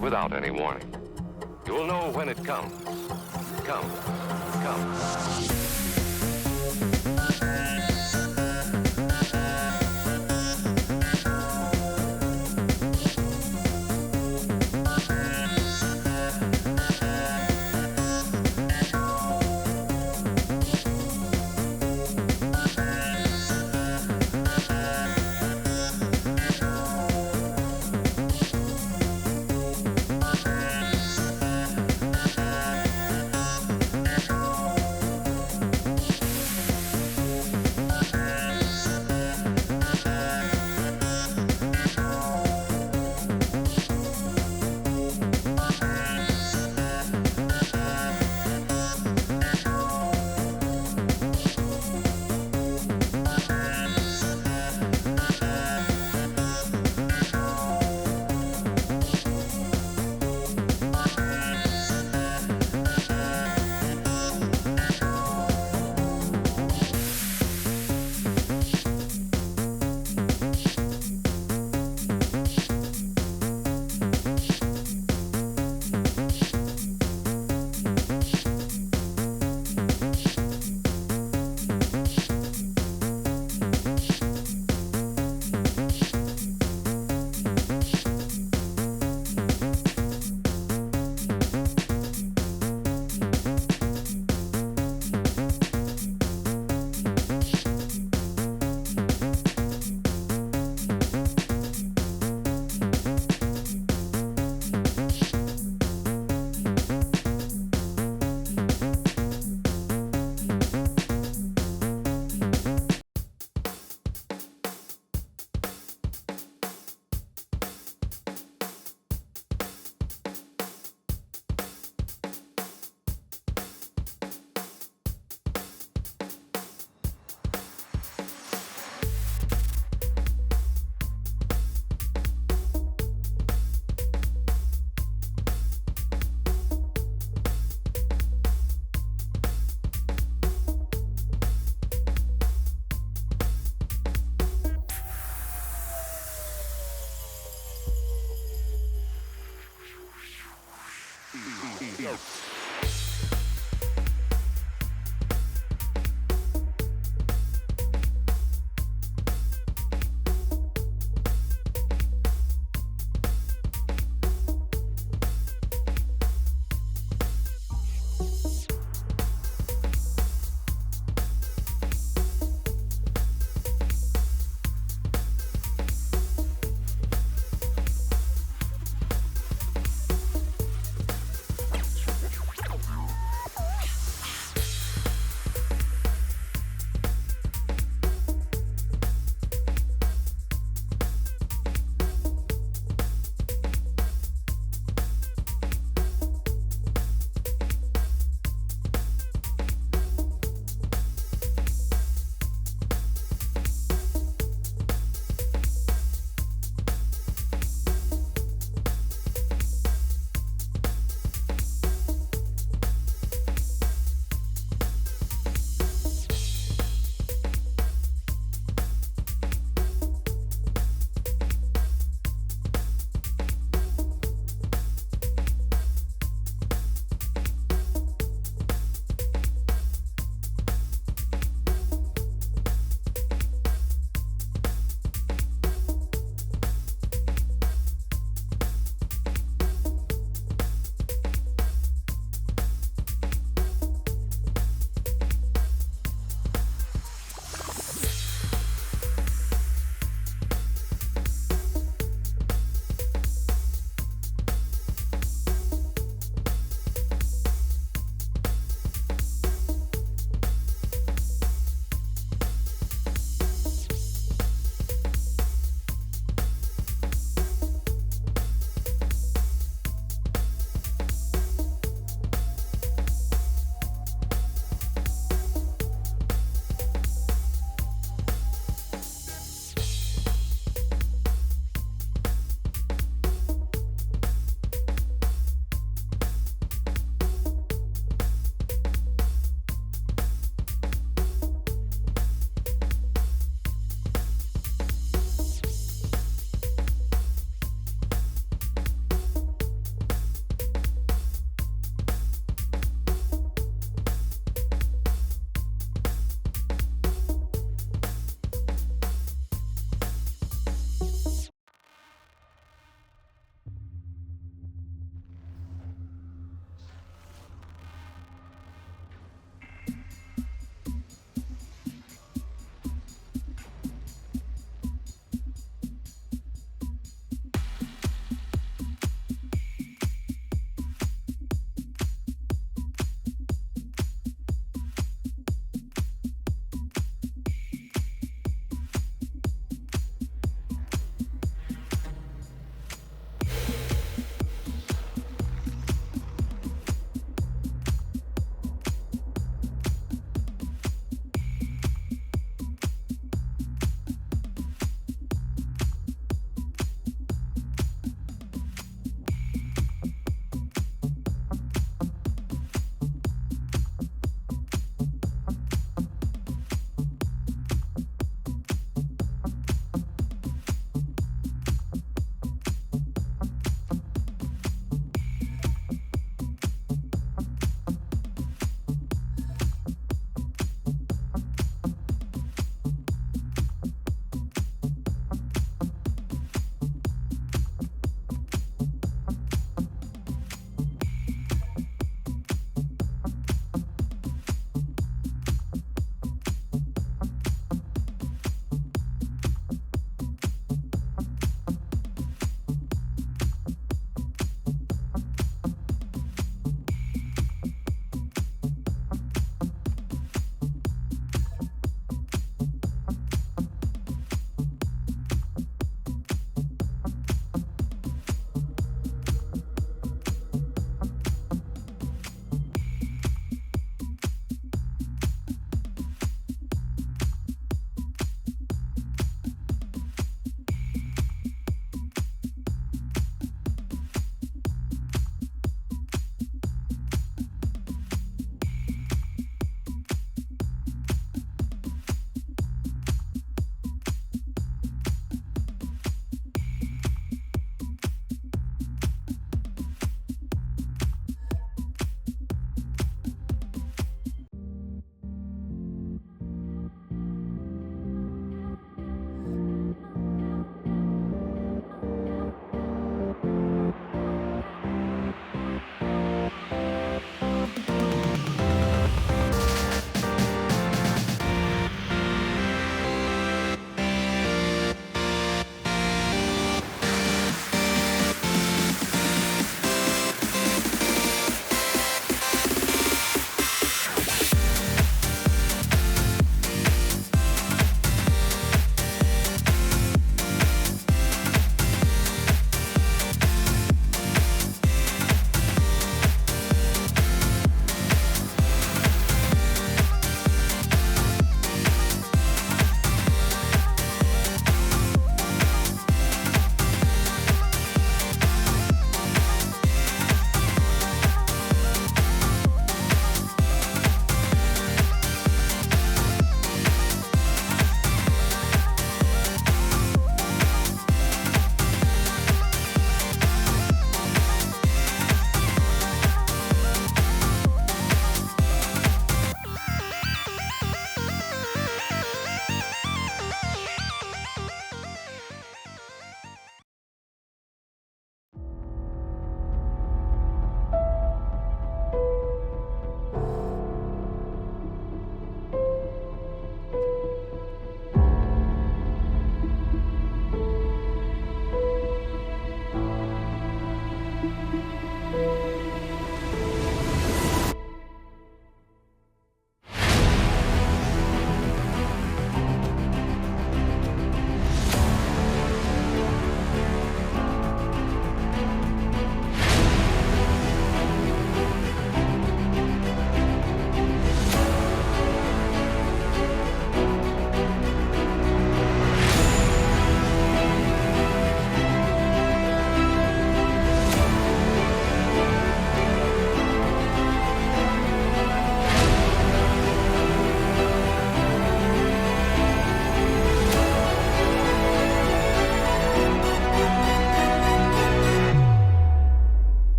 Without any warning. You'll know when it comes. Come.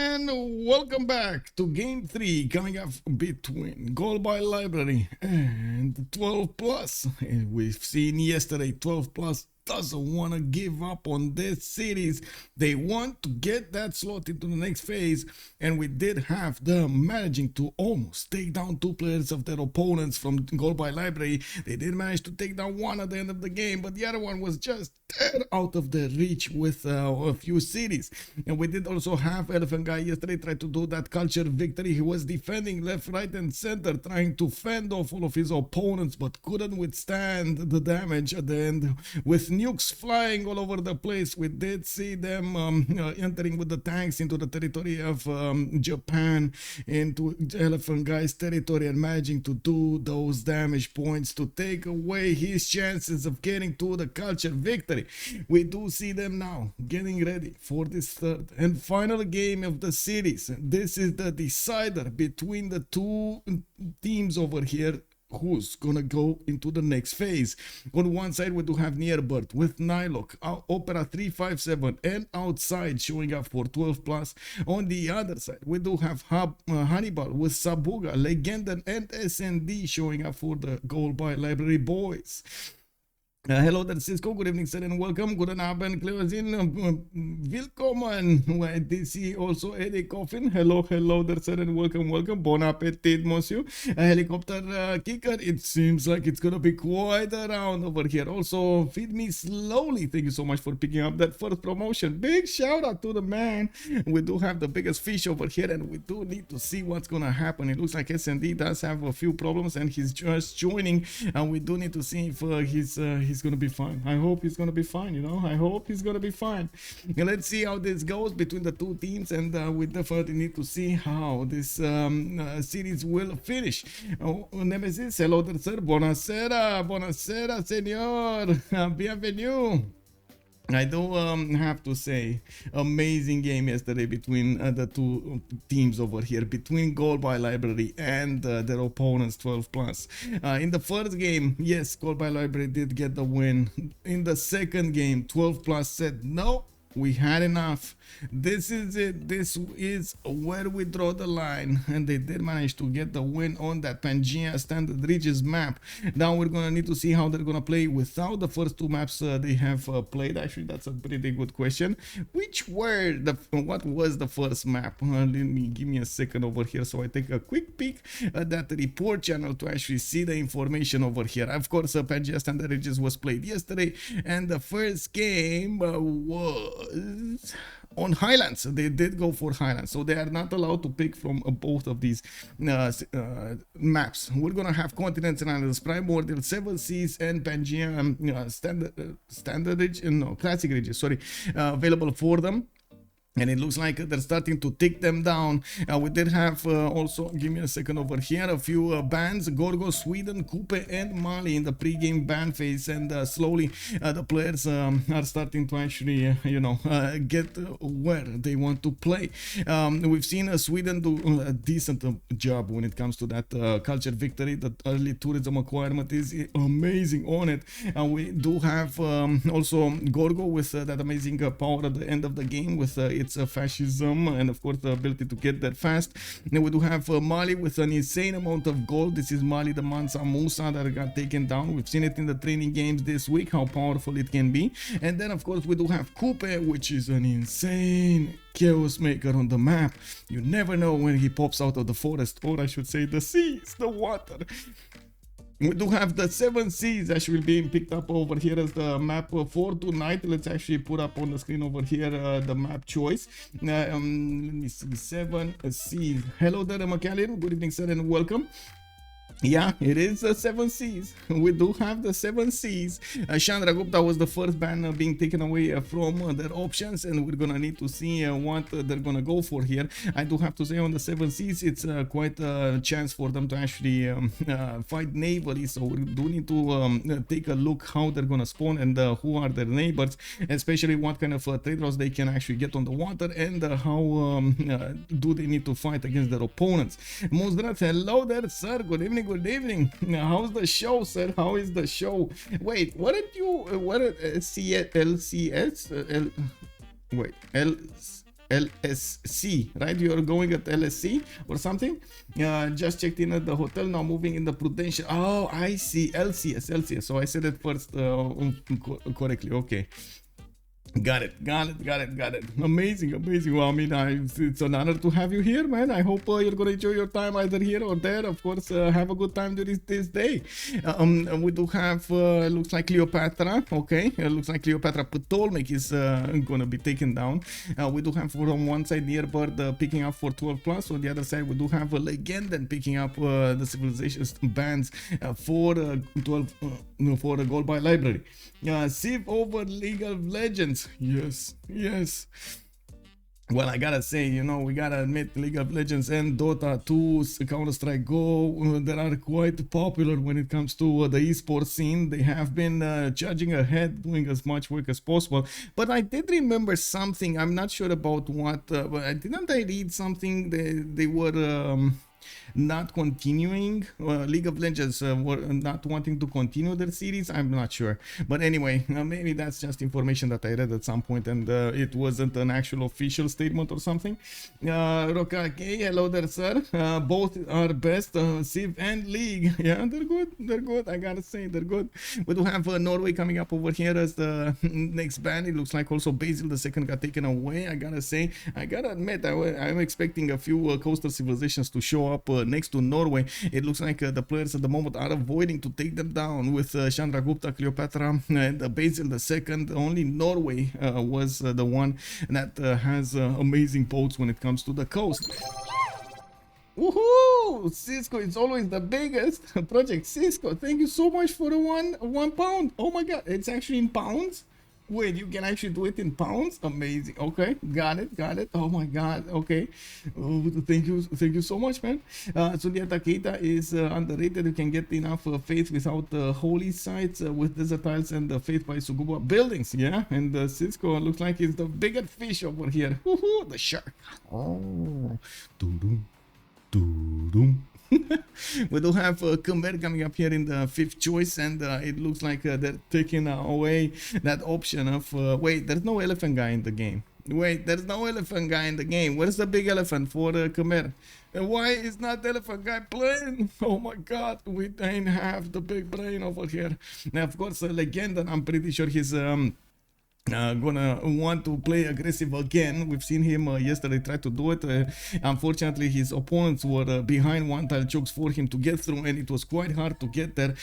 And welcome back to game 3, coming up between Gold by Library and 12 plus. We've seen yesterday 12 plus doesn't want to give up on this series. They want to get that slot into the next phase, and we did have them managing to almost take down 2 players of their opponents from Gold by Library. They did manage to take down one at the end of the game, but the other one was just dead out of their reach with a few cities. And we did also have Elephant Guy yesterday try to do that culture victory. He was defending left, right and center, trying to fend off all of his opponents, but couldn't withstand the damage at the end with nukes flying all over the place. We did see them entering with the tanks into the territory of Japan, into Elephant Guy's territory, and managing to do those damage points to take away his chances of getting to the culture victory. We do see them now getting ready for this third and final game of the series. This is the decider between the 2 teams over here, who's gonna go into the next phase. On one side we do have Nearbird with NilocC, Opera 357 and Outside showing up for 12 plus. On the other side we do have Hannibal with Sabuga, Legenden and SND showing up for the Gold by Library boys. Hello there, Cisco. Good evening, sir, and welcome. Guten Abend, Cleosin. Willkommen. I did see also Eddie Coffin. Hello there, sir, and welcome. Bon appetit, monsieur. Helicopter kicker. It seems like it's gonna be quite a round over here. Also, Feed Me Slowly. Thank you so much for picking up that first promotion. Big shout out to the man. We do have the biggest fish over here, and we do need to see what's gonna happen. It looks like SND does have a few problems, and he's just joining, and we do need to see if he's gonna be fine. I hope he's gonna be fine, you know. I hope he's gonna be fine. And let's see how this goes between the 2 teams, and we definitely need to see how this series will finish. Nemesis, hello there, sir. Buonasera, senor. Bienvenue. I do have to say, amazing game yesterday between the 2 teams over here, between Gold by Library and their opponents 12 plus. In the first game, yes, Gold by Library did get the win. In the second game, 12 plus said no, we had enough. This is it. This is where we draw the line, and they did manage to get the win on that Pangea Standard Ridges map. Now we're gonna need to see how they're gonna play without the first 2 maps they have played. Actually, that's a pretty good question. What was the first map? Give me a second over here so I take a quick peek at that report channel to actually see the information over here. Of course, Pangea Standard Ridges was played yesterday, and the first game was on Highlands. They did go for Highlands, so they are not allowed to pick from both of these maps. We're gonna have Continents and Islands, Primordial, 7 Seas, and Pangea Standard Ridge, no, Classic Ridges, sorry, available for them. And it looks like they're starting to take them down. We did have also, give me a second over here, a few bans: Gorgo, Sweden, Kupe and Mali in the pre-game ban phase, and slowly the players are starting to actually get where they want to play. We've seen Sweden do a decent job when it comes to that culture victory. The early tourism acquirement is amazing on it, and we do have also Gorgo with that amazing power at the end of the game with its fascism, and of course the ability to get there fast. Then we do have Mali with an insane amount of gold. This is Mali, the Mansa Musa that got taken down. We've seen it in the training games this week, how powerful it can be. And then of course we do have Kupe, which is an insane chaos maker on the map. You never know when he pops out of the forest, or I should say the seas, the water. We do have the 7 Seas actually being picked up over here as the map for tonight. Let's actually put up on the screen over here the map choice. Let me see, 7 Seas. Hello there, Macallian. Good evening, sir, and welcome. Yeah, it is the 7 Seas. We do have the 7 Seas. Chandra Gupta was the first ban being taken away from their options, and we're gonna need to see what they're gonna go for here. I do have to say, on the 7 Seas, it's quite a chance for them to actually fight navally, so we do need to take a look how they're gonna spawn and who are their neighbors, especially what kind of trade routes they can actually get on the water, and how do they need to fight against their opponents. Musgrat, hello there, sir. Good evening. Good evening. How's the show, sir? How is the show? Wait, what did you? What LCS? Wait, LSC, right? You're going at LSC or something. Just checked in at the hotel, now moving in the Prudential. Oh, I see, LCS. So I said it first correctly. Okay. Got it. Amazing. Well, I mean, it's an honor to have you here, man. I hope you're gonna enjoy your time either here or there. Of course, have a good time during this day. We do have, looks like Cleopatra. Okay, looks like Cleopatra Ptolemy is gonna be taken down. We do have from one side Nearbird picking up for 12 plus. On the other side, we do have a Legenden picking up the civilizations bands for 12 for the gold by library. Civ over League of Legends. Yes. Well, I gotta say, you know, we gotta admit League of Legends and Dota 2, Counter-Strike Go, that are quite popular when it comes to the esports scene. They have been charging ahead, doing as much work as possible. But I did remember something. I'm not sure about what, but didn't I read something? They were not continuing League of Legends were not wanting to continue their series. I'm not sure, but anyway, maybe that's just information that I read at some point and it wasn't an actual official statement or something. Roka K, hello there, sir. Both are best, Civ and League. Yeah, they're good. I gotta say, they're good. We do have Norway coming up over here as the next band. It looks like also Basil the second got taken away. I gotta say, I gotta admit, I'm expecting a few coastal civilizations to show up next to Norway. It looks like the players at the moment are avoiding to take them down with Chandragupta, Cleopatra, and Basil II. Only Norway was the one that has amazing boats when it comes to the coast. Woohoo! Cisco is always the biggest. Project Cisco, thank you so much for the one pound. Oh my god, it's actually in pounds. Wait, you can actually do it in pounds? Amazing. Okay, got it. Oh my god. Okay, thank you so much, man. Sunyata Keita is underrated. You can get enough faith without holy sites with desert tiles and the faith by Suguba buildings. Yeah, and Cisco looks like he's the bigger fish over here. Woohoo! The shark. Oh, doo-doo. We do have Khmer coming up here in the 5th choice, and it looks like they're taking away that option of wait, there's no elephant guy in the game. Where's the big elephant for Khmer? And why is not the elephant guy playing? Oh my god, we don't have the big brain over here. Now, of course, Legenden, I'm pretty sure he's gonna want to play aggressive again. We've seen him yesterday try to do it. Unfortunately, his opponents were behind one tile chokes for him to get through, and it was quite hard to get there.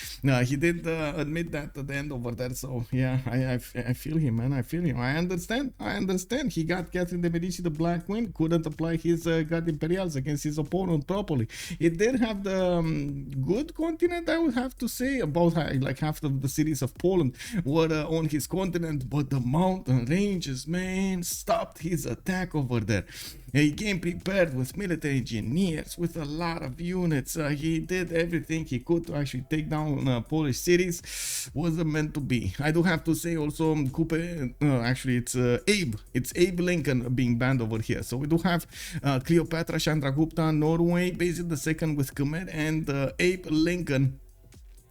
He did admit that at the end over there. So yeah, I feel him, man. I feel him. I understand. He got Catherine de Medici, the Black Queen, couldn't apply his God Imperials against his opponent properly. It did have the good continent, I would have to say. About like half of the cities of Poland were on his continent, but the mountain ranges, man, stopped his attack over there. He came prepared with military engineers, with a lot of units. He did everything he could to actually take down Polish cities. Wasn't meant to be. I do have to say also, actually it's Abe Lincoln being banned over here. So we do have Cleopatra, Chandragupta, Norway, Basil II with Khmer, and Abe Lincoln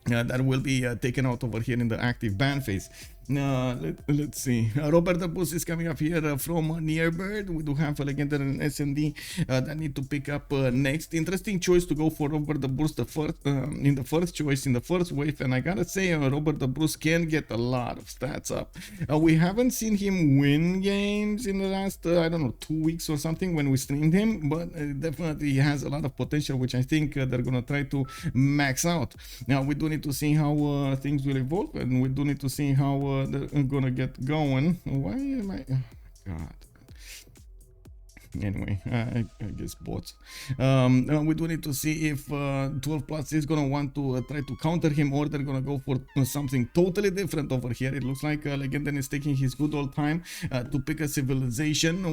that will be taken out over here in the active ban phase. Let's see. Robert the Bus is coming up here from Nearbird. We do have a Legenden and SND that need to pick up next. Interesting choice to go for Robert the Bus in the first choice, in the first wave. And I gotta say, Robert the Bus can get a lot of stats up. We haven't seen him win games in the last, I don't know, 2 weeks or something when we streamed him. But definitely he has a lot of potential, which I think they're gonna try to max out. Now, we do need to see how things will evolve. And we do need to see how they're gonna get going. Why am I? Oh my god. Anyway, I guess bots. We do need to see if 12 plus is gonna want to try to counter him, or they're gonna go for something totally different over here. It looks like Legenden is taking his good old time to pick a civilization.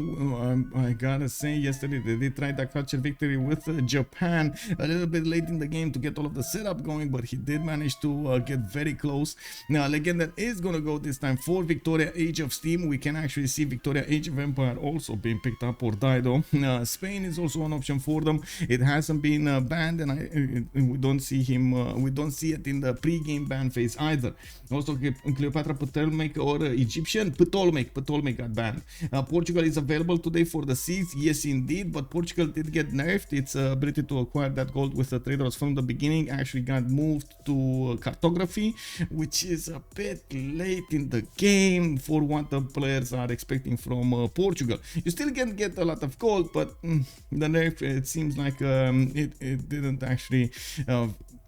I gotta say, yesterday they did try that capture victory with Japan a little bit late in the game to get all of the setup going, but he did manage to get very close. Now Legenden is gonna go this time for Victoria Age of Steam. We can actually see Victoria Age of Empire also being picked up or died Dido. Spain is also an option for them. It hasn't been banned, and we don't see him. We don't see it in the pre-game ban phase either. Also, Cleopatra Ptolemy or Egyptian Ptolemy got banned. Portugal is available today for the seeds. Yes, indeed, but Portugal did get nerfed. Its ability to acquire that gold with the traders from the beginning actually got moved to cartography, which is a bit late in the game for what the players are expecting from Portugal. You still can get a lot of gold, but the nerf, it seems like it didn't actually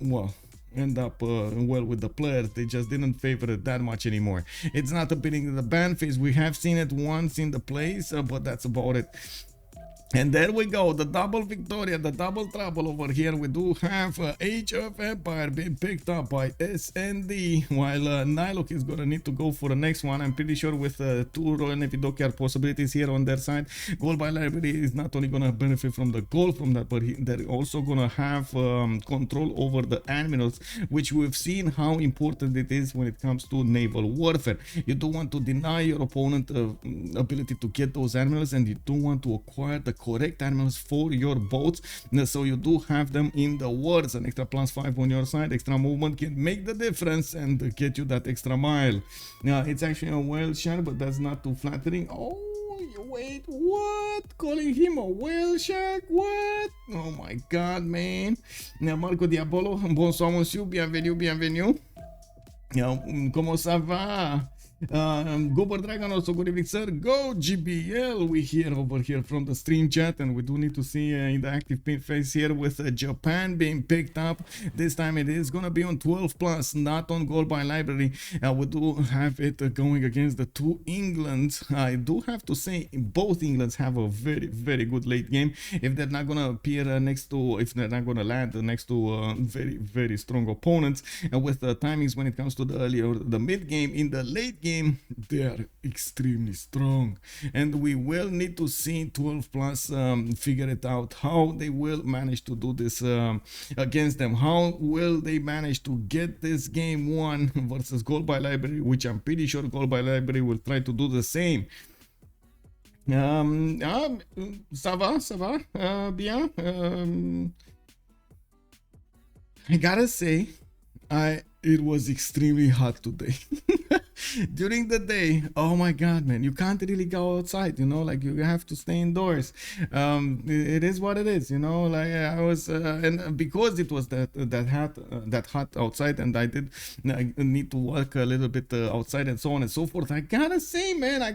well end up well with the players. They just didn't favor it that much anymore. It's not appealing in the ban phase. We have seen it once in the plays, but that's about it. And there we go, the double Victoria, the double trouble over here. We do have Age of Empire being picked up by SND, while NilocC is gonna need to go for the next one. I'm pretty sure with 2 Royal Navy dockyard possibilities here on their side, Gold by Library is not only gonna benefit from the gold from that, but they're also gonna have control over the admirals, which we've seen how important it is when it comes to naval warfare. You don't want to deny your opponent ability to get those admirals, and you don't want to acquire the correct admirals for your boats, so you do have them in the wars. An extra +5 on your side, extra movement can make the difference and get you that extra mile. Now it's actually a whale shark, but that's not too flattering. Oh wait, what? Calling him a whale shark? What? Oh my god, man. Now Marco Diabolo, bonsoir monsieur, bienvenue. Now, comment ça va? Gober Dragon also, good evening sir. Go GBL, we hear over here from the stream chat, and we do need to see in the active pin phase here with Japan being picked up. This time it is gonna be on 12+, not on Gold by Library. We do have it going against the 2 Englands. I do have to say both Englands have a very good late game. If they're not gonna appear next to, if they're not gonna land next to very strong opponents, and with the timings when it comes to the early or the mid game, in the late game they are extremely strong, and we will need to see 12+ figure it out how they will manage to do this against them. How will they manage to get this game won versus Gold by Library, which I'm pretty sure Gold by Library will try to do the same. Ça va, bien. I gotta say, it was extremely hot today. During the day, oh my god, man, you can't really go outside, you know, like you have to stay indoors. It is what it is, you know, like I was and because it was that hot outside, and I need to work a little bit outside and so on and so forth. I gotta say, man, I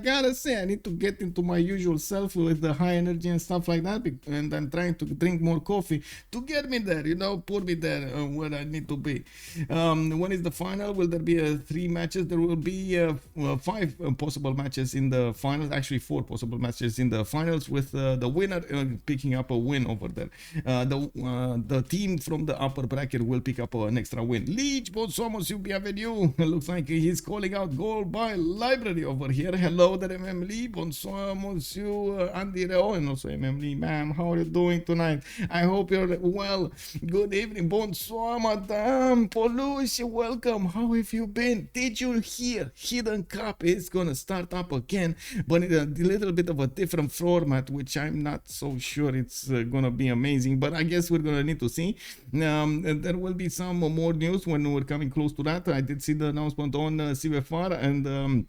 need to get into my usual self with the high energy and stuff like that, and I'm trying to drink more coffee to get me there, you know, put me there where I need to be. When is the final? Will there be 3 matches? There will be 5 possible matches in the finals, actually 4 possible matches in the finals, with the winner picking up a win over there. The team from the upper bracket will pick up an extra win. Leech, bonsoir monsieur, bienvenue. Looks like he's calling out Gold by Library over here. Hello there, MM Lee. Bonsoir monsieur Andy Reo, and also MM Lee, ma'am, how are you doing tonight? I hope you're well. Good evening. Bonsoir madame Polush, welcome. How have you been? Did you hear Hidden Cup is gonna start up again, but in a little bit of a different format, which I'm not so sure it's gonna be amazing, but I guess we're gonna need to see. There will be some more news when we're coming close to that. I did see the announcement on CWC, and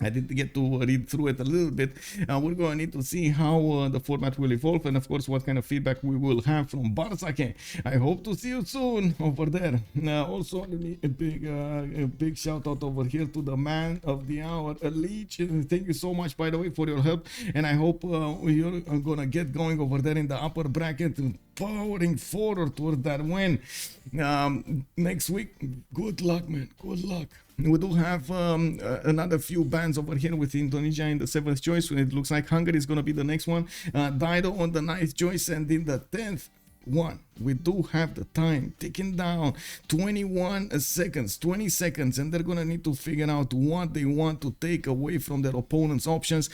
I did get to read through it a little bit. We're going to need to see how the format will evolve, and of course what kind of feedback we will have from Barsake. I hope to see you soon over there. Also, a big shout out over here to the man of the hour, Leech. Thank you so much, by the way, for your help, and I hope you're gonna get going over there in the upper bracket, powering forward toward that win next week. Good luck, man. Good luck. We do have another few bands over here with Indonesia in the 7th choice. It looks like Hungary is going to be the next one. Dido on the 9th choice, and in the 10th one. We do have the time ticking down, 21 seconds, 20 seconds, and they're gonna need to figure out what they want to take away from their opponent's options,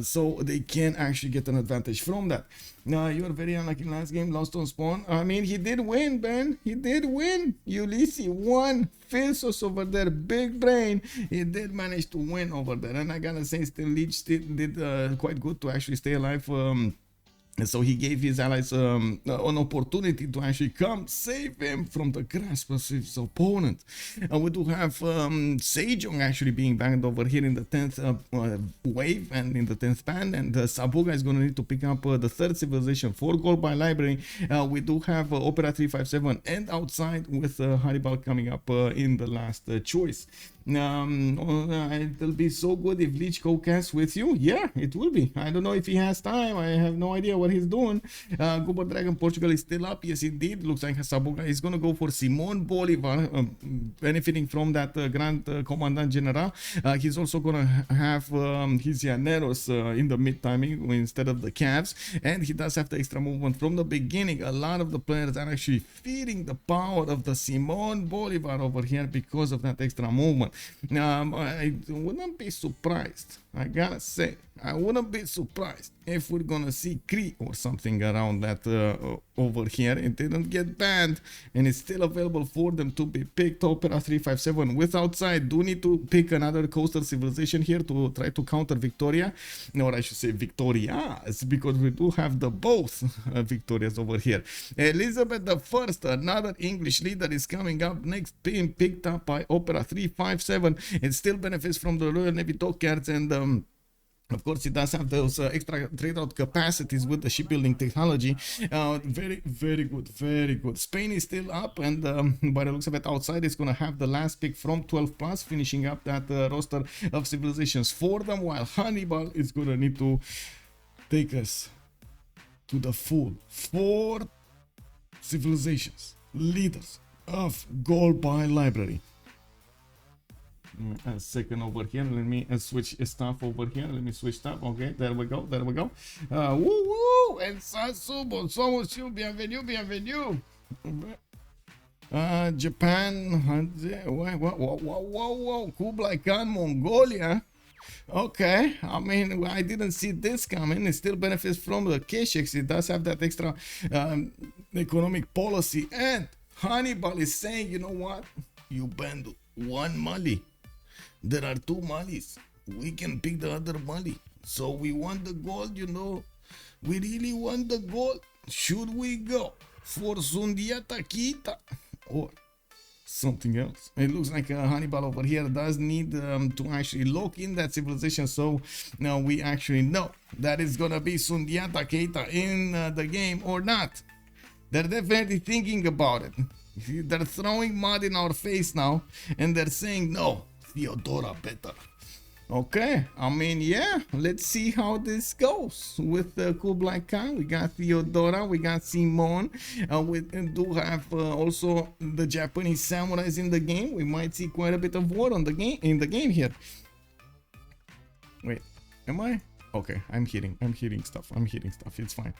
so they can actually get an advantage from that. Now, you are very unlucky last game, lost on spawn. I mean, he did win, Ben. He did win. Ulysses won. Filsos over there, big brain. He did manage to win over there. And I gotta say, still Leech still did quite good to actually stay alive. And so he gave his allies an opportunity to actually come save him from the grasp of his opponent. We do have Sejong actually being banned over here in the 10th wave and in the 10th band, and Sabuga is going to need to pick up the 3rd civilization for gold by library. We do have Opera 357 and outside with Hannibal coming up in the last choice. It'll be so good if Leech co-casts with you. Yeah, it will be. I don't know if he has time. I have no idea what he's doing. Goober Dragon Portugal is still up. Yes, indeed. Looks like Sabuga is going to go for Simon Bolivar, benefiting from that Grand Commandant General. He's also going to have his Llaneros in the mid timing instead of the Cavs, and he does have the extra movement from the beginning. A lot of the players are actually feeding the power of the Simon Bolivar over here because of that extra movement. I wouldn't be surprised, I gotta say, I wouldn't be surprised if we're gonna see Cree or something around that over here. It didn't get banned and it's still available for them to be picked. Opera 357 with outside do need to pick another coastal civilization here to try to counter Victoria, or I should say Victorias, because we do have the both Victorias over here. Elizabeth I, another English leader, is coming up next, being picked up by Opera 357. It still benefits from the Royal Navy dockyards, and of course, it does have those extra trade-out capacities with the shipbuilding technology. Very, very good, very good. Spain is still up, and by the looks of it, outside is going to have the last pick from 12 plus, finishing up that roster of civilizations for them, while Hannibal is going to need to take us to the full 4 civilizations, leaders of gold by library. A second over here, let me switch stuff over here. Let me switch stuff. Okay, there we go, there we go. Woo woo! And Sasubo, somos you, bienvenue, bienvenue. Japan, whoa, Kublai Khan, Mongolia. Okay, I mean, I didn't see this coming. It still benefits from the Keshex. It does have that extra economic policy. And Hannibal is saying, you know what? You banned one Mali. There are 2 Malis. We can pick the other Mali. So we want the gold, you know. We really want the gold. Should we go for Sundiata Kita or something else? It looks like Hannibal over here does need to actually lock in that civilization. So now we actually know that it's going to be Sundiata Keita in the game or not. They're definitely thinking about it. They're throwing mud in our face now, and they're saying, no, Theodora better. Okay, I mean, yeah, let's see how this goes with Kublai Khan. We got Theodora, we got Simon. We do have also the Japanese samurais in the game. We might see quite a bit of war on the game here. Wait, am I? Okay, I'm hitting stuff. It's fine.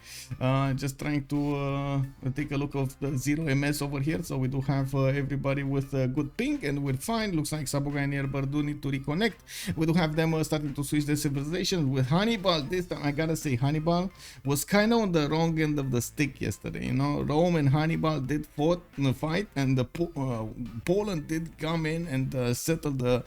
Just trying to take a look of the 0 MS over here. So we do have everybody with a good ping, and we're fine. Looks like Sabuga and Yerber do need to reconnect. We do have them starting to switch their civilizations with Hannibal. This time, I gotta say, Hannibal was kind of on the wrong end of the stick yesterday. You know, Rome and Hannibal did fight, and the Poland did come in and separated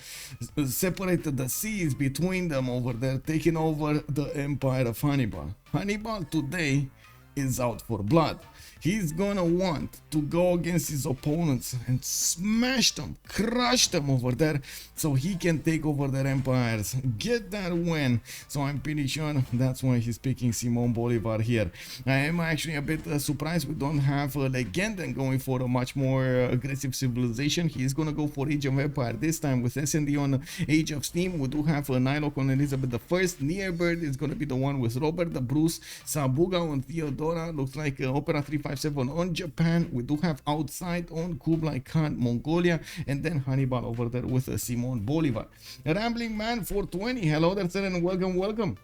the seas between them over there, taking over the empire of Hannibal. Hannibal today is out for blood. He's gonna want to go against his opponents and smash them, crush them over there, so he can take over their empires, get that win. So I'm pretty sure that's why he's picking Simon Bolivar here. I am actually a bit surprised we don't have Legenden going for a much more aggressive civilization. He's gonna go for Age of Empire this time with SND on Age of Steam. We do have NilocC on Elizabeth I. Nearbird is gonna be the one with Robert the Bruce. Sabuga on Theodora. Looks like Opera 357 on Japan. We do have outside on Kublai Khan, Mongolia, and then Hannibal over there with Simon Bolivar. Rambling Man 420. Hello there, sir, and welcome.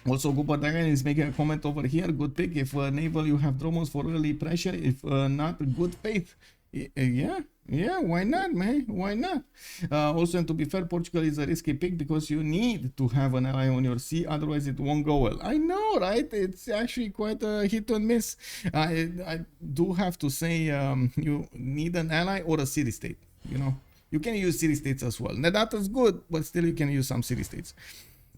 Also, Gooper Dragon is making a comment over here. Good pick. If naval, you have Dromos for early pressure. If not, good faith. Yeah, why not, man? Why not? Also, and to be fair, Portugal is a risky pick because you need to have an ally on your sea, otherwise it won't go well. I know, right? It's actually quite a hit and miss. I do have to say, you need an ally or a city state. You know, you can use city states as well. Now that is good, but still you can use some city states.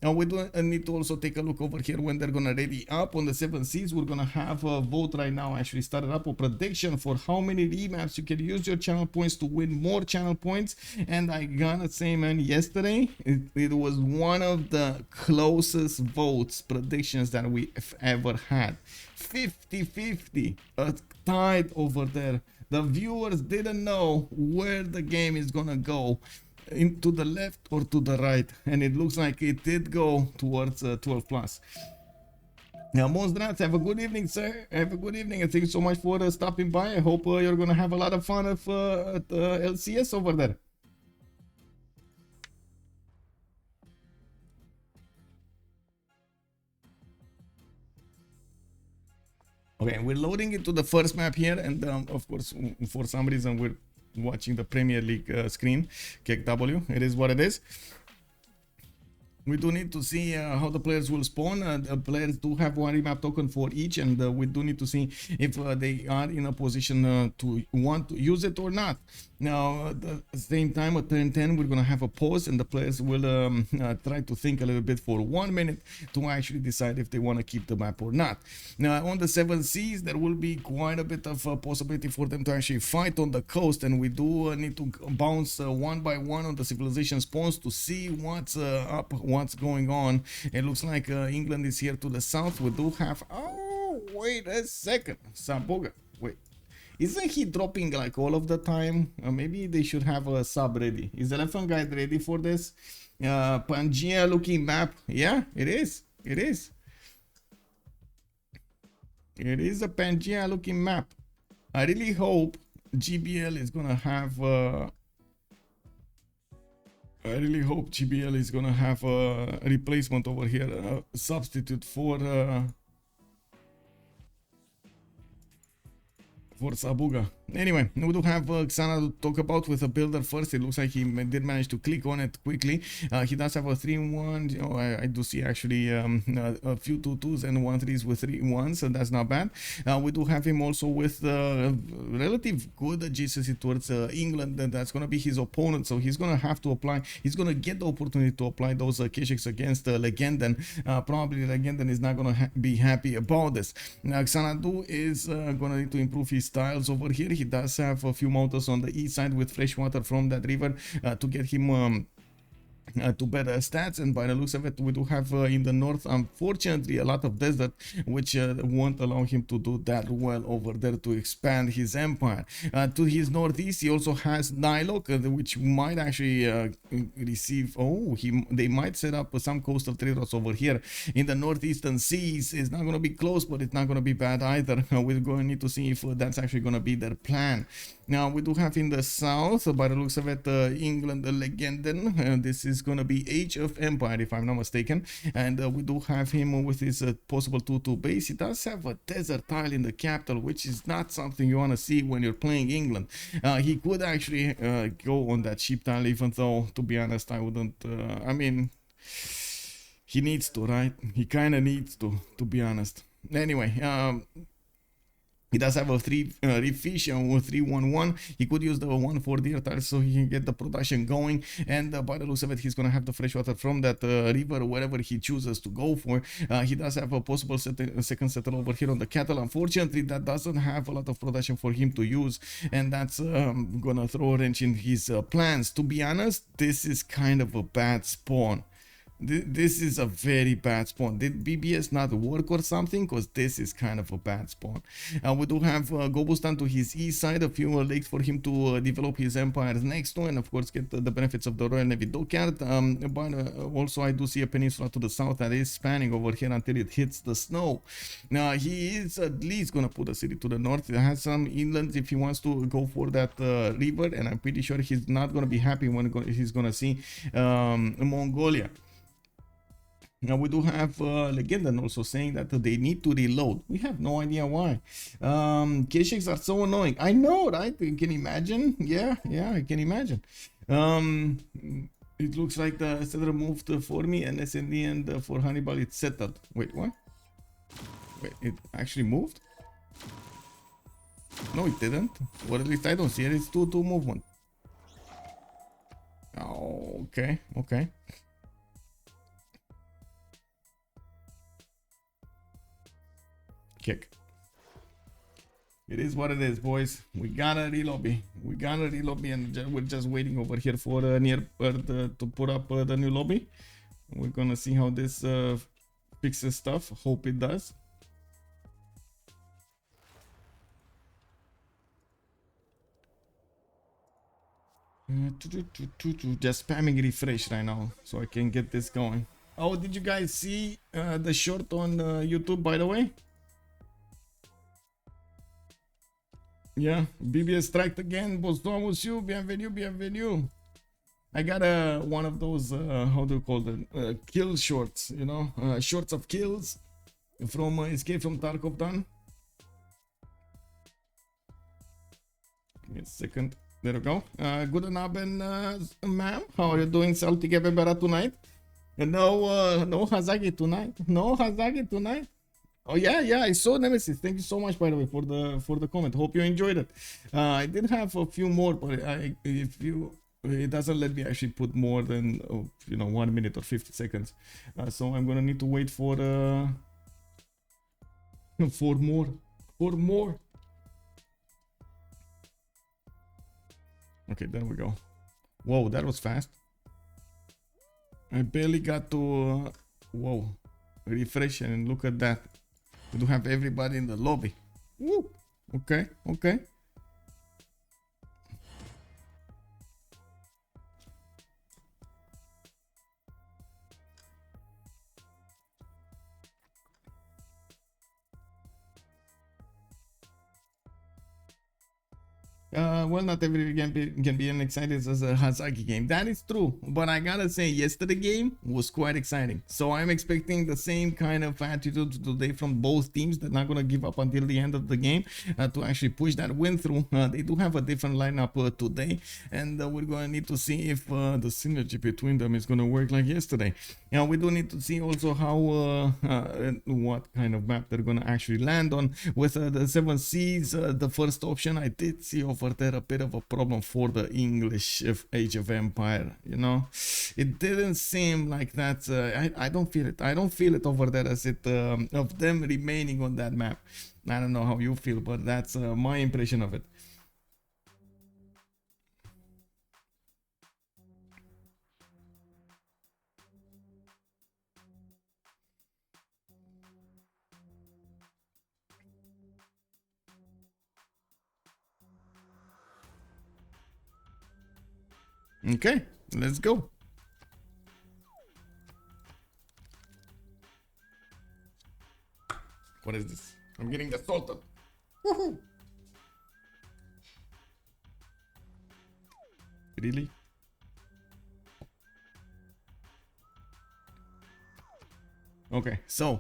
Now we do need to also take a look over here when they're gonna ready up on the 7 seas. We're gonna have a vote right now, actually started up a prediction for how many remaps you can use your channel points to win more channel points. And I gotta say, man, yesterday it was one of the closest votes predictions that we've ever had. 50-50, tied over there. The viewers didn't know where the game is gonna go, into the left or to the right, and it looks like it did go towards 12 plus. Now, Monstrats, have a good evening, sir. Have a good evening, and thank you so much for stopping by. I hope you're gonna have a lot of fun at LCS over there. Okay, we're loading into the first map here, and of course, for some reason, we're watching the Premier League screen. KW, it is what it is. We do need to see how the players will spawn. The players do have one remap token for each, and we do need to see if they are in a position to want to use it or not. Now, at the same time, at turn 10, we're going to have a pause, and the players will try to think a little bit for 1 minute to actually decide if they want to keep the map or not. Now, on the 7 seas, there will be quite a bit of possibility for them to actually fight on the coast, and we do need to bounce one by one on the civilization spawns to see what's up, what's going on. It looks like England is here to the south. We do have... Oh, wait a second. Sabuga. Wait. Isn't he dropping like all of the time? Maybe they should have a sub ready. Is the Elephant Guide ready for this? Pangea looking map. Yeah, it is. It is. It is a Pangea looking map. I really hope GBL is gonna have I really hope GBL is gonna have a replacement over here, a substitute for Sabuga. Anyway, we do have Xana to talk about with a builder first. It looks like he did manage to click on it quickly. He does have a 3-1. Oh, I do see actually a few 2-2s and 1-3s with 3-1s, so that's not bad. We do have him also with relative good adjacency towards England, and that's going to be his opponent, so he's going to have to apply. He's going to get the opportunity to apply those Kesheks against Legenden. Probably Legenden is not going to be happy about this. Now, Xanadu is going to need to improve his styles over here. He does have a few mountains on the east side with fresh water from that river to get him to better stats, and by the looks of it, we do have in the north, unfortunately, a lot of desert, which won't allow him to do that well over there to expand his empire. To his northeast, he also has NilocC, which might actually receive. Oh, they might set up some coastal trade routes over here in the northeastern seas. It's not going to be close, but it's not going to be bad either. We're going to need to see if that's actually going to be their plan. Now, we do have in the south, by the looks of it, England, Legenden. This is going to be Age of Empire, if I'm not mistaken. And we do have him with his possible 2-2 base. He does have a desert tile in the capital, which is not something you want to see when you're playing England. He could actually go on that sheep tile, even though, to be honest, I wouldn't. I mean, he needs to, right? He kind of needs to be honest. Anyway, he does have a 3 refish and 3-1-1. He could use the 1-4 deer tiles so he can get the production going. And by the looks of it, he's going to have the fresh water from that river, wherever he chooses to go for. He does have a possible second settle over here on the cattle. Unfortunately, that doesn't have a lot of production for him to use, and that's going to throw a wrench in his plans. To be honest, this is kind of a bad spawn. This is a very bad spawn. Did BBS not work or something? Because this is kind of a bad spawn. We do have Gobustan to his east side, a few lakes for him to develop his empires next to, and of course get the benefits of the Royal Navy dockyard. But also I do see a peninsula to the south that is spanning over here until it hits the snow. Now he is at least going to put a city to the north. It has some inlands if he wants to go for that river, and I'm pretty sure he's not going to be happy when he's going to see Mongolia. Now we do have Legenden also saying that they need to reload. We have no idea why. K-Shakes are so annoying. I know, right? You can imagine. Yeah, I can imagine. It looks like the settler moved for me, and in the end for Hannibal it's settled. Wait, what? Wait, it actually moved? No, it didn't. Or at least I don't see it. It's 2-2 movement. Oh, okay. Kick. It is what it is, boys. We gotta relobby. And we're just waiting over here for to put up the new lobby. We're gonna see how this fixes stuff. Hope it does. Just spamming refresh right now so I can get this going. Oh, did you guys see the short on YouTube, by the way? Yeah, BBS striked again. Bonsoir, monsieur. Bienvenue. I got one of those, how do you call them? Kill shorts, you know? Shorts of kills from Escape from Tarkov done. Give me a second. There we go. Good Abend, ma'am. How are you doing? Salty Gebebera tonight? No Hazagi tonight. Oh yeah, I saw Nemesis. Thank you so much, by the way, for the comment. Hope you enjoyed it. I did have a few more, but it doesn't let me actually put more than 1 minute or 50 seconds. So I'm gonna need to wait for more. Okay, there we go. Whoa, that was fast. I barely got to refresh and look at that. We do have everybody in the lobby. Woo. Okay. Well, not every game can be an exciting as a Hazaki game. That is true, but I gotta say, yesterday game was quite exciting. So I'm expecting the same kind of attitude today from both teams. They're not gonna give up until the end of the game to actually push that win through. They do have a different lineup today, and we're gonna need to see if the synergy between them is gonna work like yesterday. We do need to see also how what kind of map they're gonna actually land on. With the 7 Seas, the first option, I did see over there a bit of a problem for the English Age of Empire. It didn't seem like that. I don't feel it. I don't feel it over there as it of them remaining on that map. I don't know how you feel, but that's my impression of it. Okay, let's go. What is this? I'm getting assaulted. Woohoo! Really? Okay, so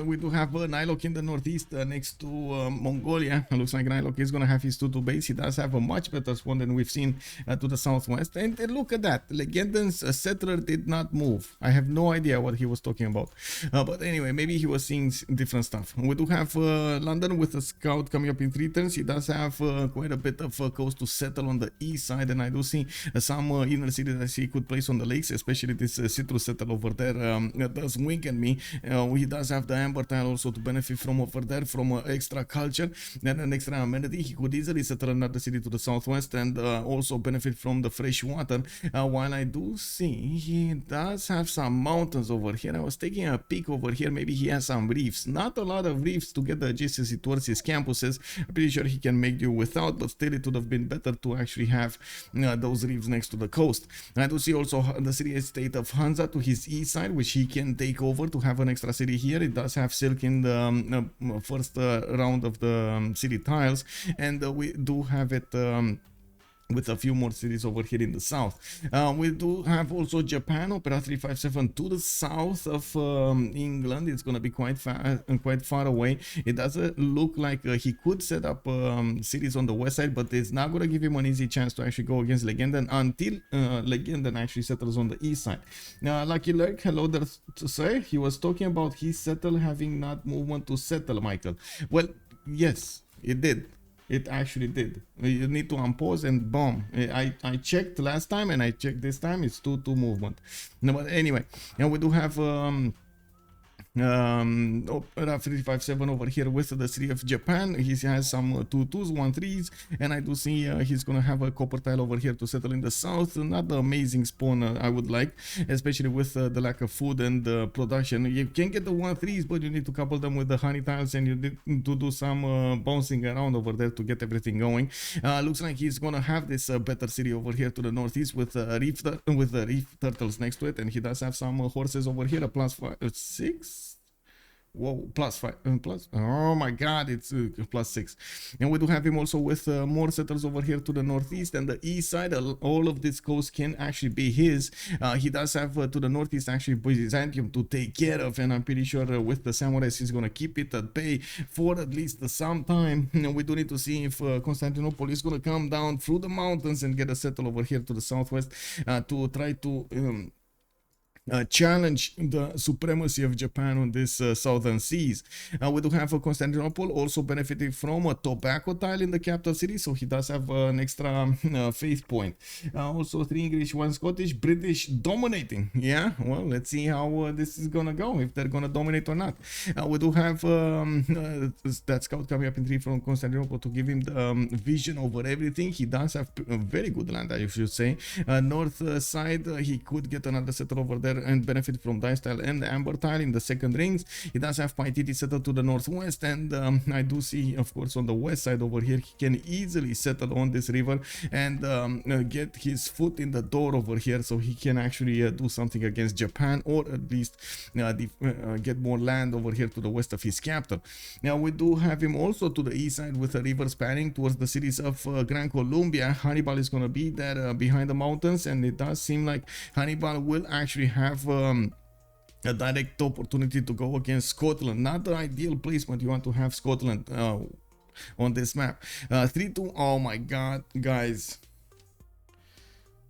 we do have NilocC in the northeast next to Mongolia. Looks like NilocC is gonna have his 2-2 base. He does have a much better spawn than we've seen to the southwest. And look at that, Legenden's settler did not move. I have no idea what he was talking about. But anyway, maybe he was seeing different stuff. We do have London with a scout coming up in 3 turns. He does have quite a bit of coast to settle on the east side, and I do see some inner cities that he could place on the lakes, especially this citrus settle over there. That does wink at me. He does have the amber tile also to benefit from over there, from extra culture and an extra amenity. He could easily settle another city to the southwest and also benefit from the fresh water. While I do see he does have some mountains over here. I was taking a peek over here. Maybe he has some reefs. Not a lot of reefs to get the adjacency towards his campuses. I'm pretty sure he can make do without, but still it would have been better to actually have those reefs next to the coast. I do see also the city-state of Hansa to his east side, which he can take over to have an extra city here. It does have silk in the first round of the city tiles, and we do have it with a few more cities over here in the south. We do have also Japan, Opera 357 to the south of England. It's going to be quite far away. It doesn't look like he could set up cities on the west side, but it's not going to give him an easy chance to actually go against Legenden until Legenden actually settles on the east side. Lucky Lurk, hello there to say. He was talking about his settle having not movement to settle, Michael. Well, yes, it did. It actually did. You need to unpause and boom. I checked last time and I checked this time. It's 2-2 movement. No, but anyway, and we do have Opera 357 over here with the city of Japan. He has some 2-2s, 1-3s, and I do see he's gonna have a copper tile over here to settle in the south. Not the amazing spawn I would like, especially with the lack of food and production. You can get the 1-3s, but you need to couple them with the honey tiles, and you need to do some bouncing around over there to get everything going. Looks like he's gonna have this better city over here to the northeast with the reef turtles next to it, and he does have some horses over here, a +6. Whoa, +5 plus, oh my god, it's +6. And we do have him also with more settlers over here to the northeast and the east side. All of this coast can actually be his. He does have to the northeast actually Byzantium to take care of, and I'm pretty sure with the samurais he's gonna keep it at bay for at least some time. And we do need to see if Constantinople is gonna come down through the mountains and get a settle over here to the southwest to try to challenge the supremacy of Japan on this southern seas. We do have Constantinople also benefiting from a tobacco tile in the capital city, so he does have an extra faith point. Also 3 English, 1 Scottish, British dominating. Yeah, well, let's see how this is gonna go, if they're gonna dominate or not. We do have that scout coming up in 3 from Constantinople to give him the vision over everything. He does have a very good land, I should say. North side, he could get another settle over there and benefit from dice tile and the amber tile in the second rings. He does have Paititi settled to the northwest, and I do see, of course, on the west side over here he can easily settle on this river and get his foot in the door over here, so he can actually do something against Japan, or at least get more land over here to the west of his capital. Now we do have him also to the east side with a river spanning towards the cities of Gran, Colombia. Hannibal is going to be there behind the mountains, and it does seem like Hannibal will actually have a direct opportunity to go against Scotland. Not the ideal placement you want to have Scotland on this map. 3-2. Oh my god, guys.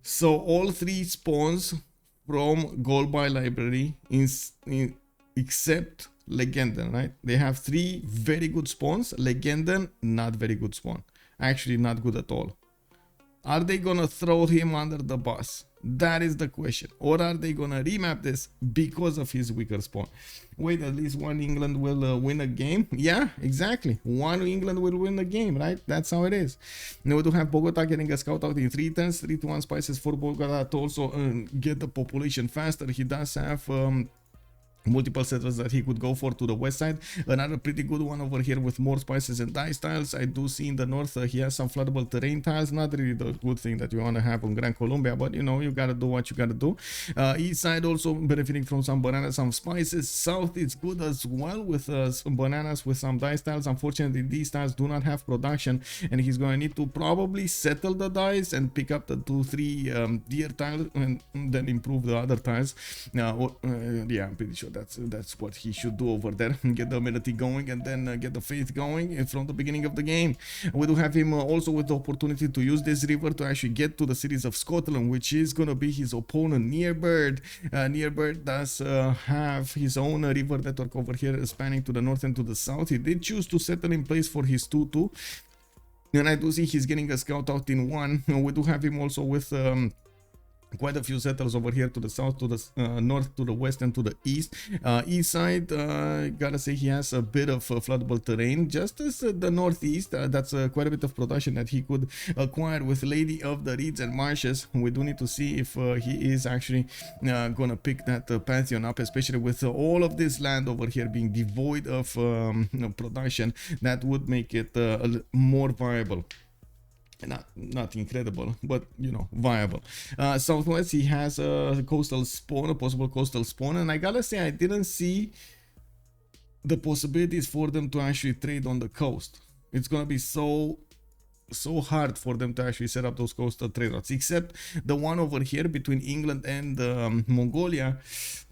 So all 3 spawns from Kublai library except Legenden, right? They have 3 very good spawns. Legenden, not very good spawn. Actually, not good at all. Are they gonna throw him under the bus? That is the question. Or are they gonna remap this because of his weaker spawn? Wait, at least one England will win a game. Yeah, exactly. One England will win the game, right? That's how it is. Now we do have Bogota getting a scout out in 3 turns. 3-1 spices for Bogota to also get the population faster. He does have multiple settlers that he could go for to the west side. Another pretty good one over here with more spices and dice tiles. I do see in the north he has some floodable terrain tiles. Not really the good thing that you want to have on Gran Colombia, but you know, you gotta do what you gotta do. East side also benefiting from some bananas, some spices. South is good as well with some bananas with some dice tiles. Unfortunately, these tiles do not have production, and he's gonna need to probably settle the dice and pick up the 2-3 deer tiles and then improve the other tiles. Yeah, I'm pretty sure that's what he should do over there. Get the amenity going and then get the faith going from the beginning of the game. We do have him also with the opportunity to use this river to actually get to the cities of Scotland, which is gonna be his opponent Nearbird. Nearbird does have his own river network over here spanning to the north and to the south. He did choose to settle in place for his 2-2, and I do see he's getting a scout out in 1. We do have him also with quite a few settlers over here to the south, to the north, to the west, and to the east. East side, gotta say he has a bit of floodable terrain, just as the northeast. That's quite a bit of production that he could acquire with Lady of the Reeds and Marshes. We do need to see if he is actually gonna pick that pantheon up, especially with all of this land over here being devoid of production. That would make it more viable. Not incredible, but you know, viable. Southwest, he has a coastal spawn, a possible coastal spawn, and I gotta say I didn't see the possibilities for them to actually trade on the coast. It's gonna be so so hard for them to actually set up those coastal trade routes, except the one over here between England and Mongolia.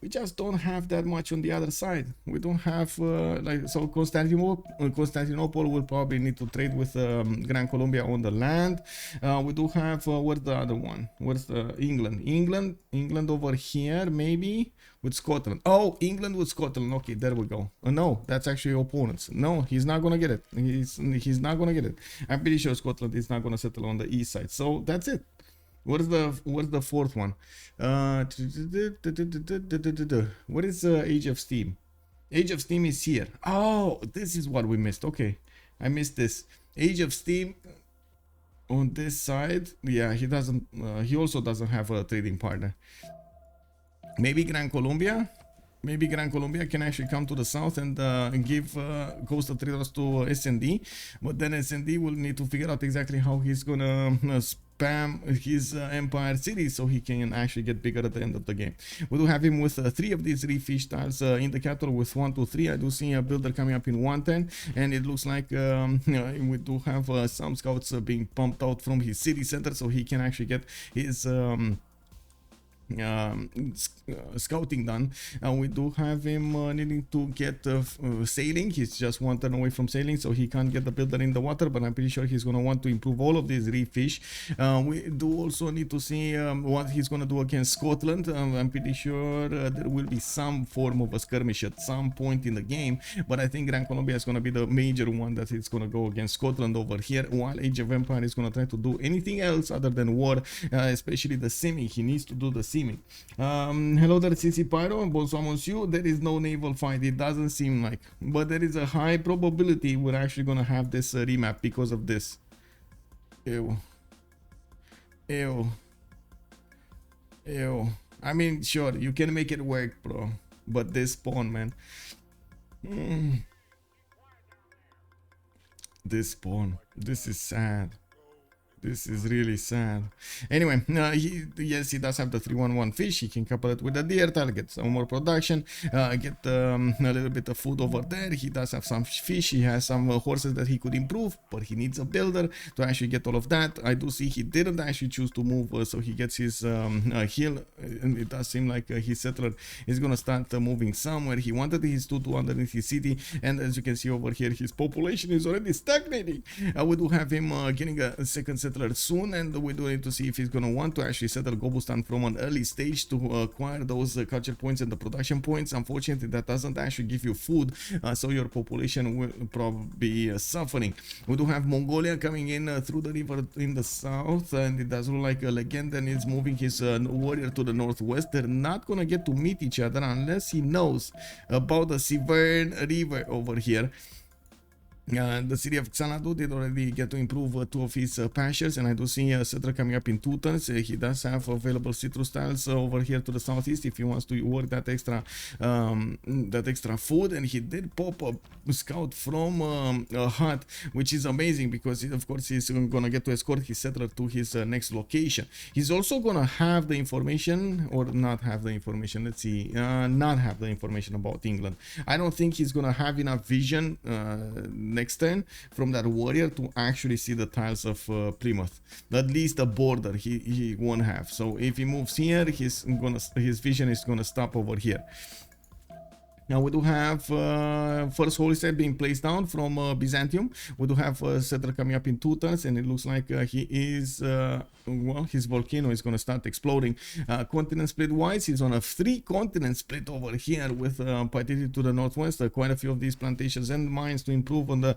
We just don't have that much on the other side. We don't have like, so Constantinople will probably need to trade with Gran Colombia on the land. We do have where's the other one? Where's the England over here maybe with Scotland. Oh, England with Scotland. Okay, there we go. No, that's actually opponents. No, he's not gonna get it. He's not gonna get it. I'm pretty sure Scotland is not gonna settle on the east side. So that's it. Where's the fourth one? What is Age of Steam? Age of Steam is here. Oh, this is what we missed. Okay, I missed this. Age of Steam on this side. Yeah, he doesn't. He also doesn't have a trading partner. Maybe Gran Colombia. Maybe Gran Colombia can actually come to the south and give coastal traders to SND, but then SND will need to figure out exactly how he's gonna spam his empire cities so he can actually get bigger at the end of the game. We do have him with 3 of these refish tiles in the capital with 1, 2, 3. I do see a builder coming up in 110, and it looks like we do have some scouts being pumped out from his city center so he can actually get his scouting done. We do have him needing to get sailing. He's just 1 turn away from sailing, so he can't get the builder in the water, but I'm pretty sure he's going to want to improve all of these reef fish. We do also need to see what he's going to do against Scotland. I'm pretty sure there will be some form of a skirmish at some point in the game, but I think Gran Colombia is going to be the major one that it's going to go against Scotland over here, while Age of Empire is going to try to do anything else other than war, especially the simming. He needs to do the simming. Hello there, CC Pyro, bonsoir monsieur. There is no naval fight, it doesn't seem like, but there is a high probability we're actually gonna have this remap because of this. Ew. I mean, sure, you can make it work, bro, but this spawn, man. This spawn, this is sad. This is really sad. Anyway, yes, he does have the 311 fish. He can couple it with the deer tile, get some more production, get a little bit of food over there. He does have some fish. He has some horses that he could improve, but he needs a builder to actually get all of that. I do see he didn't actually choose to move, so he gets his hill, and it does seem like his settler is going to start moving somewhere. He wanted his tutu underneath his city, and as you can see over here, his population is already stagnating. We do have him getting a second settler soon, and we do need to see if he's going to want to actually settle Gobustan from an early stage to acquire those culture points and the production points. Unfortunately, that doesn't actually give you food, so your population will probably be suffering. We do have Mongolia coming in through the river in the south, and it does look like Legenden is moving his warrior to the northwest. They're not going to get to meet each other unless he knows about the Severn River over here. The city of Xanadu did already get to improve 2 of his pastures, and I do see a settler coming up in 2 turns. He does have available citrus tiles over here to the southeast if he wants to work that extra food, and he did pop a scout from a hut, which is amazing because of course he's gonna get to escort his settler to his next location. He's also gonna have the information, or not have the information, let's see, not have the information about England. I don't think he's gonna have enough vision next turn from that warrior to actually see the tiles of Plymouth. At least the border he won't have. So if he moves here, his vision is gonna stop over here. Now we do have first holy site being placed down from Byzantium. We do have a settler coming up in 2 turns, and it looks like he is, well, his volcano is going to start exploding. Continent split wise, he's on a 3-continent split over here with Paititi to the northwest. Quite a few of these plantations and mines to improve on the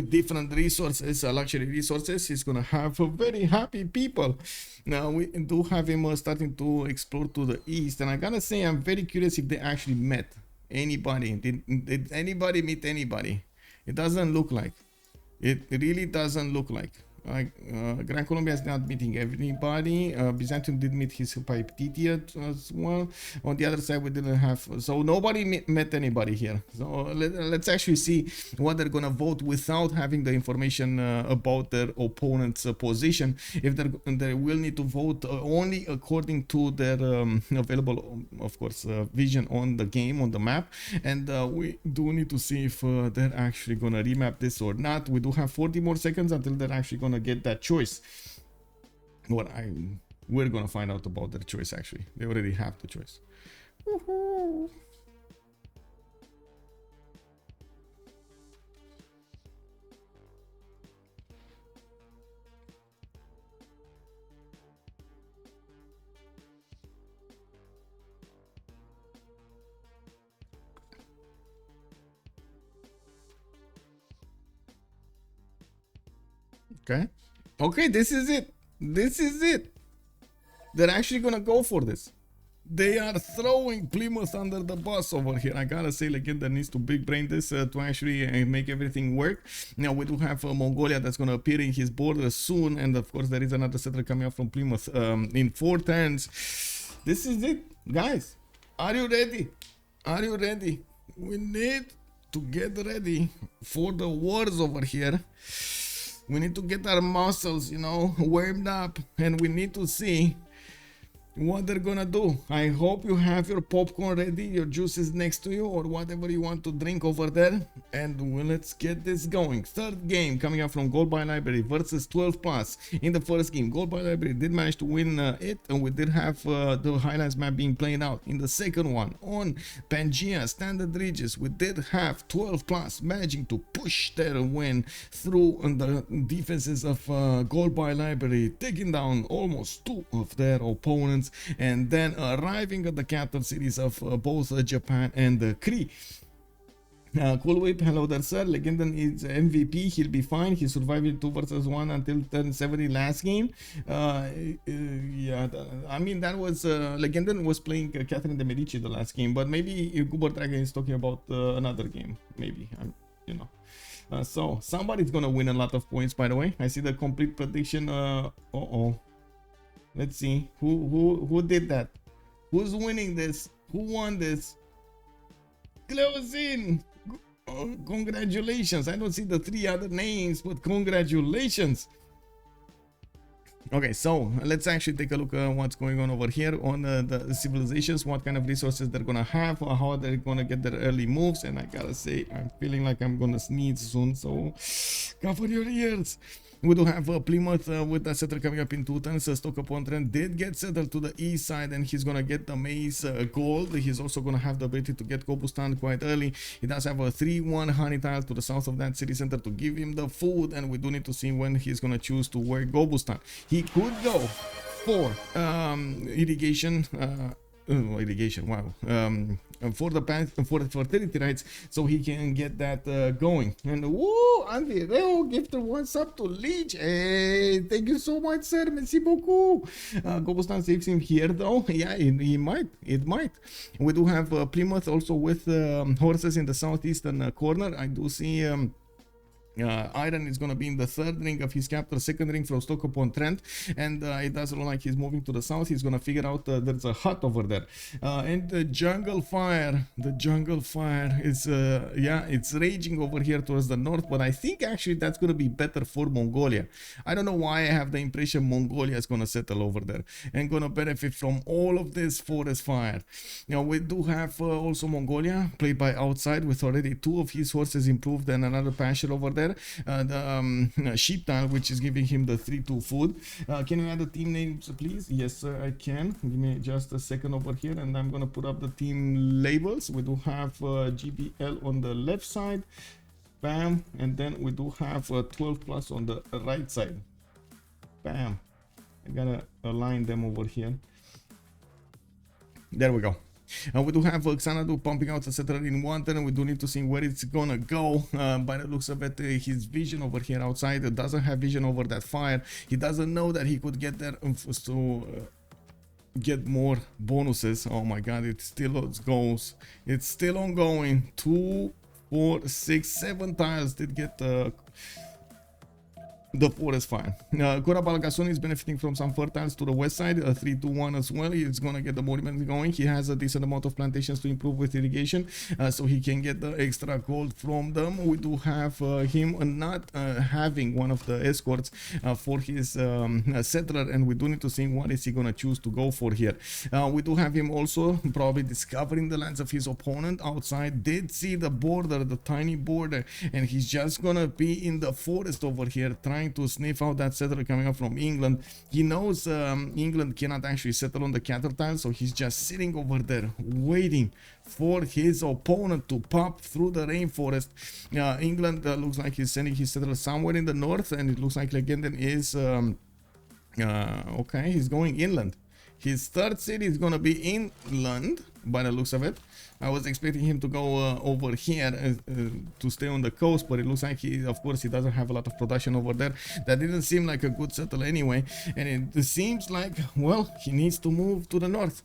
different resources, luxury resources. He's gonna have a very happy people. Now we do have him starting to explore to the east, and I gotta say I'm very curious if they actually met anybody. Did anybody meet anybody? It doesn't look like. It really doesn't look like. Gran Colombia is not meeting everybody. Byzantium did meet his Paiptitia as well. On the other side, we didn't have, so nobody met anybody here. So let's actually see what they're gonna vote without having the information about their opponent's position. If they will need to vote only according to their available, of course, vision on the game, on the map. And we do need to see if they're actually gonna remap this or not. We do have 40 more seconds until they're actually gonna get that choice. We're gonna find out about their choice. Actually, they already have the choice. Woohoo. Okay, this is it. They're actually gonna go for this. They are throwing Plymouth under the bus over here. I gotta say, Legenden needs to big brain this to actually make everything work. Now we do have Mongolia that's gonna appear in his border soon, and of course there is another settler coming up from Plymouth in 4 turns. This is it, guys. Are you ready? Are you ready? We need to get ready for the wars over here. We need to get our muscles, you know, warmed up, and we need to see what they're gonna do. I hope you have your popcorn ready, your juices next to you, or whatever you want to drink over there, and let's get this going. Third game coming up from Gold by Library versus 12 plus. In the first game, Gold by Library did manage to win it, and we did have the highlights map being played out. In the second one, on Pangea Standard Regis, we did have 12 plus managing to push their win through the defenses of Gold by Library, taking down almost 2 of their opponents, and then arriving at the capital cities of both Japan and Cree. Cool Whip, hello there, sir. Legenden is MVP. He'll be fine. He survived 2 versus 1 until turn 70 last game. Yeah, I mean, that was Legenden was playing Catherine de Medici the last game, but maybe Goober Dragon is talking about another game. Maybe, you know. So somebody's gonna win a lot of points. By the way, I see the complete prediction. Let's see who did that. Who's winning this? Who won this? Close in. Congratulations. I don't see the 3 other names, but congratulations. Okay, so let's actually take a look at what's going on over here on the civilizations, what kind of resources they're gonna have, how they're gonna get their early moves. And I gotta say, I'm feeling like I'm gonna sneeze soon, so cover your ears. We do have Plymouth with a settler coming up in 2 turns. Stoke-upon-Trent did get settled to the east side, and he's gonna get the maize gold. He's also gonna have the ability to get Gobustan quite early. He does have a 3-1 honey tile to the south of that city center to give him the food, and we do need to see when he's gonna choose to work Gobustan. He could go for irrigation. Irrigation, wow, for fertility rights, so he can get that going. And woo, Andy Reo gifted what's up to Leech. Hey, thank you so much, sir. Merci beaucoup. Gobustan saves him here though. Yeah, it might. We do have Plymouth also with horses in the southeastern corner. I do see Iron is going to be in the 3rd ring of his capital, 2nd ring from Stoke-upon-Trent, and it doesn't look like he's moving to the south. He's going to figure out there's a hut over there. And the jungle fire is yeah, it's raging over here towards the north, but I think actually that's going to be better for Mongolia. I don't know why I have the impression Mongolia is going to settle over there and going to benefit from all of this forest fire. Now we do have also Mongolia played by outside with already 2 of his horses improved and another pasture over there. The sheep tile, which is giving him the 3-2 food. Can you add the team names, please? Yes, sir, I can. Give me just a second over here, and I'm gonna put up the team labels. We do have GBL on the left side, bam, and then we do have 12 plus on the right side, bam. I gotta align them over here. There we go. We do have Xanadu pumping out a settler in 1 turn, and we do need to see where it's gonna go. By the looks of it, his vision over here outside doesn't have vision over that fire. He doesn't know that he could get there to get more bonuses. Oh my god, it still goes. It's still ongoing. 2, 4, 6, 7 tiles did get the forest fire. Balgason is benefiting from some fertiles to the west side, 3-2-1 as well. He's gonna get the monument going. He has a decent amount of plantations to improve with irrigation, so he can get the extra gold from them. We do have him not having one of the escorts for his settler, and we do need to see what is he gonna choose to go for here. We do have him also probably discovering the lands of his opponent outside. Did see the border, the tiny border, and he's just gonna be in the forest over here trying to sniff out that settler coming up from England. He knows England cannot actually settle on the cattle tile, so he's just sitting over there waiting for his opponent to pop through the rainforest. England looks like he's sending his settler somewhere in the north, and it looks like Legenden is okay, he's going inland. His third city is gonna be inland by the looks of it. I was expecting him to go over here to stay on the coast, but it looks like of course, he doesn't have a lot of production over there. That didn't seem like a good settle anyway, and it seems like, well, he needs to move to the north.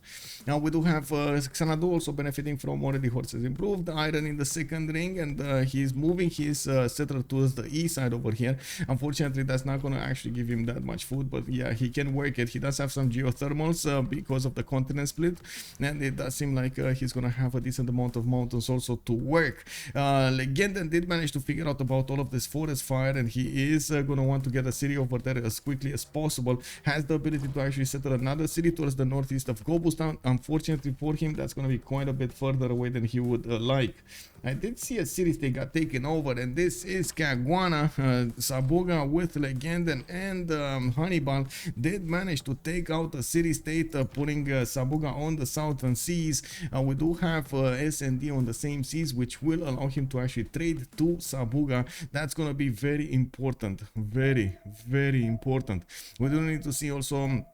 Now we do have Xanadu also benefiting from already horses improved, iron in the second ring, and he's moving his settler towards the east side over here. Unfortunately, that's not going to actually give him that much food, but yeah, he can work it. He does have some geothermals because of the continent split, and it does seem like he's going to have a decent amount of mountains also to work. Legenden did manage to figure out about all of this forest fire, and he is going to want to get a city over there as quickly as possible. Has the ability to actually settle another city towards the northeast of Gobustan. Unfortunately for him, that's going to be quite a bit further away than he would like. I did see a city state got taken over, and this is Caguana. Sabuga with Legenden and Hannibal did manage to take out a city state, putting Sabuga on the southern seas. We do have S&D on the same seas, which will allow him to actually trade to Sabuga. That's going to be very important, very, very important. We do need to see also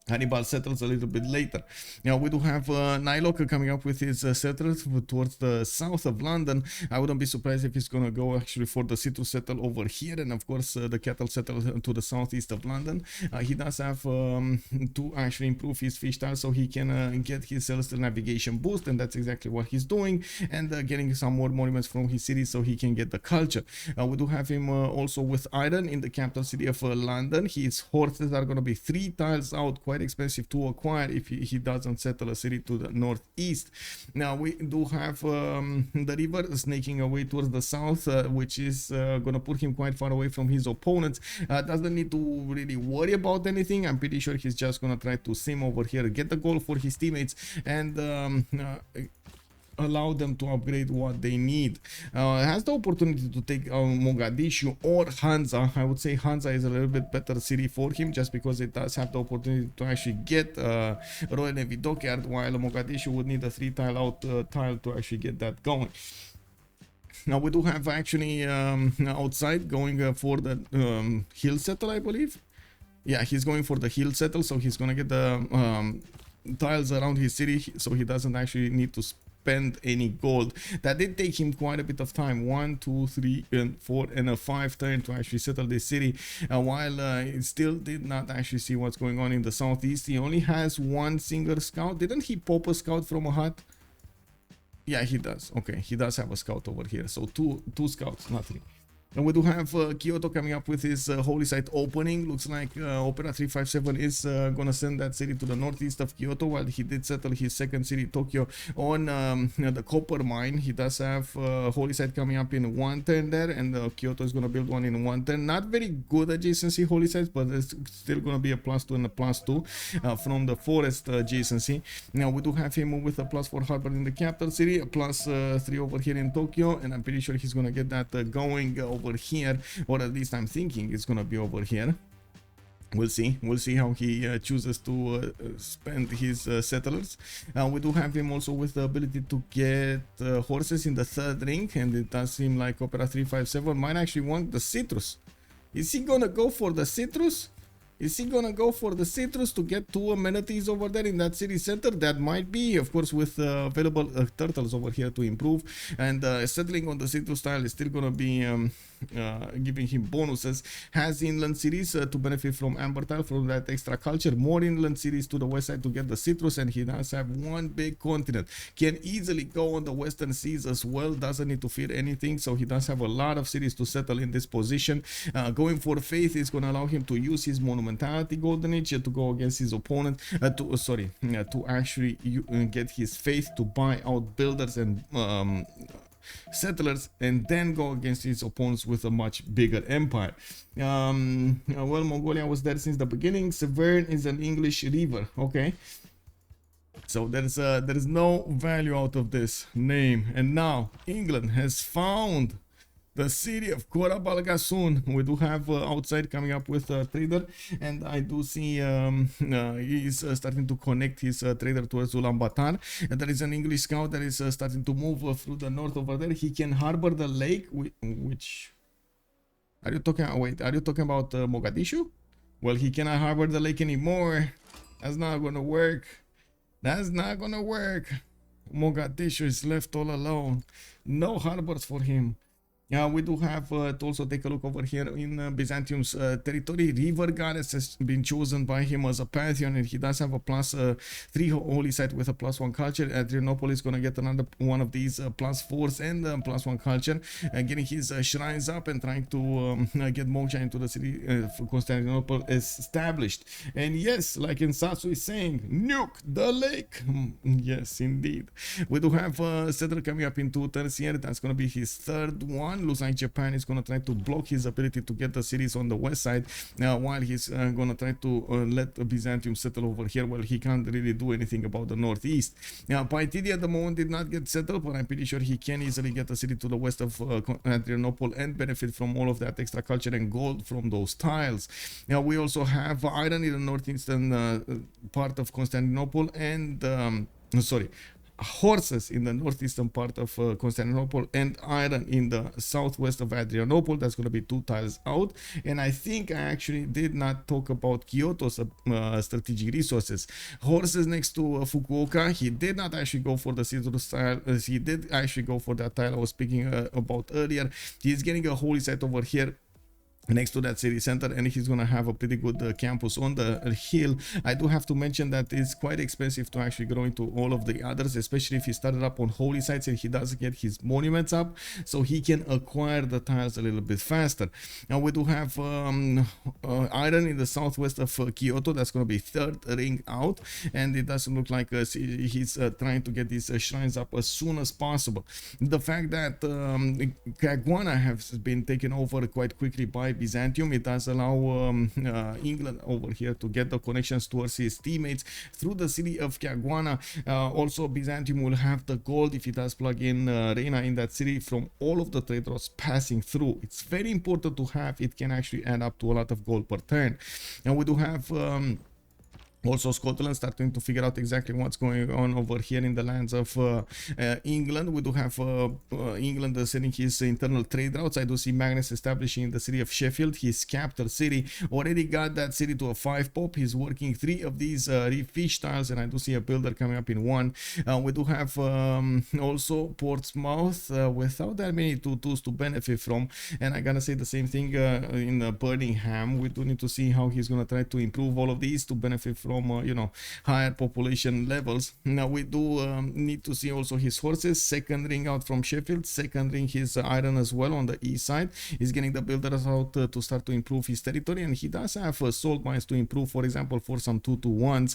Hannibal settles a little bit later. Now we do have NilocC coming up with his settlers towards the south of London. I wouldn't be surprised if he's going to go actually for the citrus settle over here, and of course the cattle settle to the southeast of London. He does have to actually improve his fish tile so he can get his celestial navigation boost, and that's exactly what he's doing, and getting some more monuments from his city so he can get the culture. We do have him also with iron in the capital city of London. His horses are going to be 3 tiles out, quite expensive to acquire if he doesn't settle a city to the northeast. Now we do have the river snaking away towards the south, which is gonna put him quite far away from his opponents. Doesn't need to really worry about anything. I'm pretty sure he's just gonna try to sim over here, get the goal for his teammates, and allow them to upgrade what they need. Has the opportunity to take Mogadishu or Hansa. I would say Hansa is a little bit better city for him, just because it does have the opportunity to actually get Royal Navy Dockyard, while Mogadishu would need a 3 tile out tile to actually get that going. Now we do have actually outside going for the hill settle, I believe. Yeah, he's going for the hill settle, so he's gonna get the tiles around his city, so he doesn't actually need to spend any gold. That did take him quite a bit of time, 1, 2, 3, and 4, and a 5 turn to actually settle this city, while he still did not actually see what's going on in the southeast. He only has 1 single scout. Didn't he pop a scout from a hut? Yeah, he does. Okay, he does have a scout over here, so two scouts, not 3. And we do have Kyoto coming up with his holy site opening. Looks like Opera 357 is gonna send that city to the northeast of Kyoto, while he did settle his second city, Tokyo, on the copper mine. He does have holy site coming up in 1 turn there, and Kyoto is gonna build one in 1 turn. Not very good adjacency holy sites, but it's still gonna be a +2 and a +2 from the forest adjacency. Now we do have him with a +4 harbor in the capital city, a +3 over here in Tokyo, and I'm pretty sure he's gonna get that going over here, or at least I'm thinking it's gonna be over here. We'll see how he chooses to spend his settlers. We do have him also with the ability to get horses in the 3rd ring, and it does seem like Opera 357 might actually want the citrus. Is he gonna go for the citrus? Is he gonna go for the citrus to get 2 amenities over there in that city center? That might be, of course, with available turtles over here to improve, and settling on the citrus tile is still gonna be giving him bonuses. Has inland cities to benefit from amber tile, from that extra culture. More inland cities to the west side to get the citrus, and he does have one big continent. Can easily go on the western seas as well, doesn't need to fear anything, so he does have a lot of cities to settle in this position. Going for faith is going to allow him to use his monumentality golden age to go against his opponent, to actually get his faith to buy out builders and settlers, and then go against his opponents with a much bigger empire. Well, Mongolia was there since the beginning. Severn is an English river. Okay, so there is no value out of this name. And now England has found the city of Korabalgasun. We do have outside coming up with a trader, and I do see he's starting to connect his trader towards Ulaanbaatar. And there is an English scout that is starting to move through the north over there. He can harbor the lake, which are you talking? Wait, are you talking about Mogadishu? Well, he cannot harbor the lake anymore. That's not gonna work. That's not gonna work. Mogadishu is left all alone. No harbors for him. Yeah, we do have to also take a look over here in Byzantium's territory. River Goddess has been chosen by him as a pantheon, and he does have a +3 holy site with a +1 culture. Adrianople is going to get another one of these +4s and +1 culture, getting his shrines up and trying to get moksha into the city for Constantinople established. And yes, like in Satsu is saying, nuke the lake. Yes, indeed. We do have settler coming up in 2 turns here. That's going to be his third one. Looks like Japan is going to try to block his ability to get the cities on the west side, while he's going to try to let Byzantium settle over here. Well, he can't really do anything about the northeast. Now, Paitidi at the moment did not get settled, but I'm pretty sure he can easily get a city to the west of Adrianople and benefit from all of that extra culture and gold from those tiles. Now, we also have iron in the northeastern part of Constantinople and horses in the northeastern part of Constantinople, and iron in the southwest of Adrianople. That's going to be 2 tiles out. And I think I actually did not talk about Kyoto's strategic resources. Horses next to Fukuoka. He did not actually go for the citrus tile. He did actually go for that tile I was speaking about earlier. He's getting a holy site over here next to that city center, and he's gonna have a pretty good campus on the hill. I do have to mention that it's quite expensive to actually grow into all of the others, especially if he started up on holy sites and he doesn't get his monuments up, so he can acquire the tiles a little bit faster. Now we do have iron in the southwest of Kyoto. That's going to be 3rd ring out, and it doesn't look like he's trying to get these shrines up as soon as possible. The fact that Caguana has been taken over quite quickly by Byzantium, it does allow England over here to get the connections towards his teammates through the city of Caguana. Also, Byzantium will have the gold if he does plug in Reina in that city from all of the trade routes passing through. It's very important to have. It can actually add up to a lot of gold per turn. And we do have also Scotland starting to figure out exactly what's going on over here in the lands of England. We do have England sending his internal trade routes. I do see Magnus establishing the city of Sheffield, his capital city. Already got that city to a 5 pop. He's working 3 of these fish tiles, and I do see a builder coming up in 1. We do have also Portsmouth without that many 2-2s to benefit from, and I'm gonna say the same thing in Birmingham. We do need to see how he's gonna try to improve all of these to benefit from higher population levels. Now we do need to see also his horses. 2nd ring out from Sheffield, 2nd ring his iron as well on the east side. He's getting the builders out to start to improve his territory, and he does have salt mines to improve, for example, for some 2-1s.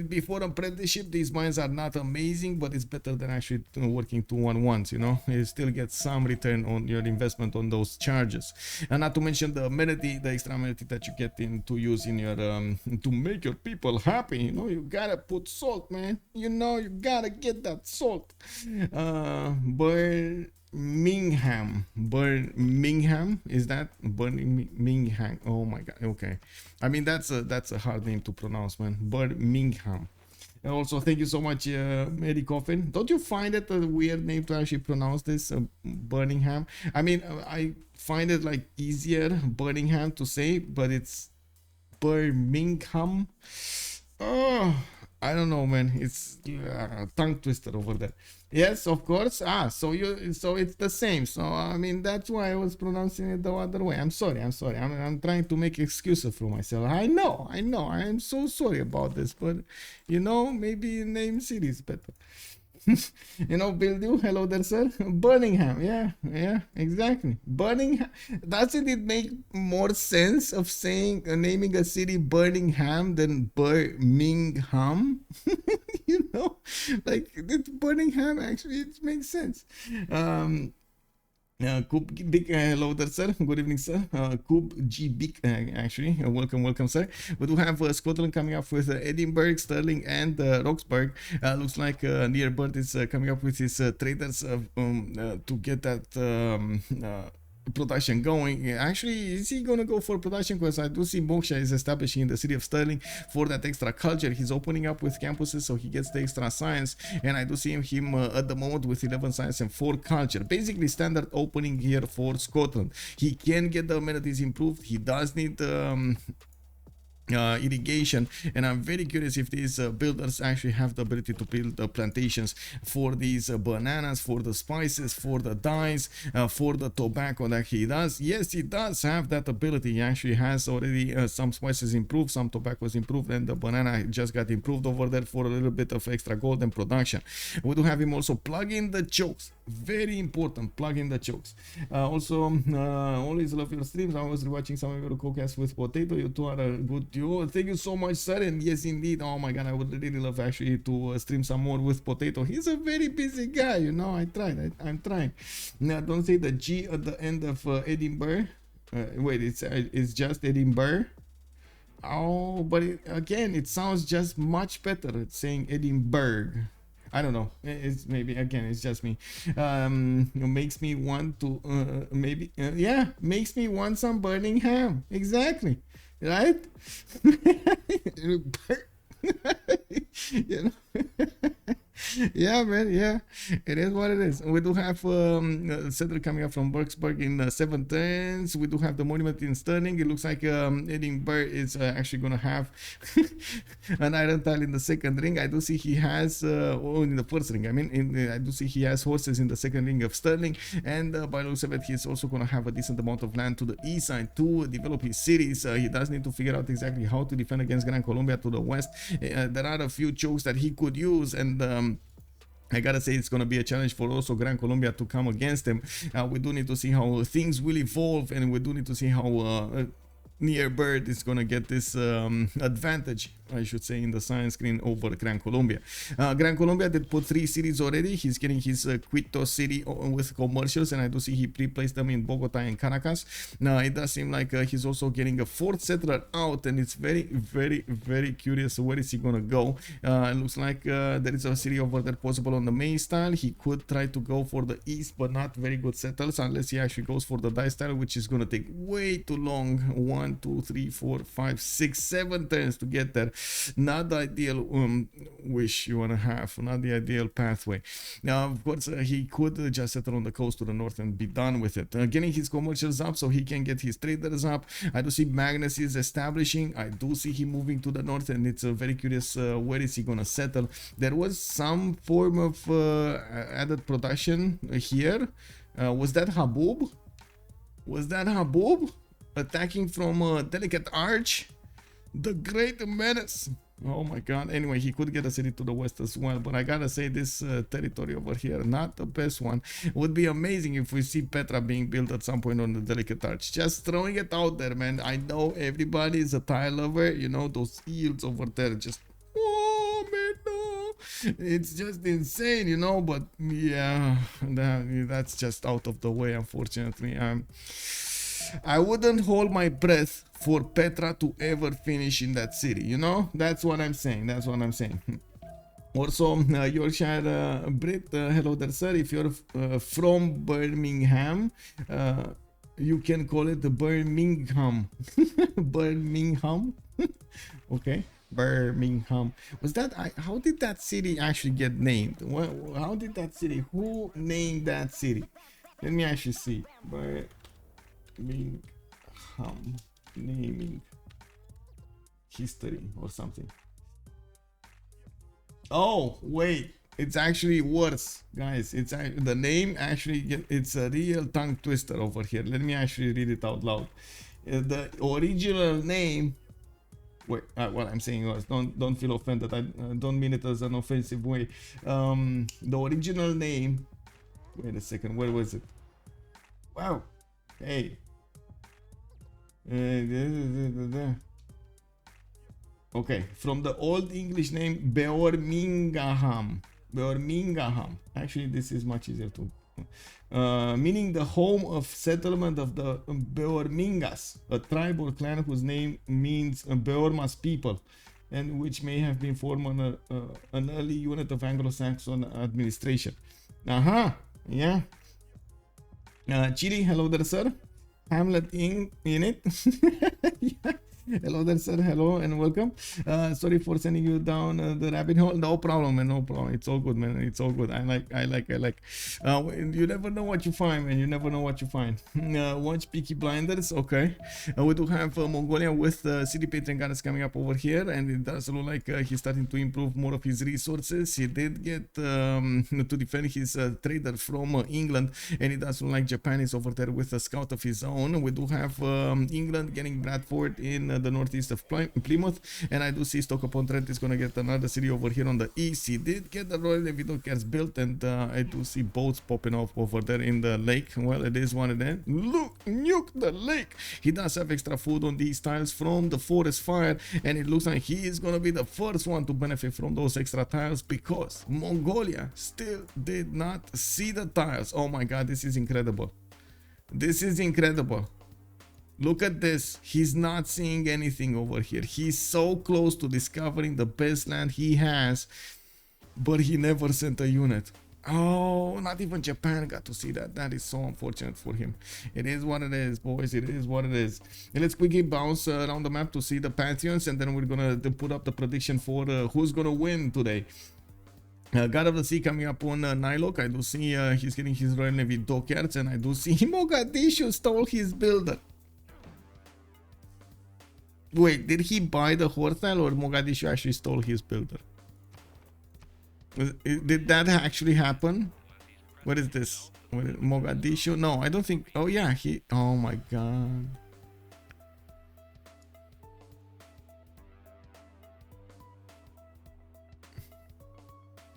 Before apprenticeship, these mines are not amazing, but it's better than actually working 2-1-1s. You still get some return on your investment on those charges, and not to mention the amenity, the extra amenity that you get in to use in your to make your people happy. You gotta put salt, man. You gotta get that salt. Birmingham, is that Birmingham? Oh my god. Okay, I mean that's a hard name to pronounce, man. Birmingham. And also, thank you so much, Mary Coffin. Don't you find it a weird name to actually pronounce this, Birmingham? I mean, I find it like easier Birmingham to say, but it's Birmingham. Oh, I don't know, man. It's tongue twister over there. Yes, of course. So it's the same. So I mean, that's why I was pronouncing it the other way. I'm sorry. I'm trying to make excuses for myself. I know. I am so sorry about this, but you know, maybe name cities better. You know, Bill do. Hello there, sir. Birmingham. Yeah, exactly. Birmingham. Doesn't it make more sense of saying naming a city Birmingham than Birmingham? You know, like it's Birmingham. Actually, it makes sense. Big hello there, sir. Good evening, sir. Kub G Big, actually, welcome, sir. We do have Scotland coming up with Edinburgh, Stirling, and Roxburgh. Looks like Near Bird is coming up with his traders to get that production going. Actually, is he gonna go for production? Because I do see Moksha is establishing in the city of Stirling for that extra culture. He's opening up with campuses, so he gets the extra science, and I do see him at the moment with 11 science and 4 culture. Basically standard opening here for Scotland. He can get the amenities improved. He does need irrigation, and I'm very curious if these builders actually have the ability to build plantations for these bananas, for the spices, for the dyes, for the tobacco that he does. Yes, he does have that ability. He actually has already some spices improved, some tobaccos improved, and the banana just got improved over there for a little bit of extra golden production. We do have him also plug in the chokes. Very important, plug in the chokes. Also, always love your streams. I was rewatching some of your co-casts with Potato. You two are a good duo. Thank you so much, sir. And yes, indeed. Oh my god, I would really love actually to stream some more with Potato. He's a very busy guy, you know. I'm trying. Now, don't say the G at the end of Edinburgh. Wait, it's just Edinburgh. Oh, but again, it sounds just much better. It's saying Edinburgh. I don't know. It's maybe again, it's just me. It makes me want to makes me want some burning ham. Exactly, right? You know. Yeah, man. Yeah, it is what it is. We do have Cedric coming up from Berksburg in 7 turns. We do have the monument in Stirling. It looks like Edinburgh is actually gonna have an iron tile in the second ring. I do see he has in the first ring. I mean, I do see he has horses in the second ring of Stirling, and by looks of it, he's also gonna have a decent amount of land to the east side to develop his cities. He does need to figure out exactly how to defend against Gran Colombia to the west. There are a few chokes that he could use, and I gotta say it's gonna be a challenge for also Gran Colombia to come against them. We do need to see how things will evolve, and we do need to see how Near Bird is gonna get this advantage, I should say, in the science screen over Gran Colombia. Gran Colombia did put 3 cities already. He's getting his Quito city with commercials, and I do see he pre-placed them in Bogota and Caracas. Now it does seem like he's also getting a 4th settler out, and it's very curious where is he gonna go. It looks like there is a city over there possible on the main style. He could try to go for the east, but not very good settles unless he actually goes for the die style, which is gonna take way too long. 1, 2, 3, 4, 5, 6, 7 turns to get there. Not the ideal wish you want to have, not the ideal pathway. Now, of course, he could just settle on the coast to the north and be done with it. Getting his commercials up so he can get his traders up. I do see Magnus is establishing. I do see him moving to the north, and it's very curious where is he going to settle. There was some form of added production here. Was that Habub? Was that Habub? Attacking from Delicate Arch, the Great Menace. Oh my god. Anyway, he could get a city to the west as well, but I gotta say this territory over here, not the best one. It would be amazing if we see Petra being built at some point on the Delicate Arch. Just throwing it out there, man. I know everybody is a tile lover, you know, those yields over there just, oh man, no, it's just insane, you know. But yeah, that's just out of the way, unfortunately. I wouldn't hold my breath for Petra to ever finish in that city, you know? That's what I'm saying. That's what I'm saying. Also, Yorkshire Brit, hello there, sir. If you're from Birmingham, you can call it the Birmingham. Birmingham. Okay. Birmingham. Was that how did that city actually get named? How did that city? Who named that city? Let me actually see. Birmingham naming history or something. Oh, wait. It's actually worse, guys. The name actually it's a real tongue twister over here. Let me actually read it out loud. The original name. Wait, what I'm saying was don't feel offended. I don't mean it as an offensive way. The original name. Wait a second. Where was it? Wow. Hey. Okay, from the Old English name Beormingham. Beormingham. Actually, this is much easier to. Meaning the home of settlement of the Beormingas, a tribe or clan whose name means Beorma's people, and which may have been formed on an early unit of Anglo-Saxon administration. Yeah. Chiri, hello there, sir. Hamlet in it. Yeah. Hello there, sir. Hello and welcome. Sorry for sending you down the rabbit hole. No problem, man. No problem. It's all good, man. It's all good. I like. You never know what you find, man. You never know what you find. Watch Peaky Blinders. Okay. We do have Mongolia with city patron goddess coming up over here, and it does look like he's starting to improve more of his resources. He did get to defend his trader from England, and it does look like Japan is over there with a scout of his own. We do have England getting Bradford in the northeast of Plymouth, and I do see Stoke-upon-Trent is going to get another city over here on the east. He did get the Royal Navy dockyards built, and I do see boats popping off over there in the lake. Well, it is one of them. Look, nuke the lake. He does have extra food on these tiles from the forest fire, and it looks like he is going to be the first one to benefit from those extra tiles because Mongolia still did not see the tiles. Oh my god, this is incredible. This is incredible. Look at this. He's not seeing anything over here. He's so close to discovering the best land he has, but he never sent a unit. Oh, not even Japan got to see that. That is so unfortunate for him. It is what it is, boys. It is what it is. And let's quickly bounce around the map to see the pantheons, and then we're going to put up the prediction for who's going to win today. God of the Sea coming up on NilocC. I do see he's getting his Royal Navy dockyards, and I do see Mogadishu stole his builder. Wait, did he buy the horse tile or Mogadishu actually stole his builder? Did that actually happen? What is this? Mogadishu? No, I don't think. Oh yeah, he. Oh my god.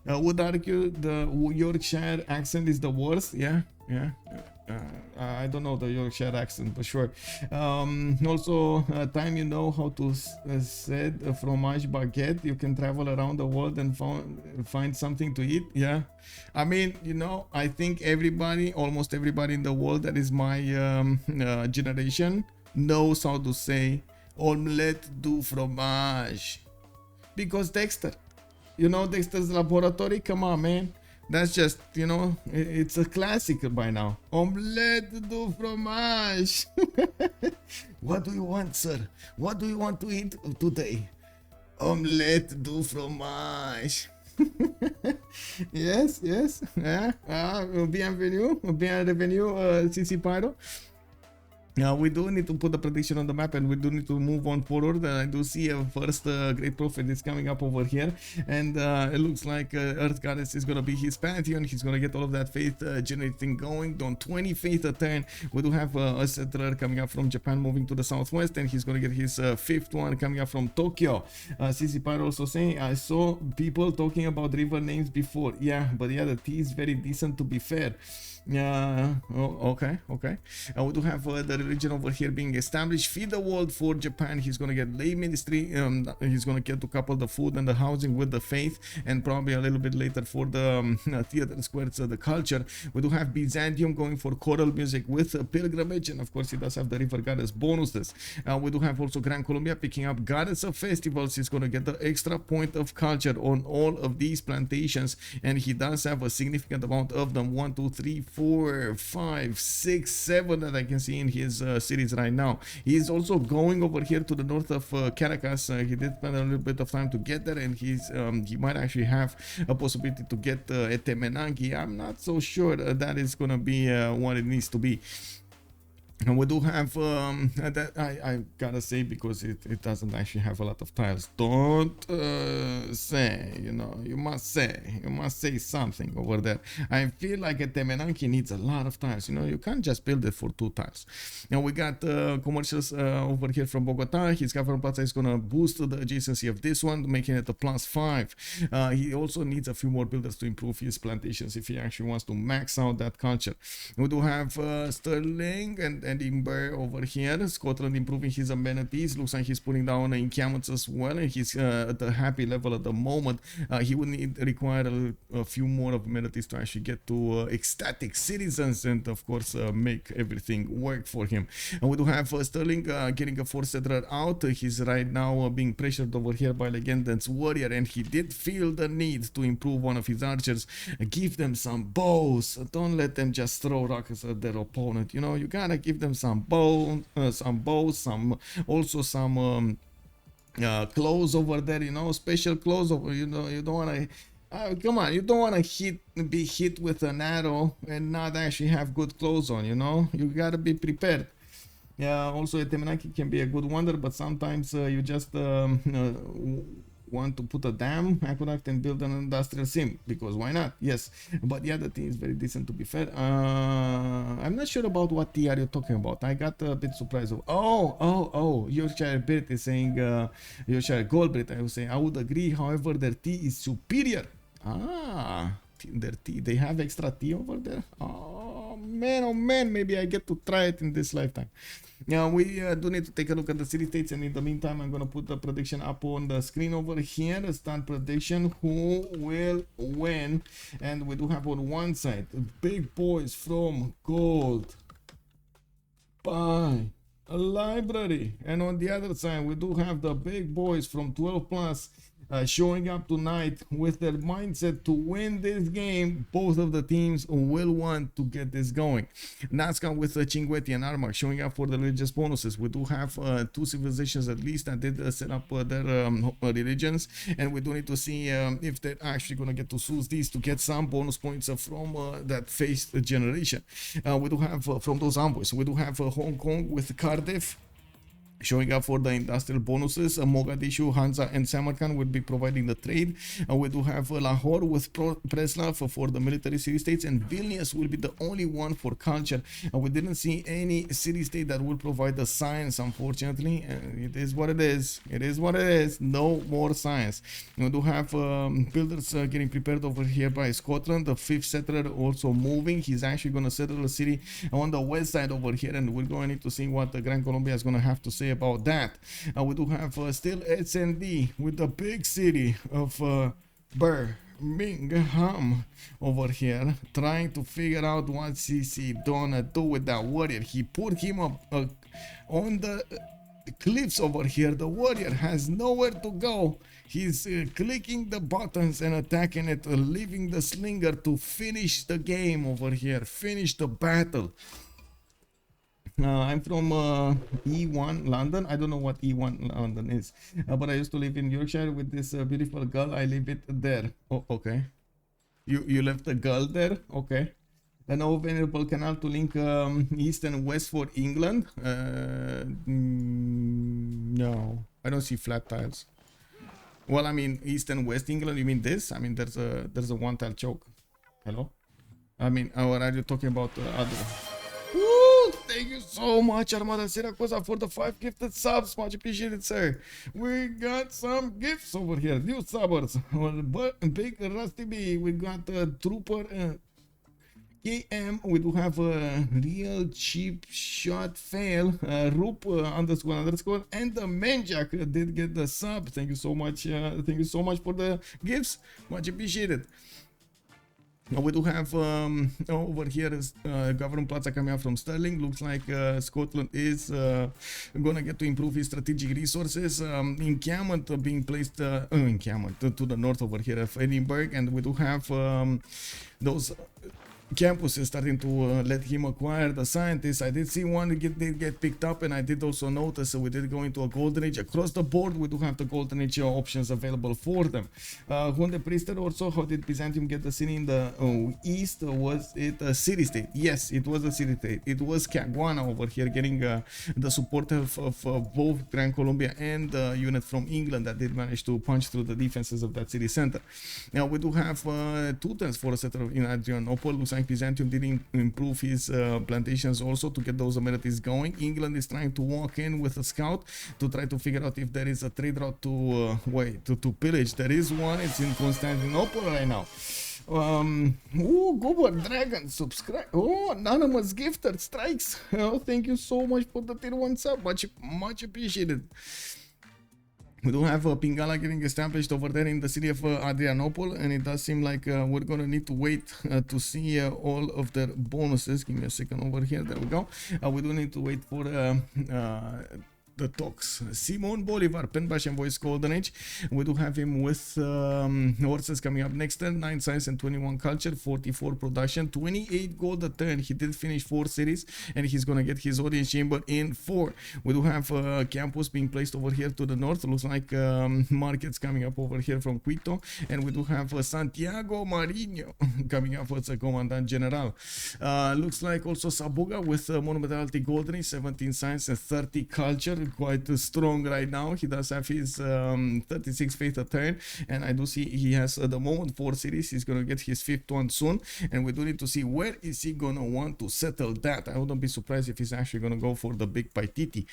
Would argue the Yorkshire accent is the worst. Yeah. I don't know the Yorkshire accent, but sure. Also, time you know how to said fromage baguette, you can travel around the world and find something to eat. Yeah, I mean, you know, I think everybody, almost everybody in the world that is my generation knows how to say omelette du fromage, because Dexter, you know, Dexter's Laboratory. Come on, man. That's just, you know, it's a classic by now. Omelette du fromage. What do you want, sir? What do you want to eat today? Omelette du fromage. Yes. Yeah. Bienvenue, CC Pyro. We do need to put the prediction on the map, and we do need to move on forward. I do see a first great prophet is coming up over here, and it looks like Earth Goddess is going to be his pantheon. He's going to get all of that faith generating going. On 20 faith a turn, we do have a settler coming up from Japan moving to the southwest, and he's going to get his fifth one coming up from Tokyo. CC Pyro also saying, I saw people talking about river names before. Yeah, but yeah, the T is very decent to be fair. Okay. We do have the religion over here being established. Feed the world for Japan. He's gonna get lay ministry. He's gonna get to couple the food and the housing with the faith, and probably a little bit later for the theater squares, the culture. We do have Byzantium going for choral music with pilgrimage, and of course he does have the river goddess bonuses. We do have also Gran Colombia picking up goddess of festivals. He's gonna get the extra point of culture on all of these plantations, and he does have a significant amount of them. 1, 2, 3, 4, 5, 6, 7 that I can see in his cities right now. He is also going over here to the north of Caracas. He did spend a little bit of time to get there, and he might actually have a possibility to get Etemenangi. I'm not so sure that is gonna be what it needs to be. And we do have that I gotta say, because it doesn't actually have a lot of tiles. Don't say, you know, you must say something over there. I feel like a Temenanki needs a lot of tiles. You know, you can't just build it for 2 tiles. Now we got commercials over here from Bogota. His government plaza is gonna boost the adjacency of this one, making it a +5. He also needs a few more builders to improve his plantations if he actually wants to max out that culture. We do have Sterling and Edinburgh over here. Scotland improving his amenities. Looks like he's putting down encampments as well, and he's at the happy level at the moment. He would require a few more of amenities to actually get to ecstatic citizens and of course make everything work for him. And we do have Sterling getting a force settler out. He's right now being pressured over here by Legenden's warrior, and he did feel the need to improve one of his archers. Give them some bows. Don't let them just throw rockets at their opponent. You know, you gotta give them some bows, also some clothes over there. You know, special clothes over. You know, you don't wanna. Come on, you don't want to be hit with an arrow and not actually have good clothes on. You know, you gotta be prepared. Yeah, also a Temenaki can be a good wonder, but sometimes you just want to put a dam aqueduct and build an industrial sim, because why not? Yes, but yeah, the thing is very decent, to be fair. I'm not sure about what tea are you talking about. I got a bit surprised. Oh, Yorkshire Brit is saying, Yorkshire Gold Brit, I was saying, I would agree, however, their tea is superior. Their tea, they have extra tea over there. Oh man, maybe I get to try it in this lifetime. Now we do need to take a look at the city states, and in the meantime I'm gonna put the prediction up on the screen over here. A stand prediction, who will win, and we do have on one side big boys from Gold by a library, and on the other side we do have the big boys from 12 plus showing up tonight with their mindset to win this game. Both of the teams will want to get this going. Nazca with Chinguetti and Armak showing up for the religious bonuses. We do have 2 civilizations at least that did set up their religions, and we do need to see if they're actually going to get to use these to get some bonus points from that faced generation. We do have from those envoys, we do have Hong Kong with Cardiff showing up for the industrial bonuses. Mogadishu, Hansa and Samarkand will be providing the trade. We do have Lahore with Preslav for the military city-states, and Vilnius will be the only one for culture. We didn't see any city-state that will provide the science, unfortunately. It is what it is. It is what it is. No more science. We do have builders getting prepared over here by Scotland. The 5th settler also moving. He's actually going to settle a city on the west side over here, and we're going to need to see what the Gran Colombia is going to have to say about that. We do have still SND with the big city of Birmingham over here, trying to figure out what CC gonna do with that warrior. He put him up on the cliffs over here. The warrior has nowhere to go. He's clicking the buttons and attacking it, leaving the slinger to finish the game over here, finish the battle. I'm from E1 London. I don't know what E1 London is, but I used to live in Yorkshire with this beautiful girl. I live it there. Oh, okay. You left the girl there? Okay. No available canal to link east and west for England. No, I don't see flat tiles. Well, I mean east and west England. You mean this? I mean there's a one tile choke. Hello. I mean, what are you talking about? Other? Woo! Thank you so much, Armada Siracusa, for the 5 gifted subs. Much appreciated, sir. We got some gifts over here. New subbers. Big Rusty B. We got Trooper KM. We do have a real cheap shot fail. Roop __, and the Manjack did get the sub. Thank you so much. Thank you so much for the gifts. Much appreciated. We do have over here is Government Plaza coming out from Sterling. Looks like Scotland is gonna get to improve his strategic resources. Encampment being placed encampment to the north over here of Edinburgh, and we do have those campus is starting to let him acquire the scientists. I did see one did get picked up, and I did also notice we did go into a golden age. Across the board, we do have the golden age options available for them. When the priester also, how did Byzantium get the city in the east? Was it a city-state? Yes, it was a city-state. It was Caguana over here getting the support of both Gran Colombia and the unit from England that did manage to punch through the defenses of that city center. Now we do have 2 turns for a settler in Adrianople. Looks like Byzantium did improve his plantations also to get those amenities going. England is trying to walk in with a scout to try to figure out if there is a trade route to pillage. There is one. It's in Constantinople right now. Google Dragon, subscribe. Oh, anonymous gifter strikes. Oh, thank you so much for the tier 1 sub. Much appreciated. We do have Pingala getting established over there in the city of Adrianople, and it does seem like we're going to need to wait to see all of their bonuses. Give me a second over here. There we go. We do need to wait for the talks. Simon Bolivar, Penbash and Voice Golden Age. We do have him with horses coming up next turn. 9 science and 21 culture, 44 production, 28 gold a turn. He did finish 4 cities, and he's gonna get his audience chamber in 4. We do have campus being placed over here to the north. Looks like markets coming up over here from Quito, and we do have Santiago Marino coming up as a commandant general. Looks like also Sabuga with monumentality golden age, 17 science and 30 culture. Quite strong right now. He does have his 36 faith a turn, and I do see he has at the moment 4 cities. He's gonna get his 5th one soon, and we do need to see where is he gonna want to settle that. I wouldn't be surprised if he's actually gonna go for the big Paititi.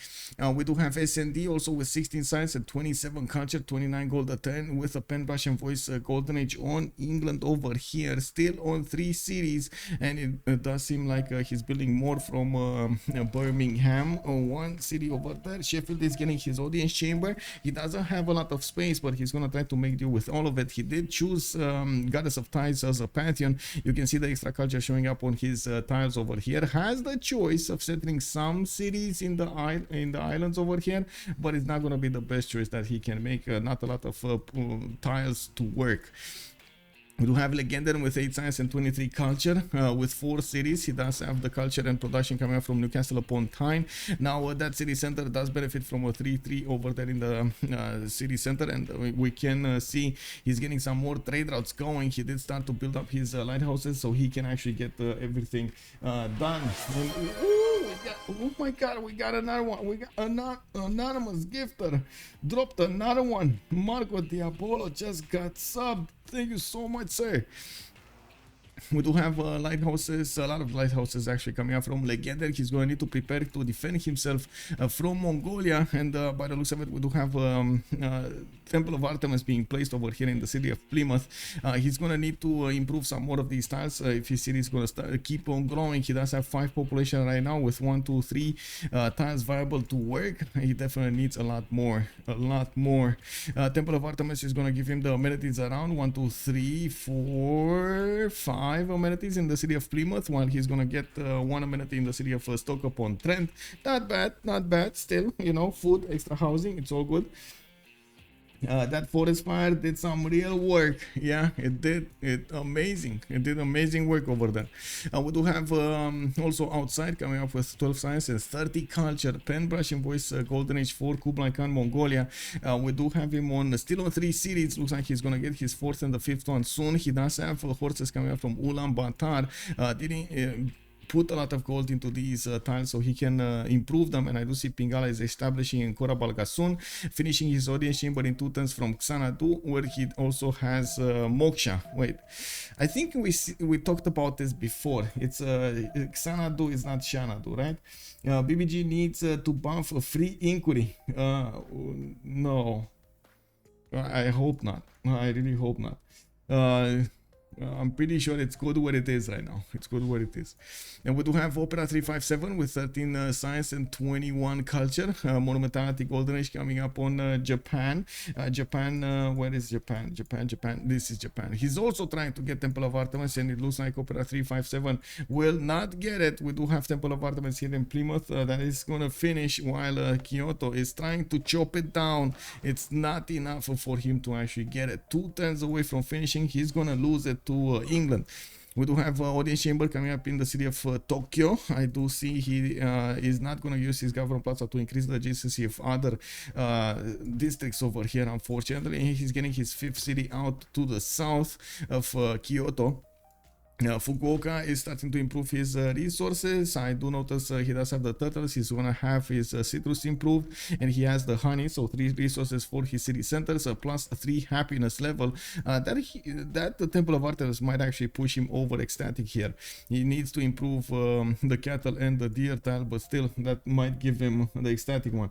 We do have SND also with 16 science and 27 culture, 29 gold a turn with a pen brush and voice golden age on England over here, still on 3 cities, and it does seem like he's building more from Birmingham. 1 city over there. Sheffield is getting his audience chamber. He doesn't have a lot of space, but he's gonna try to make do with all of it. He did choose Goddess of Tides as a pantheon. You can see the extra culture showing up on his tiles over here. Has the choice of settling some cities in the islands over here, but it's not gonna be the best choice that he can make. Not a lot of tiles to work. We do have Legenden with 8 science and 23 culture with 4 cities. He does have the culture and production coming from Newcastle upon Tyne. Now that city center does benefit from a 3-3 over there in the city center, and we can see he's getting some more trade routes going. He did start to build up his lighthouses so he can actually get everything done. And, oh my god, we got another one. We got an anonymous gifter dropped another one. Marco Diabolo just got subbed. Thank you so much, sir. We do have lighthouses, a lot of lighthouses actually coming up from Legenden. He's going to need to prepare to defend himself from Mongolia, and by the looks of it, we do have Temple of Artemis being placed over here in the city of Plymouth. He's going to need to improve some more of these tiles if his city is going to keep on growing. He does have 5 population right now with 1, 2, 3 tiles viable to work. He definitely needs a lot more. Temple of Artemis is going to give him the amenities around 1, 2, 3, 4, 5 amenities in the city of Plymouth, while he's gonna get 1 amenity in the city of Stoke-upon-Trent. Not bad. Still, you know, food, extra housing, it's all good. That forest fire did some real work. Yeah, it did. It did amazing work over there. We do have also outside coming up with 12 science and 30 culture. Pen brush and voice golden age 4 Kublai Khan Mongolia. We do have him on still on 3 cities. Looks like he's gonna get his 4th and the 5th one soon. He does have horses coming up from Ulaanbaatar. Didn't put a lot of gold into these tiles so he can improve them, and I do see Pingala is establishing in Korabalgasun, finishing his audience chamber in 2 turns from Xanadu, where he also has Moksha. Wait, I think we talked about this before. It's Xanadu is not Xanadu, right? BBG needs to buff a free inquiry. No, I hope not. I really hope not. I'm pretty sure it's good where it is right now. It's good where it is. And we do have Opera 357 with 13 science and 21 culture. Monumentality Golden Age coming up on Japan. Where is Japan? Japan. This is Japan. He's also trying to get Temple of Artemis, and it looks like Opera 357 will not get it. We do have Temple of Artemis here in Plymouth. That is going to finish while Kyoto is trying to chop it down. It's not enough for him to actually get it. 2 turns away from finishing. He's going to lose it to England. We do have audience chamber coming up in the city of Tokyo. I do see he is not going to use his government plaza to increase the adjacency of other districts over here, unfortunately. He's getting his 5th city out to the south of Kyoto. Fukuoka is starting to improve his resources. I do notice he does have the turtles. He's gonna have his citrus improved, and he has the honey, so 3 resources for his city centers, plus 3 happiness level. That the Temple of Artemis might actually push him over ecstatic here. He needs to improve the cattle and the deer tile, but still that might give him the ecstatic one.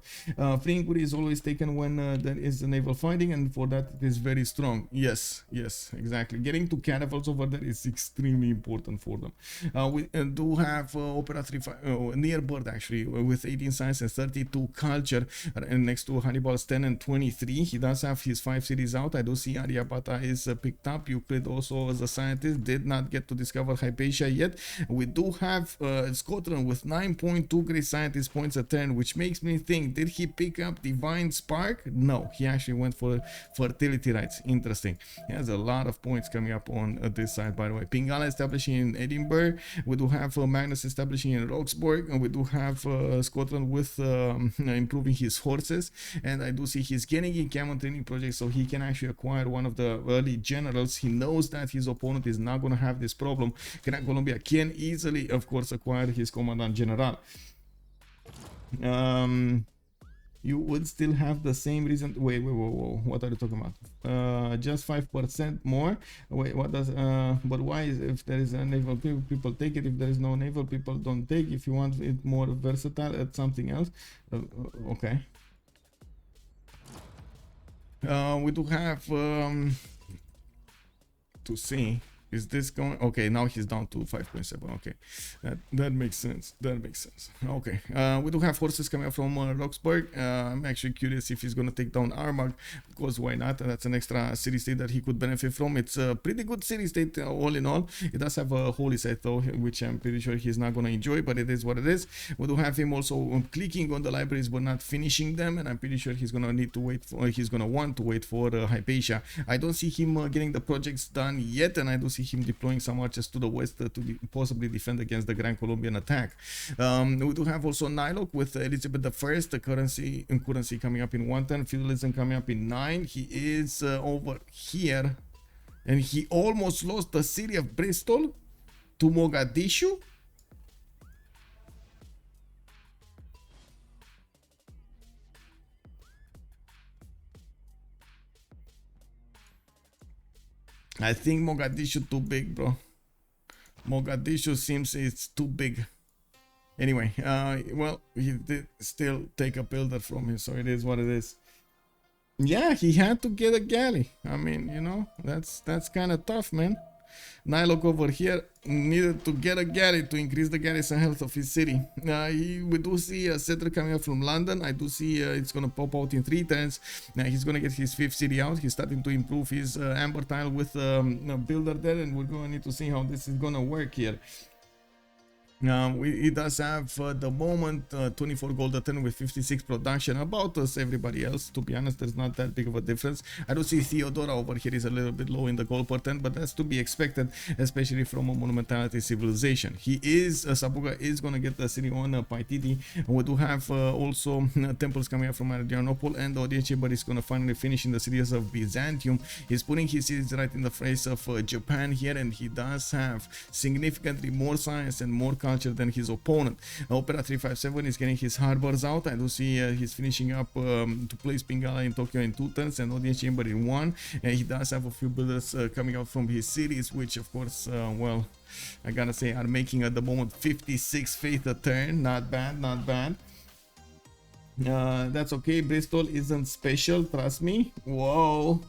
Free inquiry is always taken when there is a naval fighting, and for that it is very strong. Yes, exactly. Getting to caravels over there is extremely important for them. We do have Opera 35 near bird actually with 18 science and 32 culture, and next to Hannibal's 10 and 23. He does have his 5 cities out. I do see Aryabhata is picked up. Euclid also, as a scientist, did not get to discover Hypatia yet. We do have Scotland with 9.2 great scientist points a turn, which makes me think, did he pick up Divine Spark? No, he actually went for fertility rights. Interesting. He has a lot of points coming up on this side, by the way. Pingala establishing in Edinburgh. We do have Magnus establishing in Roxburgh, and we do have Scotland with improving his horses, and I do see he's getting encampment training projects, so he can actually acquire one of the early generals. He knows that his opponent is not going to have this problem. Gran Colombia can easily, of course, acquire his commandant general. You would still have the same reason. Wait, what are you talking about? Just 5% more. Wait, what does but why is, if there is a naval people take it, if there is no naval people don't take? If you want it more versatile, add something else. Okay. We do have to see. Is this going? Okay, now he's down to 5.7. Okay, that makes sense. Okay, we do have horses coming up from Roxburgh. I'm actually curious if he's gonna take down Armagh, because why not? That's an extra city state that he could benefit from. It's a pretty good city state all in all. It does have a holy site though, which I'm pretty sure he's not gonna enjoy, but it is what it is. We do have him also clicking on the libraries but not finishing them, and I'm pretty sure he's gonna need to wait for. He's gonna want to wait for Hypatia. I don't see him getting the projects done yet, and I do see him deploying some archers to the west to possibly defend against the Grand Colombian attack. We do have also NilocC with Elizabeth I, the currency coming up in 1 turn, feudalism coming up in 9. He is over here, and he almost lost the city of Bristol to Mogadishu. I think Mogadishu too big, bro. Mogadishu seems it's too big. Anyway, well, he did still take a builder from him, so it is what it is. Yeah, he had to get a galley. I mean, you know, that's kind of tough, man. NilocC over here needed to get a galley to increase the garrison health of his city. We do see a settler coming up from London. I do see it's gonna pop out in 3 turns. Now he's gonna get his 5th city out. He's starting to improve his amber tile with a builder there, and we're gonna need to see how this is gonna work here. He does have the moment 24 gold a turn with 56 production, about as everybody else. To be honest, there's not that big of a difference. I do see Theodora over here is a little bit low in the gold per turn, but that's to be expected, especially from a monumentality civilization. He is Sabuga is gonna get the city on Paititi. We do have also temples coming up from Adrianople, and the audience chamber is gonna finally finish in the cities of Byzantium. He's putting his cities right in the face of Japan here, and he does have significantly more science and more culture than his opponent. Opera 357 is getting his harbors out. I do see he's finishing up to place Pingala in Tokyo in 2 turns and audience chamber in 1. And he does have a few builders coming out from his cities, which of course, well, I gotta say, are making at the moment 56 faith a turn. Not bad, not bad. That's okay. Bristol isn't special, trust me. Whoa.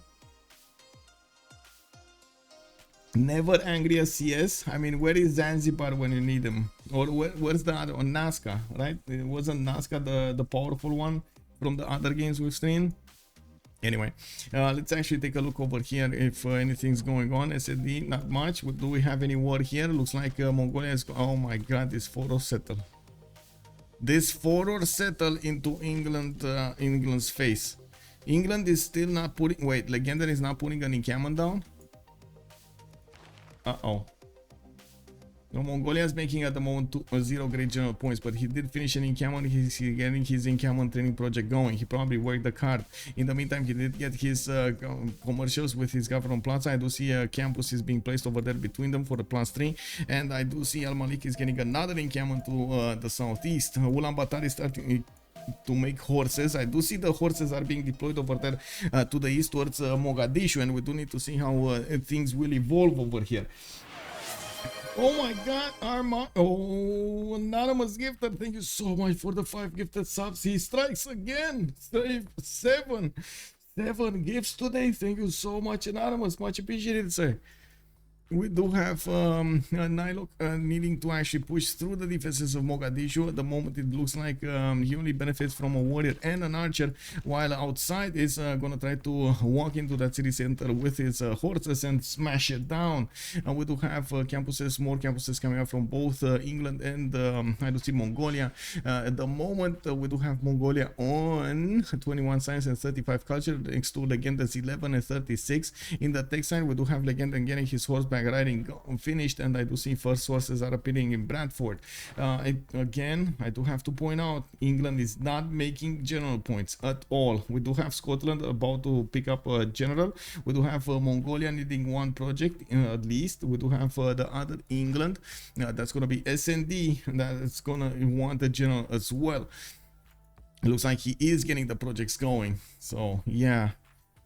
Never angry as CS. I mean, where is Zanzibar when you need him? Or where's the other one? Nazca, right? It wasn't Nazca the powerful one from the other games we've seen? Anyway, let's actually take a look over here if anything's going on. SSD, not much. Do we have any war here? Looks like Mongolia is... Oh my god, this Foro settle. This Foro settle into England, England's face. England is still not putting... Wait, Legenden is not putting an encampment down? Uh-oh. Mongolia is making at the moment 0 great general points, but he did finish an encampment. He's getting his encampment training project going. He probably worked the card. In the meantime, he did get his commercials with his government plaza. I do see a campus is being placed over there between them for the +3, and I do see Al Malik is getting another encampment to the southeast. Ulaanbaatar is starting to make horses. I do see the horses are being deployed over there to the east towards Mogadishu, and we do need to see how things will evolve over here. Oh my god, Arma. Oh, anonymous gifter, thank you so much for the 5 gifted subs. He strikes again. 7 gifts today. Thank you so much, anonymous. Much appreciated, sir. We do have NilocC needing to actually push through the defenses of Mogadishu. At the moment, it looks like he only benefits from a warrior and an archer, while outside is going to try to walk into that city center with his horses and smash it down. We do have campuses, more campuses coming up from both England and I do see Mongolia. At the moment, we do have Mongolia on 21 science and 35 culture, next to Legenden 11 and 36. In the tech side, we do have Legenden getting his horseback riding finished, and I do see first sources are appearing in Bradford. Again, I do have to point out, England is not making general points at all. We do have Scotland about to pick up a general. We do have Mongolia needing 1 project at least. We do have the other England, that's going to be SND, that's going to want a general as well. It looks like he is getting the projects going, so yeah.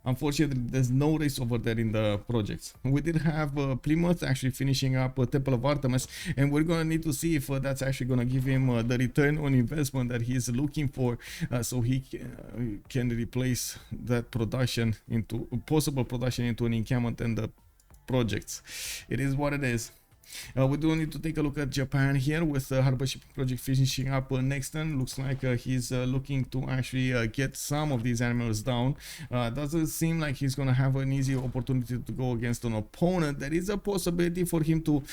Unfortunately, there's no race over there in the projects. We did have Plymouth actually finishing up Temple of Artemis, and we're going to need to see if that's actually going to give him the return on investment that he's looking for, so he can replace that production into possible production into an encampment and the projects. It is what it is. We do need to take a look at Japan here with the harbor shipping project finishing up next turn. Looks like he's looking to actually get some of these animals down. Doesn't seem like he's gonna have an easy opportunity to go against an opponent. There is a possibility for him to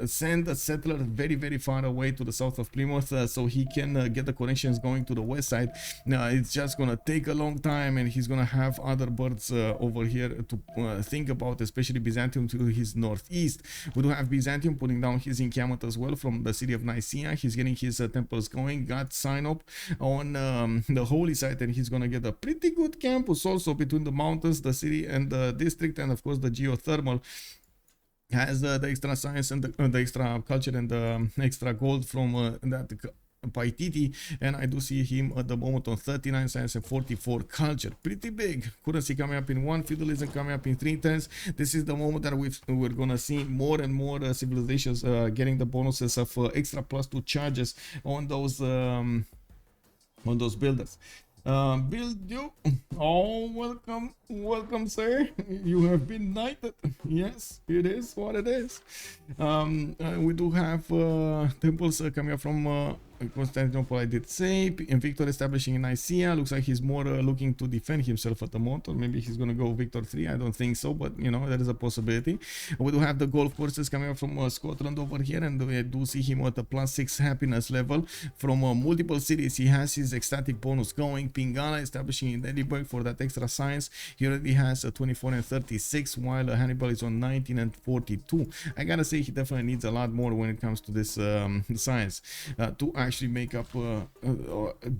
send a settler very far away to the south of Plymouth, so he can get the connections going to the west side. It's just gonna take a long time, and he's gonna have other birds over here to think about, especially Byzantium to his northeast. We do have Byzantium putting down his encampment as well from the city of Nicaea. He's getting his temples going, got sign up on the holy site, and he's gonna get a pretty good campus also between the mountains, the city and the district, and of course the geothermal. Has the extra science and the extra culture and the extra gold from that Paititi, and I do see him at the moment on 39 science and 44 culture. Pretty big. Currency coming up in 1, feudalism coming up in 3 turns. This is the moment that we're gonna see more and more civilizations getting the bonuses of extra +2 charges on those builders. Build you. Oh, welcome, sir. You have been knighted. Yes, it is what it is. We do have temples coming up from Constantinople, I did say, and Victor establishing in Nicaea. Looks like he's more looking to defend himself at the moment, or maybe he's gonna go Victor 3. I don't think so, but you know, there is a possibility. We do have the golf courses coming up from Scotland over here, and we do see him at the +6 happiness level from multiple cities. He has his ecstatic bonus going. Pingala establishing in Edinburgh for that extra science. He already has 24 and 36, while Hannibal is on 19 and 42. I gotta say, he definitely needs a lot more when it comes to this science to actually make up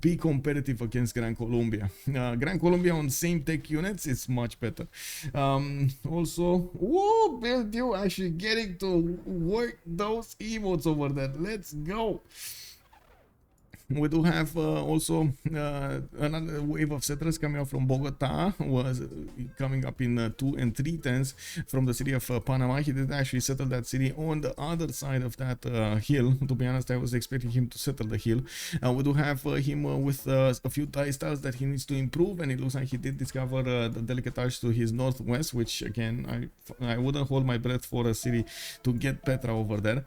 be competitive against Gran Colombia. Gran Colombia on same tech units is much better. Also, whoa, Build you actually getting to work those emotes over there. Let's go. We do have also another wave of settlers coming up from Bogota, was coming up in 2 and 3 turns from the city of Panama. He did actually settle that city on the other side of that hill. To be honest, I was expecting him to settle the hill. We do have him with a few tie styles that he needs to improve, and it looks like he did discover the delicate arch to his northwest, which again, I wouldn't hold my breath for a city to get Petra over there.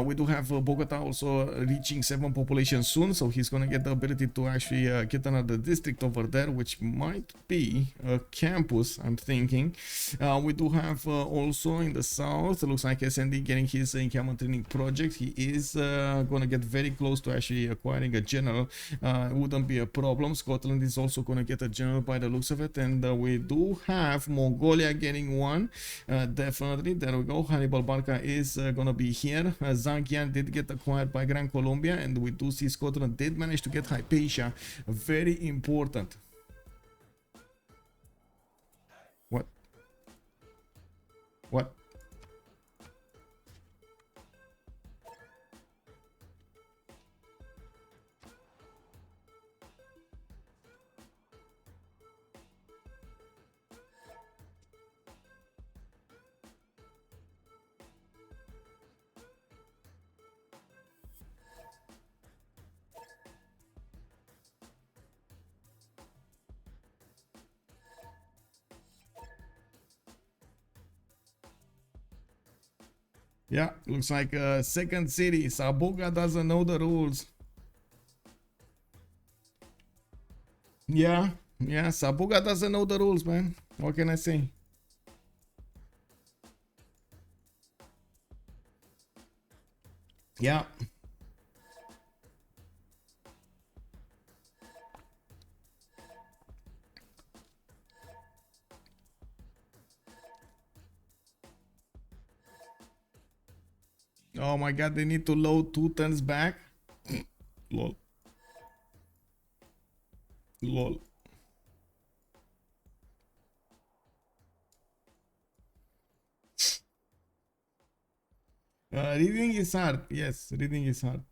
We do have Bogota also reaching 7 population soon, so so he's gonna get the ability to actually get another district over there, which might be a campus, I'm thinking. We do have also in the south, it looks like SND getting his encampment training project. He is gonna get very close to actually acquiring a general. It wouldn't be a problem. Scotland is also gonna get a general by the looks of it, and we do have Mongolia getting one. Definitely, there we go. Hannibal Barca is gonna be here. Zangian did get acquired by Gran Colombia, and we do see Scotland did manage to get Hypatia. Very important. What? What? Yeah, looks like second city. Sabuga doesn't know the rules. Yeah, Sabuga doesn't know the rules, man. What can I say? Yeah. Oh my god, they need to load 2 turns back. Lol. Lol. Reading is hard. Yes, reading is hard.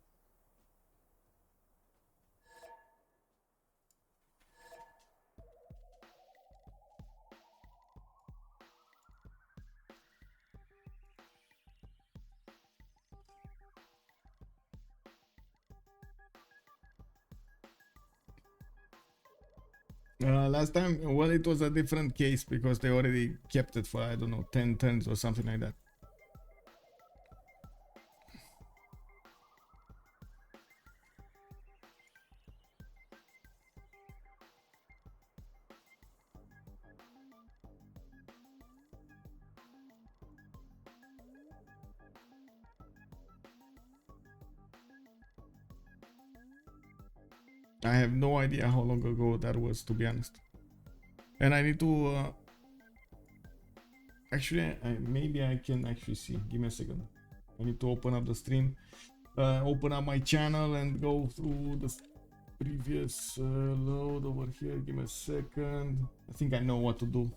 Last time, well, it was a different case because they already kept it for, I don't know, 10 turns or something like that. I have no idea how long ago that was, to be honest. And I need to actually, maybe I can actually see. Give me a second. I need to open up the stream, open up my channel and go through the previous load over here. Give me a second. I think I know what to do.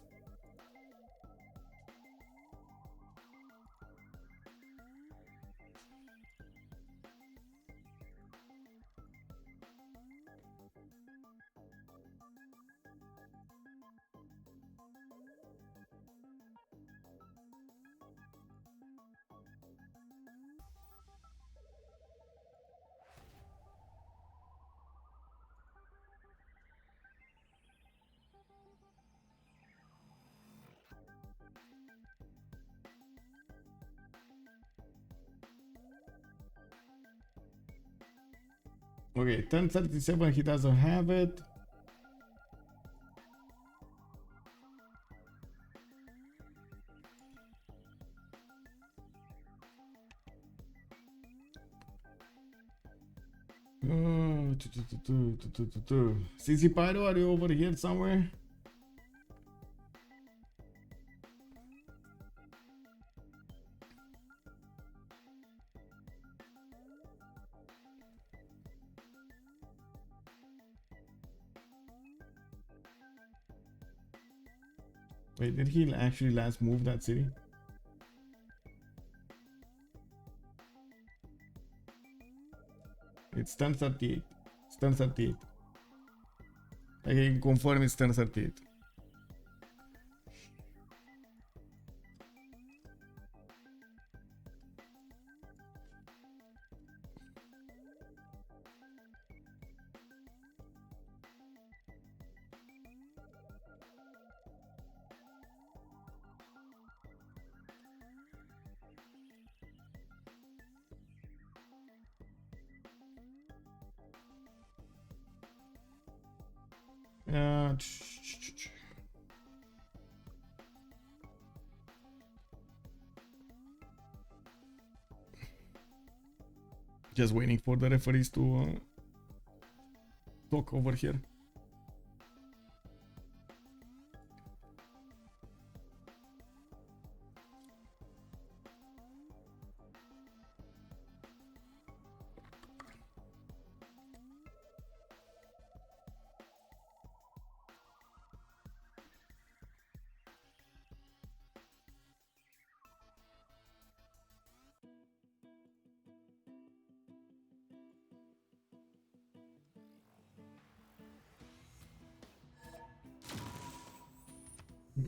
Okay, 1037, he doesn't have it. CC Pyro, are you over here somewhere? Wait, did he actually last move that city? It's 1038. It's 1038. I can confirm it's 1038. Uh, just waiting for the referees to talk over here.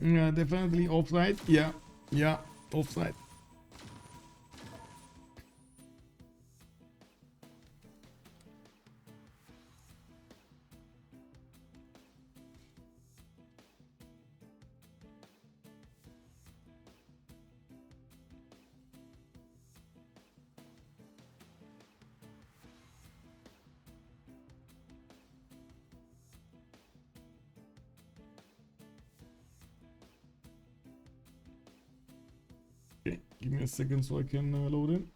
Yeah, definitely offside. Yeah, yeah, offside. Okay, give me a second so I can load in.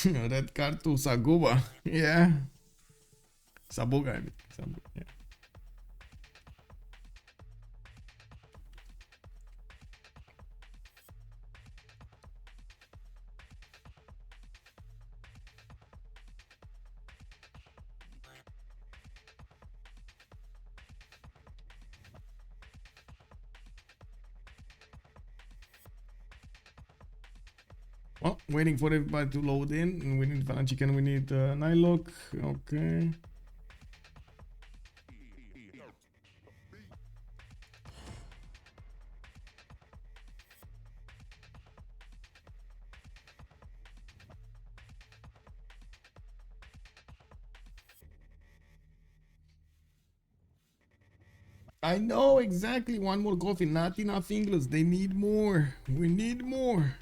Red card to Sabuga. Yeah. Sabuga, I mean. Sabuga, yeah. Well, waiting for everybody to load in. We need Van Chicken, we need NilocC. Okay. I know exactly. One more coffee, not enough English. They need more. We need more.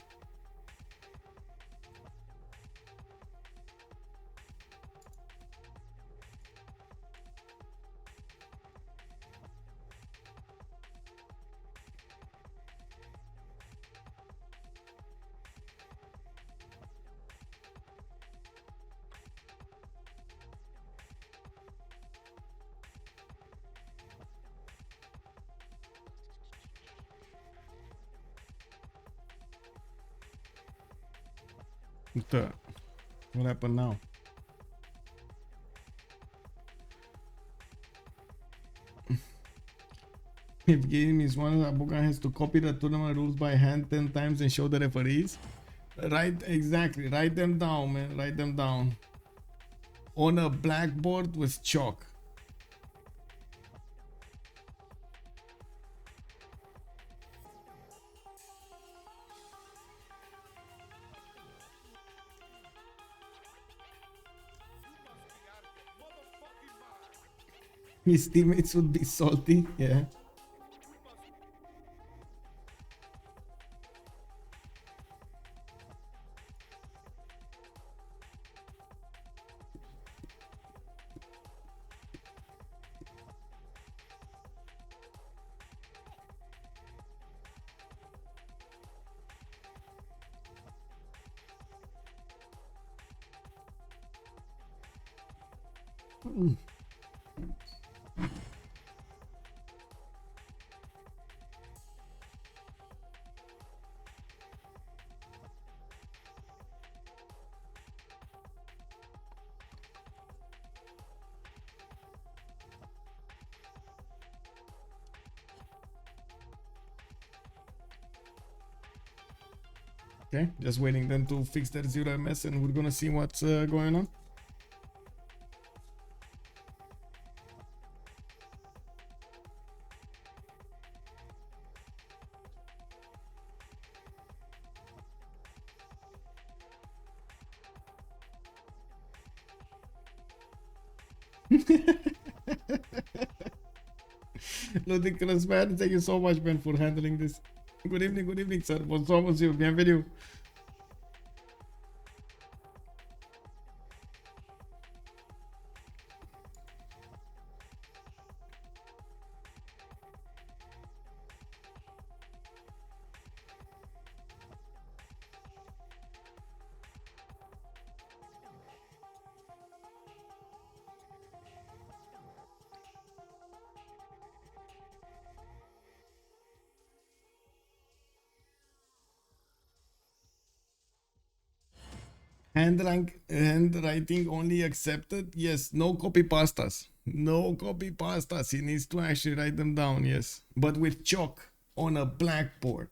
What happened now? If game is one, Sabuga has to copy the tournament rules by hand 10 times and show the referees. Right, exactly. Write them down, man. Write them down. On a blackboard with chalk. His teammates would be salty, yeah. Okay, just waiting them to fix their 0ms and we're gonna see what's going on. Ludicrous man, thank you so much, man, for handling this. Good evening, sir. Bonsoir, monsieur. Bienvenue. Handwriting only accepted. Yes, no copy pastas. No copy pastas. He needs to actually write them down. Yes, but with chalk on a blackboard.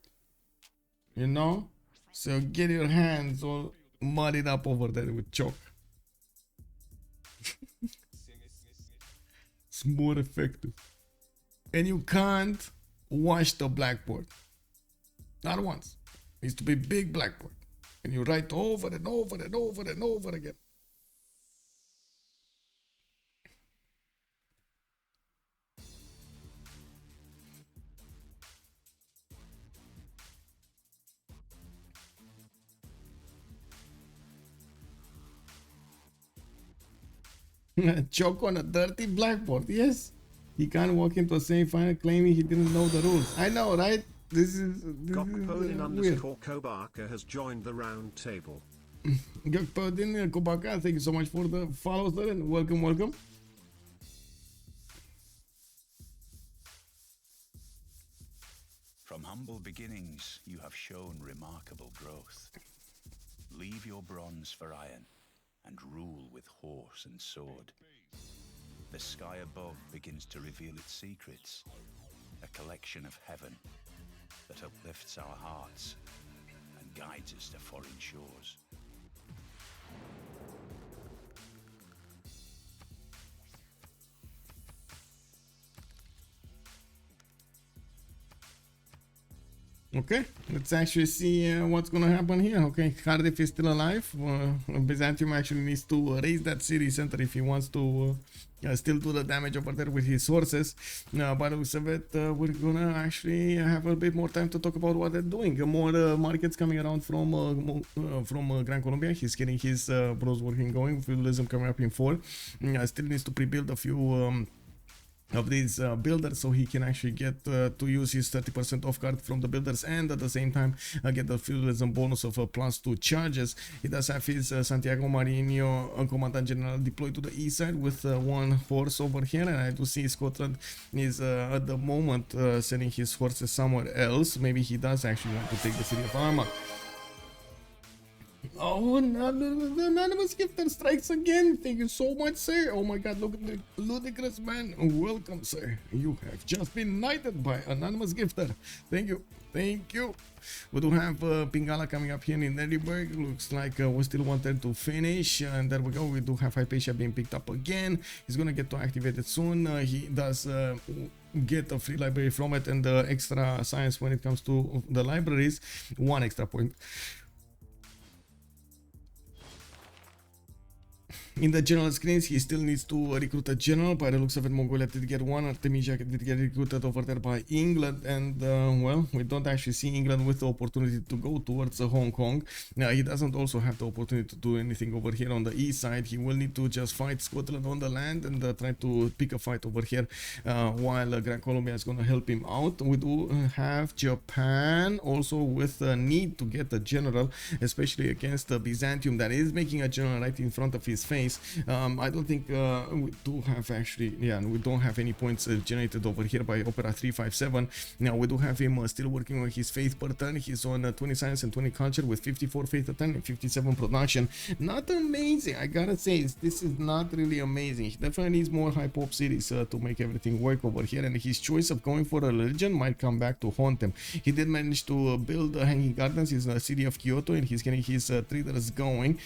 You know, so get your hands all muddied up over there with chalk. It's more effective. And you can't wash the blackboard. Not once. It needs to be big blackboard. And you write over and over and over and over again. Chalk on a dirty blackboard. Yes. He can't walk into a semi-final claiming he didn't know the rules. I know, right? This is weird. Kobaka has joined the round table. Gokpodin Kobaka, thank you so much for the follow, sir, and welcome. From humble beginnings, you have shown remarkable growth. Leave your bronze for iron, and rule with horse and sword. The sky above begins to reveal its secrets, a collection of heaven that uplifts our hearts and guides us to foreign shores. Okay, let's actually see what's gonna happen here. Okay, Cardiff is still alive. Byzantium actually needs to raise that city center if he wants to still do the damage over there with his sources. By the looks of it, we're gonna actually have a bit more time to talk about what they're doing. More markets coming around from Gran Colombia. He's getting his bros working going. Feudalism coming up in 4. Still needs to pre-build a few of these builders, so he can actually get to use his 30% off card from the builders, and at the same time get the feudalism bonus of +2 charges. He does have his Santiago Marinho Commandant General deployed to the east side with 1 horse over here, and I do see Scotland is at the moment sending his horses somewhere else. Maybe he does actually want to take the city of Armagh. Oh, the anonymous gifter strikes again. Thank you so much, sir. Oh my god, look at the ludicrous man. Welcome, sir. You have just been knighted by anonymous gifter. Thank you. Thank you. We do have Pingala coming up here in Edinburgh. Looks like we still want them to finish. And there we go. We do have Hypatia being picked up again. He's going to get to activate it soon. He does get a free library from it and extra science when it comes to the libraries. 1 extra point. In the general screens, he still needs to recruit a general. By the looks of it, Mongolia did get 1. Artemisia did get recruited over there by England. And, well, we don't actually see England with the opportunity to go towards Hong Kong. He doesn't also have the opportunity to do anything over here on the east side. He will need to just fight Scotland on the land and try to pick a fight over here while Gran Colombia is going to help him out. We do have Japan also with a need to get a general, especially against Byzantium that is making a general right in front of his face. I don't think we do have actually, we don't have any points generated over here by Opera 357. Now we do have him still working on his faith per turn. He's on 20 science and 20 culture with 54 faith per turn and 57 production. Not amazing, I gotta say. This is not really amazing. He definitely needs more high pop cities to make everything work over here, and his choice of going for a legend might come back to haunt him. He did manage to build Hanging Gardens in the city of Kyoto, and he's getting his traders going.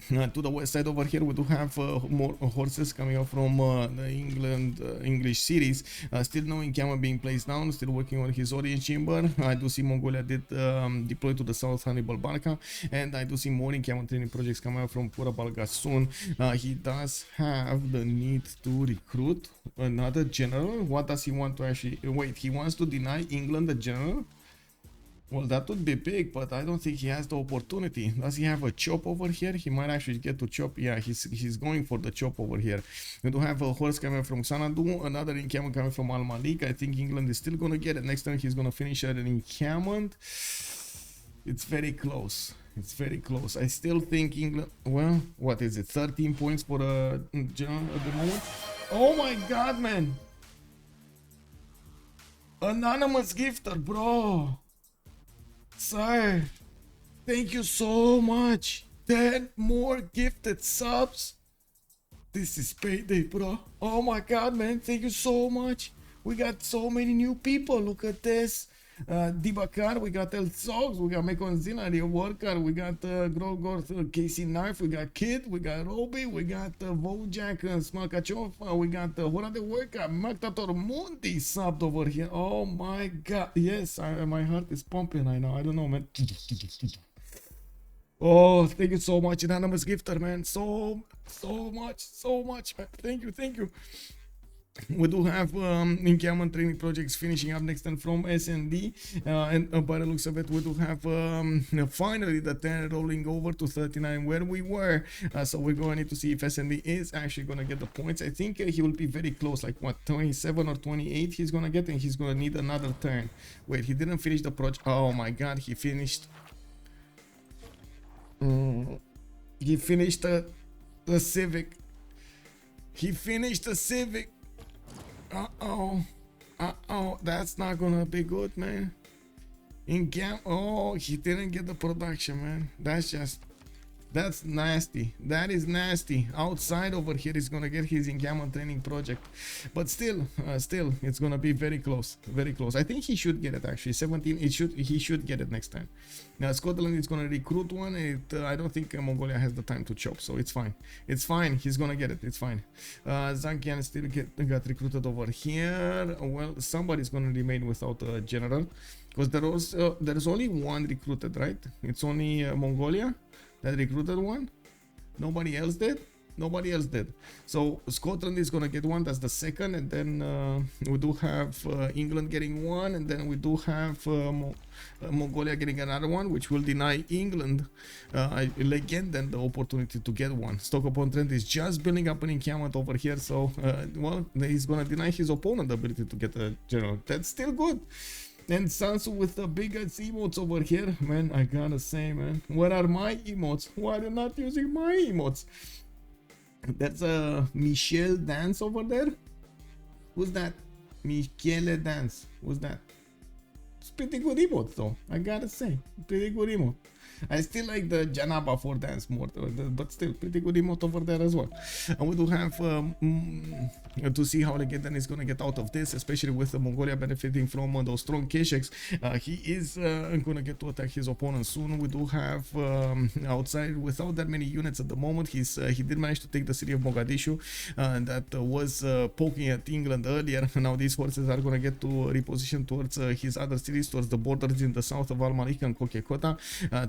To the west side over here, we do have more horses coming out from the English cities. Still no encampment being placed down. Still working on his audience chamber. I do see Mongolia did deploy to the south Hannibal Barca, and I do see more encampment training projects coming out from Kublai soon. He does have the need to recruit another general. What does he want to actually wait? He wants to deny England the general. Well, that would be big, but I don't think he has the opportunity. Does he have a chop over here? He might actually get to chop. Yeah, he's going for the chop over here. We do have a horse coming from Sanadu, another encampment coming from Al Malik. I think England is still going to get it. Next time he's going to finish at an encampment. It's very close. It's very close. I still think England... Well, what is it? 13 points for a general at the moment? Oh my god, man! Anonymous gifter, bro! Sir, thank you so much. 10 more gifted subs. This is payday, bro. Oh my god, man. Thank you so much. We got so many new people. Look at this. Dibakar, we got El Sogs, we got Mekonzina, the worker, we got Grogor, Casey Knife, we got Kid, we got Roby, we got Vojak, Smalkachov, we got what are the worker, Maktator Mundi subbed over here. Oh my god, yes, my heart is pumping right now. I don't know, man. Oh, thank you so much, anonymous gifter, man. So much, man. Thank you. We do have encampment training projects finishing up next time from SND, and by the looks of it, we do have finally the 10 rolling over to 39 where we were. So we're going to need to see if SND is actually going to get the points. I think he will be very close, like what, 27 or 28 he's going to get, and he's going to need another turn. Wait, he didn't finish the project. Oh my god, he finished. He finished the Civic. He finished the Civic. Uh-oh, that's not gonna be good, man. Oh, he didn't get the production, man. That's nasty. That is nasty. Outside over here is gonna get his encampment training project, but still, it's gonna be very close. I think he should get it actually. 17. He should get it next time. Now Scotland is gonna recruit one. I don't think Mongolia has the time to chop, so it's fine. He's gonna get it. It's fine. Zankian still got recruited over here. Well, somebody's gonna remain without a general, because there's only one recruited, right? It's only Mongolia that recruited one. Nobody else did. So Scotland is gonna get one. That's the second, and then we do have England getting one, and then we do have Mongolia getting another one, which will deny England Legenden the opportunity to get one. Stock-upon-Trent is just building up an encampment over here, so well, he's gonna deny his opponent the ability to get a general. That's still good. And Sansu with the biggest emotes over here. Man, I gotta say, man, where are my emotes? Why are you not using my emotes? That's a Michelle Dance over there. Who's that? Michele Dance. Who's that? It's pretty good emote though, I gotta say. Pretty good emote. I still like the Janaba 4 dance more, but still pretty good emote over there as well. And we do have to see how Legenden is going to get out of this, especially with Mongolia benefiting from those strong Kesheks. He is going to get to attack his opponent soon. We do have outside, without that many units at the moment, he did manage to take the city of Mogadishu that was poking at England earlier. Now these forces are going to get to reposition towards his other cities, towards the borders in the south of Al Malik and Kokekota,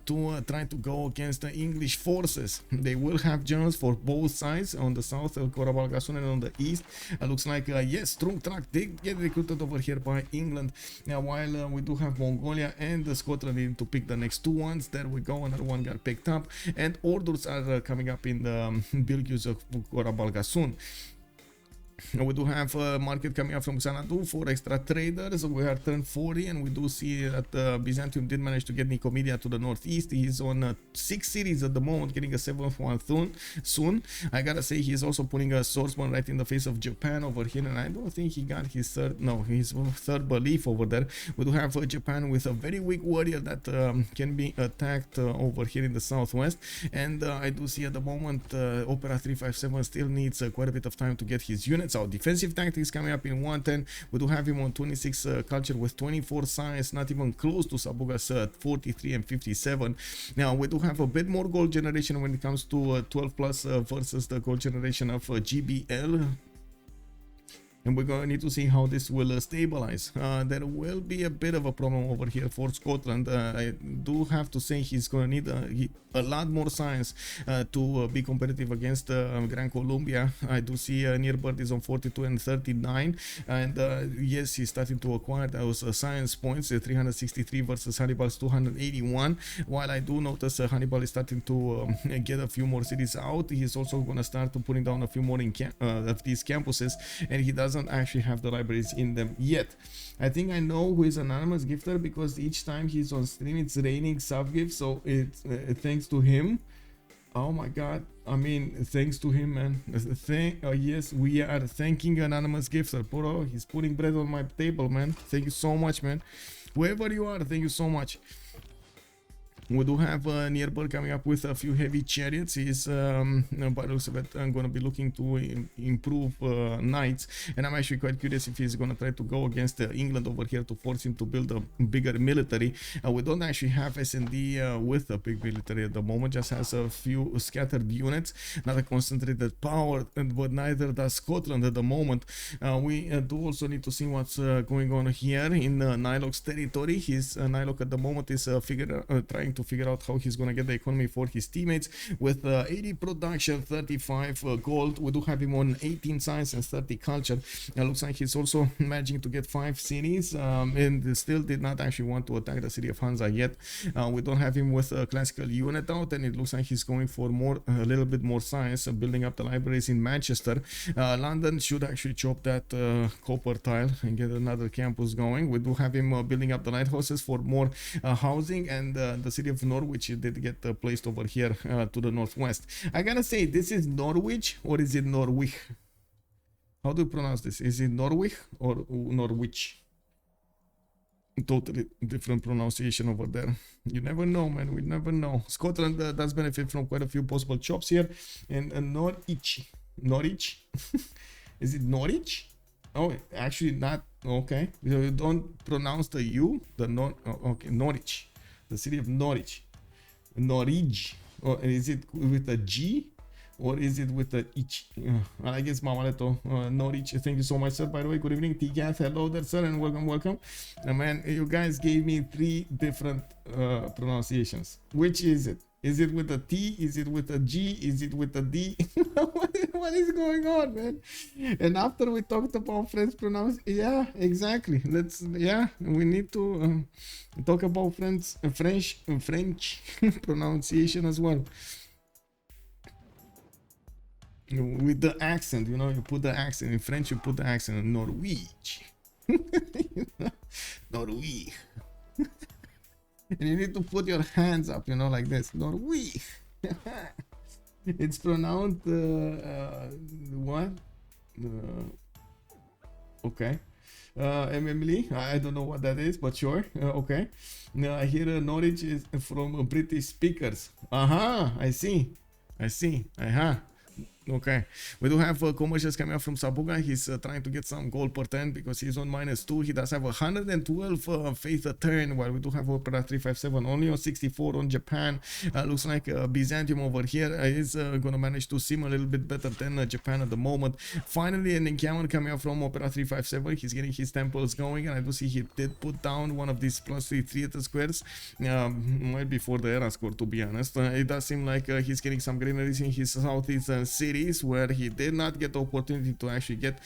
to try to go against the English forces. They will have generals for both sides, on the south of Korabalgasun and on the east. Looks like yes, Strong Track did get recruited over here by England. Now while we do have Mongolia and Scotland needing to pick the next two ones, there we go, another one got picked up, and orders are coming up in the Bilgius of Korabalgasun. We do have a market coming up from Xanadu for extra traders. We are turned 40, and we do see that Byzantium did manage to get Nicomedia to the northeast. He's on 6 cities at the moment, getting a 7th one soon. I gotta say, he's also putting a swordsman right in the face of Japan over here, and I don't think he got his third belief over there. We do have Japan with a very weak warrior that can be attacked over here in the southwest, and I do see at the moment Opera 357 still needs quite a bit of time to get his units. units out. Defensive tactics coming up in 110. We do have him on 26 culture with 24 science, not even close to Sabuga's 43 and 57. Now we do have a bit more gold generation when it comes to 12 plus versus the gold generation of GBL. And we're going to need to see how this will stabilize. There will be a bit of a problem over here for Scotland. I do have to say he's going to need a lot more science to be competitive against Gran Colombia. I do see Nearbird is on 42 and 39. And yes, he's starting to acquire those science points, 363 versus Hannibal's 281. While I do notice Hannibal is starting to get a few more cities out, he's also going to start putting down a few more in of these campuses, and he doesn't actually have the libraries in them yet. I think I know who is anonymous gifter, because each time he's on stream it's raining sub gifts, so it's thanks to him. Oh my god, I mean, thanks to him, man. Yes, we are thanking anonymous gifter. Bro, he's putting bread on my table, man. Thank you so much, man. Wherever you are, thank you so much. We do have Nearbird coming up with a few heavy chariots. He's by the looks of it, I'm going to be looking to improve knights, and I'm actually quite curious if he's going to try to go against England over here to force him to build a bigger military. We don't actually have SND with a big military at the moment, just has a few scattered units, not a concentrated power, but neither does Scotland at the moment. We do also need to see what's going on here in NilocC's territory. His NilocC at the moment is trying to figure out how he's going to get the economy for his teammates with 80 production, 35 gold. We do have him on 18 science and 30 culture. Looks like he's also managing to get 5 cities, and still did not actually want to attack the city of Hansa yet. We don't have him with a classical unit out, and it looks like he's going for a little bit more science, building up the libraries in Manchester. London should actually chop that copper tile and get another campus going. We do have him building up the lighthouses for more housing, and the city of Norwich did get placed over here to the northwest. I gotta say, this is Norwich or is it Norwich? How do you pronounce this? Is it Norwich or Norwich? Totally different pronunciation over there. You never know, man. We never know. Scotland does benefit from quite a few possible chops here. And Norwich. Is it Norwich? Oh, actually not. Okay. You don't pronounce the U. Okay, Norwich. The city of Norwich. Norwich. Or is it with a G? Or is it with a ich? I guess Mamaleto. Norwich. Thank you so much, sir. By the way, good evening. T-Gas. Hello there, sir, and welcome. Man, you guys gave me 3 different pronunciations. Which is it? Is it with a T? Is it with a G? Is it with a D? What is going on, man? And after we talked about French pronunciation, yeah, exactly. We need to talk about French pronunciation as well. With the accent, you know, you put the accent in French. You put the accent in Norwich. Norwich. And you need to put your hands up, you know, like this. Norwich. It's pronounced what? Okay. Emily, I don't know what that is, but sure. Okay. Now here Norwich is from British speakers. I see. Okay, we do have commercials coming up from Sabuga. He's trying to get some gold per turn because he's on -2. He does have 112 faith a turn, while we do have Opera 357 only on 64 on Japan. Looks like Byzantium over here is going to manage to sim a little bit better than Japan at the moment. Finally, an encounter coming up from Opera 357. He's getting his temples going, and I do see he did put down one of these +3 theater squares. Might be for the era score, to be honest. It does seem like he's getting some granaries in his southeastern cities, where he did not get the opportunity to actually get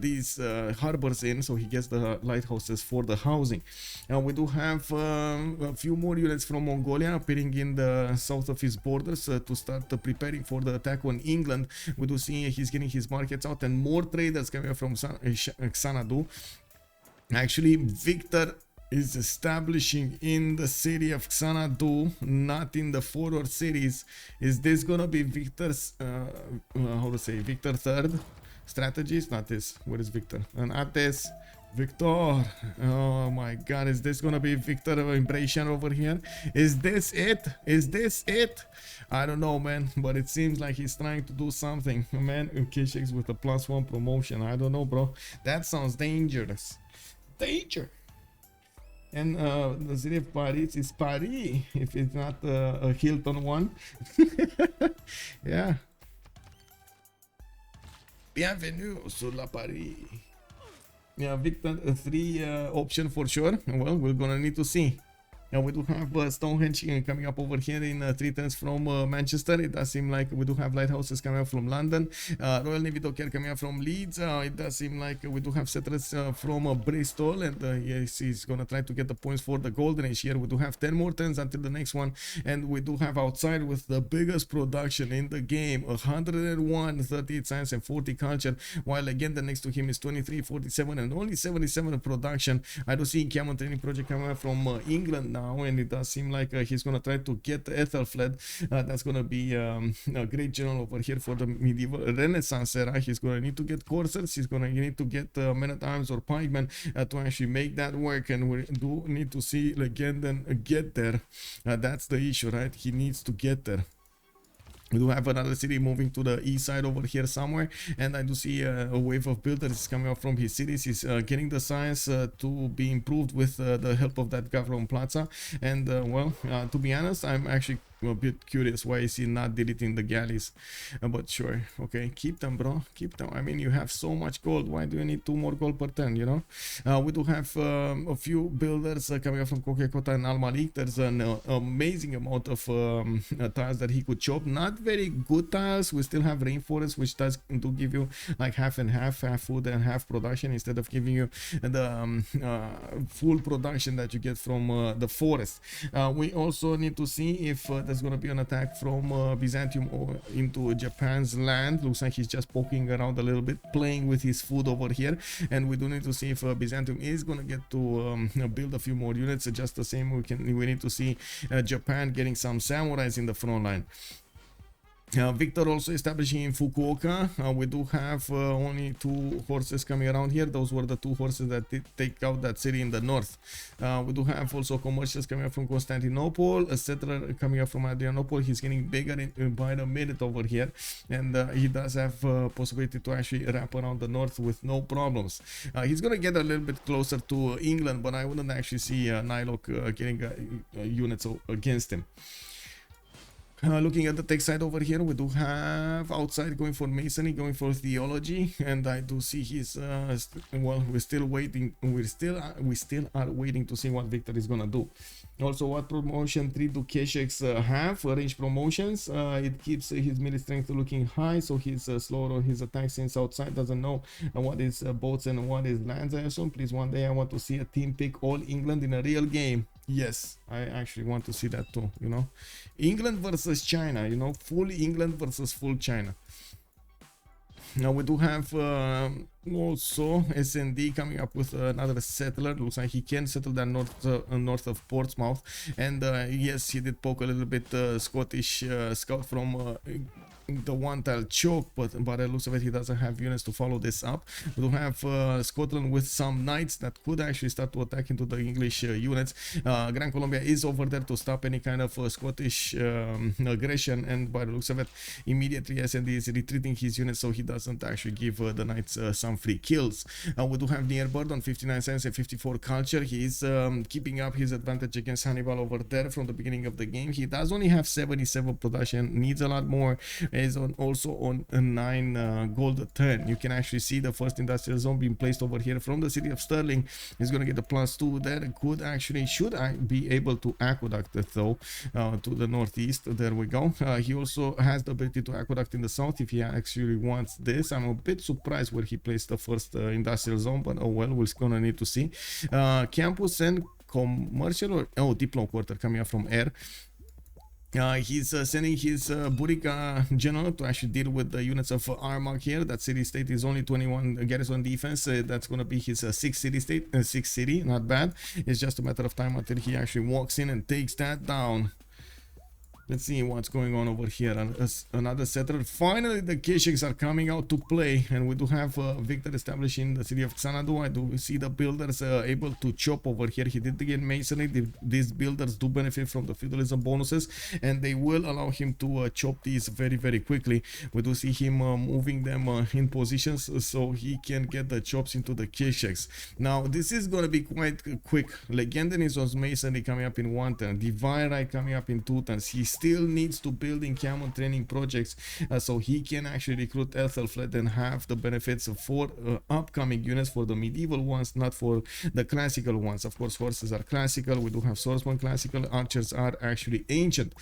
these harbors in, so he gets the lighthouses for the housing. We do have a few more units from Mongolia appearing in the south of his borders to start preparing for the attack on England. We do see he's getting his markets out, and more traders coming from Xanadu. Actually, Victor is establishing in the city of Xanadu, not in the forward cities. Is this gonna be Victor's Victor third strategies? Not this. Where is Victor? Not this. Victor. Oh my god, is this gonna be Victor Impression over here? Is this it? Is this it? I don't know, man, but it seems like he's trying to do something. Man, K6 with a +1 promotion. I don't know, bro. That sounds dangerous. Danger. And the city of Paris is Paris, if it's not a Hilton one. Yeah. Bienvenue sur la Paris. Yeah, Victor, 3 option for sure. Well, we're gonna need to see. Now we do have Stonehenge coming up over here in 3 turns from Manchester. It does seem like we do have lighthouses coming up from London. Royal Navy Docker coming up from Leeds. It does seem like we do have settlers from Bristol, and yes, he's gonna try to get the points for the Golden Age here. We do have 10 more turns until the next one, and we do have outside with the biggest production in the game, 101, 38 science and 40 culture, while again the next to him is 23, 47 and only 77 production. I do see Camel Training Project coming up from England now, and it does seem like he's gonna try to get Ethelfled. That's gonna be a great general over here for the medieval Renaissance era. He's gonna need to get coursers, he's gonna need to get men-at-arms or pikemen to actually make that work, and we do need to see Legenden get there. That's the issue, right? He needs to get there. We do have another city moving to the east side over here somewhere, and I do see a wave of builders coming up from his cities. He's getting the science to be improved with the help of that guy from Plaza. And well, to be honest, I'm actually a bit curious why is he not deleting the galleys, but sure, okay, keep them, bro, keep them. I mean, you have so much gold, why do you need 2 more gold per turn, you know? We do have a few builders coming up from Kokekota and Al Malik. There's an amazing amount of tiles that he could chop. Not very good tiles. We still have rainforest, which does do give you like half and half food and half production, instead of giving you the full production that you get from the forest. We also need to see if there's going to be an attack from Byzantium into Japan's land. Looks like he's just poking around a little bit, playing with his food over here, and we do need to see if Byzantium is going to get to build a few more units. Just the same, we need to see Japan getting some samurais in the front line. Victor also establishing in Fukuoka. We do have only 2 horses coming around here. Those were the 2 horses that did take out that city in the north. We do have also commercials coming up from Constantinople, a settler coming up from Adrianople. He's getting bigger by the minute over here, and he does have possibility to actually wrap around the north with no problems. He's gonna get a little bit closer to England, but I wouldn't actually see NilocC getting units against him. Looking at the tech side over here, we do have outside going for masonry, going for theology, and I do see his well, we're still waiting. We still are waiting to see what Victor is gonna do. Also, what promotion 3 do K6 have? Range promotions. It keeps his melee strength looking high, so he's slower on his attack since outside doesn't know what is boats and what is lands. I assume. Please, one day I want to see a team pick all England in a real game. Yes, I actually want to see that too, you know. England versus China, you know, full England versus full China. Now we do have also SND coming up with another settler. Looks like he can settle that north of Portsmouth, and yes, he did poke a little bit Scottish scout from the one tile choke, but it looks of it he doesn't have units to follow this up. We do have Scotland with some knights that could actually start to attack into the English units. Gran Colombia is over there to stop any kind of Scottish aggression, and by the looks of it, immediately SND is retreating his units, so he doesn't actually give the knights some free kills. We do have near bird on 59 science and 54 culture. He is keeping up his advantage against Hannibal over there from the beginning of the game. He does only have 77 production, needs a lot more. Is also on a 9 gold a turn. You can actually see the first industrial zone being placed over here from the city of Stirling. He's going to get a +2 there. Could actually, should I be able to aqueduct it though to the northeast. There we go. He also has the ability to aqueduct in the south if he actually wants this. I'm a bit surprised where he placed the first industrial zone, but oh well, we're gonna need to see. Campus and commercial, or oh, Diplom quarter coming up from air. He's sending his Burica general to actually deal with the units of Armagh here. That city state is only 21 garrison defense. That's going to be his 6th city state, 6th city, not bad. It's just a matter of time until he actually walks in and takes that down. Let's see what's going on over here. Another settler. Finally, the Kesheks are coming out to play, and we do have Victor established in the city of Xanadu. I do see the builders able to chop over here. He did get masonry. These builders do benefit from the feudalism bonuses, and they will allow him to chop these very, very quickly. We do see him moving them in positions so he can get the chops into the Kesheks. Now, this is going to be quite quick. Legenden is on masonry coming up in 1 turn. Divine Right coming up in 2 turns. He still needs to build in camel training projects so he can actually recruit Ethelflaed and have the benefits for upcoming units, for the medieval ones, not for the classical ones. Of course, horses are classical. We do have swordsmen classical. Archers are actually ancient.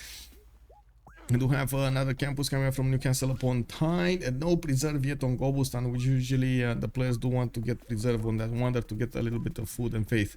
We do have another campus coming up from Newcastle upon Tyne, and no preserve yet on Gobustan, which usually the players do want to get preserve on that wonder to get a little bit of food and faith.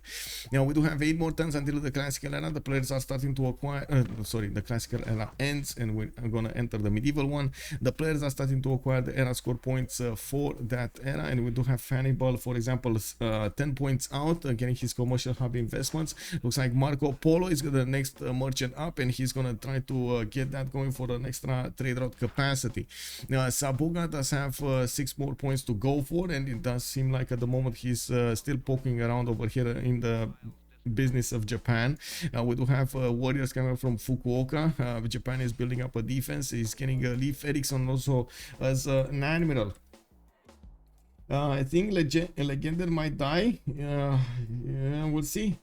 Now we do have 8 more turns until the classical era. The players are starting to acquire, the classical era ends, and we're gonna enter the medieval one. The players are starting to acquire the era score points for that era, and we do have Hannibal, for example, 10 points out, getting his commercial hub investments. Looks like Marco Polo is the next merchant up, and he's gonna try to get that going for an extra trade route capacity. Sabuga does have 6 more points to go for, and it does seem like at the moment he's still poking around over here in the business of Japan. We do have warriors coming from Fukuoka. Japan is building up a defense. He's getting Leif Erikson also as an admiral. I think Legenden might die. Yeah, we'll see.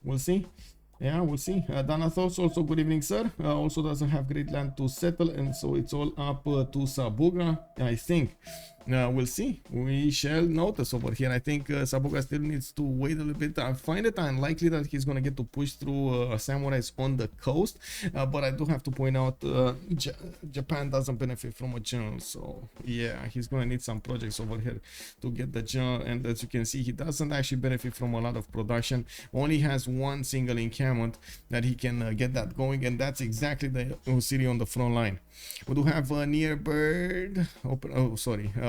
Yeah, we'll see. Danathos also, good evening, sir. Also doesn't have great land to settle, and so it's all up to Sabuga, I think. We'll see. We shall notice over here. I think Sabuga still needs to wait a little bit. I find it unlikely that he's going to get to push through samurais on the coast. But I do have to point out Japan doesn't benefit from a general. So, yeah, he's going to need some projects over here to get the general. And as you can see, he doesn't actually benefit from a lot of production. Only has 1 single encampment that he can get that going. And that's exactly the city on the front line. We do have near bird.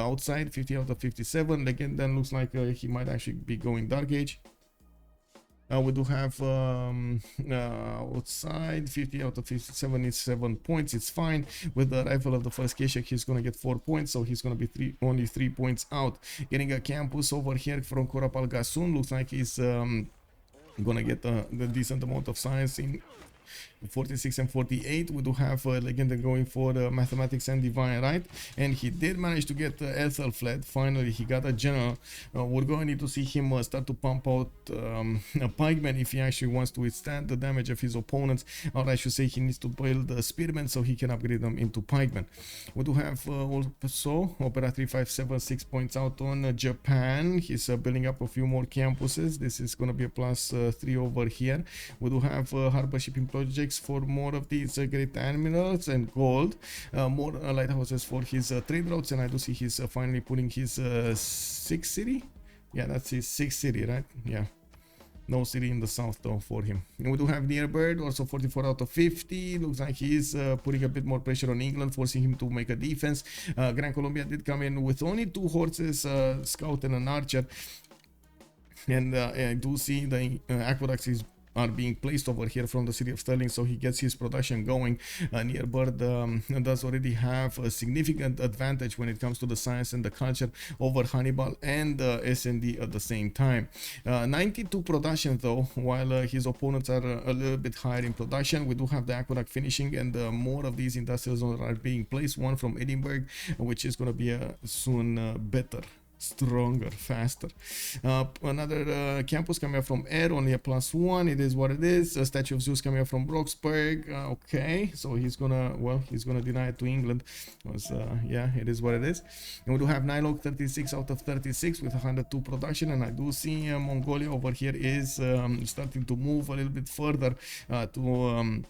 Outside 50 out of 57. Again, then looks like he might actually be going dark age. We do have outside 50 out of 57 is 7 points. It's fine. With the arrival of the first Keshek, he's gonna get 4 points, so he's gonna be only 3 points out. Getting a campus over here from Korapal Gasun. Looks like he's gonna get a decent amount of science in 46 and 48. We do have Legenden going for mathematics and divine right, and he did manage to get Ethelflaed. Finally he got a general. We're going to need to see him start to pump out a pikeman if he actually wants to withstand the damage of his opponents, or I should say he needs to build spearmen so he can upgrade them into pikemen. We do have also Opera 357 6 points out on Japan. He's building up a few more campuses. This is going to be a +3 over here. We do have harbor shipping projects for more of these great admirals and gold, more lighthouses for his trade routes, and I do see he's finally putting his 6th city. Yeah, that's his 6th city, right? Yeah, no city in the south though for him. And we do have near bird, also 44 out of 50. Looks like he's putting a bit more pressure on England, forcing him to make a defense. Gran Colombia did come in with only 2 horses, scout and an archer, and I do see the aqueducts are being placed over here from the city of Stirling, so he gets his production going. Near bird does already have a significant advantage when it comes to the science and the culture over Hannibal and SND at the same time. 92 production though, while his opponents are a little bit higher in production. We do have the aqueduct finishing, and more of these industrial zones are being placed. One from Edinburgh, which is going to be soon better, stronger, faster. Another campus coming up from Air, only a +1. It is what it is. A statue of Zeus coming up from Broxburg. Okay, so he's gonna deny it to England, because yeah, it is what it is. And we do have NilocC 36 out of 36 with 102 production, and I do see Mongolia over here is starting to move a little bit further to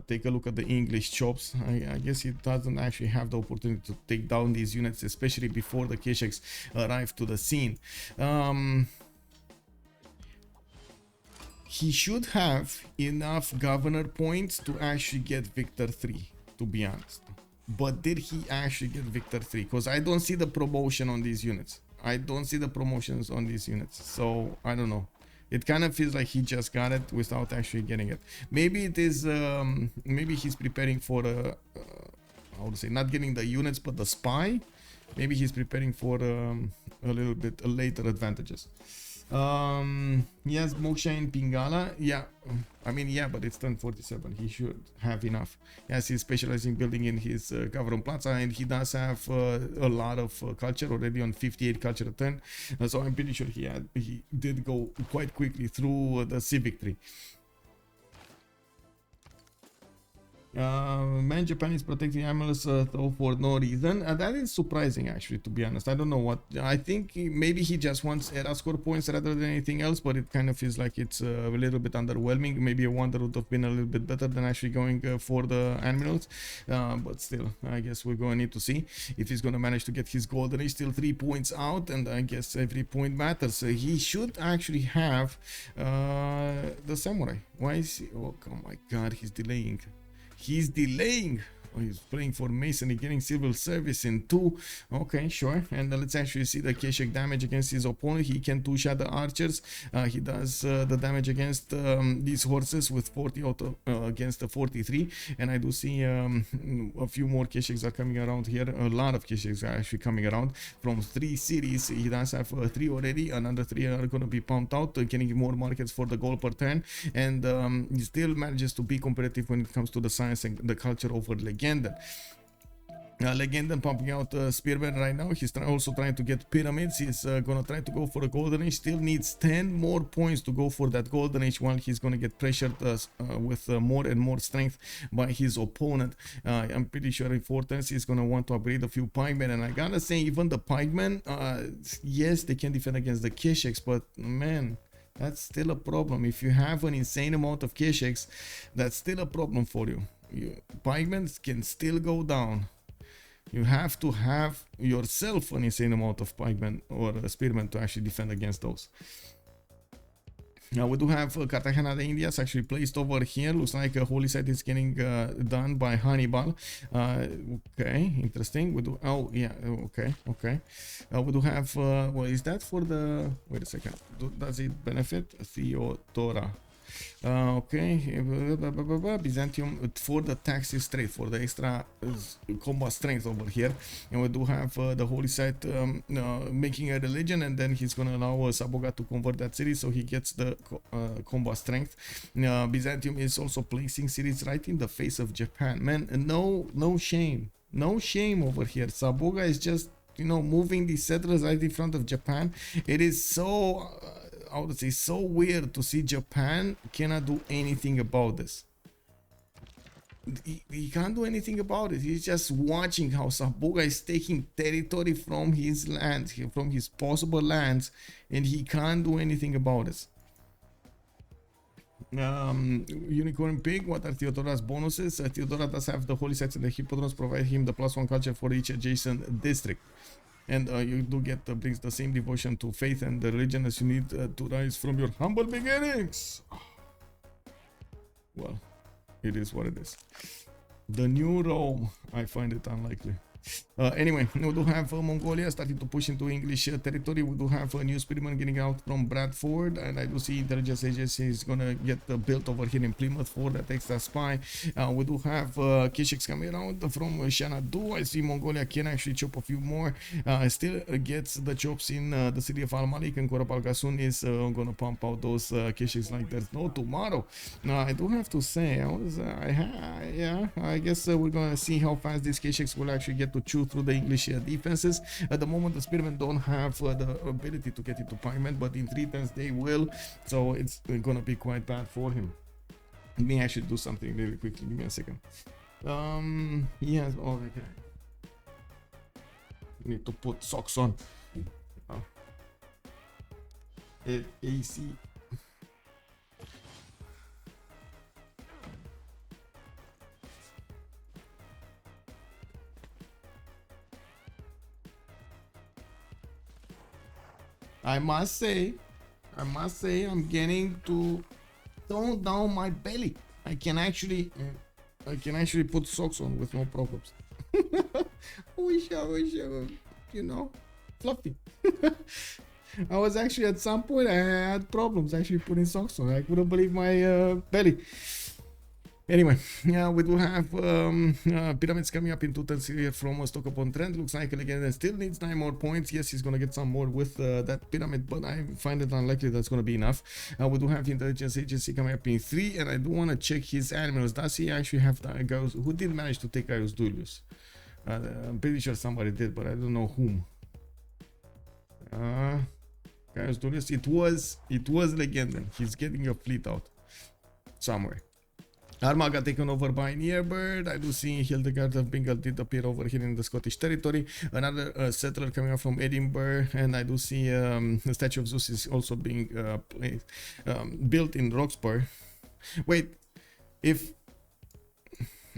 take a look at the English chops. I guess he doesn't actually have the opportunity to take down these units, especially before the Kesheks arrive to the scene. He should have enough governor points to actually get Victor 3, to be honest. But did he actually get Victor 3? Because I don't see the promotion on these units. I don't see the promotions on these units. So I don't know. It kind of feels like he just got it without actually getting it. Maybe it is, maybe he's preparing for how to say, not getting the units but the spy. Maybe he's preparing for a little bit later advantages. Yes, Moksha in Pingala. Yeah, I mean, yeah, but it's turn 47. He should have enough. Yes, he's specializing building in his Gavron Plaza, and he does have a lot of culture already on 58 culture a turn. So I'm pretty sure he did go quite quickly through the civic tree. Man, Japan is protecting animals though for no reason. That is surprising, actually, to be honest. I don't know what. I think maybe he just wants era score points rather than anything else, but it kind of feels like it's a little bit underwhelming. Maybe a wonder would have been a little bit better than actually going for the animals. But still, I guess we're going to need to see if he's going to manage to get his golden age. Still 3 points out, and I guess every point matters. He should actually have the samurai. Why is he? Oh my god, he's delaying. He's delaying. Oh, he's playing for Masonry, getting civil service in 2. Okay, sure. And let's actually see the Keshek damage against his opponent. He can two-shot the archers. He does the damage against these horses with 40 auto against the 43. And I do see a few more Kesheks are coming around here. A lot of Kesheks are actually coming around from 3 cities. He does have 3 already. Another 3 are going to be pumped out, getting more markets for the gold per turn. And he still manages to be competitive when it comes to the science and the culture over Legenden. Legenden pumping out Spearman right now. He's also trying to get pyramids. He's gonna try to go for a golden age. Still needs 10 more points to go for that golden age, while he's gonna get pressured with more and more strength by his opponent. I'm pretty sure in 4 turns he's gonna want to upgrade a few pikemen, and I gotta say, even the pikemen, yes, they can defend against the Kesheks, but man, that's still a problem. If you have an insane amount of Kesheks, that's still a problem for you. Pikemen can still go down. You have to have yourself an insane amount of pikemen or spearmen to actually defend against those. Now we do have Cartagena de Indias actually placed over here. Looks like a holy site is getting done by Hannibal. Okay, interesting. We do. Oh yeah. Okay. We do have. Well, is that for the? Wait a second. Does it benefit Theodora? Okay, Byzantium for the taxes trade, for the extra combat strength over here. And we do have the holy site making a religion, and then he's gonna allow Sabuga to convert that city, so he gets the combat strength. Byzantium is also placing cities right in the face of Japan. Man, no shame over here. Sabuga is just, you know, moving these settlers right in front of Japan. It is so I would say so weird to see Japan cannot do anything about this. He can't do anything about it. He's just watching how Sabuga is taking territory from his lands, from his possible lands, and he can't do anything about it. Unicorn Pig, what are Theodora's bonuses? Theodora does have the holy sites and the hippodromes provide him the +1 culture for each adjacent district. And you do get brings the same devotion to faith and the religion as you need to rise from your humble beginnings. Well, it is what it is. The new Rome, I find it unlikely. Anyway, we do have Mongolia starting to push into English territory. We do have a new spearman getting out from Bradford, and I do see intelligence agency is gonna get built over here in Plymouth for that extra spy. We do have Kesheks coming around from Shanadu. I see Mongolia can actually chop a few more. Still gets the chops in the city of Al Malik, and Korapalgasun is gonna pump out those Kesheks like there's no tomorrow. I do have to say, I guess we're gonna see how fast these Kesheks will actually get to chew through the English defenses. At the moment, the spearmen don't have the ability to get into pikemen, but in 3 turns they will, so it's gonna be quite bad for him. Let me actually do something really quickly. Give me a second. Yes. Oh, okay. Need to put socks on. AC. I must say, I'm getting to tone down my belly. I can actually put socks on with no problems. I wish I was, you know, fluffy. I was actually at some point I had problems actually putting socks on. I couldn't believe my belly. Anyway, yeah, we do have pyramids coming up in 2 turns here from a stock upon trend. Looks like Legenden still needs 9 more points. Yes, he's gonna get some more with that pyramid, but I find it unlikely that's gonna be enough. We do have intelligence agency coming up in 3, and I do want to check his animals. Does he actually have the Gaius? Who did manage to take Gaius Julius? I'm pretty sure somebody did, but I don't know whom. Gaius Julius, it was Legenden. He's getting a fleet out somewhere. Arma got taken over by Nearbird. I do see Hildegard of Bengal did appear over here in the Scottish territory. Another settler coming up from Edinburgh, and I do see the statue of Zeus is also being built in Roxburgh. Wait, if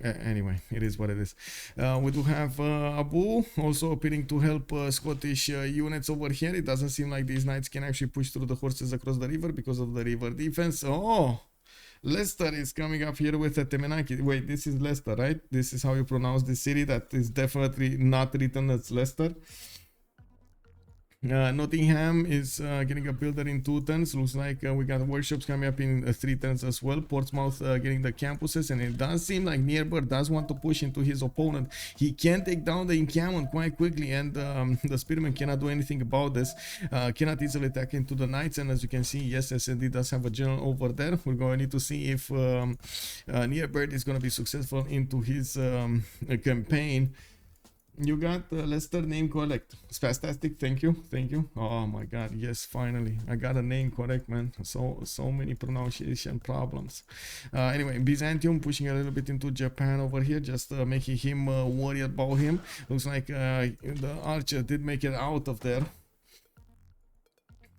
anyway, it is what it is. We do have Abu also appearing to help Scottish units over here. It doesn't seem like these knights can actually push through the horses across the river because of the river defense. Oh, Leicester is coming up here with a Temenaki. Wait, this is Leicester, right? This is how you pronounce this city. That is definitely not written as Leicester. Nottingham is getting a builder in 2 turns. Looks like we got workshops coming up in 3 turns as well. Portsmouth getting the campuses, and it does seem like Nearbird does want to push into his opponent. He can take down the encampment quite quickly, and the spearman cannot do anything about this. Cannot easily attack into the knights, and as you can see, yes, SND does have a general over there. We're going to need to see if Nearbird is going to be successful into his campaign. You got Leicester name correct. It's fantastic. Thank you. Oh my god, yes, finally I got a name correct, man. So many pronunciation problems. Anyway, Byzantium pushing a little bit into Japan over here, just making him worry about him. Looks like the archer did make it out of there.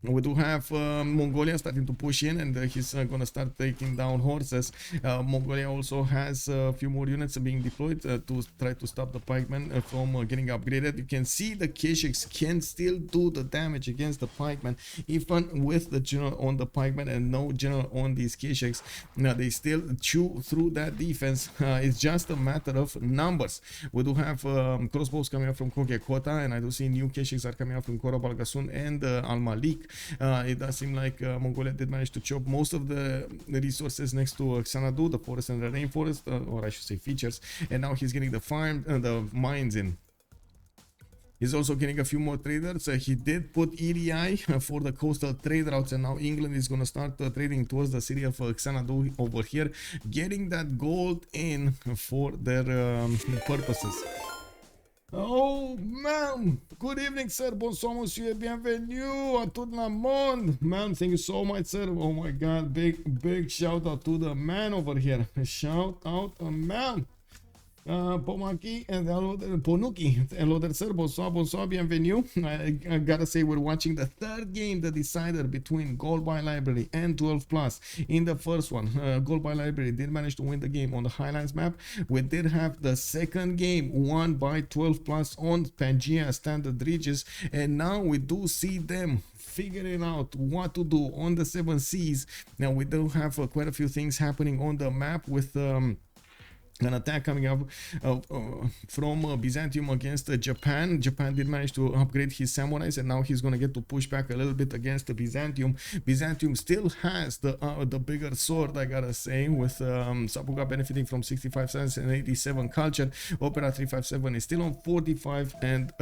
We do have Mongolia starting to push in, and he's gonna start taking down horses. Mongolia also has a few more units being deployed to try to stop the pikemen from getting upgraded. You can see the Keshiks can still do the damage against the pikemen, even with the general on the pikemen and no general on these Keshiks. Now they still chew through that defense. It's just a matter of numbers. We do have crossbows coming up from Kogyakota, and I do see new Keshiks are coming up from Korobalgasun and Al Malik. It does seem like Mongolia did manage to chop most of the resources next to Xanadu, the forest and the rainforest, or I should say features, and now he's getting the farm the mines in. He's also getting a few more traders. He did put EDI for the coastal trade routes, and now England is going to start trading towards the city of Xanadu over here, getting that gold in for their purposes. Oh man, good evening sir, bonsoir monsieur, bienvenue à tout le monde. Man, thank you so much sir. Oh my god, big shout out to the man over here. Shout out a man. Pomaki and Ponuki. Hello there, sir. Bonsoir, bienvenue. I gotta say, we're watching the 3rd game, the decider between Gold by Library and 12 Plus. In the first one, Gold by Library did manage to win the game on the Highlands map. We did have the 2nd game won by 12 Plus on Pangea Standard Ridges, and now we do see them figuring out what to do on the 7 Seas. Now we do have quite a few things happening on the map with an attack coming up from Byzantium against Japan. Japan did manage to upgrade his samurais, and now he's going to get to push back a little bit against Byzantium. Byzantium still has the bigger sword, I gotta say, with Sabuga benefiting from 65 cents and 87 culture. Opera 357 is still on 45 and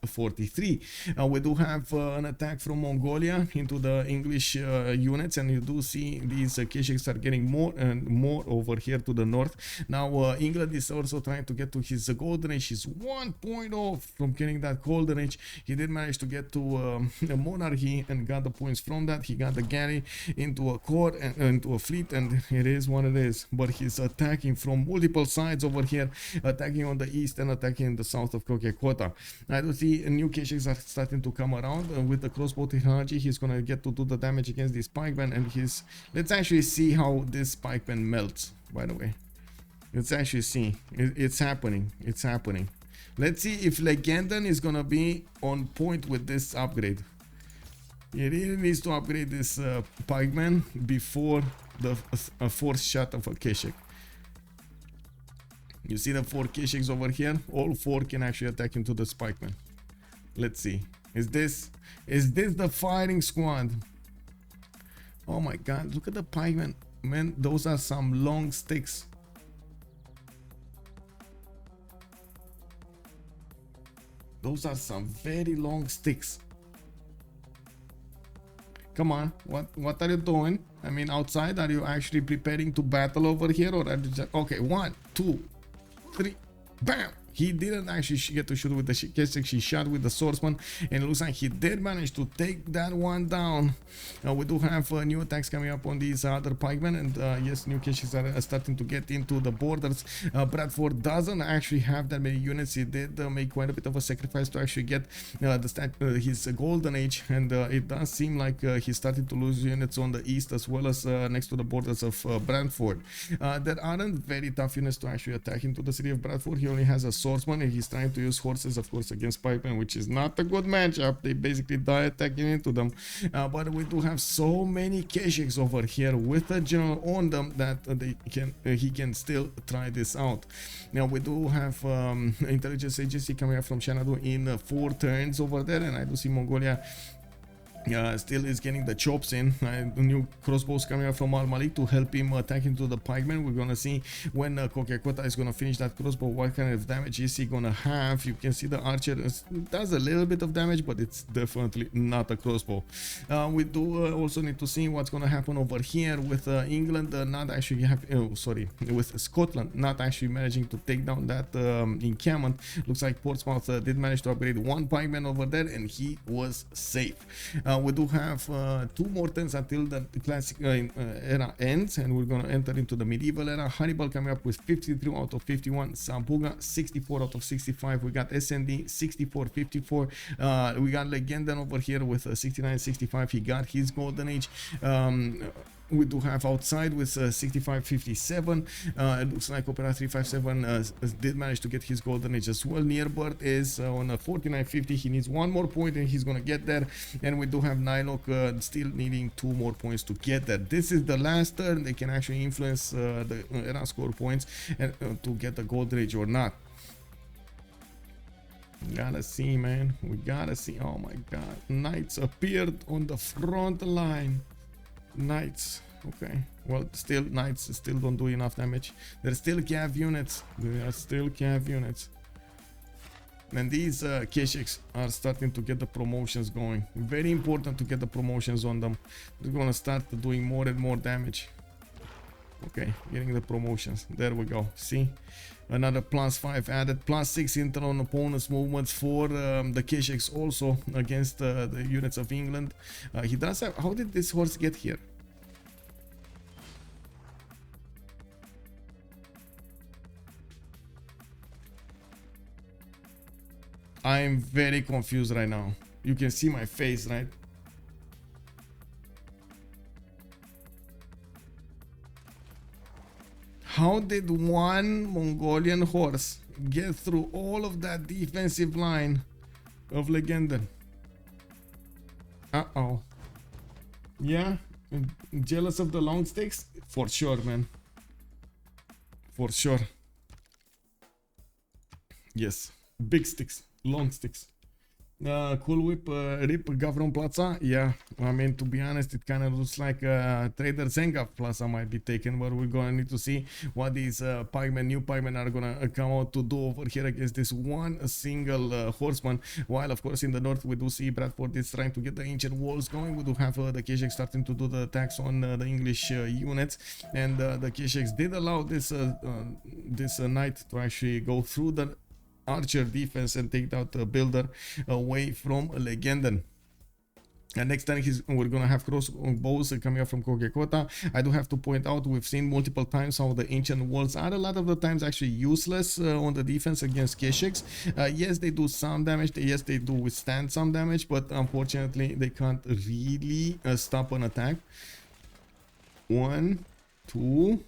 43. We do have an attack from Mongolia into the English units, and you do see these Keshiks are getting more and more over here to the north. Now England is also trying to get to his golden age. He's 1 point off from getting that golden age. He did manage to get to the monarchy and got the points from that. He got the galley into a court and into a fleet, and it is what it is. But he's attacking from multiple sides over here, attacking on the east and attacking in the south of Kogyakota. I do see new Keshiks are starting to come around with the crossbow technology. He's gonna get to do the damage against this pikeman, and let's actually see how this pikeman melts, by the way. Let's actually see. It's happening. It's happening. Let's see if Legenden is gonna be on point with this upgrade. He really needs to upgrade this pikeman before the fourth shot of a Keshik. You see the 4 Keshiks over here? All 4 can actually attack into the pikeman. Let's see. Is this the fighting squad? Oh my god, look at the pikemen. Man, those are some long sticks. Those are some very long sticks. Come on, what are you doing? I mean, outside, are you actually preparing to battle over here, or are you just okay? 1, 2, 3, bam! He didn't actually get to shoot with the K6, he shot with the swordsman, and it looks like he did manage to take that one down. We do have new attacks coming up on these other pikemen, and yes, new K6 are starting to get into the borders. Bradford doesn't actually have that many units. He did make quite a bit of a sacrifice to actually get his golden age, and it does seem like he's starting to lose units on the east as well as next to the borders of Bradford. There aren't very tough units to actually attack into the city of Bradford. He only has a swordsman, and he's trying to use horses, of course, against pikemen, which is not a good matchup. They basically die attacking into them. But we do have so many K6 over here with a general on them that he can still try this out. Now we do have intelligence agency coming up from Xanadu in 4 turns over there, and I do see Mongolia still is getting the chops in. The new crossbows coming up from Al Malik to help him attack into the pikemen. We're gonna see when Kokekota is gonna finish that crossbow, what kind of damage is he gonna have. You can see the archer does a little bit of damage, but it's definitely not a crossbow. We do also need to see what's gonna happen over here with England not actually with Scotland not actually managing to take down that encampment. Looks like Portsmouth did manage to upgrade 1 pikeman over there, and he was safe. We do have 2 more turns until the classic era ends, and we're gonna enter into the medieval era. Hannibal coming up with 53 out of 51, Sabuga 64 out of 65. We got SND 64 54. We got Legenden over here with 69 65. He got his golden age. We do have outside with 65-57. It looks like Opera 357 did manage to get his golden age as well. Nearbird is on a 49-50. He needs 1 more point, and he's gonna get there. And we do have NilocC still needing 2 more points to get there. This is the last turn. They can actually influence the era score points and to get the golden age or not. Gotta see, man. We gotta see. Oh my god, knights appeared on the front line. Knights, okay, well, still knights still don't do enough damage. There's still cav units. There are still cav units, and these K6 are starting to get the promotions going. Very important to get the promotions on them. They're gonna start doing more and more damage. Okay, getting the promotions. There we go. See, another +5 added, +6 intel on opponent's movements for the K6 also against the units of England. He does have. How did this horse get here? I'm very confused right now. You can see my face, right? How did one Mongolian horse get through all of that defensive line of Legenden? Uh-oh. Yeah? Jealous of the long sticks? For sure, man. For sure. Yes. Big sticks. Long sticks. Cool whip, rip Gavron Plaza. Yeah, I mean, to be honest, it kind of looks like Trader Zengav Plaza might be taken, but we're gonna need to see what these new pikemen are gonna come out to do over here against this one single horseman. While, of course, in the north, we do see Bradford is trying to get the ancient walls going. We do have the K6 starting to do the attacks on the English units, and the K6 did allow this knight to actually go through the archer defense and take out the builder away from Legenden. And next time we're gonna have crossbows coming up from Kokekota. I do have to point out, we've seen multiple times how the ancient walls are a lot of the times actually useless on the defense against K6. Yes, they do some damage. Yes, they do withstand some damage, but unfortunately they can't really stop an attack. 1, 2,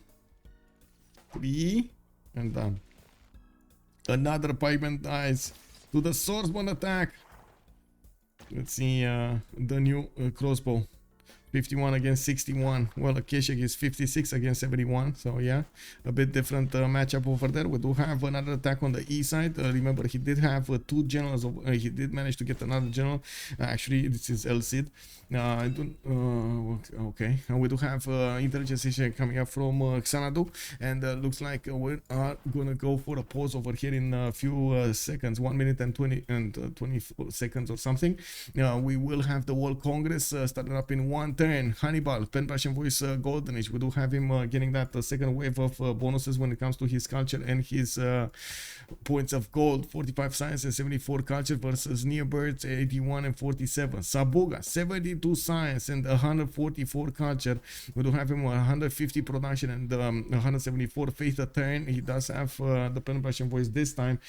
3, and done. Another pikeman dies to the swordsman attack. Let's see the new crossbow. 51 against 61. Well, Akeshik is 56 against 71. So yeah, a bit different matchup over there. We do have another attack on the east side. Remember, he did have 2 generals. He did manage to get another general. Actually, this is El Cid. I don't. Okay. We do have intelligence issue coming up from Xanadu, and looks like we are gonna go for a pause over here in a few seconds, 1 minute and 20 seconds or something. We will have the World Congress starting up in one turn. Hannibal, Pen Russian Voice, Golden Age. We do have him getting that second wave of bonuses when it comes to his culture and his points of gold. 45 science and 74 culture versus Neobirds, 81 and 47. Sabuga, 72 science and 144 culture. We do have him 150 production and 174 faith a turn. He does have the Pen Russian Voice this time.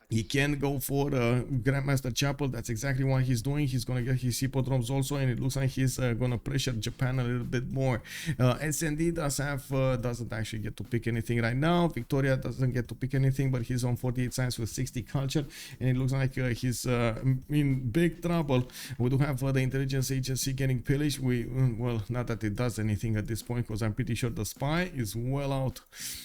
He can go for Grandmaster Chapel. That's exactly what he's doing. He's going to get his hippodromes also, and it looks like he's going to pressure Japan a little bit more. SND doesn't actually get to pick anything right now. Victoria doesn't get to pick anything, but he's on 48 science with 60 culture, and it looks like he's in big trouble. We do have the intelligence agency getting pillaged. Well, not that it does anything at this point, because I'm pretty sure the spy is well out.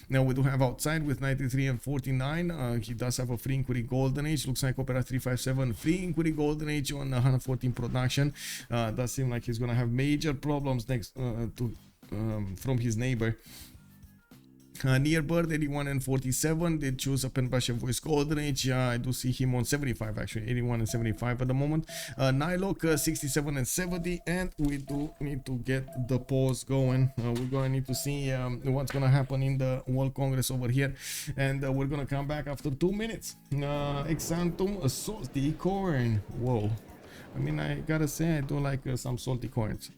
Now we do have outside with 93 and 49. He does have a free inquiry Golden Age. Looks like Opera 357 free inquiry Golden Age on 114 production. Does seem like he's gonna have major problems next from his neighbor. Near Bird 81 and 47 did choose a Pen Russian Voice Golden Age. I do see him on 75 actually, 81 and 75 at the moment. NilocC 67 and 70, and we do need to get the pause going. We're gonna need to see what's gonna happen in the World Congress over here, and we're gonna come back after 2 minutes. Exantum, a salty corn. Whoa. I mean, I gotta say, I do like some salty coins.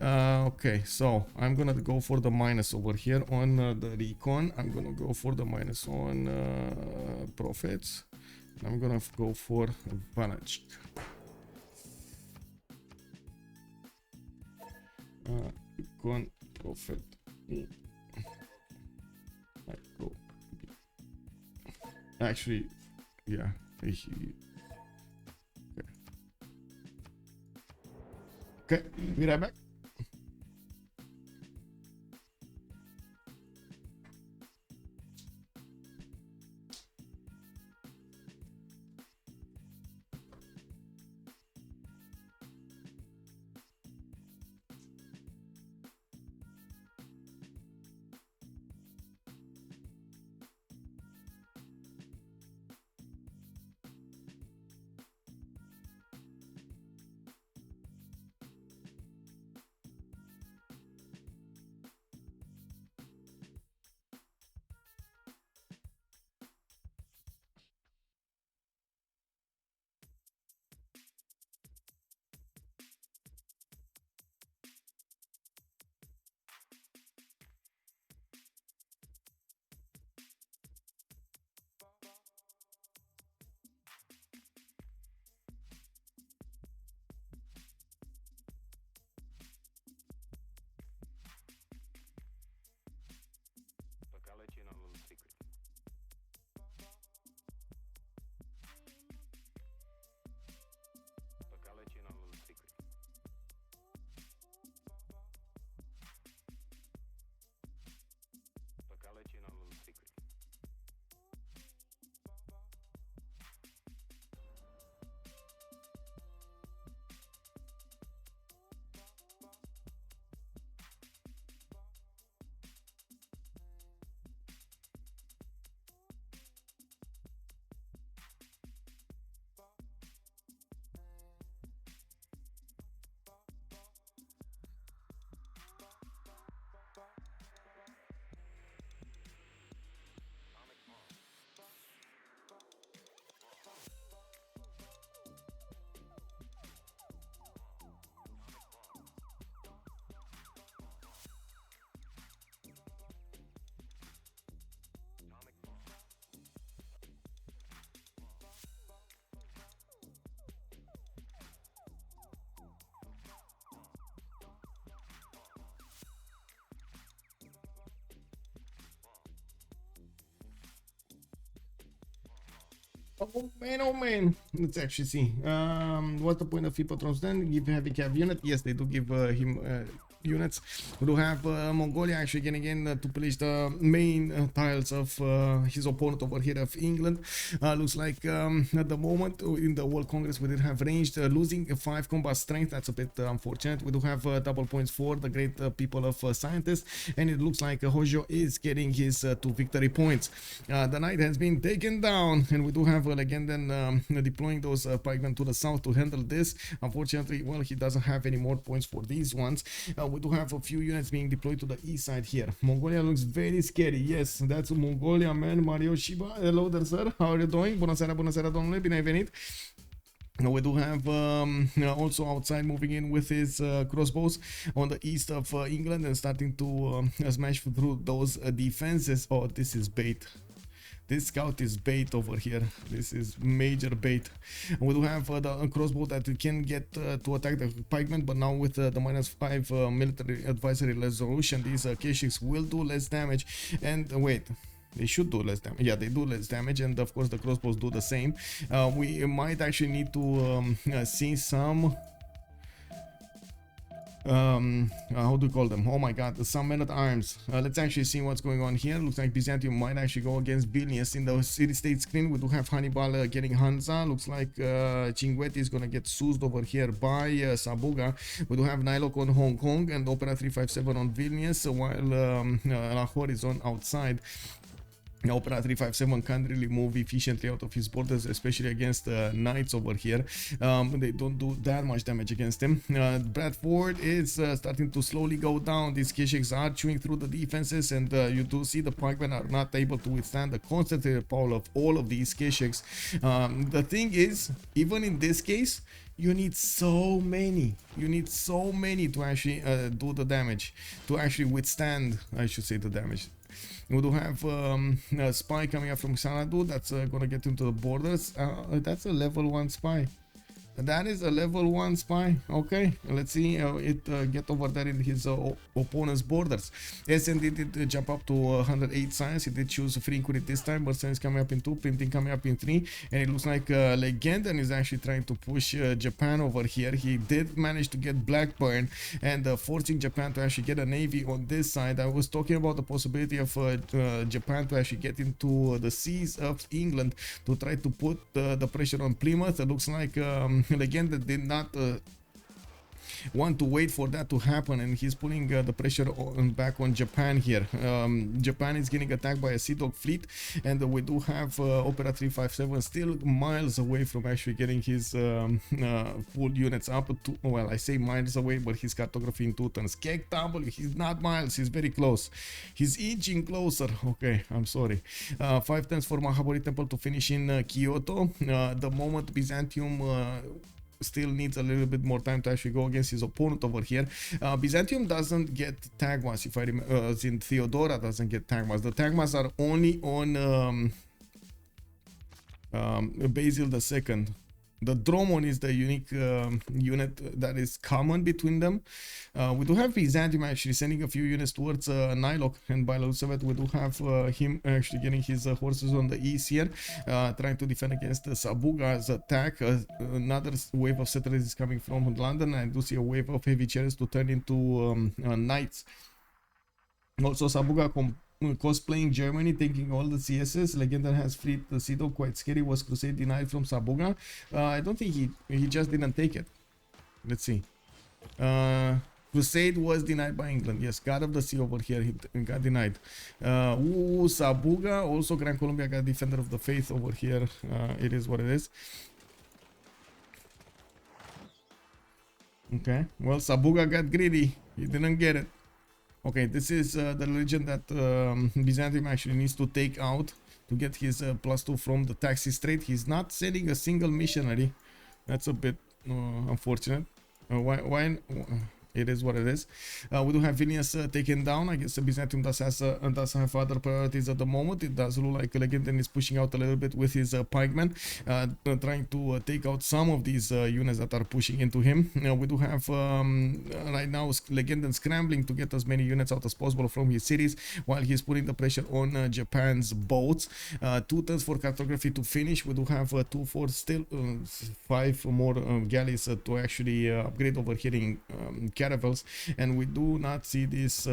Okay, so I'm gonna go for the minus over here on the recon. I'm gonna go for the minus on profits. I'm gonna go for Vanach. Recon profit. Go. Actually, yeah. Okay, be right back. Oh man. Let's actually see. What's the point of FIFA patrons then? Give heavy cav unit? Yes, they do give him units. We do have Mongolia actually getting in to polish the main tiles of his opponent over here of England. Looks like at the moment in the World Congress we did have ranged losing 5 combat strength. That's a bit unfortunate. We do have double points for the great people of scientists, and it looks like Hojo is getting his 2 victory points. The knight has been taken down, and we do have Legenden deploying those pikemen to the south to handle this. Unfortunately, well, he doesn't have any more points for these ones. We do have a few units being deployed to the east side here. Mongolia looks very scary. Yes, that's Mongolia, man. Mario Shiba. Hello there, sir. How are you doing? Bună seara, domnule. Bine ai venit. We do have also outside moving in with his crossbows on the east of England and starting to smash through those defenses. Oh, this is bait. This scout is bait over here. This is major bait. We do have the crossbow that we can get to attack the pikemen, but now with the -5 military advisory resolution, these K6 will do less damage. And wait, they should do less damage. Yeah, they do less damage, and of course the crossbows do the same. We might actually need to see some how do you call them? Oh my god, some men at arms. Let's actually see what's going on here. Looks like Byzantium might actually go against Vilnius. In the city-state screen we do have Hannibal getting Hansa. Looks like Cinguetti is gonna get seized over here by Sabuga. We do have NilocC on Hong Kong and Opera 357 on Vilnius, while Lahore is on outside. Opera 357 can't really move efficiently out of his borders, especially against knights over here. They don't do that much damage against him. Bradford is starting to slowly go down. These K6 are chewing through the defenses, and you do see the pikemen are not able to withstand the concentrated power of all of these K6. The thing is, even in this case, you need so many. You need so many to actually do the damage, to actually withstand, I should say, the damage. We do have a spy coming up from Xanadu that's gonna get into the borders. That's a level 1 spy. That is a level 1 spy. Okay, let's see it get over there in his opponent's borders. SND did jump up to 108 science. He did choose free inquiry this time. Burson is coming up in 2, printing coming up in 3, and it looks like Legenden is actually trying to push Japan over here. He did manage to get Blackburn and forcing Japan to actually get a navy on this side. I was talking about the possibility of Japan to actually get into the seas of England to try to put the pressure on Plymouth. It looks like Legenden did not want to wait for that to happen, and he's putting the pressure back on Japan here. Japan is getting attacked by a Sea Dog fleet, and we do have Opera 357 still miles away from actually getting his full units up to, well, I say miles away, but his cartography in 2 turns. Kek W, he's not miles, he's very close. He's inching closer. Okay, I'm sorry. 5 turns for Mahabodhi Temple to finish in Kyoto. The moment Byzantium still needs a little bit more time to actually go against his opponent over here. Byzantium doesn't get Tagmas, if I remember. Theodora doesn't get Tagmas. The Tagmas are only on Basil II. The Dromon is the unique unit that is common between them. We do have Byzantium actually sending a few units towards NilocC, and by Lucevet we do have him actually getting his horses on the east here, trying to defend against Sabuga's attack. Another wave of settlers is coming from London. I do see a wave of heavy chariots to turn into knights. Also, Sabuga cosplaying Germany, taking all the CSs. Legenden has fleet the Sido, quite scary. Was Crusade denied from Sabuga? I don't think he just didn't take it. Let's see. Crusade was denied by England. Yes, God of the Sea over here, he got denied. Sabuga, also Gran Colombia got Defender of the Faith over here. It is what it is. Okay, well, Sabuga got greedy. He didn't get it. Okay, this is the legend that Byzantium actually needs to take out to get his +2 from the Taxi Strait. He's not sending a single missionary. That's a bit unfortunate. Why it is what it is. We do have Vilnius taken down. I guess Byzantium does have other priorities at the moment. It does look like Legenden is pushing out a little bit with his pikemen, trying to take out some of these units that are pushing into him. We do have right now Legenden scrambling to get as many units out as possible from his cities, while he's putting the pressure on Japan's boats. 2 turns for cartography to finish. We do have 2, 4, still 5 more galleys to actually upgrade over here in caravels, and we do not see this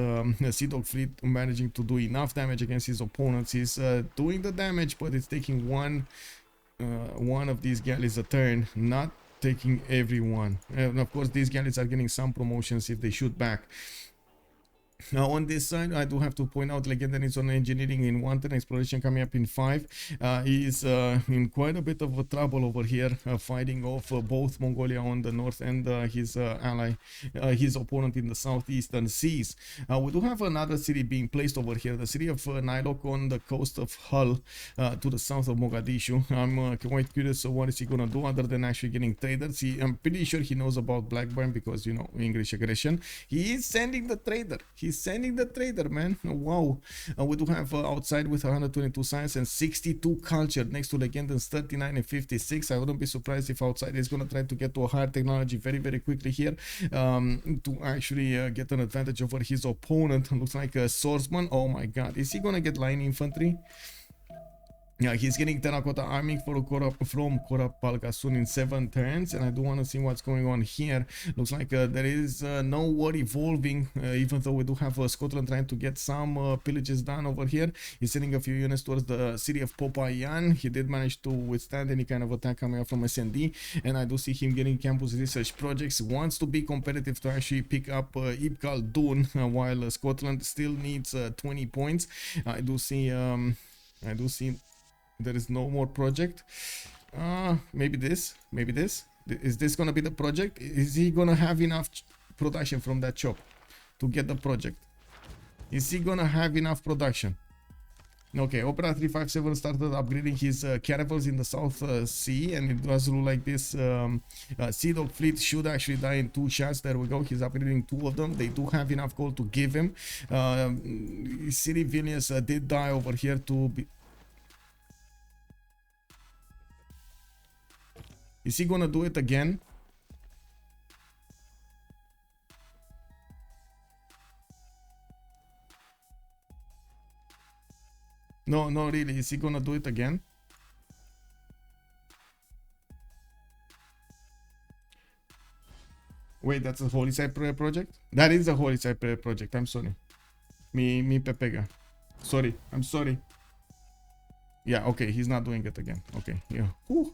Sea Dog fleet managing to do enough damage against his opponents. He's doing the damage, but it's taking one of these galleys a turn, not taking everyone. And of course, these galleys are getting some promotions if they shoot back. Now on this side, I do have to point out Legenden is on engineering in 1 turn, exploration coming up in 5. He is in quite a bit of trouble over here, fighting off both Mongolia on the north and his ally, his opponent in the southeastern seas. We do have another city being placed over here, the city of NilocC on the coast of Hull, to the south of Mogadishu. I'm quite curious what is he gonna do other than actually getting traders. I'm pretty sure he knows about Blackburn because, you know, English aggression. He is sending the trader. He's sending the trader, man. Wow. We do have outside with 122 science and 62 culture next to Legenden's 39 and 56. I wouldn't be surprised if outside is going to try to get to a higher technology very, very quickly here to actually get an advantage over his opponent. Looks like a swordsman. Oh my god. Is he going to get line infantry? Yeah, he's getting Terracotta Army from Korapalkasun in 7 turns, and I do want to see what's going on here. Looks like there is no war evolving, even though we do have Scotland trying to get some pillages done over here. He's sending a few units towards the city of Popayan. He did manage to withstand any kind of attack coming up from SND, and I do see him getting campus research projects. Wants to be competitive to actually pick up Ibkal Dun, while Scotland still needs 20 points. I do see there is no more project. Maybe this. Is this gonna be the project? Is he gonna have enough production from that shop to get the project? Is he gonna have enough production? Okay, Opera 357 started upgrading his caravels in the South Sea, and it does look like this Sea Dog fleet should actually die in 2 shots. There we go. He's upgrading 2 of them. They do have enough gold to give him. City Vilnius did die over here to be... Is he gonna do it again? No, really. Is he gonna do it again? Wait, that's a Holy Side Prayer project? That is a Holy Side Prayer project. I'm sorry. Me pepega. Sorry. I'm sorry. Yeah, okay. He's not doing it again. Okay, yeah. Whew.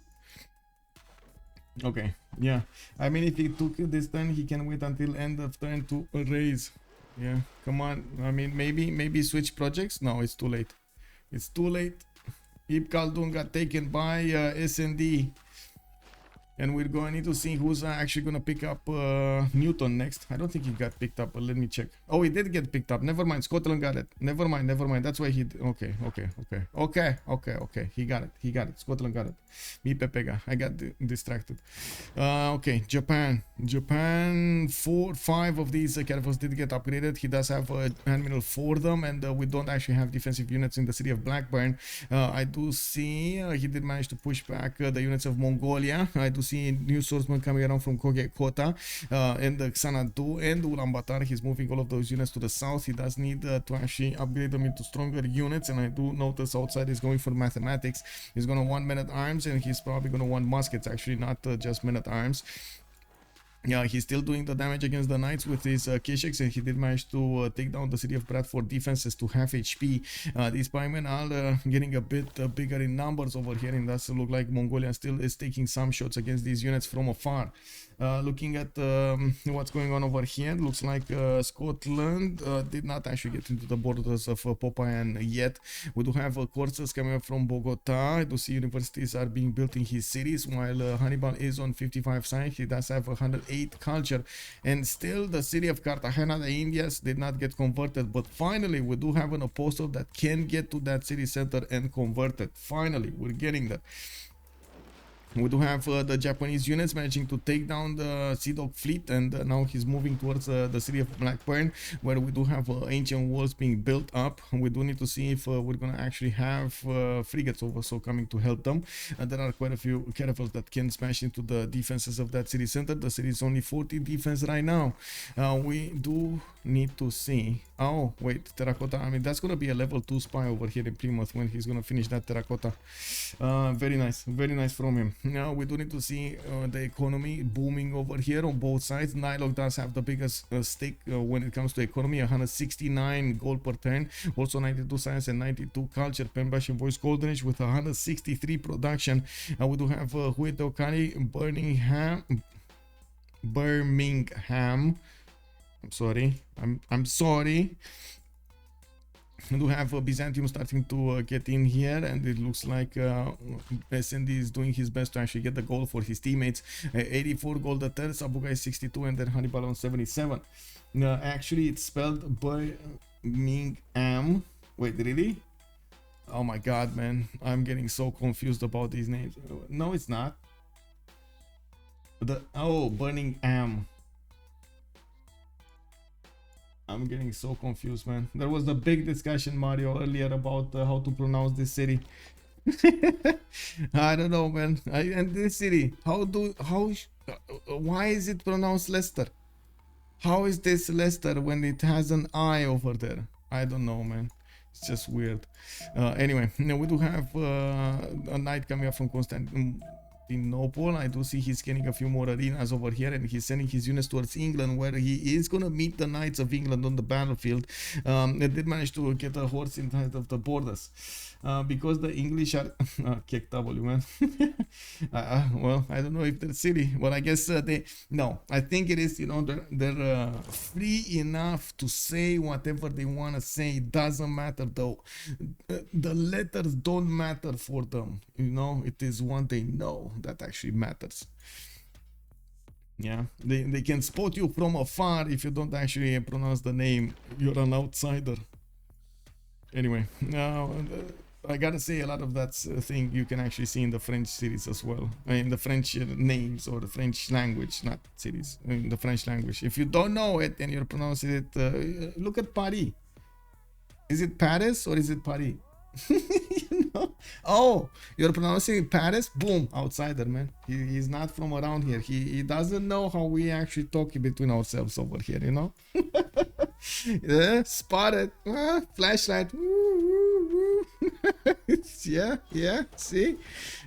Okay, yeah. I mean, if he took it this turn, he can wait until end of turn to raise. Yeah, come on. I mean, maybe switch projects. No, it's too late. It's too late. Ibn Khaldun got taken by SND. And we're going to need to see who's actually going to pick up Newton next. I don't think he got picked up, but let me check. Oh, he did get picked up. Never mind. Scotland got it. Never mind. That's why he... Okay. He got it. Scotland got it. Me Pepega. I got distracted. Okay. Japan. 5 of these caravels did get upgraded. He does have Hannibal for them, and we don't actually have defensive units in the city of Blackburn. I do see he did manage to push back the units of Mongolia. I do see new swordsmen coming around from Kogekota and the Xanadu and Ulaanbaatar. He's moving all of those units to the south. He does need to actually upgrade them into stronger units, and I do notice outside he's going for mathematics. He's going to want men-at-arms, and he's probably going to want muskets, actually, not just men-at-arms. Yeah, he's still doing the damage against the knights with his Kishaks, and he did manage to take down the city of Bradford defenses to half HP. These pikemen are getting a bit bigger in numbers over here, and does look like Mongolia still is taking some shots against these units from afar. Looking at what's going on over here, looks like Scotland did not actually get into the borders of Popayan yet. We do have courses coming up from Bogota. I do see universities are being built in his cities, while Hannibal is on 55 science. He does have 108 culture, and still the city of Cartagena, the Indians, did not get converted. But finally, we do have an apostle that can get to that city center and convert it. Finally, we're getting that. We do have the Japanese units managing to take down the Sea Dog fleet, and now he's moving towards the city of Blackburn, where we do have ancient walls being built up. We do need to see if we're gonna actually have frigates also coming to help them. There are quite a few caravels that can smash into the defenses of that city center. The city is only 40 defense right now. We do need to see. Oh wait, terracotta. I mean, that's gonna be a level 2 spy over here in Plymouth when he's gonna finish that terracotta. Very nice from him. Now we do need to see the economy booming over here on both sides. NilocC does have the biggest stake when it comes to economy, 169 gold per turn, also 92 science and 92 culture. Pembash and voice golden age with 163 production. We do have Huetokari, Birmingham. I'm sorry. We do have Byzantium starting to get in here, and it looks like SND is doing his best to actually get the goal for his teammates. 84 gold a turn, Sabuga is 62, and then Hannibal on 77. Actually, it's spelled Birmingham. Wait, really? Oh my god, man. I'm getting so confused about these names. No, it's not. Birmingham. I'm getting so confused, man. There was a big discussion, Mario, earlier about how to pronounce this city. I don't know, man. And this city, why is it pronounced Leicester? How is this Leicester when it has an I over there? I don't know, man. It's just weird. Anyway, we do have a knight coming up from Constantinople. I do see he's getting a few more arenas over here, and he's sending his units towards England, where he is gonna meet the Knights of England on the battlefield. They did manage to get a horse inside of the borders because the English are kick W, man. Well, I don't know if they're silly, but I guess I think it is, you know, they're free enough to say whatever they want to say. It doesn't matter though. The letters don't matter for them, you know. It is what they know that actually matters. Yeah, they can spot you from afar. If you don't actually pronounce the name, you're an outsider. Anyway, now I gotta say, a lot of that thing you can actually see in the French series as well. In the French names, or the French language, not series, in the French language. If you don't know it and you're pronouncing it, look at Paris. Is it Paris or is it Paris? You know? Oh, you're pronouncing it Paris? Boom, outsider, man. He's not from around here. He doesn't know how we actually talk between ourselves over here, you know? Yeah, spotted. Flashlight. Yeah, see?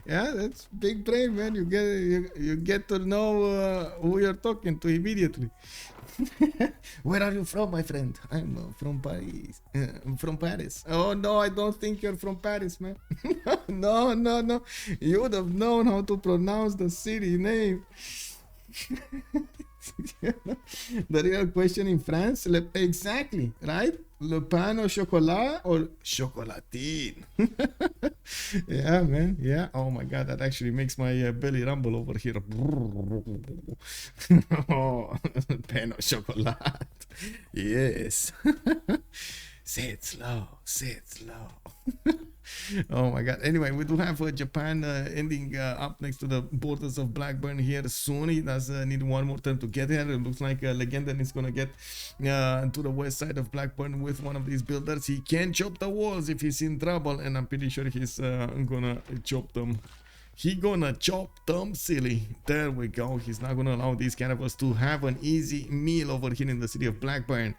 Yeah, that's big brain, man. You get to know who you're talking to immediately. Where are you from, my friend? I'm from Paris. From Paris. Oh no, I don't think you're from Paris, man. No. You would have known how to pronounce the city name. The real question in France, exactly, right? Le pain au chocolat or chocolatine? Yeah, man. Yeah. Oh my god, that actually makes my belly rumble over here. Oh, pain au chocolat. Yes. Say it slow. Oh my god. Anyway, we do have Japan ending up next to the borders of Blackburn here soon. He does need one more turn to get here. It looks like Legenden is gonna get to the west side of Blackburn with one of these builders. He can chop the walls if he's in trouble, and I'm pretty sure he's gonna chop them. He gonna chop them silly. There we go. He's not gonna allow these caravels to have an easy meal over here in the city of Blackburn.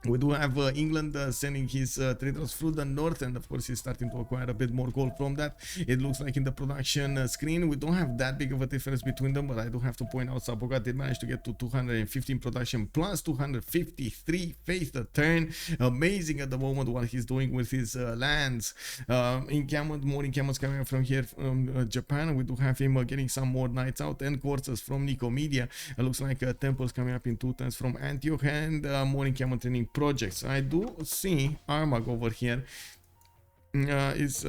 We do have England sending his traders through the north, and of course he's starting to acquire a bit more gold from that. It looks like in the production screen we don't have that big of a difference between them, but I do have to point out Sabuga did manage to get to 215 production plus 253 faith a turn. Amazing at the moment what he's doing with his lands. Encampment, more encampments coming from here from Japan. We do have him getting some more knights out and quarters from Nicomedia. It looks like temples coming up in 2 turns from Antioch, and more encampment training projects. I do see Armag over here is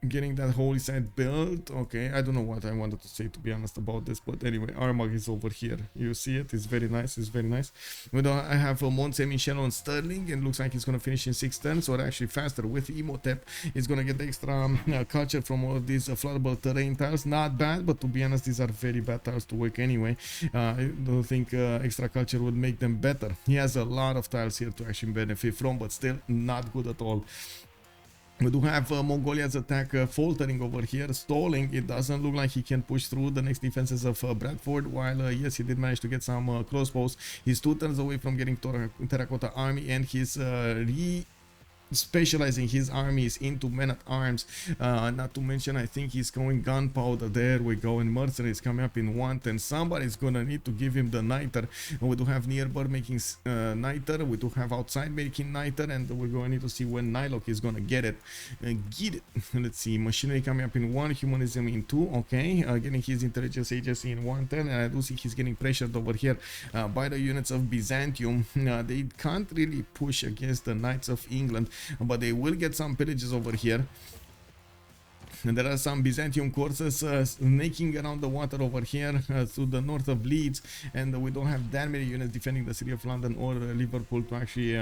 getting that holy site built. Okay, I don't know what I wanted to say, to be honest, about this, but anyway, Armagh is over here. You see it? It's very nice. It's very nice. I have Mont Saint Michel on Sterling, and looks like he's gonna finish in 6 turns, or actually faster with Imhotep. He's gonna get extra culture from all of these floodable terrain tiles. Not bad, but to be honest, these are very bad tiles to work anyway. I don't think extra culture would make them better. He has a lot of tiles here to actually benefit from, but still not good at all. We do have Mongolia's attack faltering over here, stalling. It doesn't look like he can push through the next defenses of Bradford, while yes, he did manage to get some crossbows. He's 2 turns away from getting Terracotta Army, and he's specializing his armies into men-at-arms. Not to mention, I think he's going gunpowder. There we go, and mercenaries coming up in 1 turn. Somebody's gonna need to give him the niter. We do have nearby making niter. We do have outside making niter, and we're going to need to see when NilocC is gonna get it. Let's see, machinery coming up in 1, humanism in 2. Okay, getting his intelligence agency in 1 turn, and I do see he's getting pressured over here by the units of Byzantium. They can't really push against the Knights of England, but they will get some pillages over here. And there are some Byzantium courses snaking around the water over here to the north of Leeds, and we don't have that many units defending the city of London or Liverpool to actually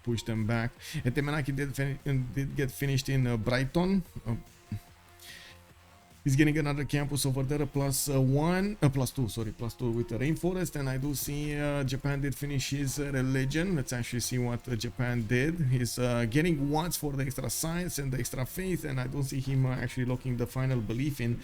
push them back. Temenaki did get finished in Brighton. He's getting another campus over there, plus 2 with the rainforest. And I do see Japan did finish his religion. Let's actually see what Japan did. He's getting watts for the extra science and the extra faith, and I don't see him actually locking the final belief in.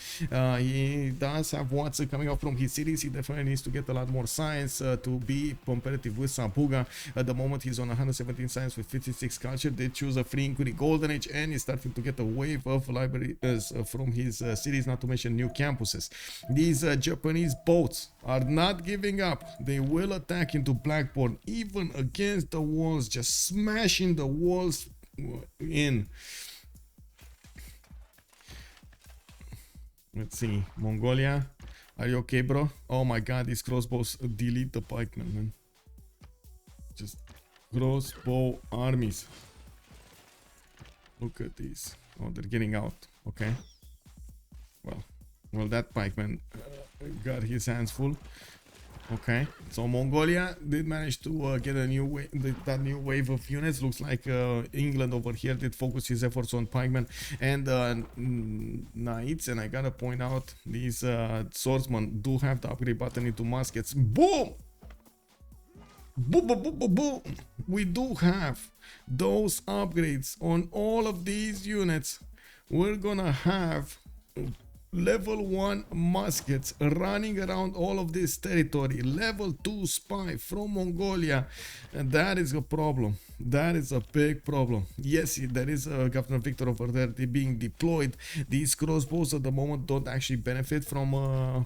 He does have watts coming up from his cities. He definitely needs to get a lot more science to be competitive with Sabuga. At the moment, he's on 117 science with 56 culture. They choose a free inquiry golden age, and he's starting to get a wave of libraries from his cities, not to mention new campuses. These Japanese boats are not giving up. They will attack into Blackbourne, even against the walls, just smashing the walls in. Let's see, Mongolia, are you okay, bro? Oh my god, these crossbows delete the pikemen, man. Just crossbow armies. Look at these. Oh, they're getting out. Okay. Well, that pikeman got his hands full. Okay, so Mongolia did manage to get a new that new wave of units. Looks like England over here did focus his efforts on pikemen and knights. And I gotta point out, these swordsmen do have the upgrade button into muskets. Boom! Boom, boom, boom, boom, boom. We do have those upgrades on all of these units. We're gonna have level 1 muskets running around all of this territory. Level 2 spy from Mongolia, and that is a problem. That is a big problem. Yes, there is Governor Victor over there being deployed. These crossbows at the moment don't actually benefit from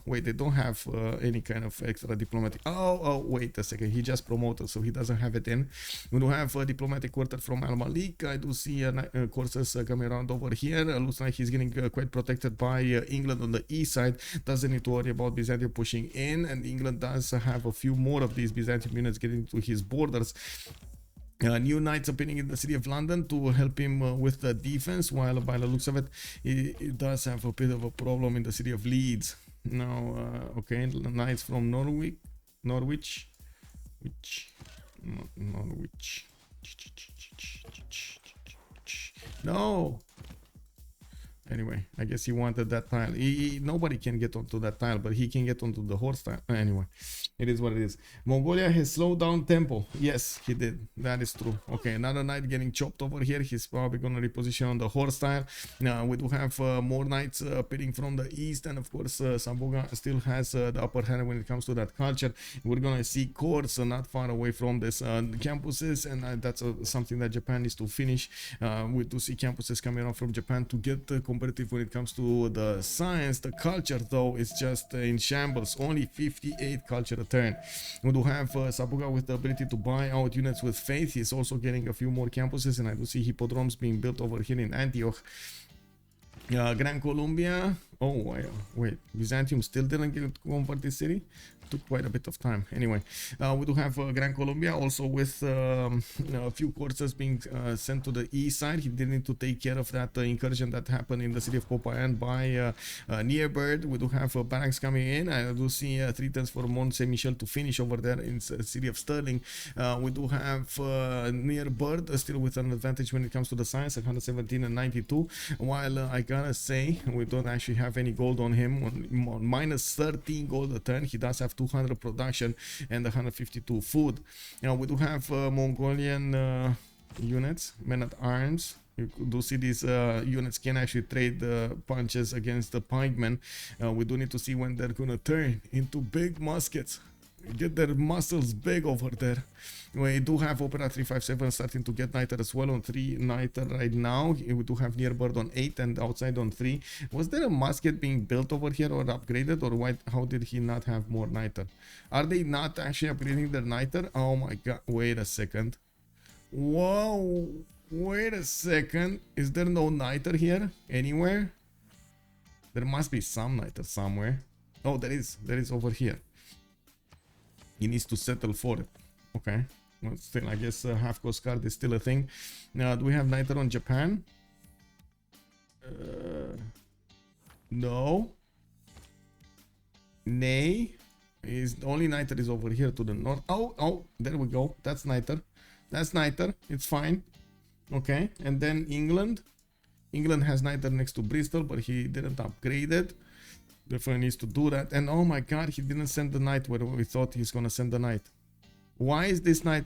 wait, they don't have any kind of extra diplomatic. Oh, wait a second, he just promoted, so he doesn't have it in. We do have a diplomatic quarter from Al Malik. I do see courses coming around over here. Looks like he's getting quite protected by England on the east side. Doesn't need to worry about Byzantium pushing in, and England does have a few more of these Byzantium units getting to his borders. New knights appearing in the city of London to help him with the defense, while by the looks of it, he does have a bit of a problem in the city of Leeds. Now, okay, knights from Norwich. No. Anyway, I guess he wanted that tile. Nobody can get onto that tile, but he can get onto the horse tile. Anyway, it is what it is. Mongolia has slowed down tempo. Yes, he did. That is true. Okay, another knight getting chopped over here. He's probably going to reposition on the horse tile. Now, we do have more knights appearing from the east. And of course, Sabuga still has the upper hand when it comes to that culture. We're going to see courts not far away from this campuses. And that's something that Japan needs to finish. We do see campuses coming out from Japan to get competitive when it comes to the science. The culture, though, is just in shambles. Only 58 culture a turn. We do have Sabuga with the ability to buy out units with faith. He's also getting a few more campuses, and I do see hippodromes being built over here in Antioch. Gran Colombia. Oh, wait, Byzantium still didn't get to convert this city. took quite a bit of time. Anyway, we do have Gran Colombia also with a few courses being sent to the east side. He did need to take care of that incursion that happened in the city of Popayan by Nearbird. We do have barracks coming in. I do see 3 turns for Mont Saint Michel to finish over there in the city of Sterling. We do have Nearbird still with an advantage when it comes to the science, 117 and 92. While I gotta say, we don't actually have any gold on him. On minus 13 gold a turn. He does have 200 production and 152 food. Now we do have Mongolian units, men at arms. You do see these units can actually trade punches against the pikemen. We do need to see when they're gonna turn into big muskets. Get their muscles big over there. We do have Opera 357 starting to get Niter as well on 3 Niter right now. We do have Nearbird on 8 and outside on 3. Was there a musket being built over here or upgraded, or why? How did he not have more Niter? Are they not actually upgrading their Niter? Oh my god, wait a second. Whoa, wait a second. Is there no Niter here anywhere? There must be some Niter somewhere. Oh, there is over here. He needs to settle for it. Okay. Well, still, I guess half cost card is still a thing. Now, do we have Niter on Japan? No. Nay. Is only Niter is over here to the north. Oh, there we go. That's Niter. That's Niter. It's fine. Okay. And then England. England has Niter next to Bristol, but he didn't upgrade it. Definitely needs to do that. And oh my god, he didn't send the knight where we thought he's gonna send the knight. Why is this knight?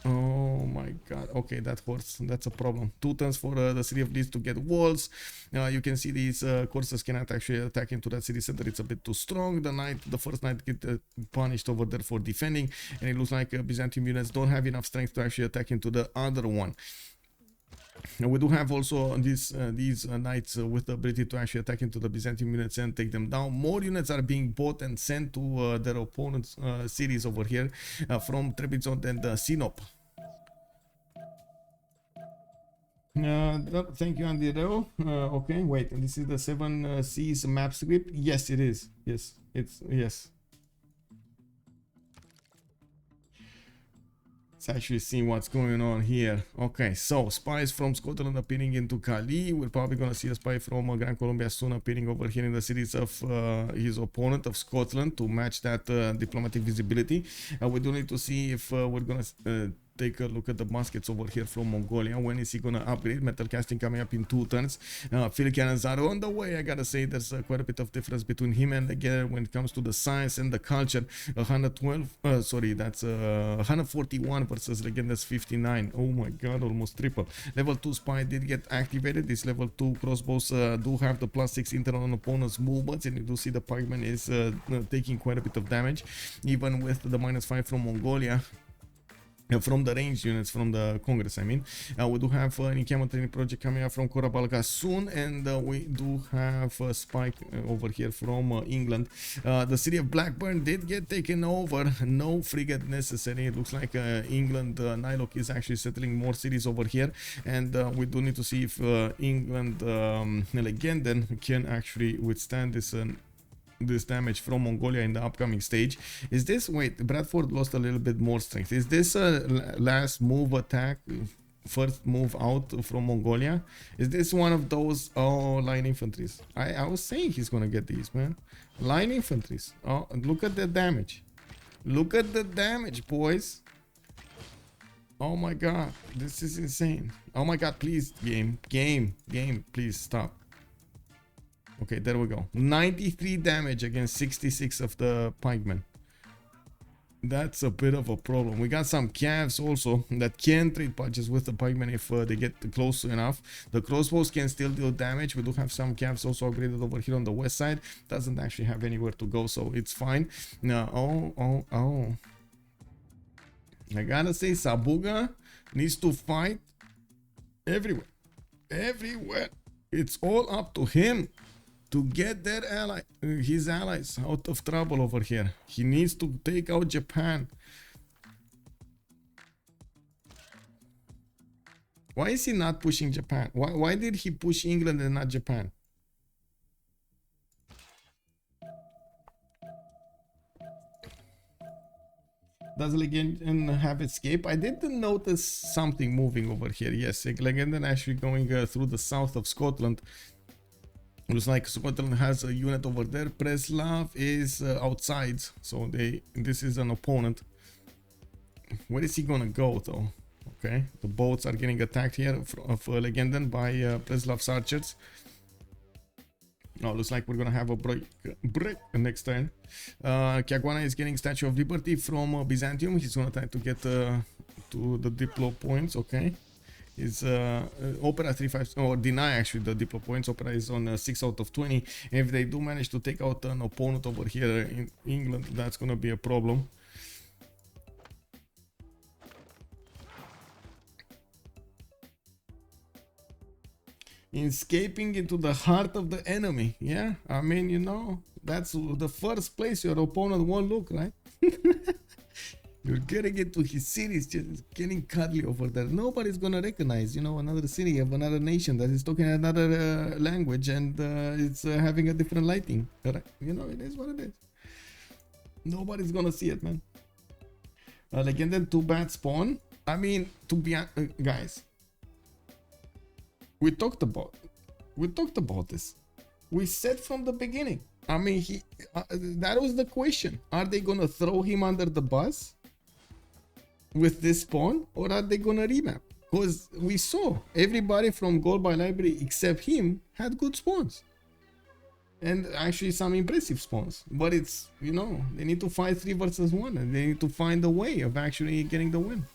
Oh my god. Okay, that hurts. That's a problem. 2 turns for the city of Leeds to get walls. You can see these courses cannot actually attack into that city center. It's a bit too strong. The first knight get punished over there for defending, and it looks like Byzantium units don't have enough strength to actually attack into the other one. Now we do have also these knights with the ability to actually attack into the Byzantium units and take them down. More units are being bought and sent to their opponents' cities over here from Trebizond and Sinop. Thank you, Andy Reo. Okay, wait, and this is the 7 Seas map script. Yes, it is. Yes, yes. Let's actually see what's going on here. Okay, so spies from Scotland appearing into Cali. We're probably gonna see a spy from Gran Colombia soon appearing over here in the cities of his opponent of Scotland to match that diplomatic visibility. We do need to see if we're gonna take a look at the muskets over here from Mongolia. When is he gonna upgrade? Metal casting coming up in 2 turns. Field cannons are on the way. I gotta say there's quite a bit of difference between him and Legenden when it comes to the science and the culture. 112, sorry, that's 141 versus Legenden's 59. Oh my god, almost triple. Level 2 spy did get activated. These level 2 crossbows do have the +6 internal on opponent's movements, and you do see the pikeman is taking quite a bit of damage, even with the -5 from Mongolia. From the range units from the Congress, I mean. We do have an encampment training project coming up from Korabalga soon, and we do have a spike over here from England. The city of Blackburn did get taken over. No frigate necessary. It looks like England, NilocC is actually settling more cities over here, and we do need to see if England Legenden can actually withstand this damage from Mongolia in the upcoming stage. Is this, wait, Bradford lost a little bit more strength. Is this a last move attack, first move out from Mongolia? Is this one of those, oh, line infantries? I was saying he's gonna get these, man. Line infantries. Oh, look at the damage. Look at the damage, boys. Oh my god, this is insane. Oh my god, please, game, please stop. Okay, there we go. 93 damage against 66 of the pikemen. That's a bit of a problem. We got some calves also that can trade punches with the pikemen if they get close enough. The crossbows can still deal damage. We do have some calves also upgraded over here on the west side. Doesn't actually have anywhere to go, so it's fine. Now, oh. I gotta say, Sabuga needs to fight everywhere. Everywhere. It's all up to him to get their his allies out of trouble over here. He needs to take out Japan. Why is he not pushing Japan? Why did he push England and not Japan? Does Legenden have escape? I did notice something moving over here. Yes, Legenden actually going through the south of Scotland. Looks like Scotland has a unit over there. Preslav is outside, so this is an opponent. Where is he gonna go though? Okay, the boats are getting attacked here of Legenden by Preslav's archers. Oh, looks like we're gonna have a break next turn. Caguana is getting Statue of Liberty from Byzantium. He's gonna try to get to the Diplo points. Okay, his Opera 3-5 or deny actually the Diplo points. Opera is on 6 out of 20. And if they do manage to take out an opponent over here in England, that's gonna be a problem. Escaping into the heart of the enemy. Yeah, I mean, you know, that's the first place your opponent won't look, right? You're getting into his cities, just getting cuddly over there. Nobody's gonna recognize, you know, another city of another nation that is talking another language and it's having a different lighting. Right? You know, it is what it is. Nobody's gonna see it, man. Legenden 2 bad spawn. I mean, to be guys. We talked about this. We said from the beginning. I mean, that was the question. Are they gonna throw him under the bus with this spawn, or are they gonna remap? Because we saw everybody from Gold by Library except him had good spawns, and actually some impressive spawns. But it's, you know, they need to fight 3 versus 1, and they need to find a way of actually getting the win.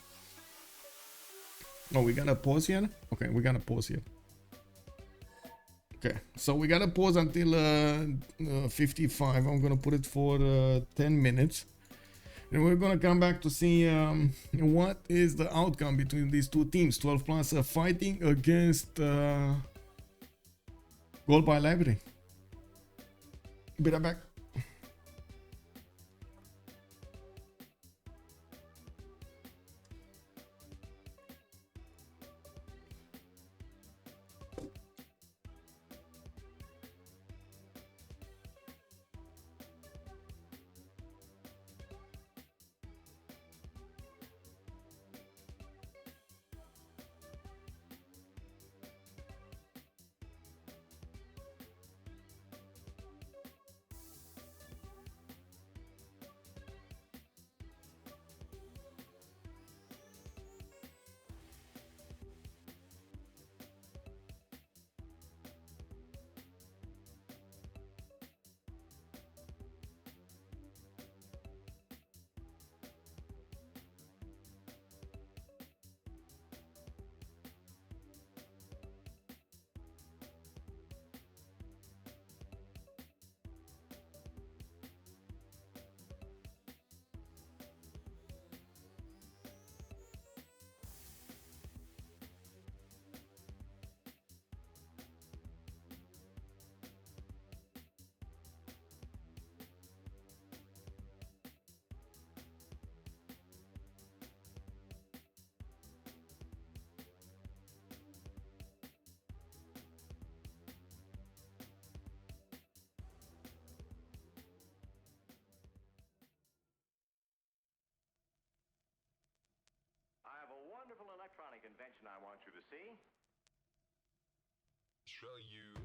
Oh, we gotta pause here? Okay, we gotta pause here. Okay, so we gotta pause until 55. I'm gonna put it for 10 minutes. And we're gonna come back to see what is the outcome between these two teams. 12 plus fighting against Gold by Library. Be right back. I have a wonderful electronic invention I want you to see. Show you.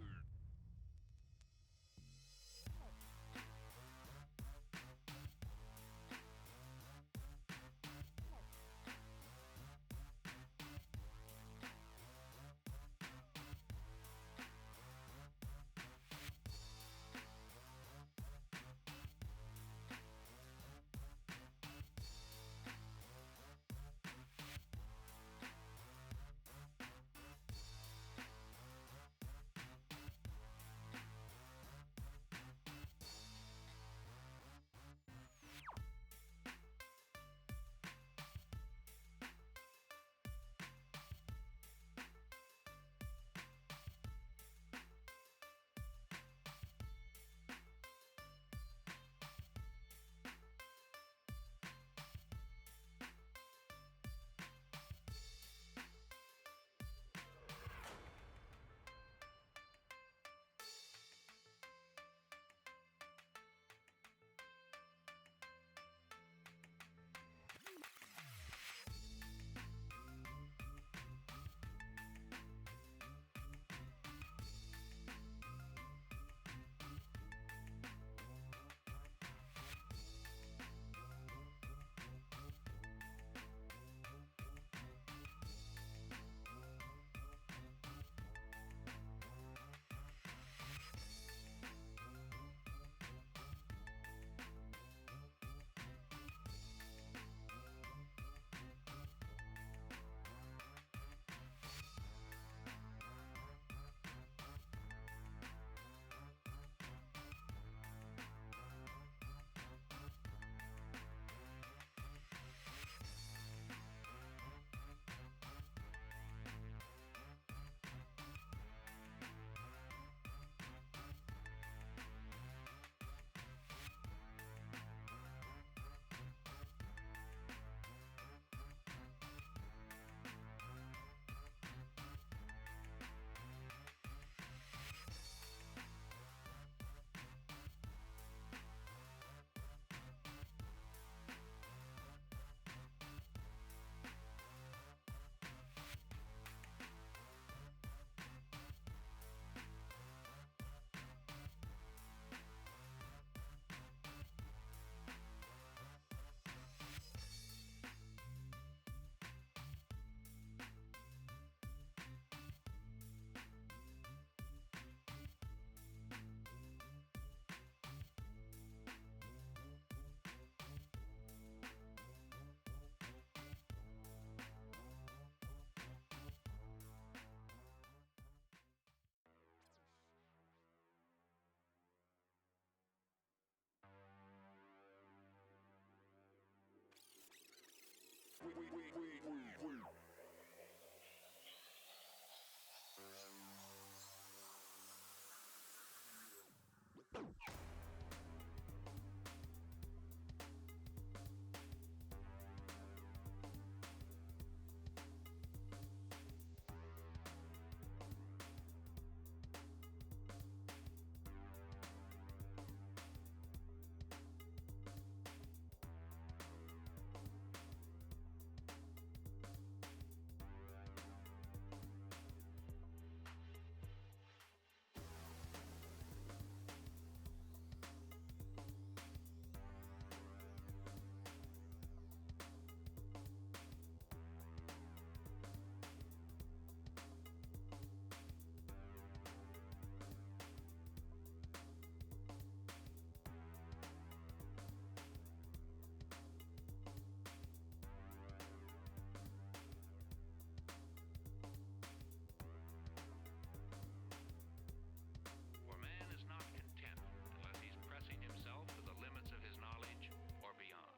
For man is not content unless he's pressing himself to the limits of his knowledge or beyond.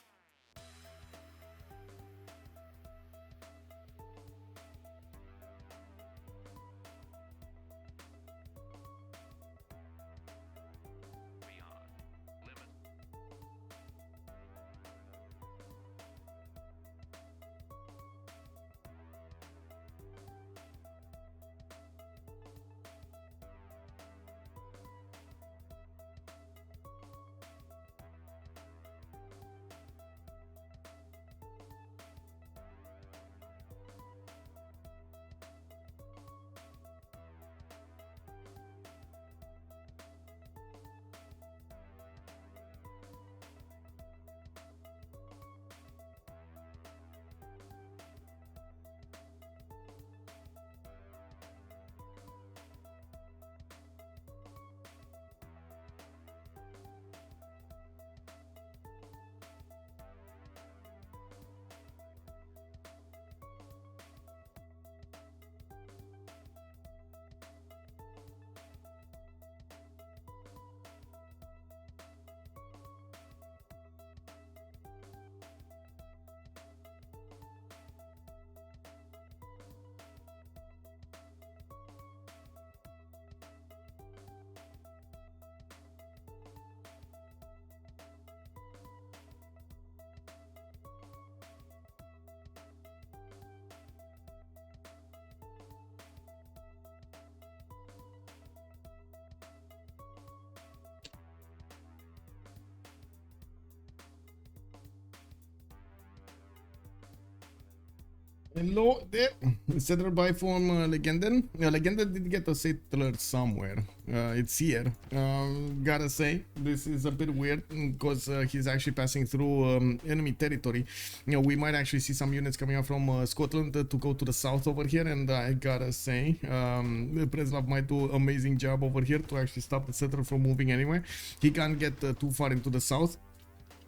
Beyond. Limit. Hello there. Settled by from Legenden. Legenden did get a settler somewhere. It's here. Gotta say, this is a bit weird because he's actually passing through enemy territory. You know, we might actually see some units coming up from Scotland to go to the south over here. And I gotta say, Preslav might do an amazing job over here to actually stop the settler from moving anywhere. He can't get too far into the south.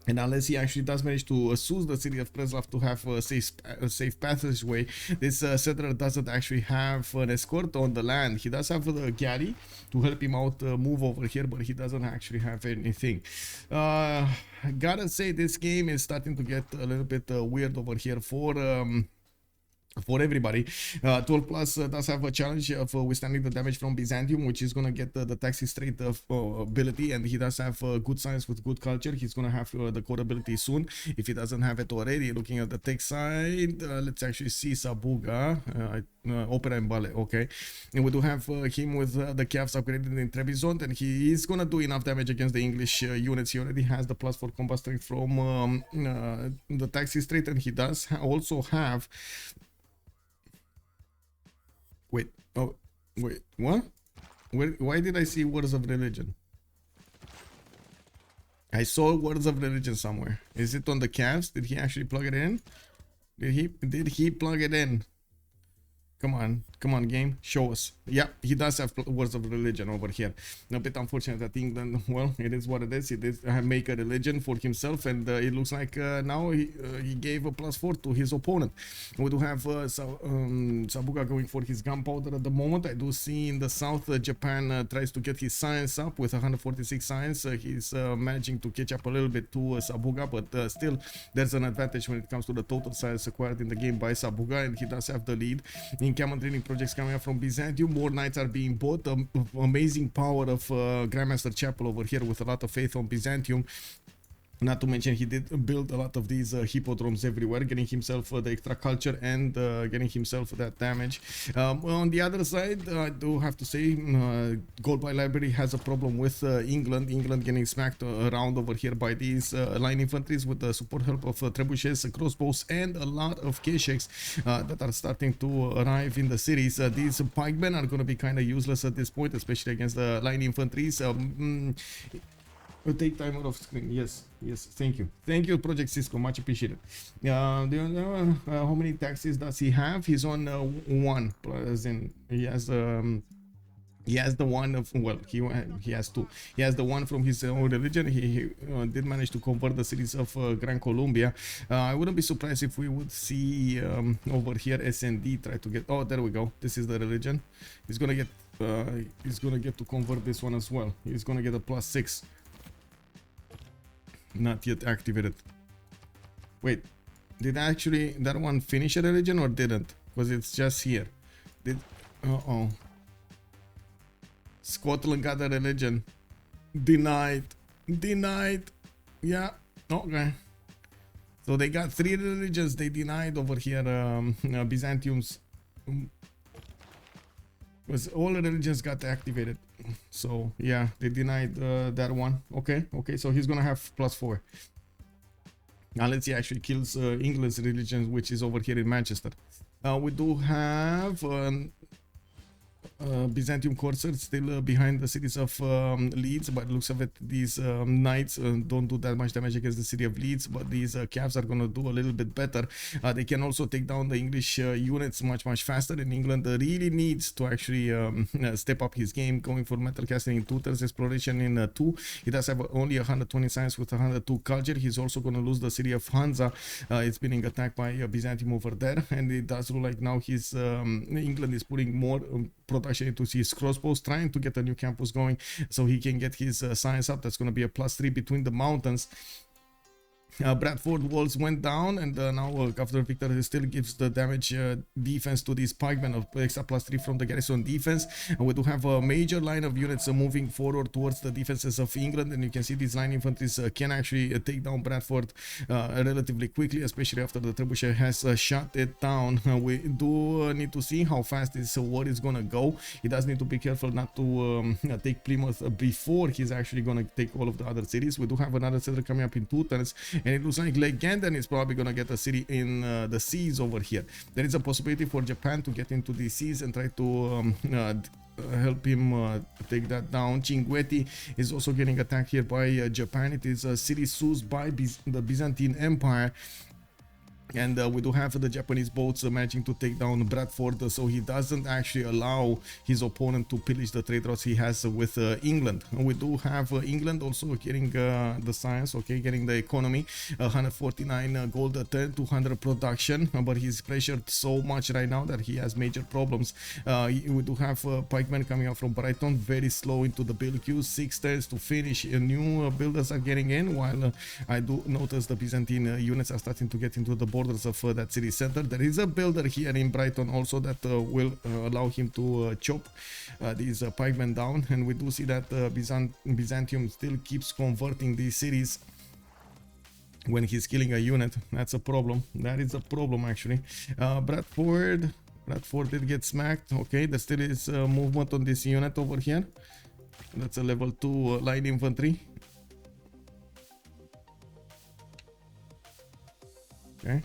And unless he actually does manage to soothe the city of Preslav to have a safe passageway, this settler doesn't actually have an escort on the land. He does have the galley to help him out move over here, but he doesn't actually have anything. Gotta say, this game is starting to get a little bit weird over here for everybody. 12 plus does have a challenge of withstanding the damage from Byzantium, which is going to get the taxi straight ability, and he does have good science with good culture. He's going to have the core ability soon if he doesn't have it already. Looking at the tech side, let's actually see Sabuga, opera and ballet. Okay, and we do have him with the calves upgraded in Trebizond, and he is going to do enough damage against the English units. He already has the plus 4 combat strength from the taxi straight, and he does also have Wait, what? Why did I see Words of Religion? I saw Words of Religion somewhere. Is it on the calves? Did he actually plug it in? Did he plug it in? Come on, game, show us. Yeah, he does have words of religion over here. A bit unfortunate that England, well, it is what it is. He did make a religion for himself, and it looks like now he gave a +4 to his opponent. We do have Sabuga going for his gunpowder at the moment. I do see in the south Japan tries to get his science up with 146 science. He's managing to catch up a little bit to Sabuga, but still there's an advantage when it comes to the total science acquired in the game by Sabuga, and he does have the lead. In common training projects coming up from Byzantium, more knights are being bought. Amazing power of Grandmaster Chapel over here with a lot of faith on Byzantium. Not to mention he did build a lot of these hippodromes everywhere, getting himself the extra culture and getting himself that damage. On the other side, I do have to say Goldby Library has a problem with England getting smacked around over here by these line infantries with the support help of trebuchets, crossbows, and a lot of Kesheks that are starting to arrive in the cities. These pikemen are going to be kind of useless at this point, especially against the line infantries. Take timer off screen. Yes, thank you, Project Cisco, much appreciated. Do you know how many taxes does he have? He's on 1, as in he has the one of, well, he has 2. He has the one from his own religion. He did manage to convert the cities of Gran Colombia. I wouldn't be surprised if we would see over here SND try to get, oh, there we go, this is the religion. He's gonna get to convert this one as well. He's gonna get a +6. Not yet activated. Wait, did actually that one finish a religion or didn't? Because it's just here. Did Scotland got a religion. Denied. Yeah, okay. So they got 3 religions they denied over here. Byzantium's, because all the religions got activated. So yeah, they denied that one. Okay, so he's gonna have +4 unless he actually kills England's religion, which is over here in Manchester. We do have Byzantium corsairs still behind the cities of Leeds, but looks of it, these knights don't do that much damage against the city of Leeds, but these calves are gonna do a little bit better. They can also take down the English units much faster, and England really needs to actually step up his game, going for metal casting in 2 turns, exploration in 2. He does have only 120 science with 102 culture. He's also gonna lose the city of Hansa. It's being attacked by Byzantium over there, and it does look like now he's England is putting more production into his crossbows, trying to get a new campus going so he can get his science up. That's going to be a +3 between the mountains. Bradford walls went down, and now Governor Victor still gives the damage defense to these pikemen of extra +3 from the garrison defense. We do have a major line of units moving forward towards the defenses of England, and you can see these line infantries can actually take down Bradford relatively quickly, especially after the trebuchet has shut it down. We do need to see how fast this war is gonna go. He does need to be careful not to take Plymouth before he's actually gonna take all of the other cities. We do have another settler coming up in 2 turns, and it looks like Legenden is probably gonna get a city in the seas over here. There is a possibility for Japan to get into the seas and try to help him take that down. Chinguetti is also getting attacked here by Japan. It is a city seized by the Byzantine Empire. And we do have the Japanese boats managing to take down Bradford, so he doesn't actually allow his opponent to pillage the trade routes he has with England. We do have England also getting the science, okay, getting the economy, 149 gold, 200 production, but he's pressured so much right now that he has major problems. We do have pikemen coming out from Brighton, very slow into the build queue, 6 turns to finish. New builders are getting in, while I do notice the Byzantine units are starting to get into the borders of that city center. There is a builder here in Brighton also that will allow him to chop these pikemen down, and we do see that Byzantium still keeps converting these cities when he's killing a unit. That's a problem. That is a problem actually. Bradford did get smacked. Okay, there still is movement on this unit over here. That's a level 2 light infantry. Okay.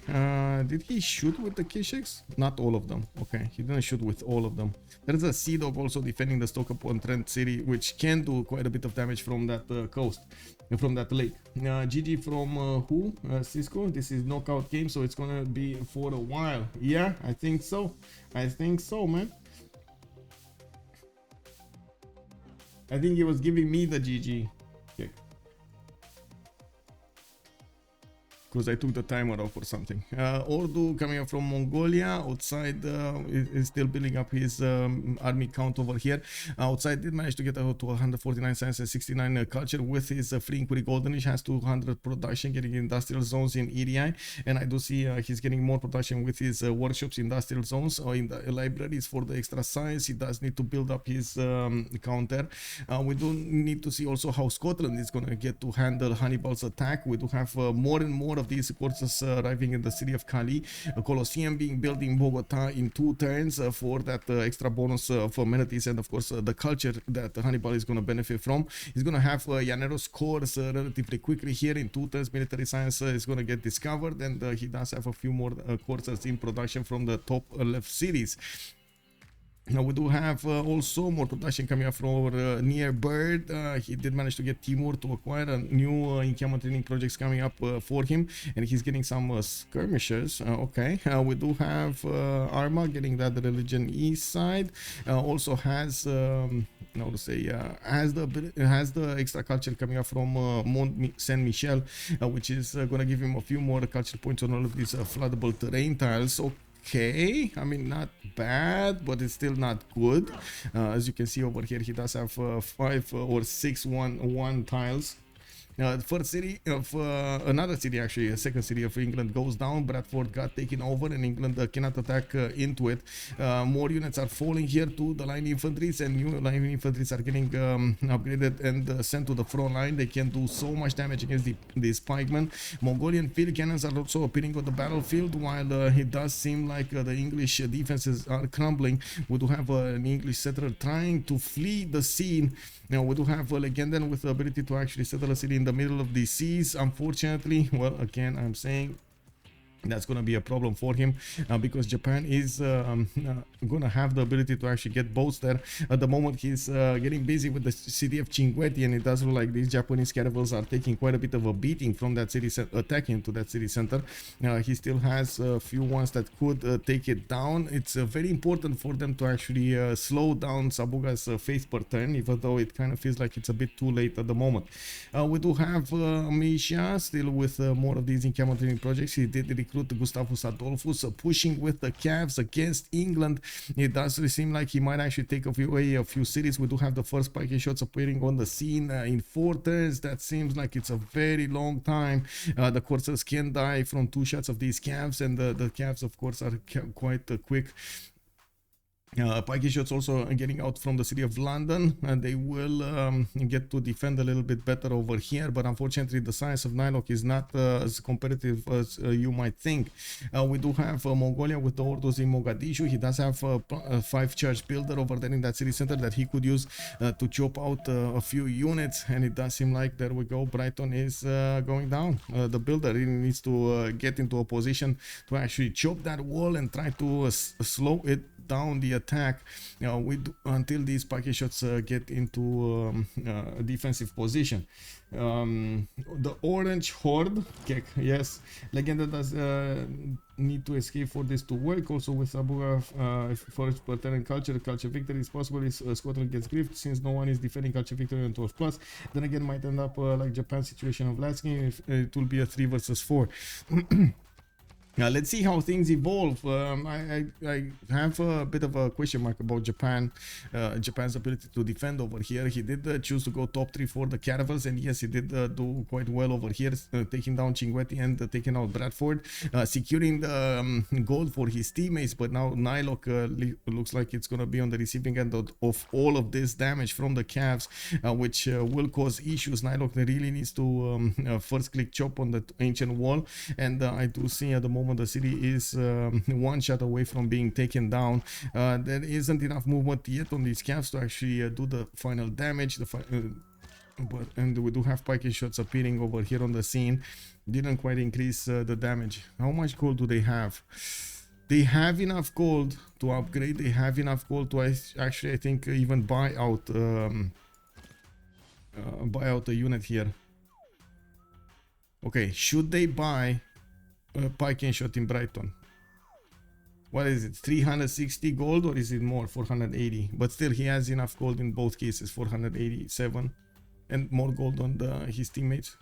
Did he shoot with the K6? Not all of them. Okay, he didn't shoot with all of them. There's a Sea Dog also defending the stock upon Trent City, which can do quite a bit of damage from that coast, from that lake. GG from who? Cisco. This is knockout game, so it's gonna be for a while. Yeah, I think so. I think so, man. I think he was giving me the GG. Okay. Because I took the timer off or something. Ordu coming up from Mongolia. Outside is still building up his army count over here. Outside did manage to get to 149 science and 69 culture with his free inquiry golden age. Has 200 production, getting industrial zones in EDI. And I do see he's getting more production with his workshops, industrial zones, or in the libraries for the extra science. He does need to build up his counter. We do need to see also how Scotland is going to get to handle Hannibal's attack. We do have more and more of these courses arriving in the city of Cali. A Colosseum being built in Bogota in 2 turns for that extra bonus of amenities, and of course the culture that Hannibal is going to benefit from. He's going to have Llaneros cores relatively quickly here in 2 turns. Military science is going to get discovered, and he does have a few more courses in production from the top left cities. Now we do have also more production coming up from near Bird. He did manage to get Timur to acquire a new encampment training projects coming up for him, and he's getting some skirmishes. Okay, we do have Arma getting that religion east side. Also has how to say has the extra culture coming up from Mont Saint Michel, which is going to give him a few more culture points on all of these floodable terrain tiles. Okay, I mean, not bad, but it's still not good. As you can see over here, he does have 5 or 6 1 tiles. The first city of another city, actually a second city of England, goes down. Bradford got taken over, and England cannot attack into it. More units are falling here to the line infantries, and new line infantries are getting upgraded and sent to the front line. They can do so much damage against the pikemen. Mongolian field cannons are also appearing on the battlefield, while it does seem like the English defenses are crumbling. We do have an English settler trying to flee the scene. Now we do have a Legenden with the ability to actually settle a city in the middle of the seas. Unfortunately, well, again, I'm saying that's going to be a problem for him because Japan is going to have the ability to actually get boats there. At the moment, he's getting busy with the city of Cinquetti, and it does look like these Japanese caravels are taking quite a bit of a beating from that city, attacking to that city center. He still has a few ones that could take it down. It's very important for them to actually slow down Sabuga's phase per turn, even though it kind of feels like it's a bit too late at the moment. We do have Misha still with more of these encampment training projects. He did recruit Gustavus Adolphus, pushing with the Cavs against England. It does seem like he might actually take away a few cities. We do have the first pike shots appearing on the scene in 4 turns. That seems like it's a very long time. The coursers can die from 2 shots of these Cavs, and the Cavs, of course, are quite quick. Pike shots also getting out from the city of London, and they will get to defend a little bit better over here, but unfortunately the science of NilocC is not as competitive as you might think. We do have Mongolia with the orders in Mogadishu. He does have a 5 charge builder over there in that city center that he could use to chop out a few units, and it does seem like, there we go, Brighton is going down. The builder really needs to get into a position to actually chop that wall and try to slow it down, the attack, until these package shots get into a defensive position. The orange horde, yes, Legenda does need to escape for this to work. Also with Sabuga, first per turn culture victory is possible if Scotland gets griefed, since no one is defending culture victory on 12+. Then again, might end up like Japan's situation of last game, if it will be a 3 versus 4. Let's see how things evolve. I have a bit of a question mark about Japan, Japan's ability to defend over here. He did choose to go top 3 for the caravels, and yes, he did do quite well over here, taking down Cinquetti and taking out Bradford, securing the gold for his teammates. But now NilocC looks like it's going to be on the receiving end of all of this damage from the Cavs, which will cause issues. NilocC really needs to first click chop on the ancient wall, and I do see at the moment the city is 1 shot away from being taken down. There isn't enough movement yet on these Cavs to actually do the final damage. and we do have pike shots appearing over here on the scene. Didn't quite increase the damage. How much gold do they have? They have enough gold to upgrade. They have enough gold to actually, I think, even buy out a unit here. Okay, should they buy a pike and shot in Brighton? What is it, 360 gold, or is it more, 480? But still, he has enough gold in both cases, 487, and more gold on his teammates.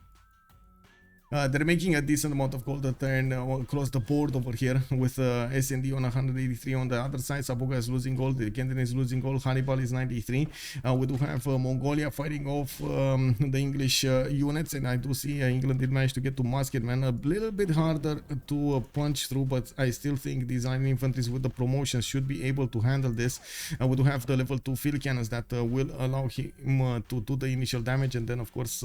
They're making a decent amount of gold a turn across the board over here, with S&D on 183 on the other side. Sabuga is losing gold, Legenden is losing gold, Hannibal is 93. We do have Mongolia fighting off the English units, and I do see England did manage to get to Musketmen. A little bit harder to punch through, but I still think these iron infantries with the promotions should be able to handle this. We do have the level 2 field cannons that will allow him to do the initial damage, and then of course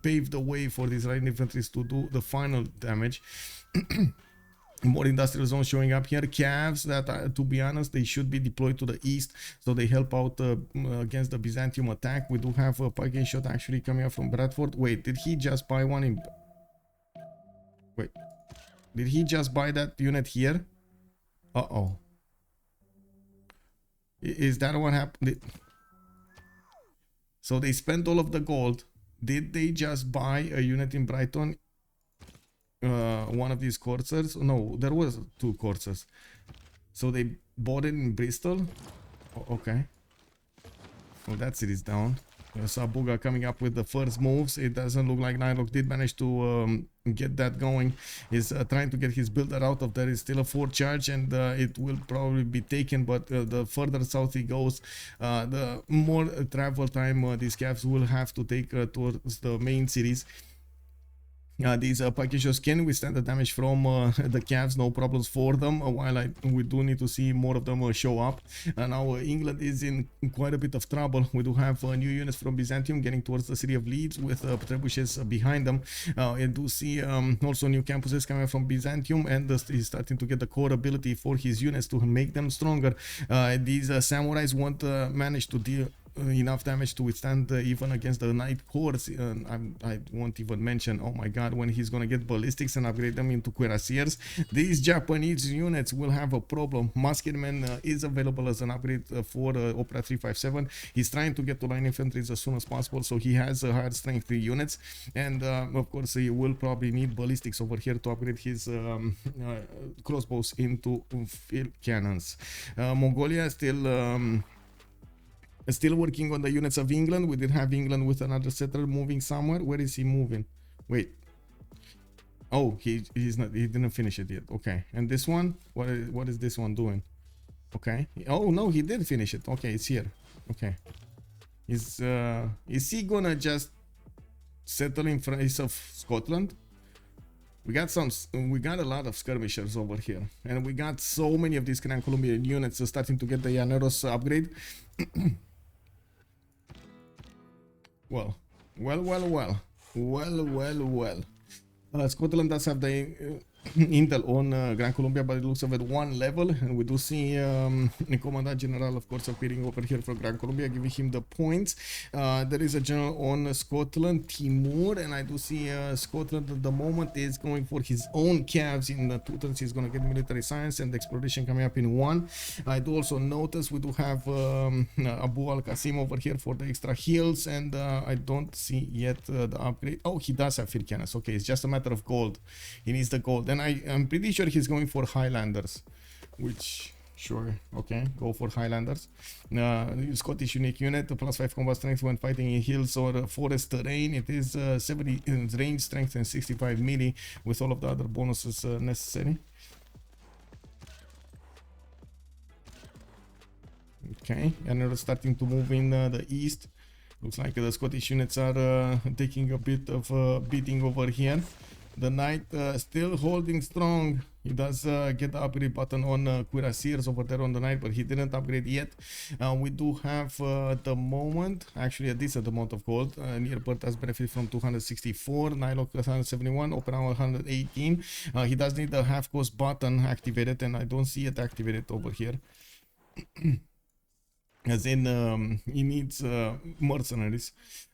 pave the way for these iron infantries to do the final damage. More industrial zones showing up here. Cavs that, to be honest, they should be deployed to the east, so they help out against the Byzantium attack. We do have a pike shot actually coming up from Bradford. Wait, did he just buy one in... Wait, did he just buy that unit here? Uh-oh. Is that what happened? So they spent all of the gold. Did they just buy a unit in Brighton? One of these coursers? No, there was 2 coursers. So they bought it in Bristol? Okay. Well, that city's down. Sabuga coming up with the first moves. It doesn't look like NilocC did manage to get that going. He's trying to get his builder out of there. It's still a 4 charge, and it will probably be taken, but the further south he goes, the more travel time these Cavs will have to take towards the main cities. These packages can withstand the damage from the Cavs, no problems for them, while we do need to see more of them show up. Now England is in quite a bit of trouble. We do have new units from Byzantium getting towards the city of Leeds with trebuchets behind them. I do see also new campuses coming from Byzantium, and he's starting to get the core ability for his units to make them stronger. These samurais won't manage to deal enough damage to withstand even against the Knight Corps. I won't even mention, oh my god, when he's gonna get ballistics and upgrade them into cuirassiers. These Japanese units will have a problem. Musketman is available as an upgrade for Opera 357. He's trying to get to line infantry as soon as possible, so he has higher strength 3 units, and of course he will probably need ballistics over here to upgrade his crossbows into field cannons. Mongolia still working on the units of England. We did have England with another settler moving somewhere. Where is he moving? Wait. Oh, he's not. He didn't finish it yet. Okay. And this one? What is this one doing? Okay. Oh no, he did finish it. Okay, it's here. Okay. Is he gonna just settle in face of Scotland? We got a lot of skirmishers over here, and we got so many of these Gran Colombian units starting to get the Llaneros upgrade. Well. Scotland does have the intel on Gran Colombia, but it looks of at 1 level, and we do see the Commandant General, of course, appearing over here for Gran Colombia, giving him the points. There is a general on Scotland, Timur, and I do see Scotland at the moment is going for his own calves. In the 2 turns he's going to get military science and exploration coming up in 1. I do also notice we do have Abu Al-Qasim over here for the extra heals, and I don't see yet the upgrade. Oh, he does have field cannons. Okay, it's just a matter of gold. He needs the gold. And I'm pretty sure he's going for Highlanders, which, sure, okay, go for Highlanders. Scottish unique unit, +5 combat strength when fighting in hills or forest terrain. It is 70 in range strength and 65 melee with all of the other bonuses necessary. Okay, and we're starting to move in the east. Looks like the Scottish units are taking a bit of beating over here. The Knight still holding strong. He does get the upgrade button on cuirassiers over there on the Knight, but he didn't upgrade yet. We do have at the moment actually a decent amount of gold. Nearbird does benefit from 264, NilocC 171, Opera 118. He does need the half cost button activated, and I don't see it activated over here. as in he needs mercenaries.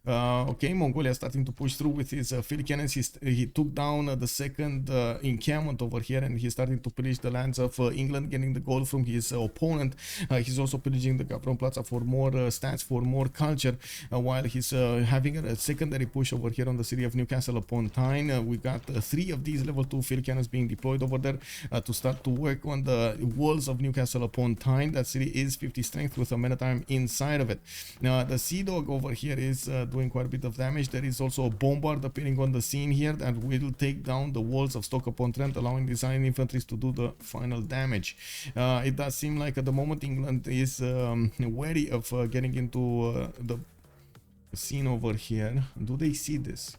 Okay, Mongolia starting to push through with his field cannons. He took down the second encampment over here, and he's starting to pillage the lands of England, getting the gold from his opponent. He's also pillaging the Gabron Plaza for more stats, for more culture, while he's having a secondary push over here on the city of Newcastle upon Tyne. We got 3 of these level 2 field cannons being deployed over there to start to work on the walls of Newcastle upon Tyne. That city is 50 strength with a men-at-arms inside of it. Now the Sea Dog over here is doing quite a bit of damage. There is also a bombard appearing on the scene here that will take down the walls of Stoke-upon-Trent, allowing the Zion infantry to do the final damage. It does seem like at the moment England is wary of getting into the scene over here. Do they see this?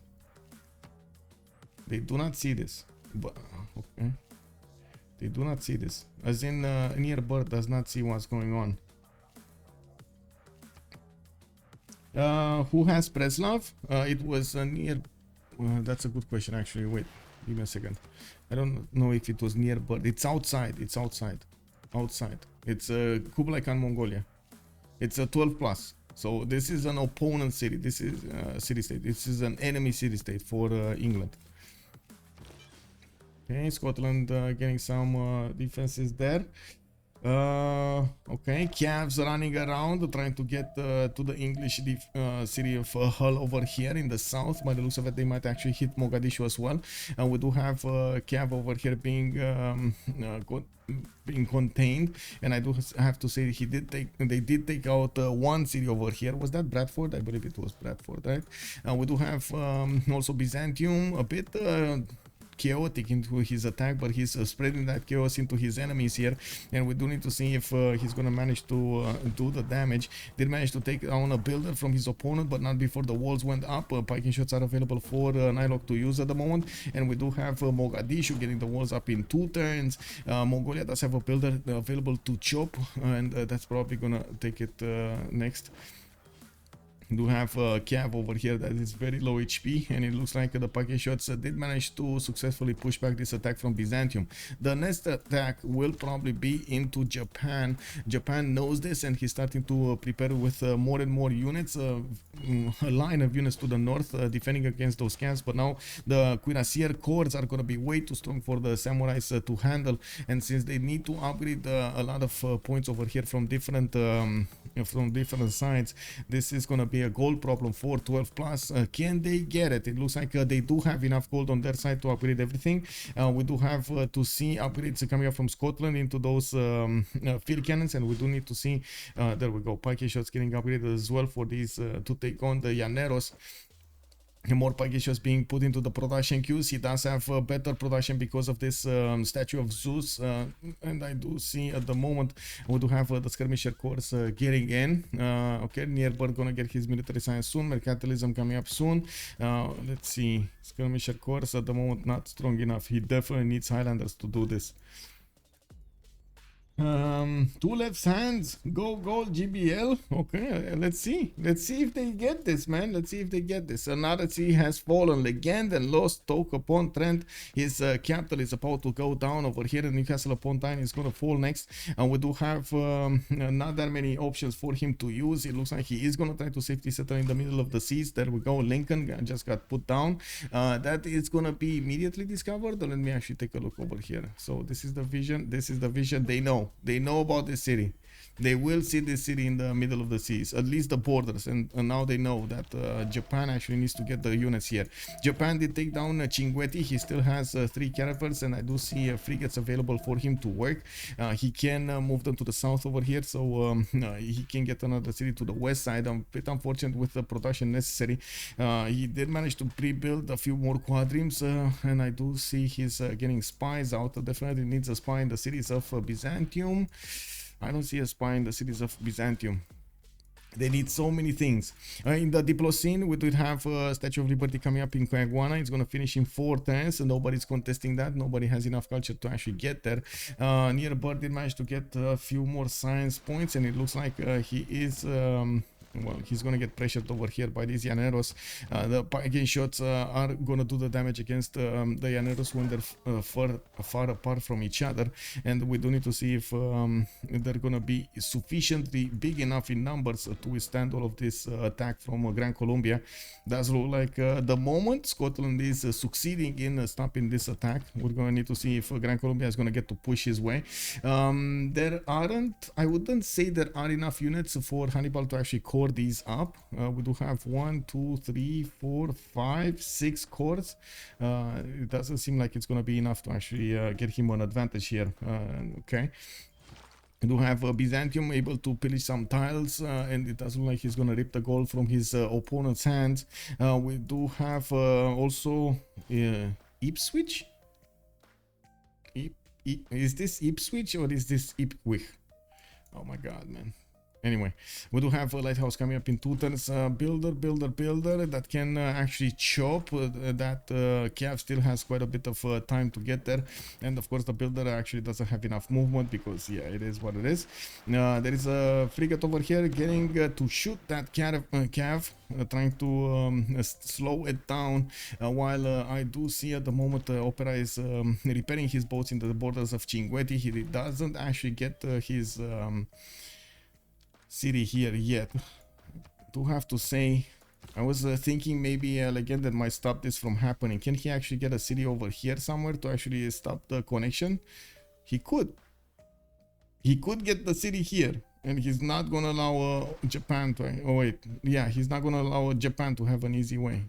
They do not see this. But okay, they do not see this. As in, near bird does not see what's going on. Who has Preslav? It was near. That's a good question, actually. Wait, give me a second. I don't know if it was near, but it's outside. It's outside. Outside. It's Kublai Khan, Mongolia. It's a 12 plus. So this is an opponent city. This is city state. This is an enemy city state for England. Okay, Scotland getting some defenses there. Okay, Cavs running around trying to get to the English city of Hull over here in the south. By the looks of it, they might actually hit Mogadishu as well. We do have Cav over here being contained, and I do have to say they did take out one city over here. Was that Bradford? I believe it was Bradford, right? We do have also Byzantium, a bit chaotic into his attack, but he's spreading that chaos into his enemies here, and we do need to see if he's gonna manage to do the damage. Did manage to take down a builder from his opponent, but not before the walls went up. Piking shots are available for NilocC to use at the moment, and we do have Mogadishu getting the walls up in 2 turns. Mongolia does have a builder available to chop, and that's probably gonna take it next. Do have Cav over here that is very low HP, and it looks like the package shots did manage to successfully push back this attack from Byzantium. The next attack will probably be into Japan. Japan knows this, and he's starting to prepare with more and more units, a line of units to the north defending against those camps. But now the cuirassier corps are going to be way too strong for the samurais to handle, and since they need to upgrade a lot of points over here from different sides, this is going to be a gold problem for 12 plus. Can they get it? It looks like they do have enough gold on their side to upgrade everything. We do have to see upgrades coming up from Scotland into those field cannons, and we do need to see there we go, package shots getting upgraded as well for these to take on the Llaneros. More packages being put into the production queues. He does have better production because of this statue of Zeus, and I do see at the moment we do have the skirmisher corps getting in. Okay, Nearburg gonna get his military science soon. Mercantilism coming up soon. Let's see, skirmisher corps at the moment not strong enough. He definitely needs Highlanders to do this. 2 left hands, go GBL. Okay, let's see if they get this, man. Let's see if they get this. Another city has fallen. Legenden lost Stoke-upon-Trent. His capital is about to go down over here, and Newcastle upon Tyne is going to fall next. And we do have not that many options for him to use. It looks like he is going to try to safety settle in the middle of the seas. There we go. Lincoln just got put down. That is going to be immediately discovered. Let me actually take a look over here. So this is the vision. They know about this city. They will see this city in the middle of the seas, at least the borders, and now they know that Japan actually needs to get the units here. Japan did take down Chinguetti. He still has 3 caravels, and I do see frigates available for him to work. He can move them to the south over here, so he can get another city to the west side. I'm a bit unfortunate with the production necessary. He did manage to pre-build a few more quadrims, and I do see he's getting spies out. Definitely needs a spy in the cities of Byzantium. I don't see a spy in the cities of Byzantium. They need so many things. In the Diplo scene, we did have Statue of Liberty coming up in Coaguana. It's going to finish in 4 turns, and nobody's contesting that. Nobody has enough culture to actually get there. Near Bird did manage to get a few more science points, and it looks like he is well, he's gonna get pressured over here by these Llaneros. The pike shots are gonna do the damage against the Llaneros when they're far apart from each other, and we do need to see if they're gonna be sufficiently big enough in numbers to withstand all of this attack from Gran Colombia. Does look like the moment Scotland is succeeding in stopping this attack. We're gonna need to see if Gran Colombia is gonna get to push his way. There aren't, I wouldn't say there are enough units for Hannibal to actually core these up. We do have 1, 2, 3, 4, 5, 6 cores. It doesn't seem like it's gonna be enough to actually get him an advantage here. Okay. We do have Byzantium able to pillage some tiles, and it doesn't look like he's gonna rip the gold from his opponent's hands. We do have also Ipswich. Is this Ipswich or is this Ipswich? Oh my god, man. Anyway, we do have a lighthouse coming up in 2 turns. Builder that can actually chop. That Cav still has quite a bit of time to get there, and of course the builder actually doesn't have enough movement because yeah, it is what it is. There is a frigate over here getting to shoot that Cav, trying to slow it down, while I do see at the moment Opera is repairing his boats in the borders of Cinguetti. He doesn't actually get his city here yet. Do have to say, I was thinking maybe Legenden might stop this from happening. Can he actually get a city over here somewhere to actually stop the connection? He could get the city here, and he's not gonna allow Japan to, oh wait, yeah, he's not gonna allow Japan to have an easy way.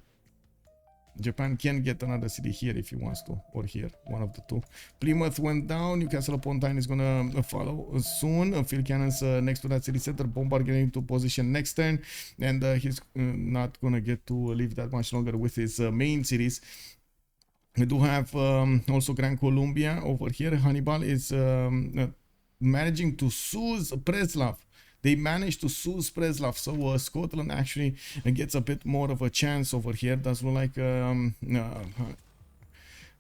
Japan can get another city here if he wants to, or here, one of the two. Plymouth went down. Newcastle upon Tyne is gonna follow soon. Field cannons next to that city center. Bombard getting into position next turn, and he's not gonna get to live that much longer with his main cities. We do have also Gran Colombia over here. Hannibal is managing to seize Preslav. They managed to seize Preslav, so Scotland actually gets a bit more of a chance over here. Does look like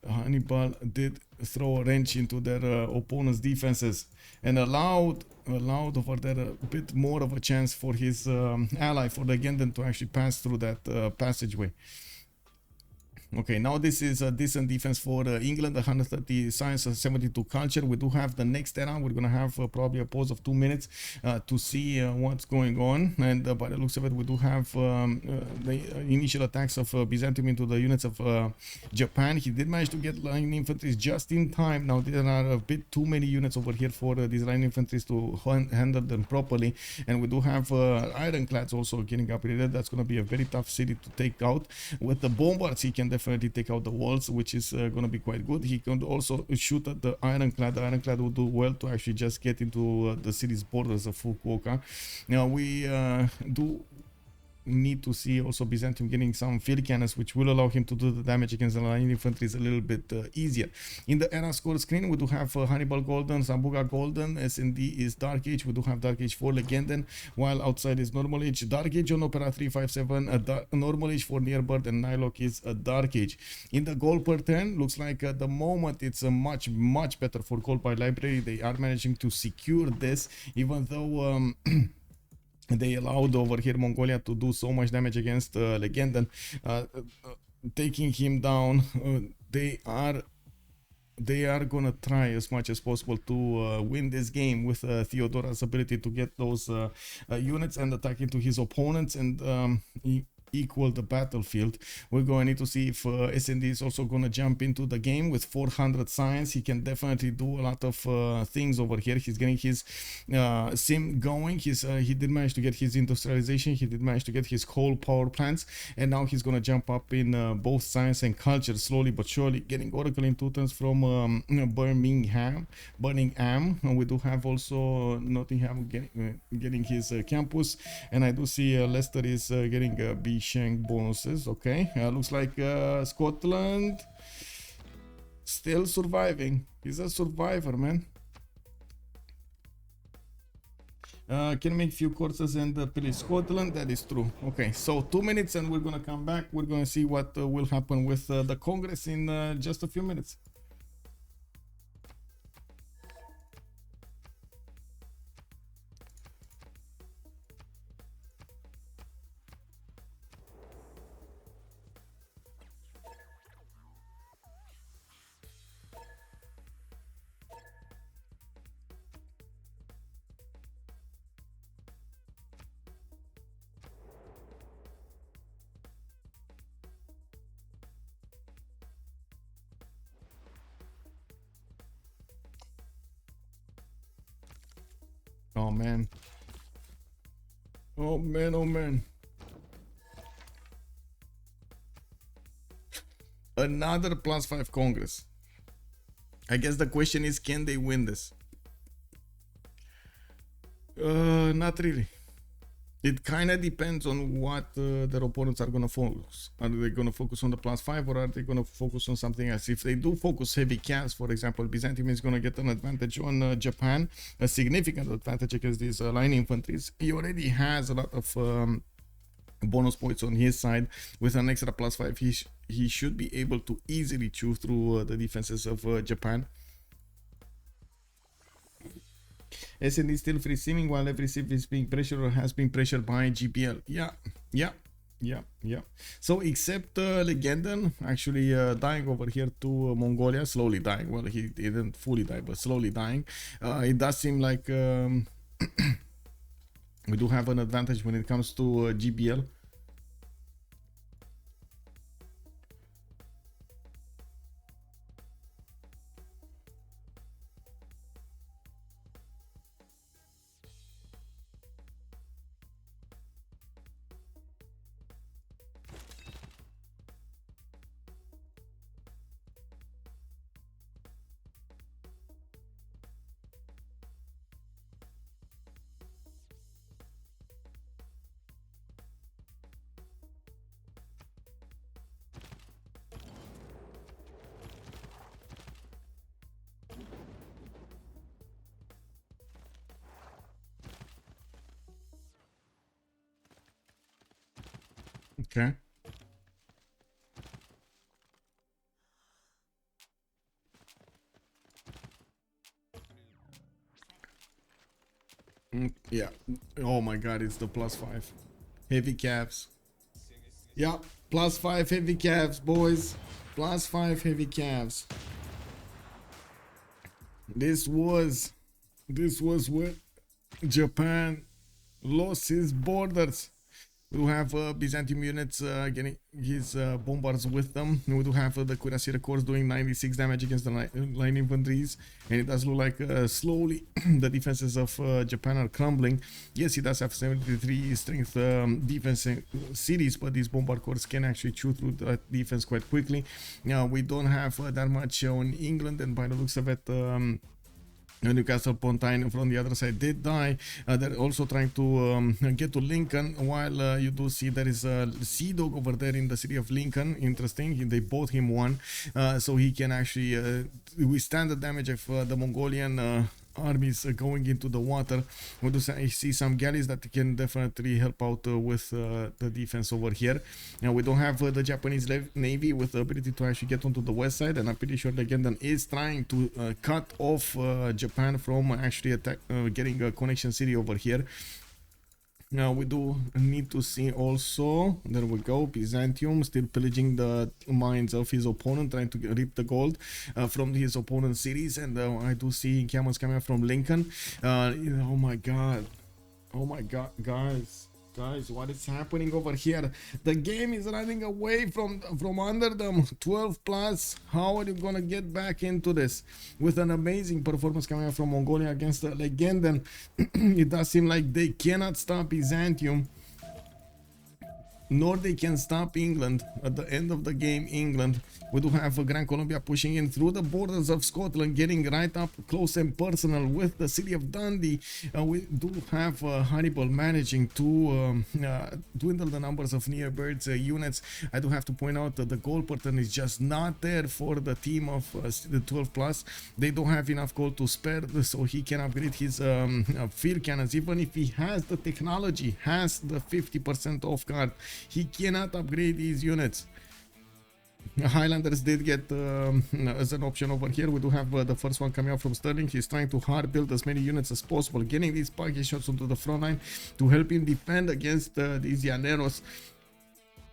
Hannibal did throw a wrench into their opponent's defenses and allowed over there a bit more of a chance for his ally, for the Legenden, to actually pass through that passageway. Okay, now this is a decent defense for England, 130 science, 72 culture. We do have the next era. We're gonna have probably a pause of 2 minutes to see what's going on. And by the looks of it, we do have the initial attacks of Byzantium into the units of Japan. He did manage to get line infantry just in time. Now there are a bit too many units over here for these line infantry to handle them properly. And we do have ironclads also getting upgraded. That's gonna be a very tough city to take out. With the bombards, he can definitely take out the walls, which is going to be quite good. He can also shoot at the ironclad. The ironclad will do well to actually just get into the city's borders of Fukuoka. Now we do need to see also Byzantium getting some field cannons, which will allow him to do the damage against the line infantry a little bit easier. In the era score screen, we do have Hannibal Golden, Sabuga Golden, SND is Dark Age. We do have Dark Age for Legenden, while outside is Normal Age. Dark Age on Opera 357, Normal Age for Nearbird, and NilocC is a Dark Age. In the gold per turn, looks like at the moment it's much better for Gold by Library. They are managing to secure this, even though they allowed over here Mongolia to do so much damage against Legenden, taking him down. They are gonna try as much as possible to win this game with Theodora's ability to get those units and attack into his opponents and equal the battlefield. We're going to need to see if SND is also going to jump into the game with 400 science. He can definitely do a lot of things over here. He's getting his sim going. He did manage to get his industrialization. He did manage to get his coal power plants, and now he's going to jump up in both science and culture slowly but surely, getting Oracle in 2 turns from Birmingham. And we do have also Nottingham getting his campus, and I do see Leicester is getting B Shank bonuses. Okay, looks like Scotland still surviving. He's a survivor, man. Can make few courses and pillage Scotland. That is true. Okay, so 2 minutes and we're gonna come back. We're gonna see what will happen with the Congress in just a few minutes. Oh man. Oh man, oh man. Another +5 Congress. I guess the question is, can they win this? Not really. It kind of depends on what their opponents are going to focus. Are they going to focus on the +5 or are they going to focus on something else? If they do focus heavy cavs, for example, Byzantium is going to get an advantage on Japan, a significant advantage against these line infantries. He already has a lot of bonus points on his side. With an extra +5, he should be able to easily chew through the defenses of Japan. SND still free simming while every Civ is being pressured or has been pressured by GPL. Yeah. So except Legenden actually dying over here to Mongolia, slowly dying. Well, he didn't fully die, but slowly dying. It does seem like we do have an advantage when it comes to GPL. Okay. Yeah. Oh my god, it's the +5. Heavy calves. Yeah, +5 heavy calves, boys. +5 heavy calves. This was where Japan lost his borders. We do have Byzantium units getting his bombards with them. We do have the Cuirassier Corps doing 96 damage against the line infantries. And it does look like slowly the defenses of Japan are crumbling. Yes, he does have 73 strength defense cities, but these bombard corps can actually chew through that defense quite quickly. Now, we don't have that much on England, and by the looks of it, Newcastle upon Tyne from the other side did die. They're also trying to get to Lincoln, while you do see there is a Sea Dog over there in the city of Lincoln. Interesting, they bought him one, so he can actually withstand the damage of the Mongolian armies going into the water. We do see some galleys that can definitely help out with the defense over here. Now we don't have the Japanese Navy with the ability to actually get onto the west side, and I'm pretty sure Legenden is trying to cut off Japan from actually getting a connection city over here. Now we do need to see also, there we go, Byzantium still pillaging the mines of his opponent, trying to reap the gold from his opponent's cities. And I do see camels coming from Lincoln. Oh my god, guys, what is happening over here? The game is running away from under them. 12 plus. How are you gonna get back into this? With an amazing performance coming from Mongolia against the Legenden, it does seem like they cannot stop Byzantium, nor they can stop England. At the end of the game, England, we do have Gran Colombia pushing in through the borders of Scotland, getting right up close and personal with the city of Dundee. We do have Hannibal managing to dwindle the numbers of near birds units. I do have to point out that the goal pattern is just not there for the team of the 12 plus. They don't have enough gold to spare, so he can upgrade his field cannons. Even if he has the technology, has the 50% off guard, he cannot upgrade these units. Highlanders did get as an option over here. We do have the first one coming out from Sterling. He's trying to hard build as many units as possible, getting these package shots onto the front line to help him defend against these Llaneros.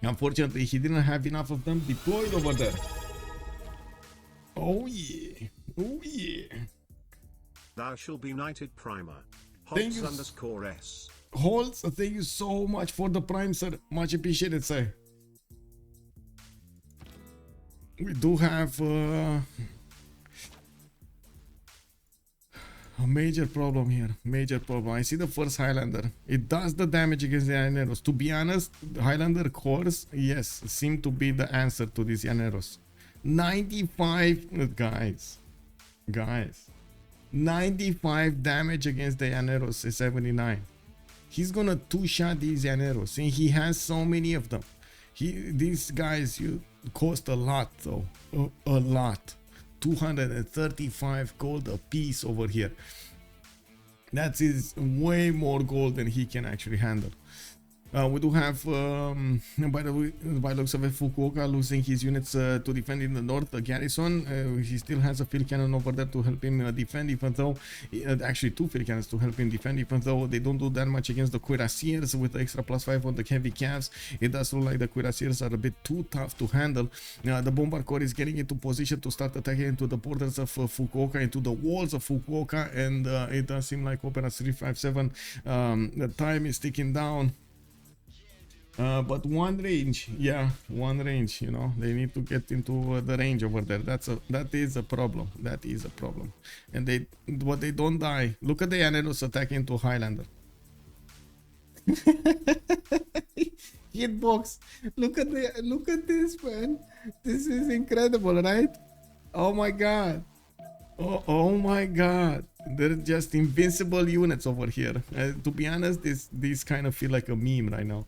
Unfortunately, he didn't have enough of them deployed over there. Oh yeah, oh yeah. Thou shall be knighted primer. Thank you. Holtz_S. Holtz, thank you so much for the prime, sir. Much appreciated, sir. We do have A major problem here. Major problem. I see the first Highlander. It does the damage against the Llaneros. To be honest, Highlander cores, yes, seem to be the answer to these Llaneros. 95, guys. 95 damage against the Llaneros is 79. He's gonna two-shot these Llaneros, and he has so many of them. These guys, you cost a lot though, a lot. 235 gold a piece over here. That is way more gold than he can actually handle. We do have, by looks of it, Fukuoka losing his units to defend in the north, the garrison. He still has a field cannon over there to help him defend, even though, actually 2 field cannons to help him defend, even though they don't do that much against the cuirassiers with the extra +5 on the heavy calves. It does look like the cuirassiers are a bit too tough to handle. The bombard corps is getting into position to start attacking into the borders of Fukuoka, into the walls of Fukuoka, and it does seem like Opera 357, the time is ticking down. But one range, yeah, one range, you know, they need to get into the range over there. That is a problem. That is a problem. And they don't die. Look at the Llaneros attacking into Highlander. Hitbox. Look at this, man. This is incredible, right? Oh my god. Oh my god. They're just invincible units over here. To be honest, these kind of feel like a meme right now.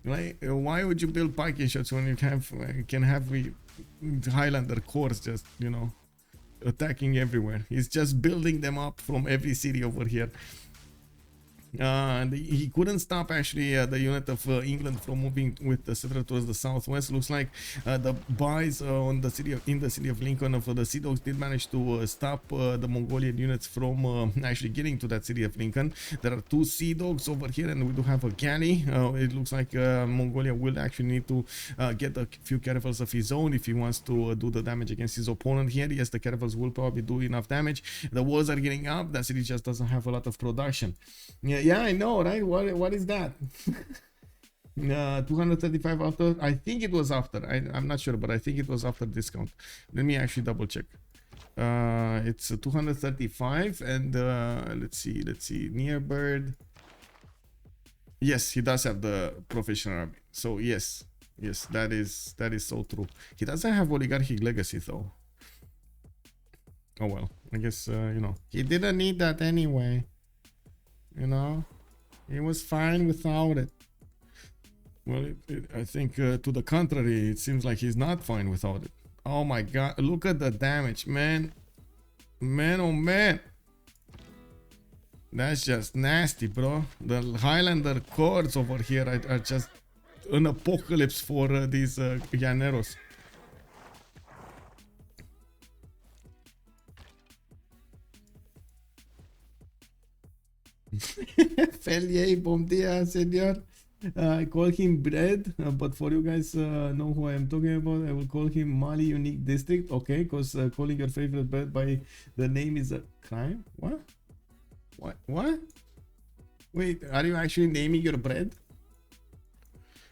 Right? Why would you build parking shots when you can have Highlander cores just, you know, attacking everywhere? He's just building them up from every city over here. He couldn't stop actually the unit of England from moving with the center towards the southwest. Looks like the buys in the city of Lincoln of the Sea Dogs did manage to stop the Mongolian units from actually getting to that city of Lincoln. There are 2 Sea Dogs over here, and we do have a galley. It looks like Mongolia will actually need to get a few caravels of his own if he wants to do the damage against his opponent here. Yes, the caravels will probably do enough damage. The walls are getting up. That city just doesn't have a lot of production. Yeah, I know, right? What is that? 235 after. I think it was after. I'm not sure, but I think it was after discount. Let me actually double check. It's 235, and let's see. Near bird. Yes, he does have the professional army. So yes, that is so true. He doesn't have oligarchic legacy though. Oh well, I guess you know, he didn't need that anyway. You know, he was fine without it. Well, I think to the contrary, it seems like he's not fine without it. Oh my god, look at the damage, man. Man, oh man. That's just nasty, bro. The Highlander corps over here are just an apocalypse for these Llaneros. Felier, bom dia, senor. I call him Bread, but for you guys know who I am talking about, I will call him Mali Unique District, okay? Because calling your favorite bread by the name is a crime. What? Wait, are you actually naming your bread?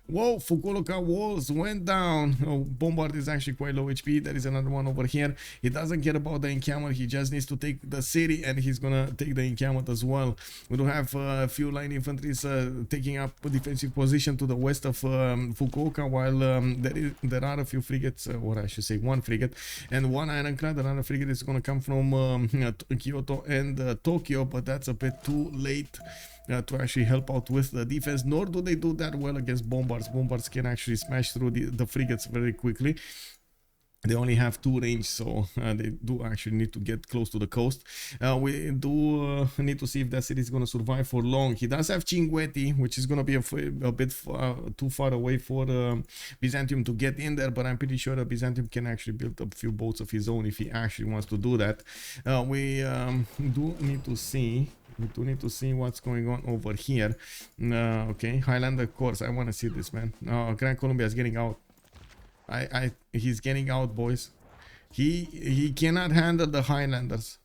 Whoa, Fukuoka walls went down. Oh, Bombard is actually quite low HP. There is another one over here. He doesn't care about the encampment. He just needs to take the city, and he's gonna take the encampment as well. We do have a few line infantries taking up a defensive position to the west of Fukuoka, while there are a few frigates, or I should say 1 frigate and 1 ironclad. Another frigate is gonna come from Kyoto and Tokyo, but that's a bit too late to actually help out with the defense, nor do they do that well against bombards. Bombards can actually smash through the frigates very quickly. They only have 2 range, so they do actually need to get close to the coast. We do need to see if that city is going to survive for long. He does have Cinguetti, which is going to be a bit too far away for Byzantium to get in there, but I'm pretty sure that Byzantium can actually build a few boats of his own if he actually wants to do that. We do need to see. We do need to see what's going on over here. Okay, Highlander course. I want to see this, man. Gran Colombia is getting out. He's getting out, boys. He cannot handle the Highlanders.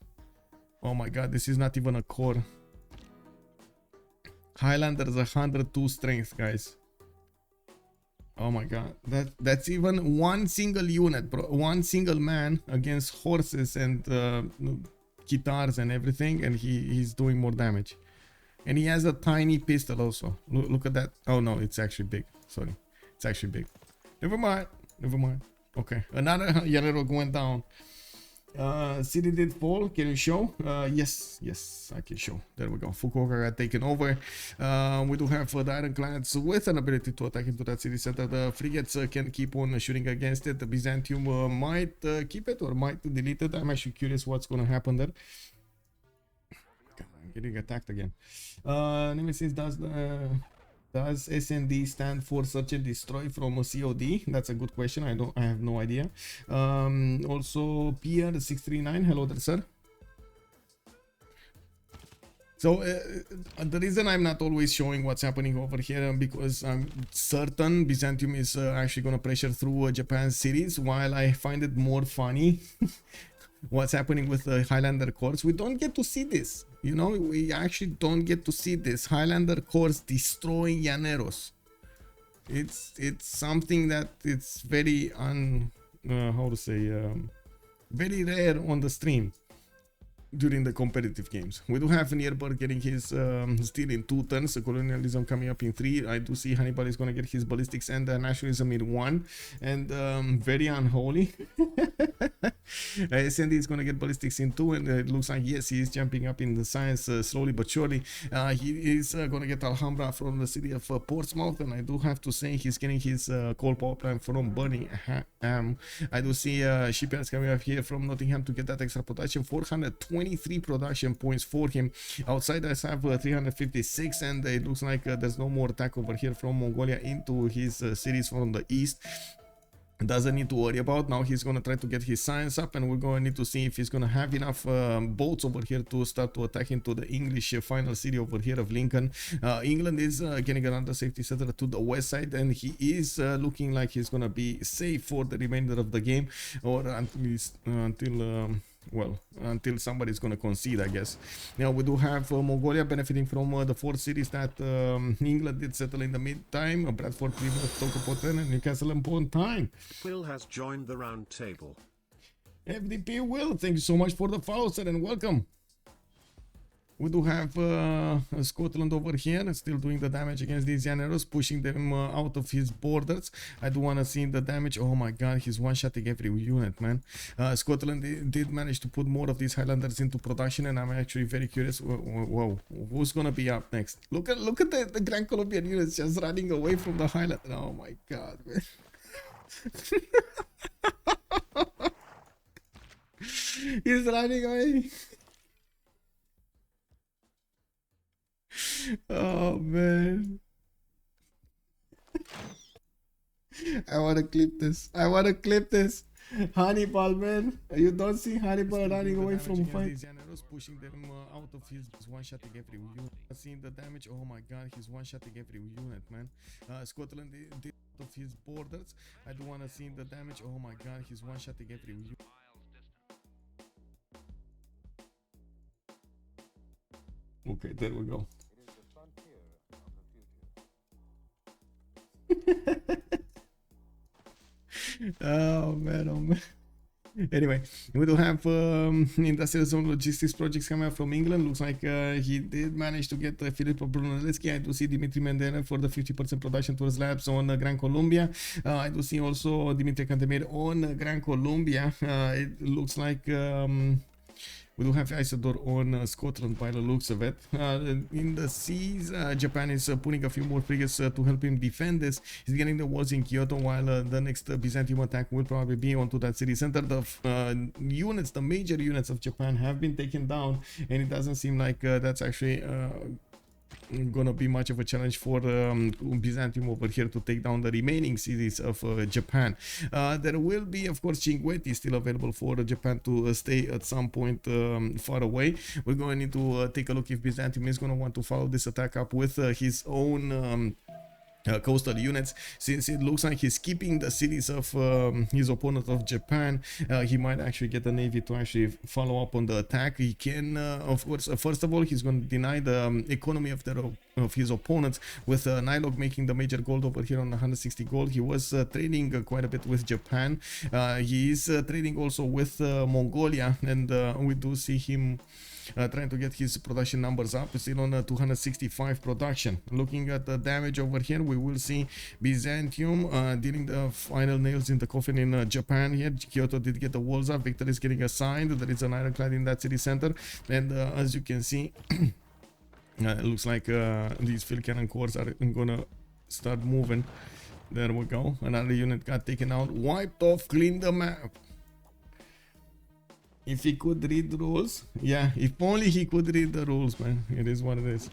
Oh my god, this is not even a core. Highlanders 102 strength, guys. Oh my god, that's even 1 single unit, bro. 1 single man against horses and guitars and everything, and he's doing more damage. And he has a tiny pistol also. Look at that. Oh no, it's actually big. Sorry, it's actually big. Never mind. Never mind. Okay, another Llanero went down. City did fall. Can you show? Yes, I can show. There we go. Fukuoka got taken over. We do have the ironclads with an ability to attack into that city center. The frigates can keep on shooting against it. The Byzantium might keep it or might delete it. I'm actually curious what's going to happen there. God, I'm getting attacked again. Nemesis does SND stand for search and destroy from a COD? That's a good question. I have no idea. Also PR639, hello there, sir. So the reason I'm not always showing what's happening over here because I'm certain Byzantium is actually going to pressure through Japan's cities, while I find it more funny what's happening with the Highlander Corps. We don't get to see this, you know, we actually don't get to see this Highlander Corps destroying Llaneros. It's something that it's very very rare on the stream during the competitive games. We do have Nierberg getting his steel in 2 turns, colonialism coming up in 3. I do see Hannibal is going to get his ballistics and nationalism in 1, and very unholy. SND is going to get ballistics in 2, and it looks like, yes, he is jumping up in the science slowly but surely. He is going to get Alhambra from the city of Portsmouth, and I do have to say he's getting his coal power plant from Birmingham. I do see shipyards coming up here from Nottingham to get that extra production. 423 production points for him. Outside I have 356, and it looks like there's no more attack over here from Mongolia into his cities from the east. Doesn't need to worry about. Now he's gonna try to get his science up, and we're gonna need to see if he's gonna have enough boats over here to start to attack into the English final city over here of Lincoln. England is getting another safety center to the west side, and he is looking like he's gonna be safe for the remainder of the game, or until somebody's gonna concede, I guess. Now we do have Mongolia benefiting from the 4 cities that England did settle in the meantime: Bradford, Plymouth, Tokopoten, and Newcastle upon Tyne. Will has joined the round table. FDP Will, thank you so much for the follow, sir, and welcome. We do have Scotland over here, still doing the damage against these Llaneros, pushing them out of his borders. I do want to see the damage. Oh my god, he's one-shotting every unit, man. Scotland did manage to put more of these Highlanders into production, and I'm actually very curious. Whoa, who's gonna be up next? Look at the Gran Colombian units just running away from the Highland. Oh my god, man. He's running away. Oh man, I want to clip this. Hannibal, man, you don't see Hannibal running away from fight. Pushing them out of his one-shotting every unit. Seeing the damage. Oh my god, he's one-shotting every unit, man. Scotland did out of his borders. I do want to see the damage. Oh my god, he's one-shotting every unit. Okay, there we go. Oh man. Anyway, we do have industrial zone logistics projects coming out from England. Looks like he did manage to get Filippo Brunelleschi. I do see Dimitri Mendele for the 50% production towards labs on Gran Colombia. I do see also Dimitri Cantemir on Gran Colombia. It looks like we do have Isidore on Scotland by the looks of it. In the seas, Japan is putting a few more frigates to help him defend this. He's getting the walls in Kyoto, while the next Byzantium attack will probably be onto that city center. The units, the major units of Japan have been taken down, and it doesn't seem like that's actually gonna be much of a challenge for Byzantium over here to take down the remaining cities of Japan. There will be, of course, Cinquetti still available for Japan to stay at some point far away. We're going to need to take a look if Byzantium is going to want to follow this attack up with his own coastal units, since it looks like he's keeping the cities of his opponent of Japan. He might actually get the navy to actually follow up on the attack. He can of course, first of all, he's going to deny the economy of his opponents, with NilocC making the major gold over here on 160 gold. He was trading quite a bit with Japan. He is trading also with Mongolia, and we do see him trying to get his production numbers up. Still on 265 production. Looking at the damage over here, we will see Byzantium dealing the final nails in the coffin in Japan here. Kyoto did get the walls up. Victor is getting assigned. There is an ironclad in that city center, and as you can see, it looks like these field cannon cores are gonna start moving. There we go. Another unit got taken out, wiped off, cleaned the map. If he could read the rules, yeah, if only he could read the rules, man. It is what it is.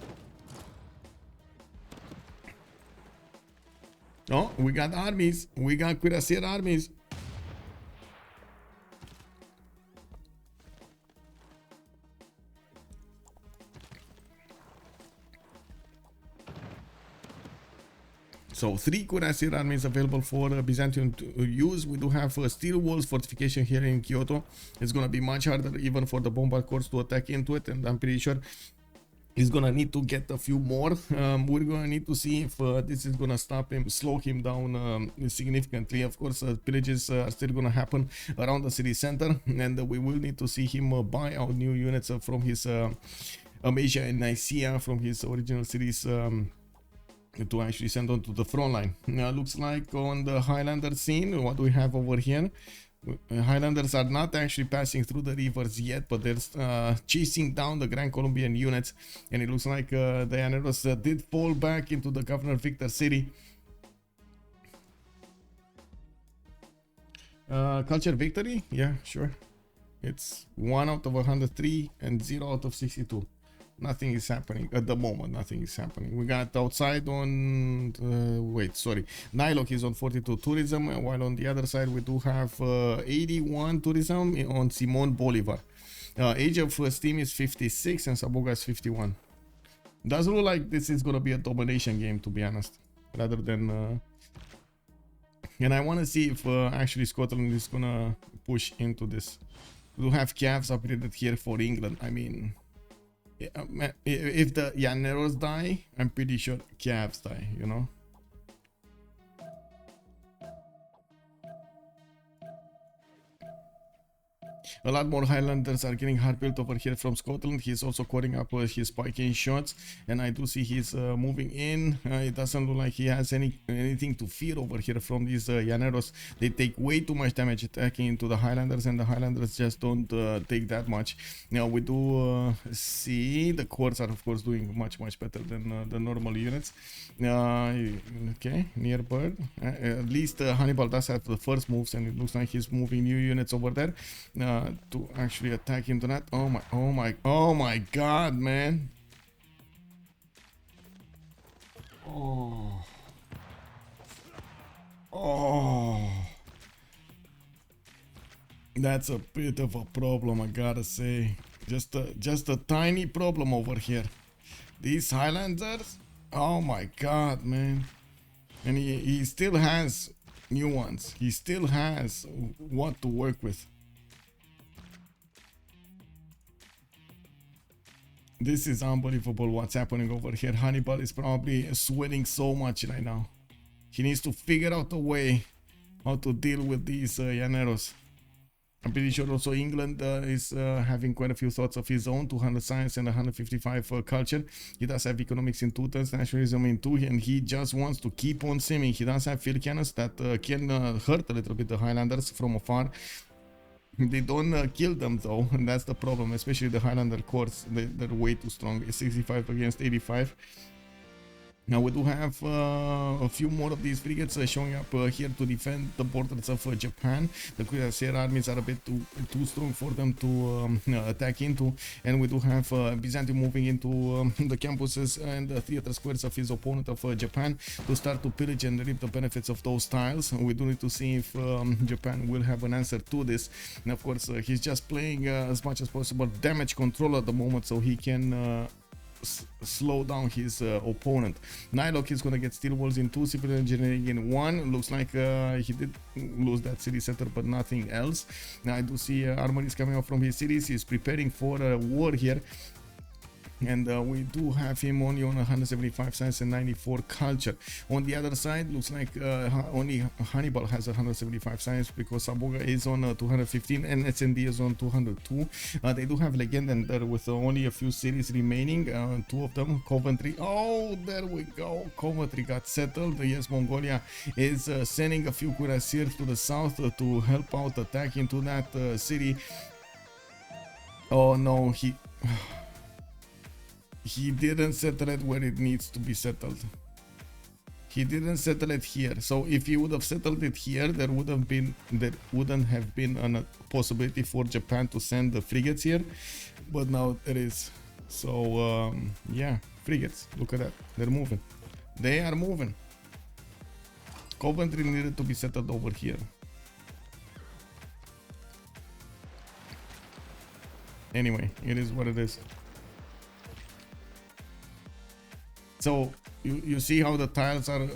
Oh, we got armies. We got cuirassier armies. So 3 cuirassier armies available for Byzantium to use. We do have steel walls fortification here in Kyoto. It's gonna be much harder even for the bombard corps to attack into it, and I'm pretty sure he's gonna need to get a few more. We're gonna need to see if this is gonna stop him, slow him down significantly. Of course, pillages are still gonna happen around the city center, and we will need to see him buy out new units from his Amasia and Nicaea, from his original cities, to actually send on to the front line. Now, looks like on the Highlander scene, what we have over here, Highlanders are not actually passing through the rivers yet, but they're chasing down the Gran Colombian units, and it looks like the Llaneros did fall back into the Governor Victor city. Culture victory? Yeah, sure. It's 1 out of 103 and 0 out of 62. Nothing is happening at the moment. Nothing is happening. We got outside on wait, sorry, NilocC is on 42 tourism, while on the other side we do have 81 tourism on Simon Bolivar. Age of Steam is 56 and Sabuga is 51. Does look like this is gonna be a domination game, to be honest, rather than and I want to see if actually Scotland is gonna push into this. We do have calves upgraded here for England. I mean, if the Llaneros die, I'm pretty sure calves die, you know. A lot more Highlanders are getting hard built over here from Scotland. He's also cutting up his spiking shots, and I do see he's moving in. It doesn't look like he has anything to fear over here from these Llaneros. They take way too much damage attacking into the Highlanders, and the Highlanders just don't take that much. Now we do see the corps are of course doing much better than the normal units. Okay, near bird. At least Hannibal does have the first moves, and it looks like he's moving new units over there to actually attack into that. Oh my god, man. Oh, that's a bit of a problem, I gotta say. Just a tiny problem over here. These Highlanders, oh my god, man. And he still has new ones. He still has what to work with. This is unbelievable what's happening over here. Hannibal is probably sweating so much right now. He needs to figure out a way how to deal with these Llaneros. I'm pretty sure also England is having quite a few thoughts of his own. 200 science and 155 culture. He does have economics in 2, nationalism in 2, and he just wants to keep on simming. He does have field cannons that can hurt a little bit the Highlanders from afar. They don't kill them though, and that's the problem, especially the Highlander corps. They're way too strong. It's 65 against 85. Now we do have a few more of these frigates showing up here to defend the borders of Japan. The Cuirassier armies are a bit too strong for them to attack into, and we do have Byzantium moving into the campuses and the theater squares of his opponent of Japan to start to pillage and reap the benefits of those tiles. We do need to see if Japan will have an answer to this, and of course he's just playing as much as possible damage control at the moment, so he can slow down his opponent. NilocC is gonna get steel walls in 2, civil engineering in 1. Looks like he did lose that city center, but nothing else. Now I do see armories coming up from his cities. He's preparing for a war here. And we do have him only on 175 science and 94 culture. On the other side, looks like only Hannibal has 175 science, because Sabuga is on 215 and SND is on 202. They do have Legenden there with only a few cities remaining, 2 of them. Coventry, oh, there we go, Coventry got settled. Yes, Mongolia is sending a few cuirassiers to the south to help out attack into that city. Oh no, he didn't settle it where it needs to be settled. He didn't settle it here. So if he would have settled it here, there wouldn't have been a possibility for Japan to send the frigates here, but now it is. So yeah, frigates, look at that, they're moving. They are moving. Coventry needed to be settled over here. Anyway, it is what it is. So you see how the tiles are.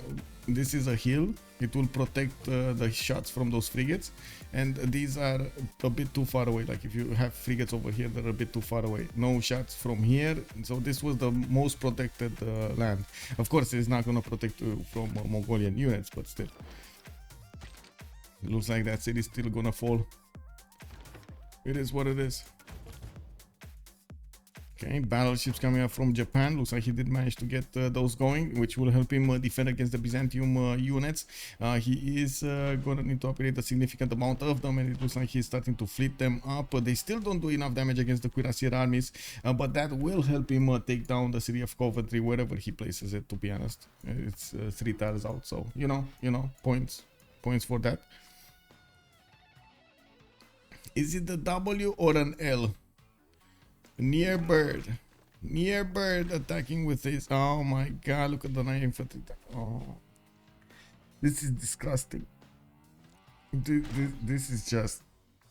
This is a hill. It will protect the shots from those frigates, and these are a bit too far away. Like if you have frigates over here, they're a bit too far away. No shots from here. So this was the most protected land. Of course, it's not going to protect you from Mongolian units, but still, it looks like that city is still going to fall. It is what it is. Okay, battleships coming up from Japan. Looks like he did manage to get those going, which will help him defend against the Byzantium units. He is going to need to operate a significant amount of them, and it looks like he's starting to fleet them up. They still don't do enough damage against the cuirassier armies, but that will help him take down the city of Coventry wherever he places it, to be honest. It's 3 tiles out, so you know, points for that. Is it the W or an L? Near bird attacking with this. Oh my god, look at the 9 infantry. Oh, this is disgusting. This is just,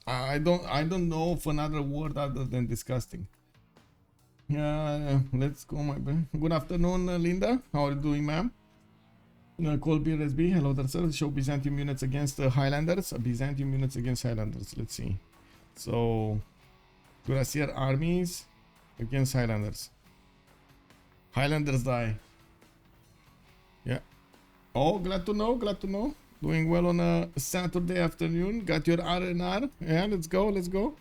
I don't know of another word other than disgusting. Let's go, my friend. Good afternoon, Linda. How are you doing, ma'am? Call BRSB. Hello there, sir. Show Byzantium units against Highlanders. Byzantium units against Highlanders. Let's see. So cuirassier armies against Highlanders. Highlanders die. Yeah. Oh, glad to know. Doing well on a Saturday afternoon. Got your R&R. Yeah, let's go.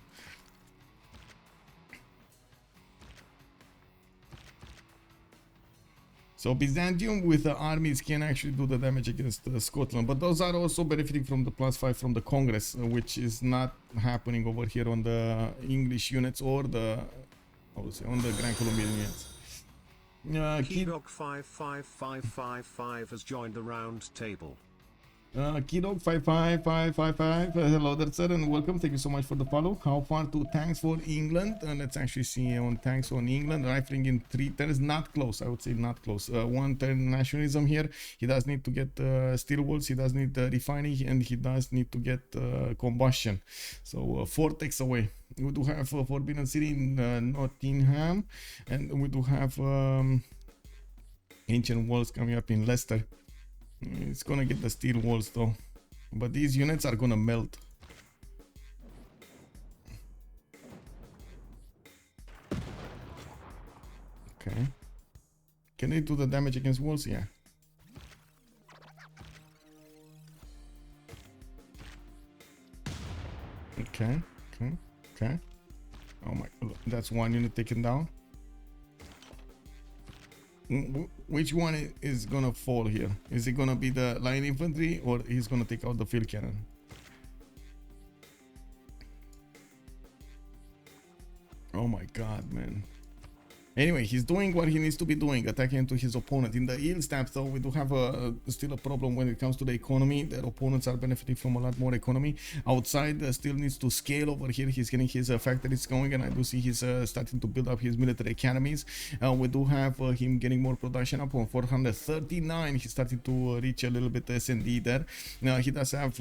So Byzantium with the armies can actually do the damage against Scotland, but those are also benefiting from the +5 from the Congress, which is not happening over here on the English units or the, how to say, on the Gran Colombian units. Keydog 55555 has joined the round table. Keydog 55555, hello there, sir, and welcome. Thank you so much for the follow. How far to tanks for England? Let's actually see on tanks on England. Rifling in 3 turns, not close. I would say not close. 1 turn nationalism here. He does need to get steel walls. He does need refining, and he does need to get combustion. So 4 takes away. We do have Forbidden City in Nottingham, and we do have Ancient Walls coming up in Leicester. It's gonna get the steel walls though, but these units are gonna melt. Okay, can they do the damage against walls? Yeah. Okay. Oh my, that's 1 unit taken down. Which one is gonna fall here? Is it gonna be the line infantry, or he's gonna take out the field cannon? Oh my god, man. Anyway, he's doing what he needs to be doing, attacking into his opponent. In the yield stats though, we do have still a problem when it comes to the economy. Their opponents are benefiting from a lot more economy. Outside still needs to scale. Over here he's getting his factories going, and I do see he's starting to build up his military academies. We do have him getting more production up on 439. He's starting to reach a little bit S&D there. Now he does have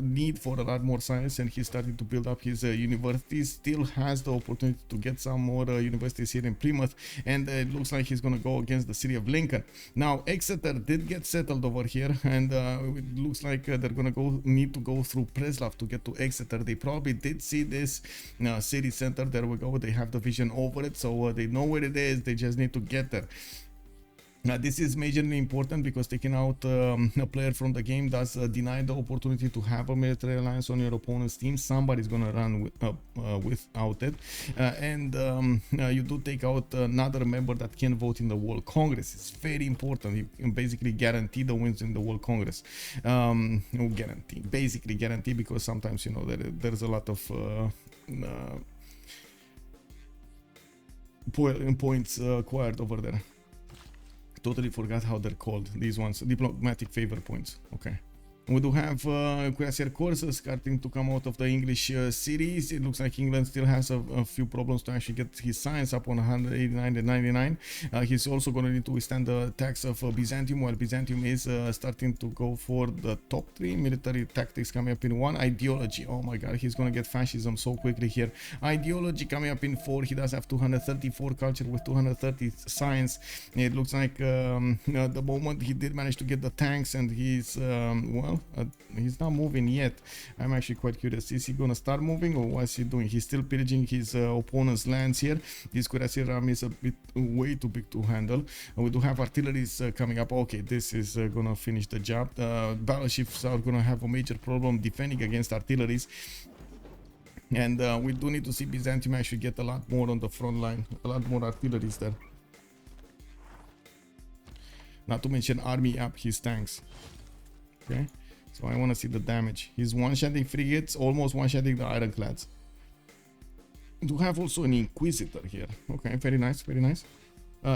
need for a lot more science, and he's starting to build up his universities. Still has the opportunity to get some more universities here in Plymouth. Plymouth, and it looks like he's gonna go against the city of Lincoln. Now Exeter did get settled over here, and it looks like they're gonna need to go through Preslav to get to Exeter. They probably did see this city center. There we go. They have the vision over it, so they know where it is. They just need to get there. Now, this is majorly important because taking out a player from the game does deny the opportunity to have a military alliance on your opponent's team. Somebody's going to run without it. And you do take out another member that can vote in the World Congress. It's very important. You can basically guarantee the wins in the World Congress. Basically guarantee, because sometimes, you know, there's a lot of points acquired over there. Totally forgot how they're called, these ones. Diplomatic favor points. Okay. We do have cuirassier courses starting to come out of the English cities. It looks like England still has a few problems to actually get his science up on 189 and 99. He's also going to need to withstand the attacks of Byzantium, while Byzantium is starting to go for the top 3 military tactics coming up in 1. Ideology, oh my god, he's going to get fascism so quickly here. Ideology coming up in 4. He does have 234 culture with 230 science. It looks like the moment he did manage to get the tanks, and he's he's not moving yet. I'm actually quite curious. Is he gonna start moving, or what's he doing? He's still pillaging his opponent's lands here. This cuirassier army is a bit way too big to handle. We do have artilleries coming up. Okay, this is gonna finish the job. Battleships are gonna have a major problem defending against artilleries. And we do need to see Byzantium actually get a lot more on the front line, a lot more artilleries there. Not to mention army up his tanks. Okay, so I want to see the damage. He's one-shotting frigates, almost one-shotting the ironclads. Do have also an inquisitor here. Okay, very nice, very nice.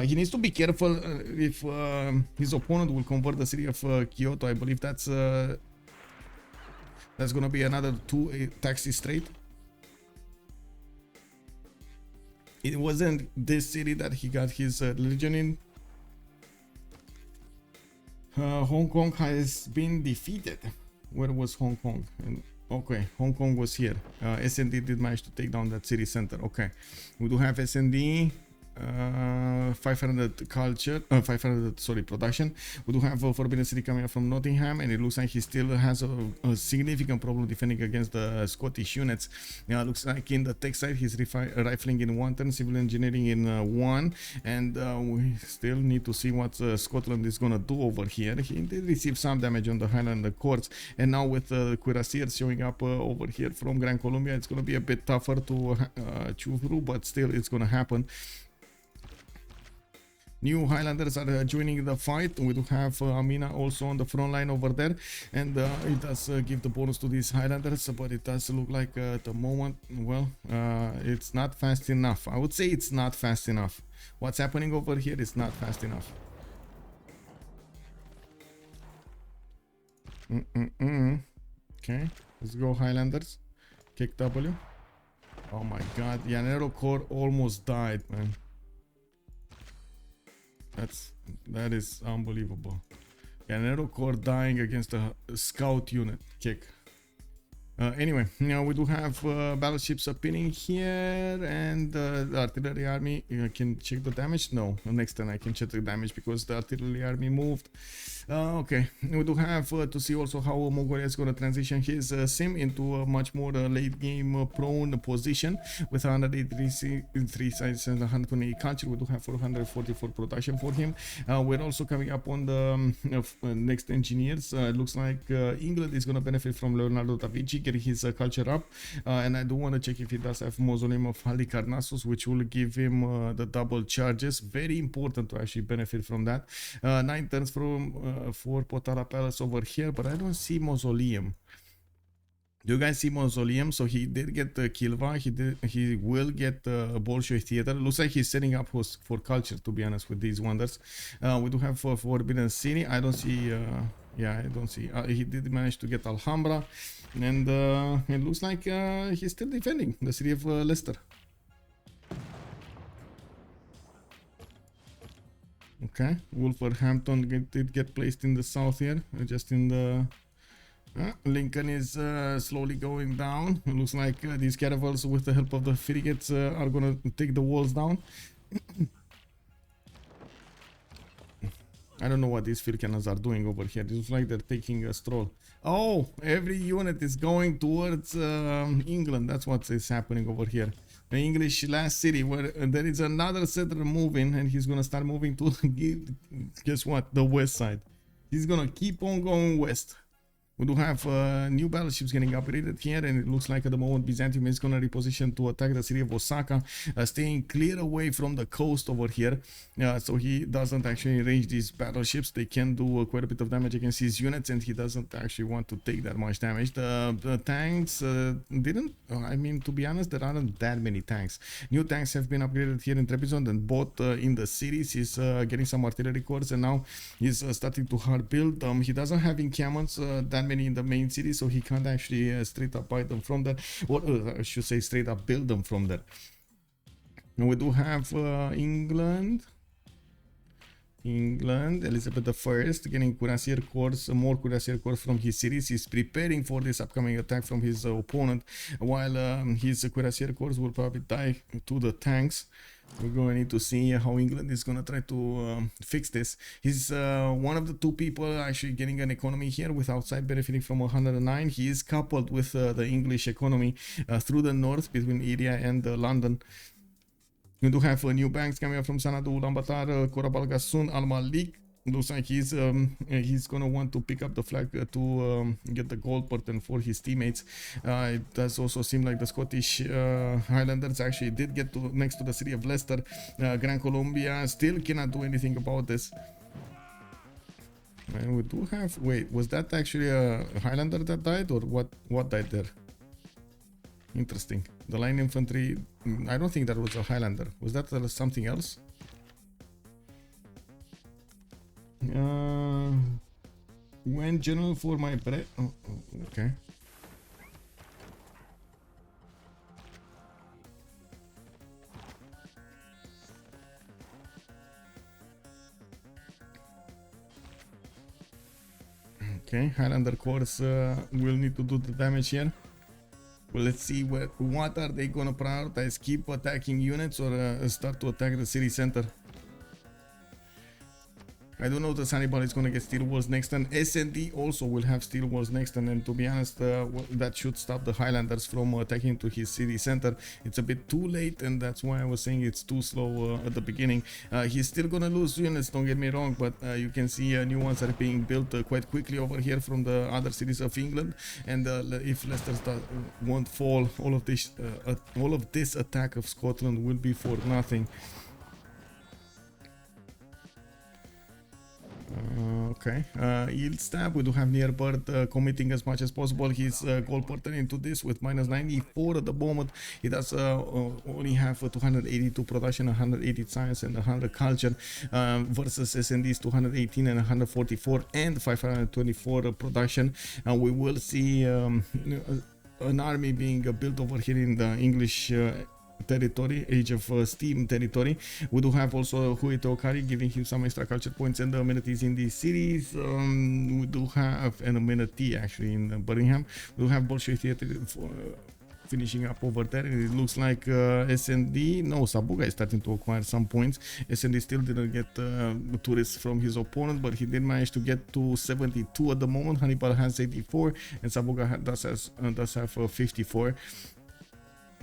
He needs to be careful if his opponent will convert the city of Kyoto. I believe that's gonna be another 2 taxis straight. It wasn't this city that he got his legion in. Hong Kong has been defeated. Where was Hong Kong? Okay, Hong Kong was here. SND did manage to take down that city center. Okay, we do have SND. 500 culture, 500 production. We do have a Forbidden City coming up from Nottingham, and it looks like he still has a significant problem defending against the Scottish units. Looks like in the tech side he's rifling in 1 turn, civil engineering in 1, and we still need to see what Scotland is gonna do over here. He did receive some damage on the Highland courts, and now with the cuirassiers showing up over here from Gran Colombia, it's gonna be a bit tougher to chew through, but still it's gonna happen. New Highlanders are joining the fight. We do have Amina also on the front line over there, and it does give the bonus to these Highlanders, but it does look like at the moment, well, it's not fast enough. I would say it's not fast enough. What's happening over here is not fast enough. Okay, let's go Highlanders. Kick W. Oh my god, Llanero Corps almost died, man. That is unbelievable. Llanero Corps dying against a scout unit. Kick. Anyway, now we do have battleships appearing here, and the artillery army. I can check the damage. No, next turn I can check the damage because the artillery army moved. Okay, we do have to see also how Mongolia is going to transition his sim into a much more late game prone position with 183 science and 128 culture. We do have 444 production for him. We're also coming up on the next engineers. It looks like England is going to benefit from Leonardo da Vinci getting his culture up, and I do want to check if he does have Mausoleum of Halicarnassus, which will give him the double charges. Very important to actually benefit from that. 9 turns for Potara Palace over here, but I don't see Mausoleum. Do you guys see Mausoleum? So he did get Kilva. He will get Bolshoi Theater. Looks like he's setting up for culture, to be honest, with these wonders. We do have Forbidden City. I don't see. Yeah, I don't see. He did manage to get Alhambra, and it looks like he's still defending the city of Leicester. Okay, Wolverhampton did get placed in the south here, just in the... Lincoln is slowly going down. It looks like these caravels, with the help of the frigates, are gonna take the walls down. I don't know what these field cannons are doing over here. It looks like they're taking a stroll. Oh, every unit is going towards England. That's what is happening over here. The English last city, where there is another settler moving, and he's gonna start moving to guess what? The west side. He's gonna keep on going west. We do have new battleships getting upgraded here, and it looks like at the moment Byzantium is going to reposition to attack the city of Osaka, staying clear away from the coast over here, so he doesn't actually range these battleships. They can do quite a bit of damage against his units, and he doesn't actually want to take that much damage. The tanks didn't, I mean, to be honest, there aren't that many tanks. New tanks have been upgraded here in Trebizond and bought in the cities. He's getting some artillery cores, and now he's starting to hard build. He doesn't have encampments that many in the main city, so he can't actually straight up buy them from there, or I should say straight up build them from there. Now we do have England, Elizabeth I getting cuirassier corps, more cuirassier corps from his cities. He's preparing for this upcoming attack from his opponent, while his cuirassier corps will probably die to the tanks. We're going to need to see how England is going to try to fix this. He's one of the two people actually getting an economy here with outside benefiting from 109. He is coupled with the English economy through the north between Iria and London. We do have new banks coming up from Sanadu, Ulaanbaatar, Korabal Gassun, Al Malik. Looks like he's gonna want to pick up the flag to get the gold button for his teammates. It does also seem like the Scottish Highlanders actually did get to next to the city of Leicester. Gran Colombia still cannot do anything about this. And we do have, wait, was that actually a Highlander that died, or what died there? Interesting. The line infantry, I don't think that was a Highlander. Was that something else? When general for my bread. Oh, okay. Okay, Highlander Corps will need to do the damage here. Well, let's see what are they gonna prioritize? Keep attacking units or start to attack the city center? I don't know that Hannibal is going to get steel walls next, and SND also will have steel walls next, and to be honest, that should stop the Highlanders from attacking to his city center. It's a bit too late, and that's why I was saying it's too slow at the beginning. He's still going to lose units, don't get me wrong, but you can see new ones are being built quite quickly over here from the other cities of England, and if Leicester won't fall, all of this attack of Scotland will be for nothing. Okay, yield stab, we do have Nearbird committing as much as possible his gold portal into this with minus 94 at the moment. He does only have 282 production, 180 science and 100 culture versus SND's 218 and 144 and 524 production. We will see an army being built over here in the English territory, Age of Steam territory. We do have also Huito Kari giving him some extra culture points and amenities in these cities. We do have an amenity actually in Birmingham. We do have Bolshoi Theater finishing up over there. It looks like SND, no, Sabuga is starting to acquire some points. SND still didn't get tourists from his opponent, but he did manage to get to 72 at the moment. Hannibal has 84 and Sabuga does have 54.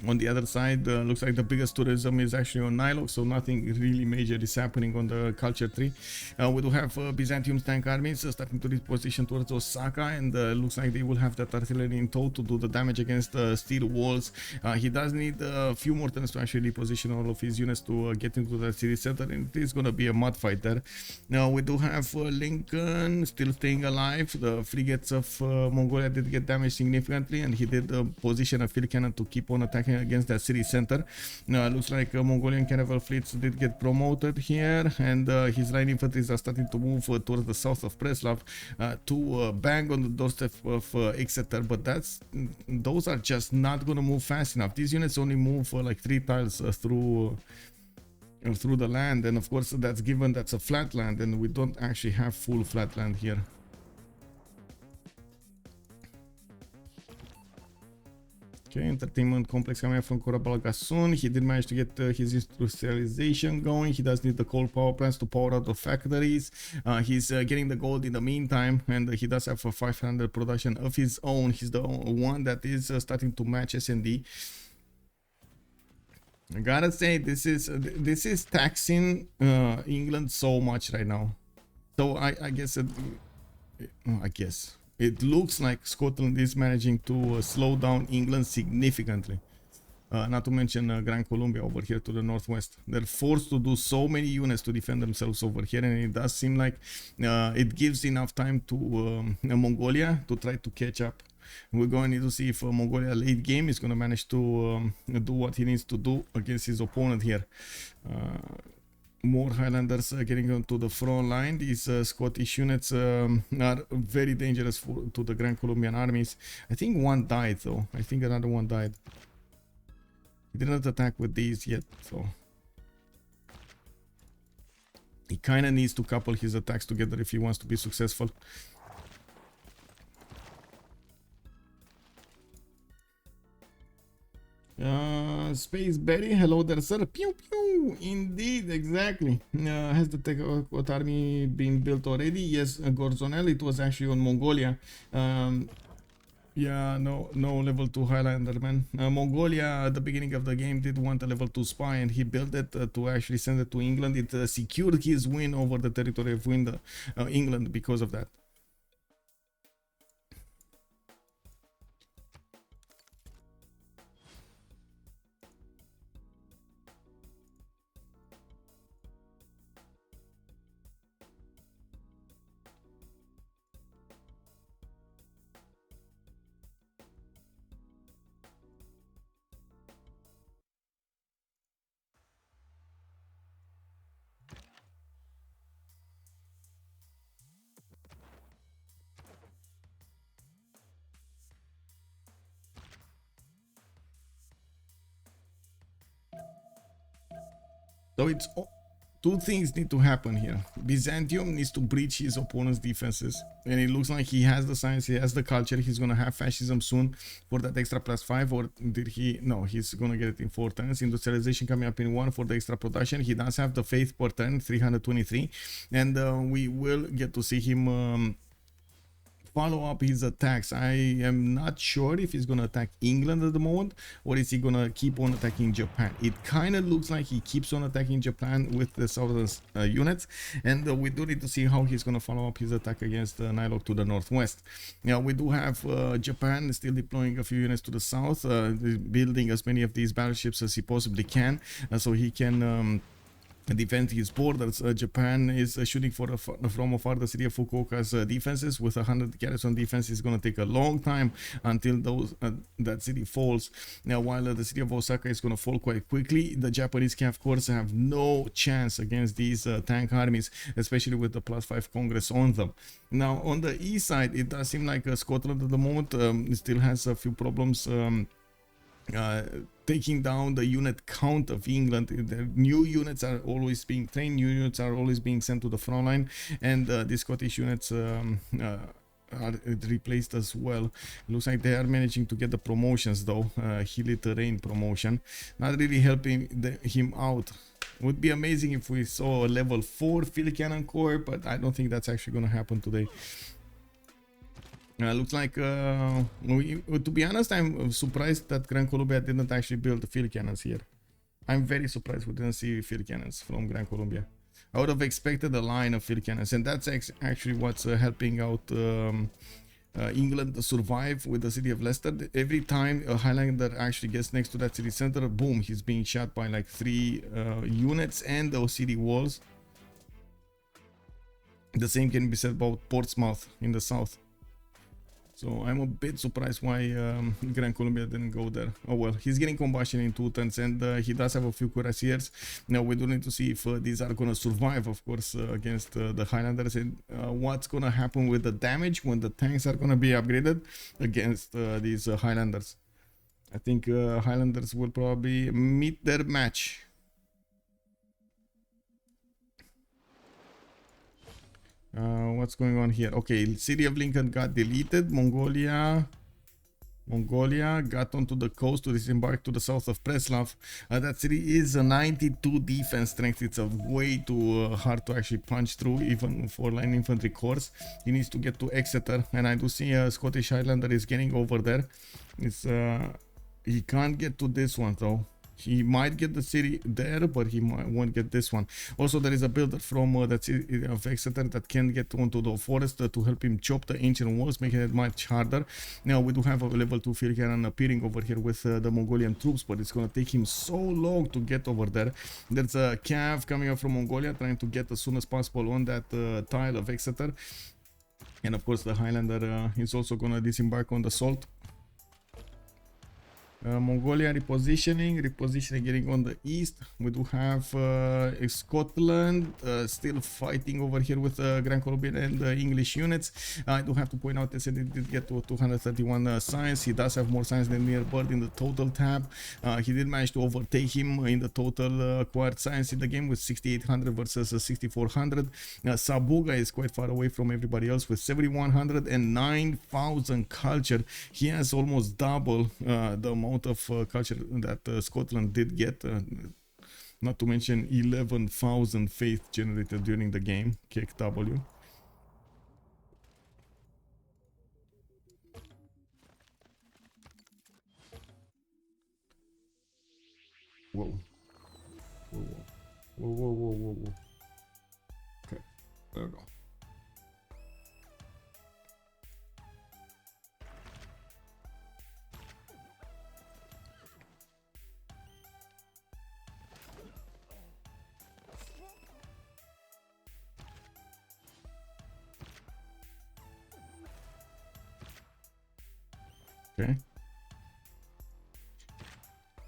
On the other side, looks like the biggest tourism is actually on NilocC, so nothing really major is happening on the culture tree. We do have Byzantium's tank armies starting to reposition towards Osaka, and looks like they will have that artillery in tow to do the damage against steel walls. He does need a few more turns to actually reposition all of his units to get into the city center, and it is going to be a mud fight there. Now we do have Lincoln still staying alive. The frigates of Mongolia did get damaged significantly, and he did position a field cannon to keep on attacking against that city center. Looks like Mongolian caravel fleets did get promoted here, and his line infantry are starting to move towards the south of Preslav to bang on the doorstep of Exeter, but those are just not going to move fast enough. These units only move like 3 tiles through the land, and of course that's given that's a flat land, and we don't actually have full flat land here. Okay, entertainment complex coming up from Korabalga soon. He did manage to get his industrialization going. He does need the coal power plants to power out the factories. He's getting the gold in the meantime, and he does have a 500 production of his own. He's the one that is starting to match S&D. I gotta say, this is taxing England so much right now. So I guess it looks like Scotland is managing to slow down England significantly. Not to mention Gran Colombia over here to the northwest. They're forced to do so many units to defend themselves over here, and it does seem like it gives enough time to Mongolia to try to catch up. We're going to need to see if Mongolia late game is going to manage to do what he needs to do against his opponent here. More Highlanders getting onto the front line. These Scottish units are very dangerous to the Grand Colombian armies. I think one died though. I think another one died. He didn't attack with these yet, so he kind of needs to couple his attacks together if he wants to be successful. Space Berry, hello there, sir. Pew pew. Indeed, exactly. Has the Tekot army been built already? Yes, Gorzonel. It was actually on Mongolia. Yeah, no level 2 Highlander, man. Mongolia at the beginning of the game did want a level 2 spy, and he built it to actually send it to England. It secured his win over the territory of England because of that. So it's two things need to happen here. Byzantium needs to breach his opponent's defenses, and it looks like he has the science, he has the culture. He's gonna have fascism soon for that extra +5, or did he? No, he's gonna get it in 4 turns. Industrialization coming up in 1 for the extra production. He does have the faith per turn, 323, and we will get to see him follow up his attacks. I am not sure if he's gonna attack England at the moment, or is he gonna keep on attacking Japan. It kind of looks like he keeps on attacking Japan with the southern units, and we do need to see how he's gonna follow up his attack against NilocC to the northwest. Now we do have Japan still deploying a few units to the south, building as many of these battleships as he possibly can, so he can defend his borders. Japan is shooting from afar the city of Fukuoka's defenses. With 100 garrison defense, it's going to take a long time until that city falls. Now, while the city of Osaka is going to fall quite quickly, the Japanese Cav Corps have no chance against these tank armies, especially with the +5 Congress on them. Now, on the east side, it does seem like Scotland at the moment still has a few problems taking down the unit count of England. The new units are always being trained, new units are always being sent to the front line, and the Scottish units are replaced as well. Looks like they are managing to get the promotions though. Hilly terrain promotion, not really helping him out. Would be amazing if we saw a level 4 field cannon corps, but I don't think that's actually going to happen today. Looks like, to be honest, I'm surprised that Gran Colombia didn't actually build field cannons here. I'm very surprised we didn't see field cannons from Gran Colombia. I would have expected a line of field cannons, and that's actually what's helping out England to survive with the city of Leicester. Every time a Highlander actually gets next to that city center, boom, he's being shot by like 3 units and those city walls. The same can be said about Portsmouth in the south. So I'm a bit surprised why Gran Colombia didn't go there. Oh well, he's getting combustion in 2 turns, and he does have a few cuirassiers. Now we do need to see if these are going to survive, of course, against the Highlanders, and what's going to happen with the damage when the tanks are going to be upgraded against these Highlanders. I think Highlanders will probably meet their match. What's going on here? Okay, city of Lincoln got deleted. Mongolia Mongolia got onto the coast to disembark to the south of Preslav. That city is a 92 defense strength. It's a way too hard to actually punch through, even for line infantry corps. He needs to get to Exeter, and I do see a Scottish Highlander is getting over there. It's he can't get to this one though. He might get the city there, but he won't get this one. Also, there is a builder from that city of Exeter that can get onto the forest to help him chop the ancient walls, making it much harder. Now, we do have a level 2 field cannon appearing over here with the Mongolian troops, but it's going to take him so long to get over there. There's a cav coming up from Mongolia, trying to get as soon as possible on that tile of Exeter. And of course, the Highlander is also going to disembark on the salt. Mongolia repositioning getting on the east. We do have Scotland still fighting over here with Gran Colombia and the English units. I do have to point out that he did get to 231 science. He does have more science than Nearbird in the total tab. He did manage to overtake him in the total acquired science in the game with 6800 versus 6400. Sabuga is quite far away from everybody else with 7100 and 9000 culture. He has almost double the amount of culture that Scotland did get, not to mention 11,000 faith generated during the game. Kick W. Whoa. Whoa, whoa, whoa, whoa, whoa, whoa. Okay, there we go. Okay.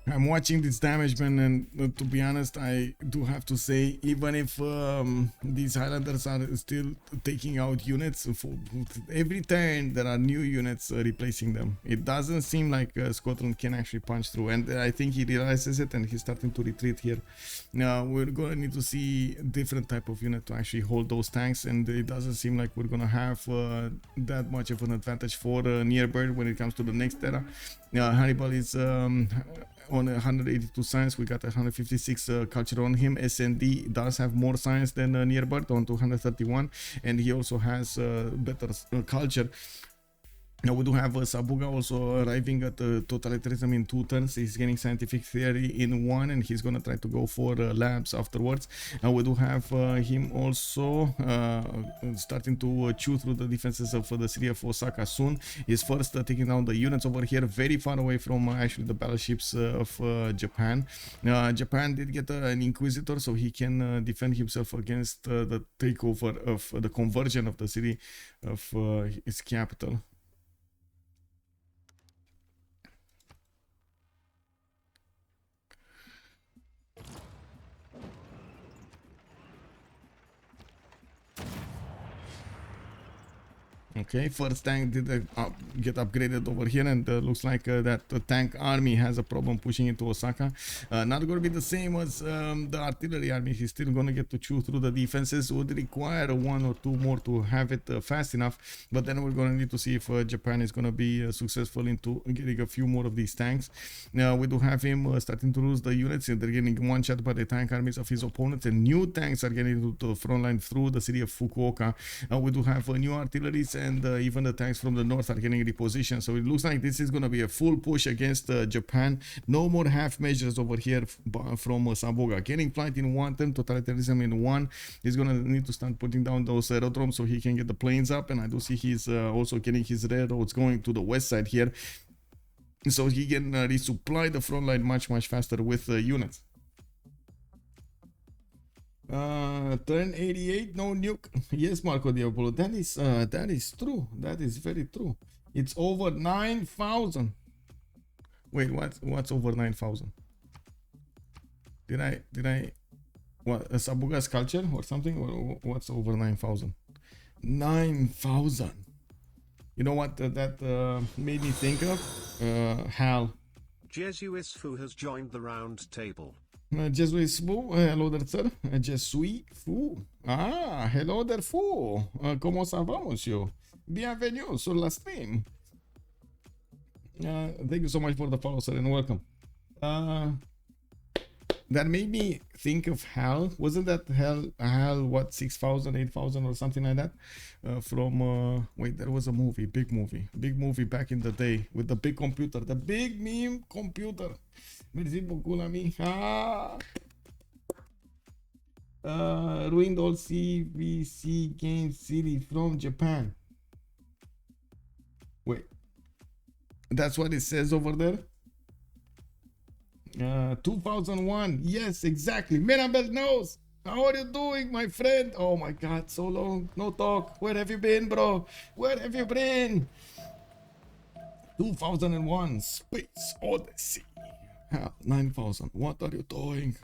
I'm watching this damage, man, and to be honest, I do have to say, even if these Highlanders are still taking out units, for every turn there are new units replacing them. It doesn't seem like Scotland can actually punch through, and I think he realizes it and he's starting to retreat here. Now we're gonna need to see different type of unit to actually hold those tanks, and it doesn't seem like we're gonna have that much of an advantage for Nearbird when it comes to the next era. Hannibal is on 182 science. We got 156 culture on him. SND does have more science than Nearbird on 231, and he also has better culture. Now we do have Sabuga also arriving at totalitarianism in 2 turns. He's getting scientific theory in 1, and he's gonna try to go for labs afterwards. Now we do have him also starting to chew through the defenses of the city of Osaka soon. He's first taking down the units over here, very far away from actually the battleships of Japan. Japan did get an Inquisitor, so he can defend himself against the takeover of the conversion of the city of his capital. Okay, first tank did get upgraded over here, and looks like that the tank army has a problem pushing into Osaka. Not going to be the same as the artillery army. He's still going to get to chew through the defenses. Would require 1 or 2 more to have it fast enough, but then we're going to need to see if Japan is going to be successful into getting a few more of these tanks. Now we do have him starting to lose the units, and they're getting one shot by the tank armies of his opponents, and new tanks are getting to the front line through the city of Fukuoka. We do have new artilleries, and even the tanks from the north are getting repositioned. So it looks like this is going to be a full push against Japan. No more half measures over here from Sabuga. Getting flight in 1 turn, totalitarianism in 1. He's going to need to start putting down those aerodromes so he can get the planes up. And I do see he's also getting his railroads going to the west side here, so he can resupply the front line much faster with units. Turn 88, no nuke. Yes, Marco Diabolo, that is true. That is very true. It's over 9,000. Wait, what's over 9,000? Did I what, a Sabuga's culture or something? Or what's over 9,000? 9,000. You know what that made me think of? Hal. Jesuit Fu has joined the round table. Jesuit Fu, hello there, sir. Jesuit Fu. Ah, hello there, Fu. ¿Cómo ça va, monsieur? Bienvenue sur la stream. Thank you so much for the follow, sir, and welcome. That made me think of Hell. Wasn't that Hell what, 6,000, 8,000 or something like that? From wait, there was a big movie back in the day with the big computer, the big meme computer. Merci beaucoup, l'ami. Ruined all CWC game city from Japan. Wait, that's what it says over there. 2001. Yes, exactly. Mirabel knows. How are you doing, my friend? Oh my god, so long. No talk. Where have you been, bro? Where have you been? 2001 Space Odyssey. Hell, 9,000. What are you doing?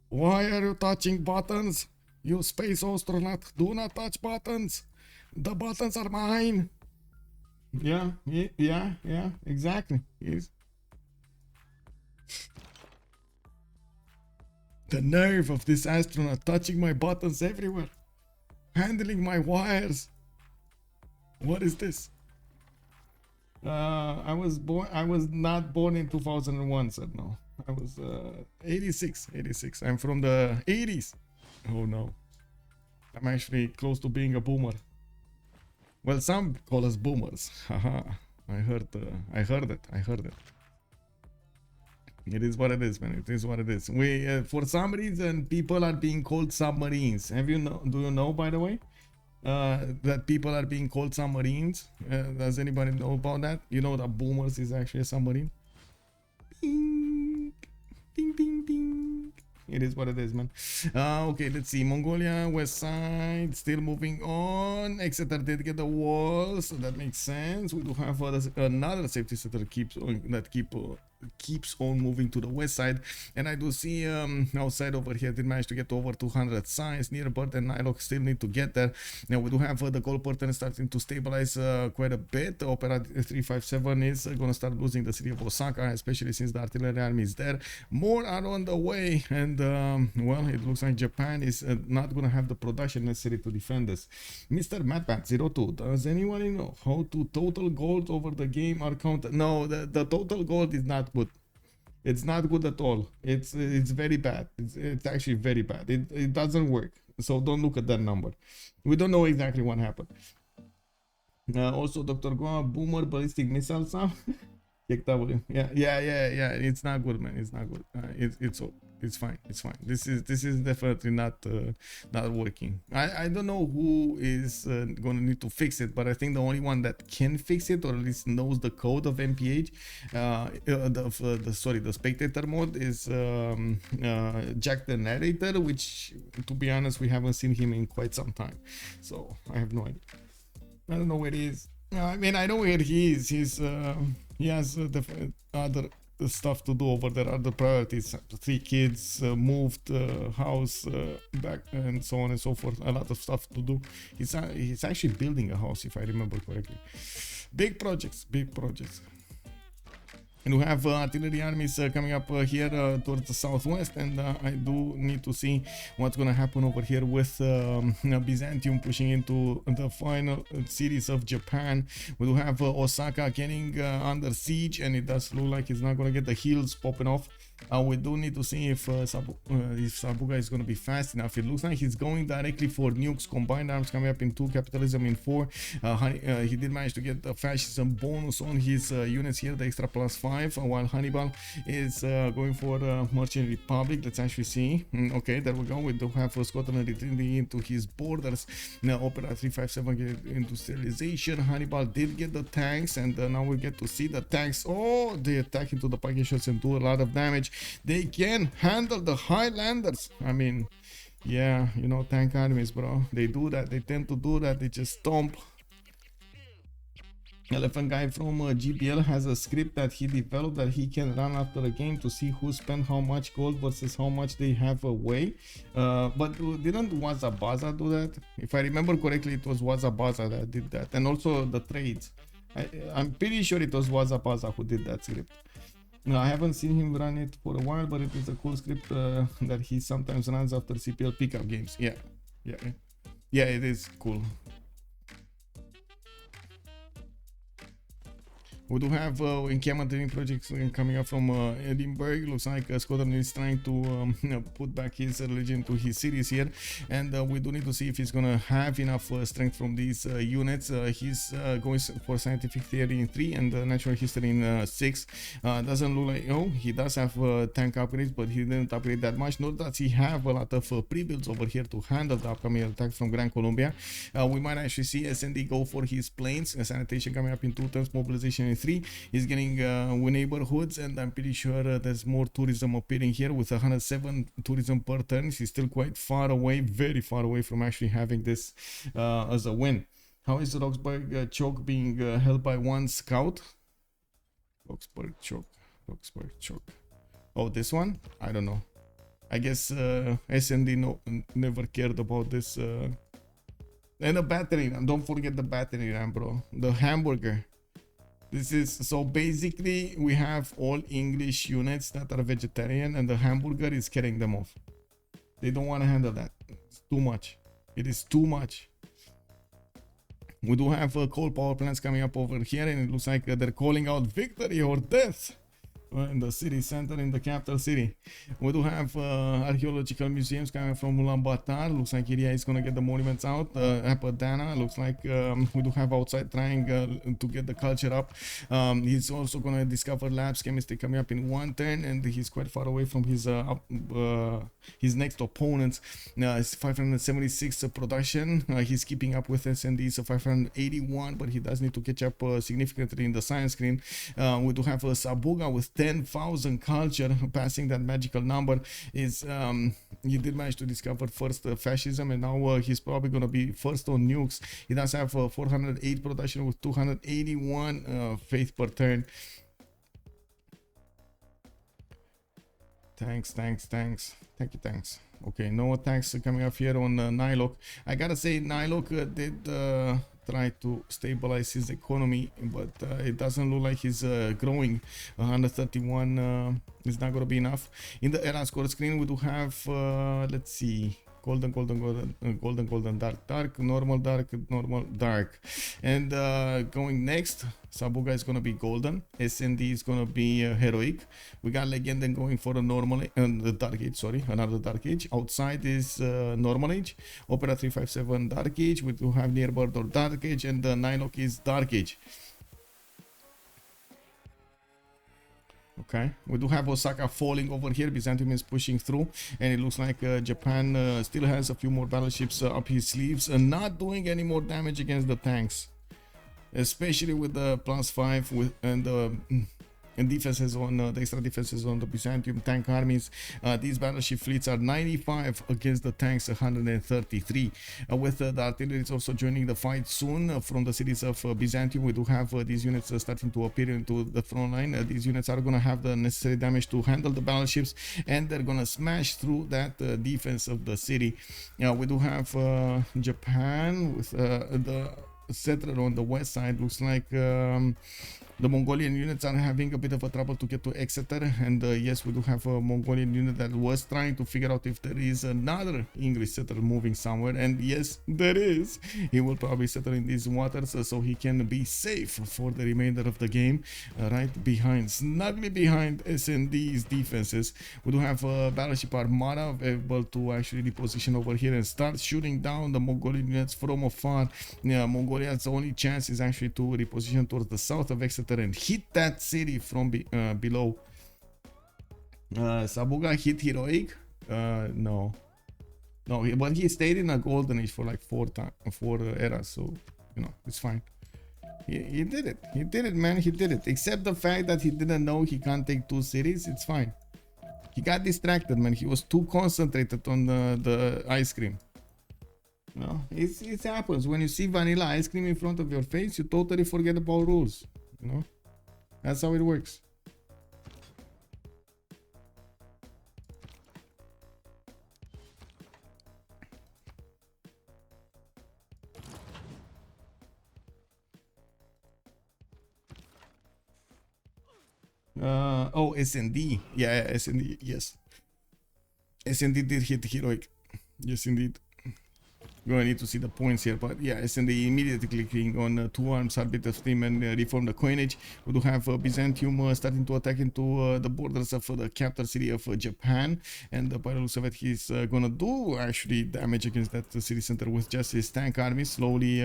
Why are you touching buttons? You space astronaut, do not touch buttons. The buttons are mine. Yeah, exactly. Yes. The nerve of this astronaut touching my buttons everywhere, handling my wires. What is this? I was not born in 2001, sir. No, I was 86. I'm from the 80s. Oh no, I'm actually close to being a boomer. Well, some call us boomers. Haha. I heard it. It is what it is, man. It is what it is. We, for some reason, people are being called submarines. Do you know, by the way, that people are being called submarines? Does anybody know about that? You know that boomers is actually a submarine? Bing, bing, bing, bing. It is what it is, man. Okay, let's see. Mongolia, west side, still moving on. Exeter did get the walls, so that makes sense. We do have another safety center keeps on moving to the west side, and I do see outside over here did manage to get over 200 signs. Near Bird and NilocC still need to get there. Now we do have the gold pattern starting to stabilize quite a bit. Opera 357 is gonna start losing the city of Osaka, especially since the artillery army is there. More are on the way, and well, it looks like Japan is not gonna have the production necessary to defend this. Mr. MatPat02, does anyone know how to total gold over the game are counted? No, the total gold is not good. It's not good at all. It's very bad. It's actually very bad. It doesn't work. So don't look at that number. We don't know exactly what happened. Also, Dr. Goa, boomer ballistic missiles. KW. Yeah. It's not good, man. It's not good. It's fine. This is definitely not working. I don't know who is gonna need to fix it, but I think the only one that can fix it, or at least knows the code of MPH, the spectator mode, is Jack the Narrator, which, to be honest, we haven't seen him in quite some time. So I have no idea. I don't know where he is. I mean, I know where he is. He has other stuff to do over there, other priorities. 3 kids, moved house back, and so on and so forth. A lot of stuff to do. He's actually building a house, if I remember correctly. Big projects. And we have artillery armies coming up here towards the southwest, and I do need to see what's gonna happen over here with Byzantium pushing into the final cities of Japan. We do have Osaka getting under siege, and it does look like it's not gonna get the heels popping off. We do need to see if Sabuga is going to be fast enough. It looks like he's going directly for nukes, combined arms coming up in 2, capitalism in 4. He did manage to get the fascism bonus on his units here, the extra +5, while Hannibal is going for Merchant Republic. Let's actually see. Okay, there we go. We do have Scotland retreating into his borders. Now Opera 357 get into sterilization. Hannibal did get the tanks, and now we get to see the tanks. Oh, they attack into the parking shots and do a lot of damage. They can handle the Highlanders. I mean, yeah, you know, tank armies, bro. They do that. They tend to do that. They just stomp. Elephant Guy from GBL has a script that he developed that he can run after a game to see who spent how much gold versus how much they have away. But didn't Wazabaza do that? If I remember correctly, it was Wazabaza that did that. And also the trades. I'm pretty sure it was Wazabaza who did that script. No, I haven't seen him run it for a while, but it is a cool script that he sometimes runs after CPL pickup games. Yeah, it is cool. We do have encampment training projects coming up from Edinburgh. Looks like Scotland is trying to put back his religion to his cities here, and we do need to see if he's gonna have enough strength from these units. He's going for scientific theory in 3 and natural history in 6. Doesn't look like, oh, he does have tank upgrades, but he didn't upgrade that much. Nor does he have a lot of pre-builds over here to handle the upcoming attack from Gran Colombia. We might actually see SND go for his planes. Sanitation coming up in 2 turns, mobilization in 3. He's getting neighborhoods, and I'm pretty sure there's more tourism appearing here with 107 tourism per turn. He's still quite far away, very far away from actually having this as a win. How is the Roxburgh choke being held by 1 scout? Roxburgh choke. Oh, this one? I don't know. I guess SND never cared about this. And the battery ram. Don't forget the battery ram, bro. The hamburger. This is so basically we have all English units that are vegetarian, and the hamburger is carrying them off. They don't want to handle that. It's too much. It is too much. We do have coal power plants coming up over here, and it looks like they're calling out victory or death in the city center, in the capital city. We do have archaeological museums coming from Ulaanbaatar. Looks like Iria is gonna get the monuments out. Apadana looks like we do have outside trying to get the culture up. He's also gonna discover labs chemistry coming up in 1 turn, and he's quite far away from his next opponents. It's 576 production. He's keeping up with SND's 581, but he does need to catch up significantly in the science screen. We do have Sabuga with 10,000 culture, passing that magical number. Is he did manage to discover first fascism, and now he's probably gonna be first on nukes. He does have 408 production with 281 faith per turn. Thanks. Thank you, thanks. Okay, no attacks coming up here on NilocC. I gotta say, NilocC did try to stabilize his economy, but it doesn't look like he's growing. 131 is not gonna be enough. In the era score screen, we do have let's see, golden, dark, normal, dark, and going next, Sabuga is gonna be golden, SND is gonna be heroic. We got Legenden going for a normal, the dark age, sorry, another dark age. Outside is normal age, Opera 357 dark age. We do have near bird or dark age, and the NilocC is dark age. Okay, we do have Osaka falling over here. Byzantium is pushing through, and it looks like Japan still has a few more battleships up his sleeves, and not doing any more damage against the tanks, especially with the +5 with and defenses on the extra defenses on the Byzantium tank armies. These battleship fleets are 95 against the tanks 133. With the artillery is also joining the fight soon from the cities of Byzantium. We do have these units starting to appear into the front line. These units are going to have the necessary damage to handle the battleships, and they're going to smash through that defense of the city. We do have Japan with the settler on the west side. Looks like the Mongolian units are having a bit of a trouble to get to Exeter, and yes, we do have a Mongolian unit that was trying to figure out if there is another English settler moving somewhere, and yes, there is. He will probably settle in these waters so he can be safe for the remainder of the game, right behind, snugly behind SND's defenses. We do have Battleship Armada able to actually reposition over here and start shooting down the Mongolian units from afar. Mongolia's only chance is actually to reposition towards the south of Exeter and hit that city from below. Sabuga hit heroic. No, but he stayed in a golden age for like 4 eras, so you know it's fine. He did it, man. He did it. Except the fact that he didn't know he can't take 2 cities. It's fine. He got distracted, man. He was too concentrated on the ice cream. No, it happens. When you see vanilla ice cream in front of your face, you totally forget about rules. You know, that's how it works. Oh, SND. Yeah, SND. Yes, SND did hit heroic. Yes, indeed. Going to need to see the points here, but yeah, SND immediately clicking on two arms, arbiter stream, and reform the coinage. We do have Byzantium starting to attack into the borders of the capital city of Japan, and by the looks of it, he's gonna do actually damage against that city center with just his tank army, slowly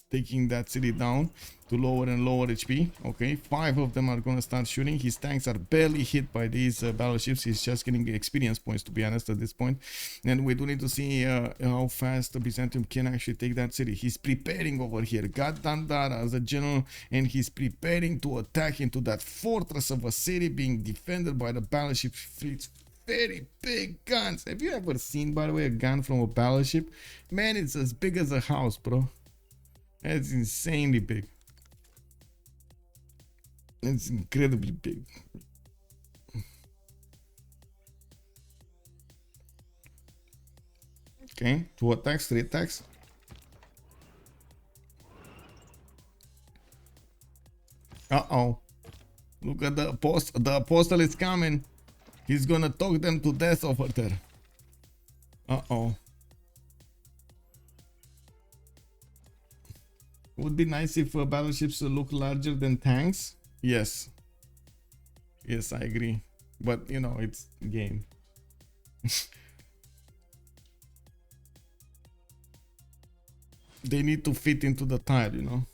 taking that city down to lower and lower HP. Okay, 5 of them are gonna start shooting. His tanks are barely hit by these battleships. He's just getting experience points, to be honest, at this point. And we do need to see how fast Byzantium can actually take that city. He's preparing over here. Got Dandara as a general, and he's preparing to attack into that fortress of a city being defended by the battleship fleets. Very big guns. Have you ever seen, by the way, a gun from a battleship? Man, it's as big as a house, bro. It's insanely big. It's incredibly big. Okay, 2 attacks, 3 attacks. Uh-oh. Look at the apostle. The apostle is coming. He's gonna talk them to death over there. Uh-oh. Would be nice if battleships look larger than tanks. Yes. Yes, I agree. But, you know, it's game. They need to fit into the tile, you know.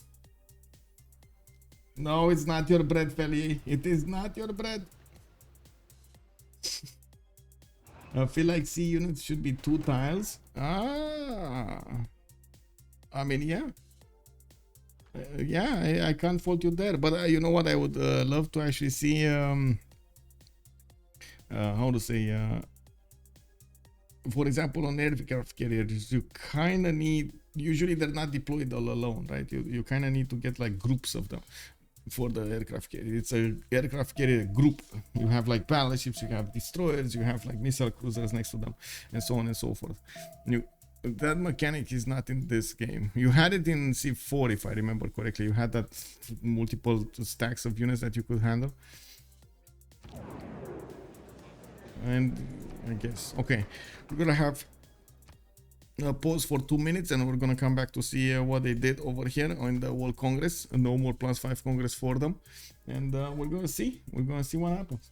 No, it's not your bread, Feli. It is not your bread. I feel like C units should be 2 tiles. Ah. I mean, yeah. Yeah, I can't fault you there, but you know what, I would love to actually see how to say for example, on aircraft carriers, you kind of need, usually they're not deployed all alone, right? You kind of need to get like groups of them for the aircraft carrier. It's a aircraft carrier group. You have like battleships, you have destroyers, you have like missile cruisers next to them, and so on and so forth. That mechanic is not in this game. You had it in Civ4, if I remember correctly. You had that multiple stacks of units that you could handle. And I guess, okay, we're gonna have a pause for 2 minutes, and we're gonna come back to see what they did over here on the World Congress. No more +5 Congress for them, and we're gonna see what happens.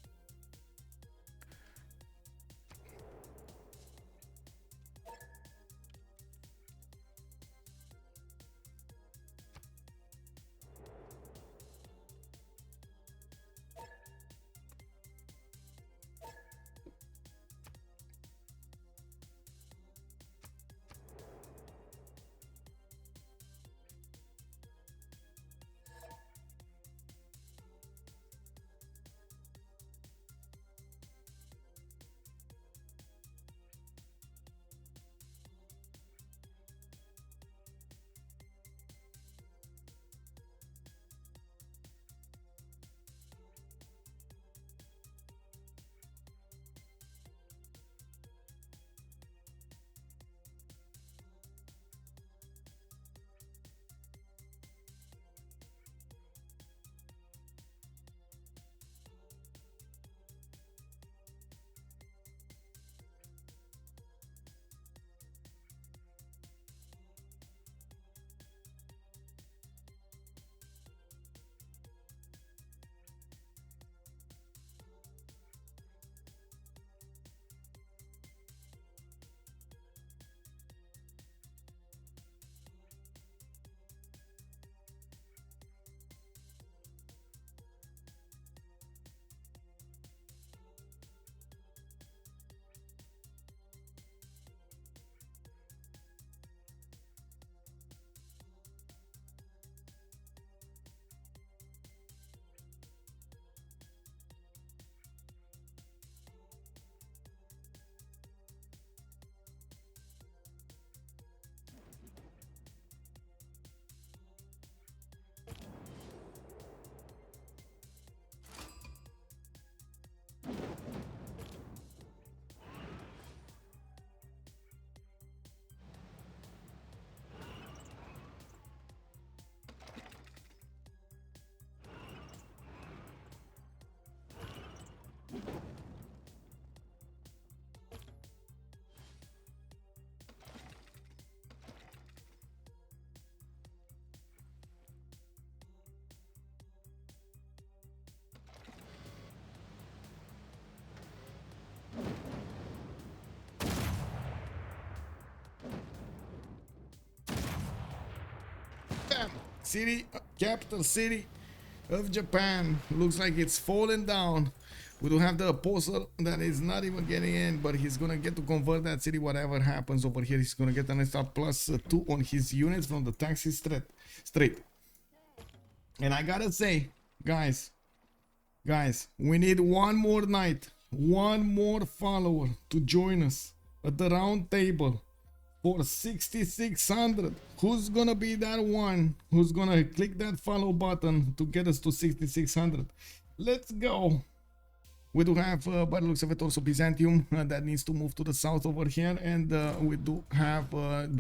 city, capital city of Japan. Looks like it's falling down. We do have the apostle that is not even getting in, but he's gonna get to convert that city. Whatever happens over here, he's gonna get an extra +2 on his units from the taxi straight. And I gotta say, guys, we need one more knight, one more follower to join us at the round table for 6,600. Who's gonna be that one who's gonna click that follow button to get us to 6,600? Let's go. We do have, by the looks of it, also Byzantium that needs to move to the south over here, and we do have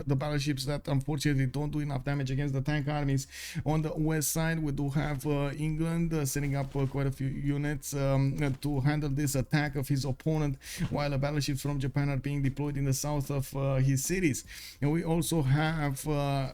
the battleships that unfortunately don't do enough damage against the tank armies. On the west side, we do have England setting up quite a few units to handle this attack of his opponent, while the battleships from Japan are being deployed in the south of his cities. And we also have a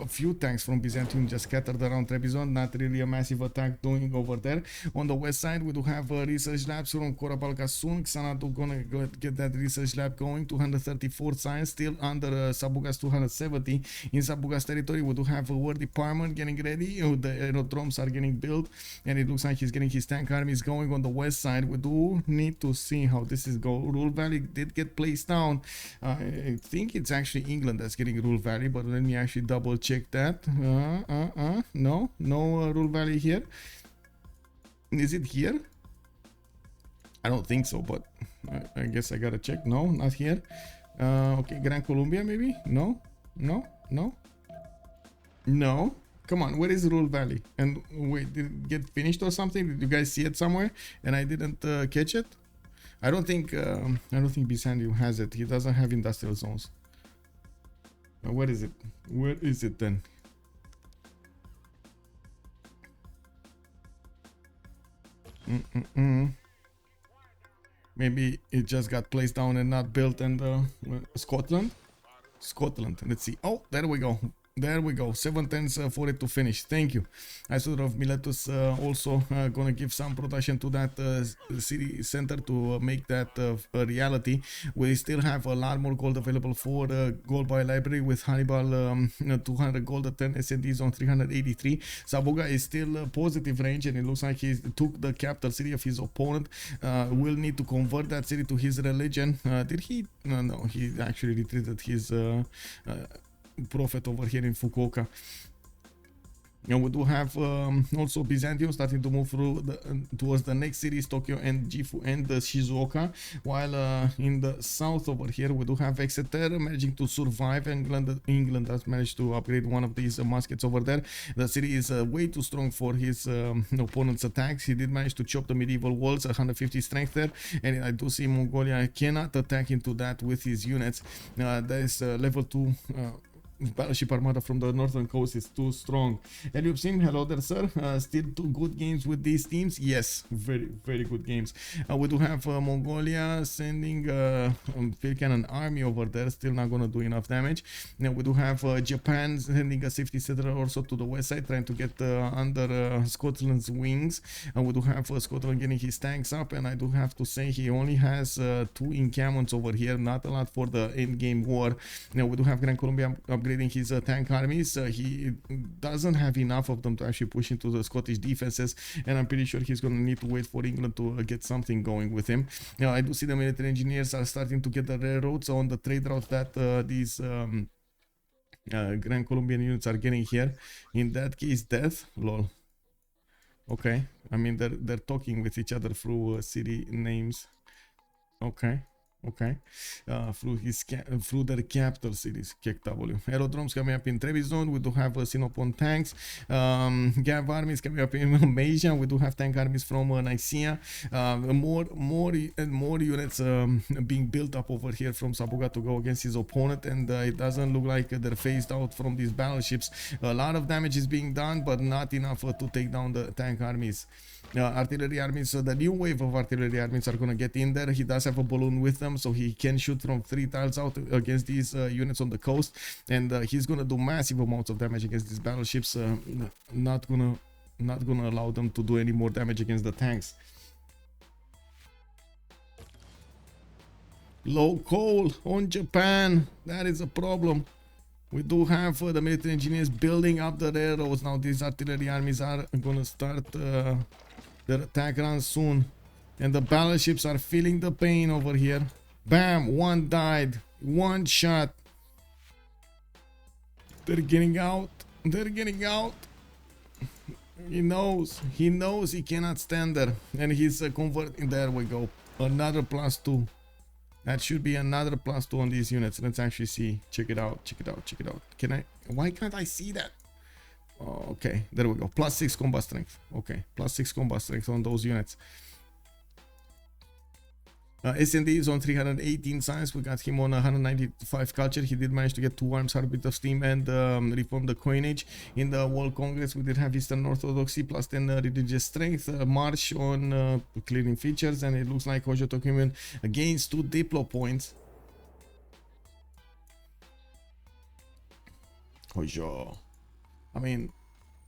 few tanks from Byzantium just scattered around Trebizond, not really a massive attack doing over there. On the west side, we do have research labs from Korabal-Kasun. Xanadu gonna get that research lab going. 234 science, still under Sabuga's 270. In Sabuga's territory, we do have a war department getting ready. The aerodromes are getting built, and it looks like he's getting his tank armies going on the west side. We do need to see how this is going. Rule Valley did get placed down. I think it's actually England that's getting Rule Valley, but let me actually double check that. No Rule Valley here. Is it here? I don't think so, but I guess I gotta check. No, not here. Okay, Gran Colombia maybe? No. Come on, where is Rule Valley? And wait, did it get finished or something? Did you guys see it somewhere and I didn't catch it? I don't think Byzantium has it. He doesn't have industrial zones. Where is it? Where is it then? Maybe it just got placed down and not built. And Scotland, let's see. Oh, there we go. 7 turns for it to finish. Thank you. I sort of Miletus also gonna give some production to that city center to make that a reality. We still have a lot more gold available for the gold buy library with Hannibal 200 gold at 10 SNDs on 383. Sabuga is still positive range, and it looks like he took the capital city of his opponent. Will need to convert that city to his religion. Did he? No, he actually retreated his prophet over here in Fukuoka. And we do have also Byzantium starting to move through towards the next cities, Tokyo and Gifu and Shizuoka, while in the south over here we do have Exeter managing to survive. England has managed to upgrade one of these muskets over there. The city is way too strong for his opponent's attacks. He did manage to chop the medieval walls, 150 strength there, and I do see Mongolia cannot attack into that with his units. There is level 2 battleship armada from the northern coast is too strong. Eliub Sim, hello there, sir. Still 2 good games with these teams. Yes, very good games. We do have Mongolia sending field cannon army over there, still not gonna do enough damage. Now we do have Japan sending a safety settler also to the west side, trying to get under Scotland's wings. We do have Scotland getting his tanks up, and I do have to say he only has 2 encampments over here, not a lot for the end game war. Now we do have Gran Colombia upgrading his tank armies. He doesn't have enough of them to actually push into the Scottish defenses, and I'm pretty sure he's going to need to wait for England to get something going with him. Now I do see the military engineers are starting to get the railroads on the trade route that these Grand Colombian units are getting here. In that case, death, lol. Okay, I mean they're talking with each other through city names. Okay, through their capital cities, KW. Aerodromes coming up in Trebizond. We do have Sinopon tanks. Gav armies coming up in Malaysia. We do have tank armies from Nicaea. More units being built up over here from Sabuga to go against his opponent, and it doesn't look like they're phased out from these battleships. A lot of damage is being done, but not enough to take down the tank armies. Artillery armies, so the new wave of artillery armies are going to get in there. He does have a balloon with them, so he can shoot from 3 tiles out against these units on the coast, and he's going to do massive amounts of damage against these battleships. Not gonna allow them to do any more damage against the tanks. Low coal on Japan, that is a problem. We do have the military engineers building up the railroads. Now these artillery armies are gonna start their attack run soon. And the battleships are feeling the pain over here. Bam! One died. One shot. They're getting out. They're getting out. He knows. He knows he cannot stand there. And he's converting. There we go. Another +2. That should be another +2 on these units. Let's actually see. Check it out. Check it out. Check it out. Can I? Why can't I see that? Oh, okay. There we go. +6 combat strength. Okay. +6 combat strength on those units. S&D is on 318 science. We got him on 195 culture. He did manage to get 2 arms, heartbeat of steam, and reform the coinage. In the World Congress, we did have Eastern Orthodoxy plus 10 religious strength. March on clearing features, and it looks like Hojo Tokyo gains 2 Diplo points. Hojo. I mean,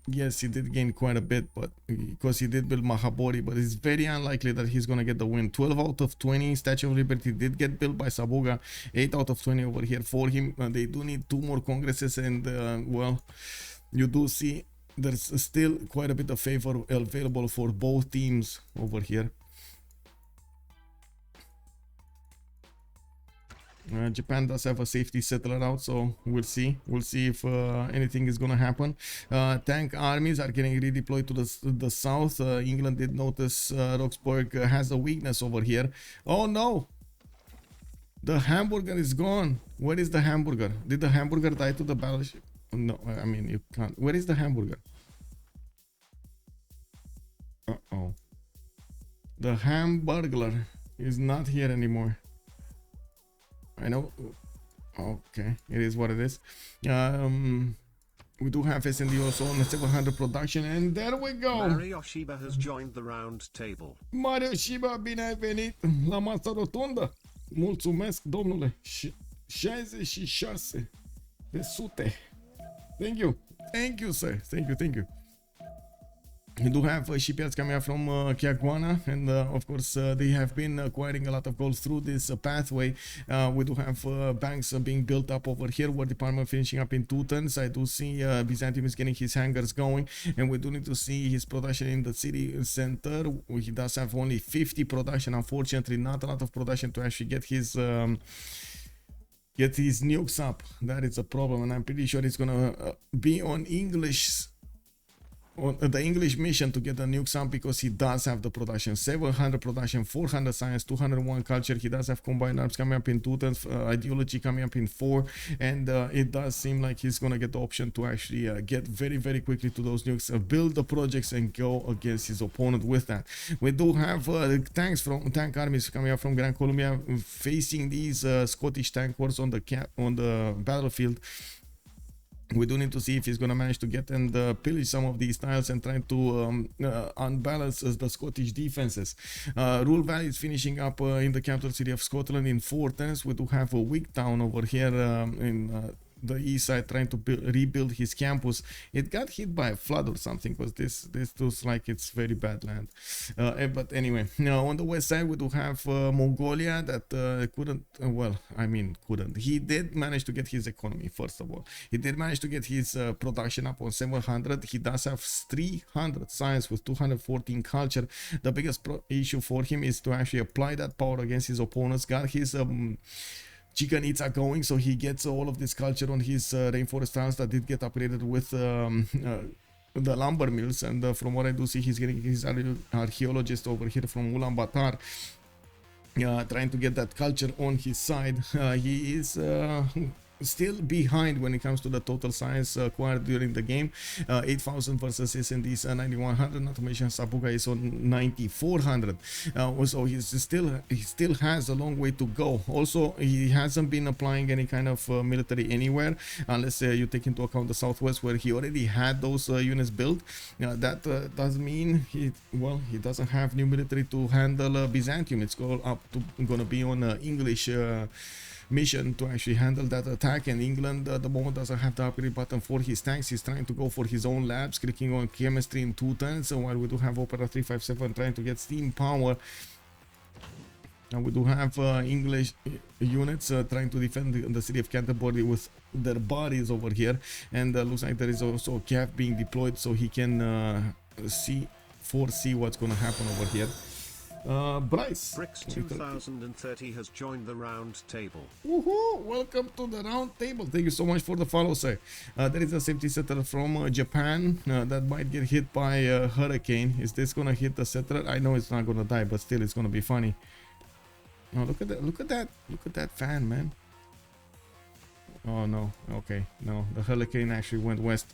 yes, he did gain quite a bit, but because he did build Mahabori, but it's very unlikely that he's gonna get the win. 12 out of 20. Statue of Liberty did get built by Sabuga. 8 out of 20 over here for him. They do need 2 more congresses, and well, you do see there's still quite a bit of favor available for both teams over here. Japan does have a safety settler out, so we'll see. We'll see if anything is gonna happen. Tank armies are getting redeployed to the south. England did notice Roxburgh has a weakness over here. Oh no! The hamburger is gone. Where is the hamburger? Did the hamburger die to the battleship? No, I mean you can't. Where is the hamburger? Uh-oh. The hamburglar is not here anymore. I know. Okay, it is what it is. We do have S&D also on the 700 production, and there we go. Mario Shiba has joined the round table. Mario Shiba, bine ai venit la masa rotundă. Mulțumesc, domnule. 66 de sute. Thank you. Thank you, sir. Thank you, thank you. We do have shipyards coming out from Kiaguana, and of course they have been acquiring a lot of gold through this pathway. We do have banks being built up over here. War Department finishing up in 2 tons. I do see Byzantium is getting his hangars going, and we do need to see his production in the city center. He does have only 50 production, unfortunately, not a lot of production to actually get his nukes up. That is a problem, and I'm pretty sure it's gonna be on English. On the English mission to get the nukes up, because he does have the production. 700 production, 400 science, 201 culture. He does have combined arms coming up in 2 tons, ideology coming up in 4, and it does seem like he's gonna get the option to actually get very, very quickly to those nukes, build the projects, and go against his opponent with that. We do have tank armies coming up from Gran, Colombia, facing these Scottish tank wars on the battlefield. We do need to see if he's going to manage to get and pillage some of these tiles and trying to unbalance the Scottish defenses. Rule Valley is finishing up in the capital city of Scotland in 4 turns. We do have a weak town over here in the east side trying to rebuild his campus. It got hit by a flood or something, because this looks like it's very bad land. But anyway, now on the west side we do have Mongolia that couldn't. He did manage to get his economy, first of all. He did manage to get his production up on 700. He does have 300 science with 214 culture. The biggest issue for him is to actually apply that power against his opponents. Got his Chicken Itza going, so he gets all of this culture on his rainforest tiles that did get upgraded with the lumber mills, and from what I do see, he's getting his archaeologist over here from Ulaanbaatar, trying to get that culture on his side. He is still behind when it comes to the total science acquired during the game. 8,000 versus S&D's 9,100. Not to mention Sabuga is on 9,400. So he still has a long way to go. Also, he hasn't been applying any kind of military anywhere, unless you take into account the southwest, where he already had those units built. That does mean he doesn't have new military to handle Byzantium. It's gonna be on English mission to actually handle that attack, and England at the moment doesn't have the upgrade button for his tanks. He's trying to go for his own labs, clicking on chemistry in 2 turns, while we do have Opera 357 trying to get steam power. Now we do have English units trying to defend the city of Canterbury with their bodies over here, and looks like there is also a cav being deployed so he can foresee what's going to happen over here. Bryce Bricks 2030 has joined the round table. Woohoo! Welcome to the round table. Thank you so much for the follow, sir. There is a safety settler from Japan that might get hit by a hurricane. Is this gonna hit the settler? I know it's not gonna die, but still, it's gonna be funny. Oh, look at that! Look at that! Look at that fan, man. Oh no. Okay, no, the hurricane actually went west.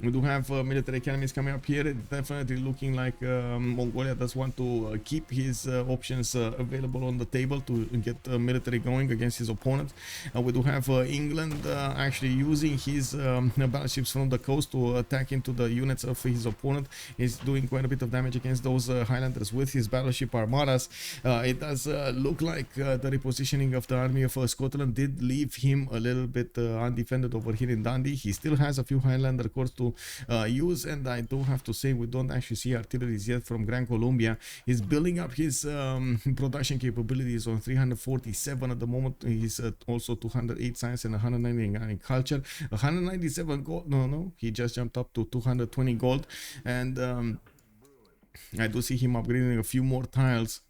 We do have military academies coming up here. It's definitely looking like Mongolia does want to keep his options available on the table to get military going against his opponent. We do have England actually using his battleships from the coast to attack into the units of his opponent. He's doing quite a bit of damage against those Highlanders with his battleship armadas. It does look like the repositioning of the army of Scotland did leave him a little bit undefended over here in Dundee. He still has a few Highlander corps to use, and I do have to say we don't actually see artilleries yet from Gran Colombia. He's building up his production capabilities on 347 at the moment. He's also 208 science and 199 culture, 197 gold. No, he just jumped up to 220 gold, and I do see him upgrading a few more tiles.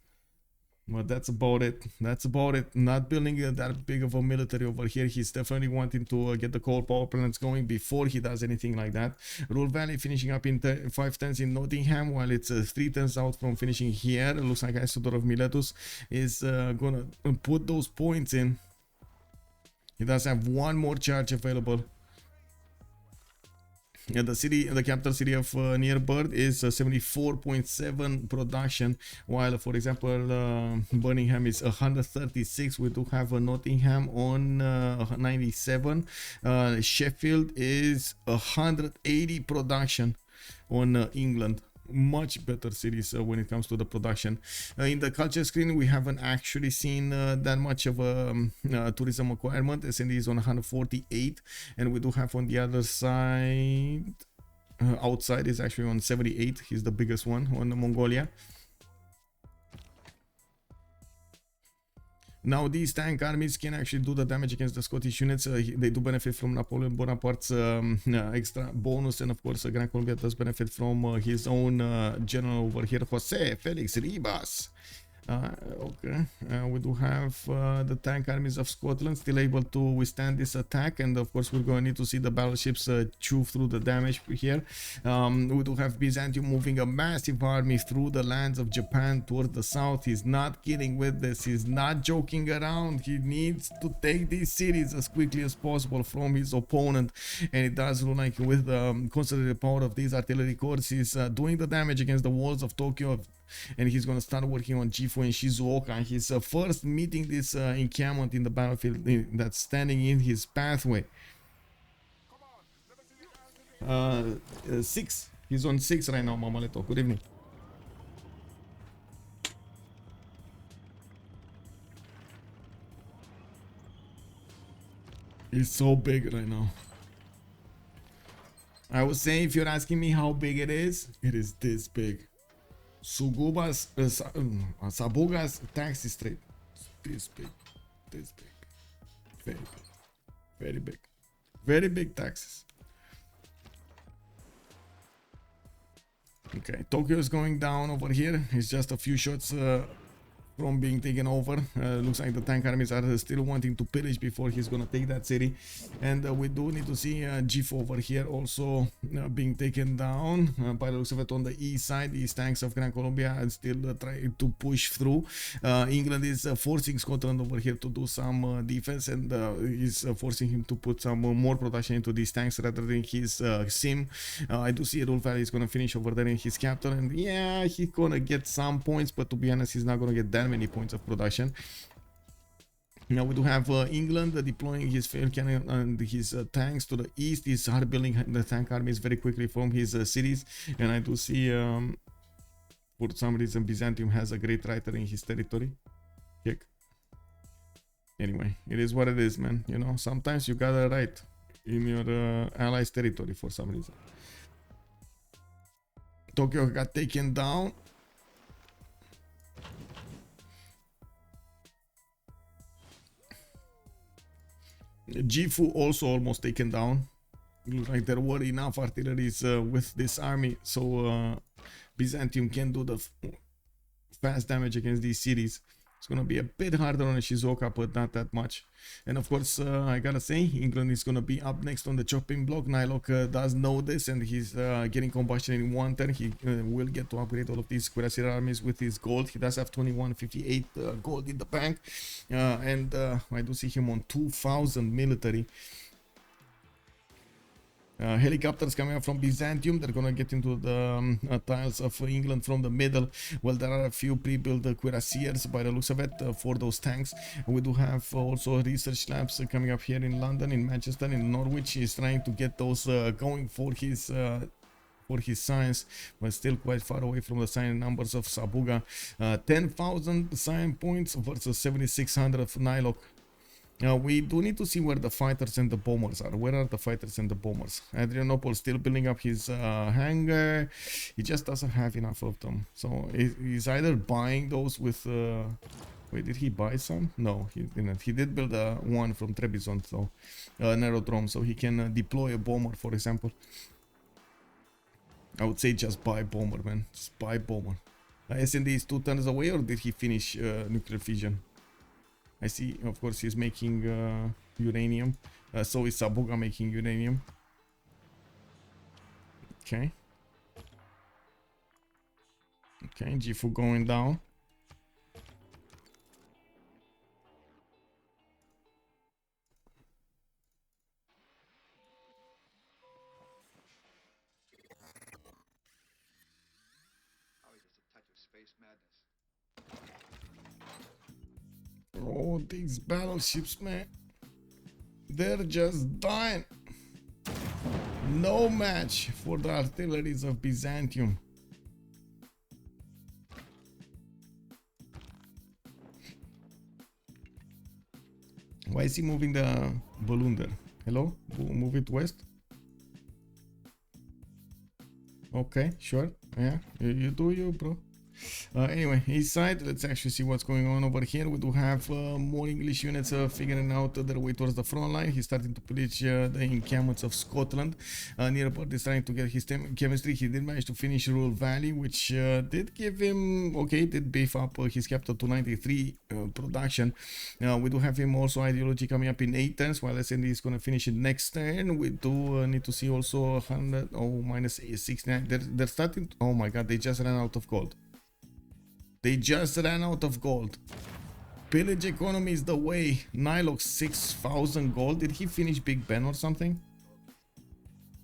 But that's about it. That's about it. Not building that big of a military over here. He's definitely wanting to get the coal power plants going before he does anything like that. Rule Valley finishing up in 5 turns in Nottingham, while it's 3 turns out from finishing here. It looks like Isidore of Miletus is gonna put those points in. He does have one more charge available. Yeah, the capital city of Nearbird is 74.7 production, while for example Birmingham is 136. We do have Nottingham on 97. Sheffield is 180 production on England. Much better cities when it comes to the production. In the culture screen, we haven't actually seen that much of a tourism requirement. SND is on 148, and we do have on the other side, outside is actually on 78. He's the biggest one on the Mongolia. Now these tank armies can actually do the damage against the Scottish units. They do benefit from Napoleon Bonaparte's extra bonus, and of course Gran Colombia does benefit from his own general over here, Jose Felix Ribas. Okay, we do have the tank armies of Scotland still able to withstand this attack, and of course we're going to need to see the battleships chew through the damage here. We do have Byzantium moving a massive army through the lands of Japan towards the south. He's not kidding with this. He's not joking around. He needs to take these cities as quickly as possible from his opponent, and it does look like with the concentrated power of these artillery corps, he's doing the damage against the walls of Tokyo, and he's going to start working on Gifu and Shizuoka. He's first meeting this encampment in the battlefield that's standing in his pathway. 6. He's on 6 right now, Mamaleto. Good evening. He's so big right now. I would say, if you're asking me how big it is this big. Sabuga's taxi straight. This big. Very big. Very big taxes. Okay, Tokyo is going down over here. It's just a few shots from being taken over. Looks like the tank armies are still wanting to pillage before he's gonna take that city, and we do need to see Gifu over here also being taken down. By the looks of it, on the east side, these tanks of Gran Colombia are still trying to push through. England is forcing Scotland over here to do some defense, and is forcing him to put some more production into these tanks rather than his sim. I do see Rule Valley is gonna finish over there in his capital, and yeah, he's gonna get some points, but to be honest, he's not gonna get that many points of production. Now we do have England deploying his field cannon and his tanks to the east. He's hard building the tank armies very quickly from his cities, and I do see for some reason Byzantium has a great writer in his territory. Kick. Anyway, it is what it is, man. You know, sometimes you gotta write in your allies' territory for some reason. Tokyo got taken down. Gifu also almost taken down. It looks like there were enough artilleries with this army, so Byzantium can do the fast damage against these cities. It's gonna be a bit harder on Shizuoka, but not that much. And of course, I gotta say, England is gonna be up next on the chopping block. NilocC does know this, and he's getting combustion in one turn. He will get to upgrade all of these cuirassier armies with his gold. He does have 2158 gold in the bank, and I do see him on 2000 military. Helicopters coming up from Byzantium. They're gonna get into the tiles of England from the middle. Well, there are a few pre-built cuirassiers by the looks of it for those tanks. We do have also research labs coming up here in London, in Manchester, in Norwich. He's trying to get those going for his science, but still quite far away from the science numbers of Sabuga. 10,000 science points versus 7,600 of NilocC. Now we do need to see where the fighters and the bombers are. Where are the fighters and the bombers? Adrianople still building up his hangar. He just doesn't have enough of them. So he's either buying those with... wait, did he buy some? No, he didn't. He did build one from Trebizond, so an aerodrome, so he can deploy a bomber, for example. I would say just buy bomber, man. Just buy bomber. SND is 2 turns away, or did he finish nuclear fission? I see, of course, he's making uranium. So is Sabuga making uranium. Okay. Okay, Gifu going down. Oh, these battleships, man. They're just dying. No match for the artilleries of Byzantium. Why is he moving the balloon there? Hello? Move it west? Okay, sure. Yeah, you do you, bro. Anyway, east side, let's actually see what's going on over here. We do have more English units figuring out their way towards the front line. He's starting to pillage the encampments of Scotland. Nearport is trying to get his chemistry. He did manage to finish Rural Valley, which did give him, okay, did beef up his capital to 93 production. We do have him also ideology coming up in 8 turns, while SND is going to finish it next turn. We do need to see also 100, oh, minus 69. They're starting, oh my god, they just ran out of gold. They just ran out of gold. Pillage economy is the way. NilocC 6,000 gold. Did he finish Big Ben or something?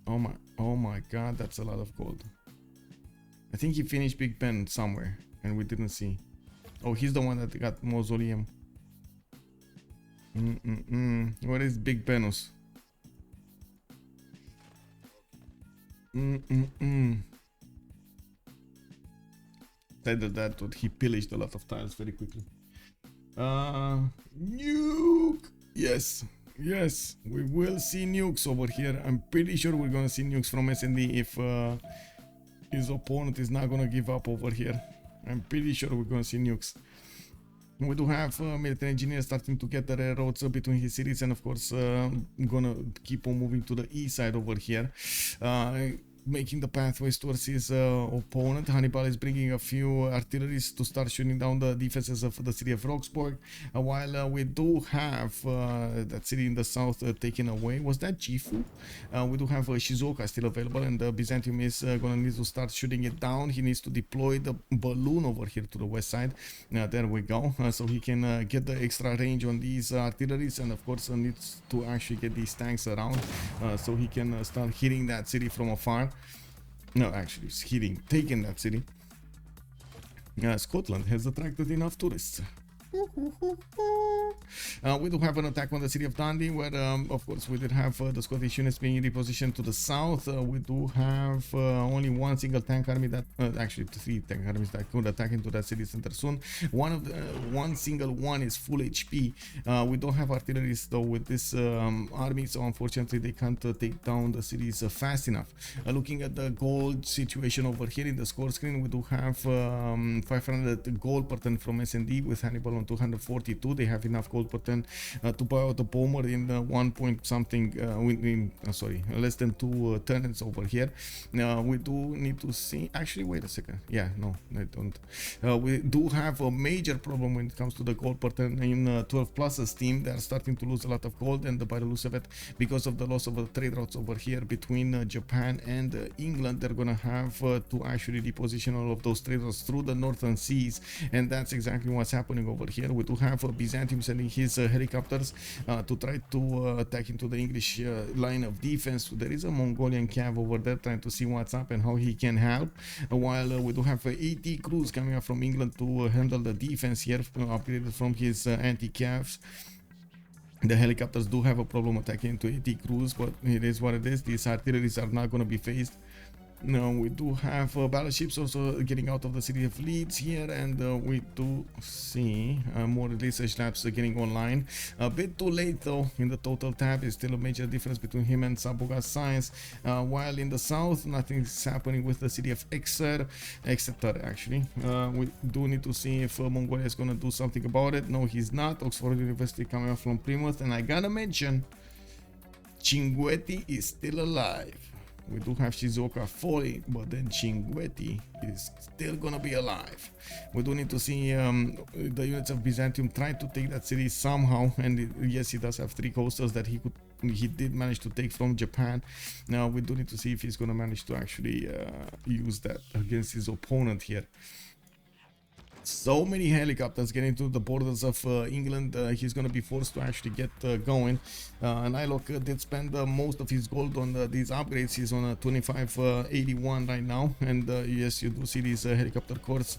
Oh my god, that's a lot of gold. I think he finished Big Ben somewhere and we didn't see. Oh, he's the one that got mausoleum. Where is Big Benus? Either that or he pillaged a lot of tiles very quickly. Nuke! Yes, we will see nukes over here. I'm pretty sure we're gonna see nukes from SND if his opponent is not gonna give up over here. I'm pretty sure we're gonna see nukes. We do have military engineers starting to get the railroads between his cities, and of course gonna keep on moving to the east side over here, making the pathways towards his opponent. Hannibal is bringing a few artilleries to start shooting down the defenses of the city of Roxburgh, while we do have that city in the south taken away. Was that Gifu? We do have Shizuoka still available, and Byzantium is gonna need to start shooting it down. He needs to deploy the balloon over here to the west side. There we go, so he can get the extra range on these artilleries, and of course needs to actually get these tanks around so he can start hitting that city from afar. No, actually, it's taking that city. Scotland has attracted enough tourists. We do have an attack on the city of Dundee, where of course we did have the Scottish units being repositioned to the south. We do have only one single tank army that actually 3 tank armies that could attack into that city center soon. One single one is full HP. We don't have artillery though with this army, so unfortunately they can't take down the cities fast enough. Looking at the gold situation over here in the score screen, we do have 500 gold per turn from SND with Hannibal on 242. They have enough gold gold per turn to buy out the bomber in 1 point something sorry, less than 2 turns over here. We do need to see, actually wait a second, yeah, no, I don't. We do have a major problem when it comes to the gold per turn in 12 plus team. They're starting to lose a lot of gold, and by the loose of it, because of the loss of the trade routes over here between Japan and England, they're gonna have to actually reposition all of those trade routes through the northern seas, and that's exactly what's happening over here. We do have Byzantium sending his helicopters to try to attack into the English line of defense. There is a Mongolian cav over there trying to see what's up and how he can help, while we do have 80 crews coming up from England to handle the defense here, upgraded from his anti-cavs. The helicopters do have a problem attacking into 80 crews, but it is what it is. These artilleries are not going to be phased. Now we do have battleships also getting out of the city of Leeds here, and we do see more research labs getting online. A bit too late though in the total tab. Is still a major difference between him and Sabuga science, while in the south nothing's happening with the city of Exeter actually. We do need to see if Mongolia is going to do something about it. No, he's not. Oxford University coming up from Plymouth, and I gotta mention Cinguetti is still alive. We do have Shizuoka falling, but then Cinguetti is still gonna be alive. We do need to see the units of Byzantium try to take that city somehow, and yes, he does have 3 coasters that he did manage to take from Japan. Now we do need to see if he's gonna manage to actually use that against his opponent here. So many helicopters getting to the borders of England. He's going to be forced to actually get going. NilocC did spend most of his gold on these upgrades. He's on a 2581 right now, and yes, you do see these helicopter corps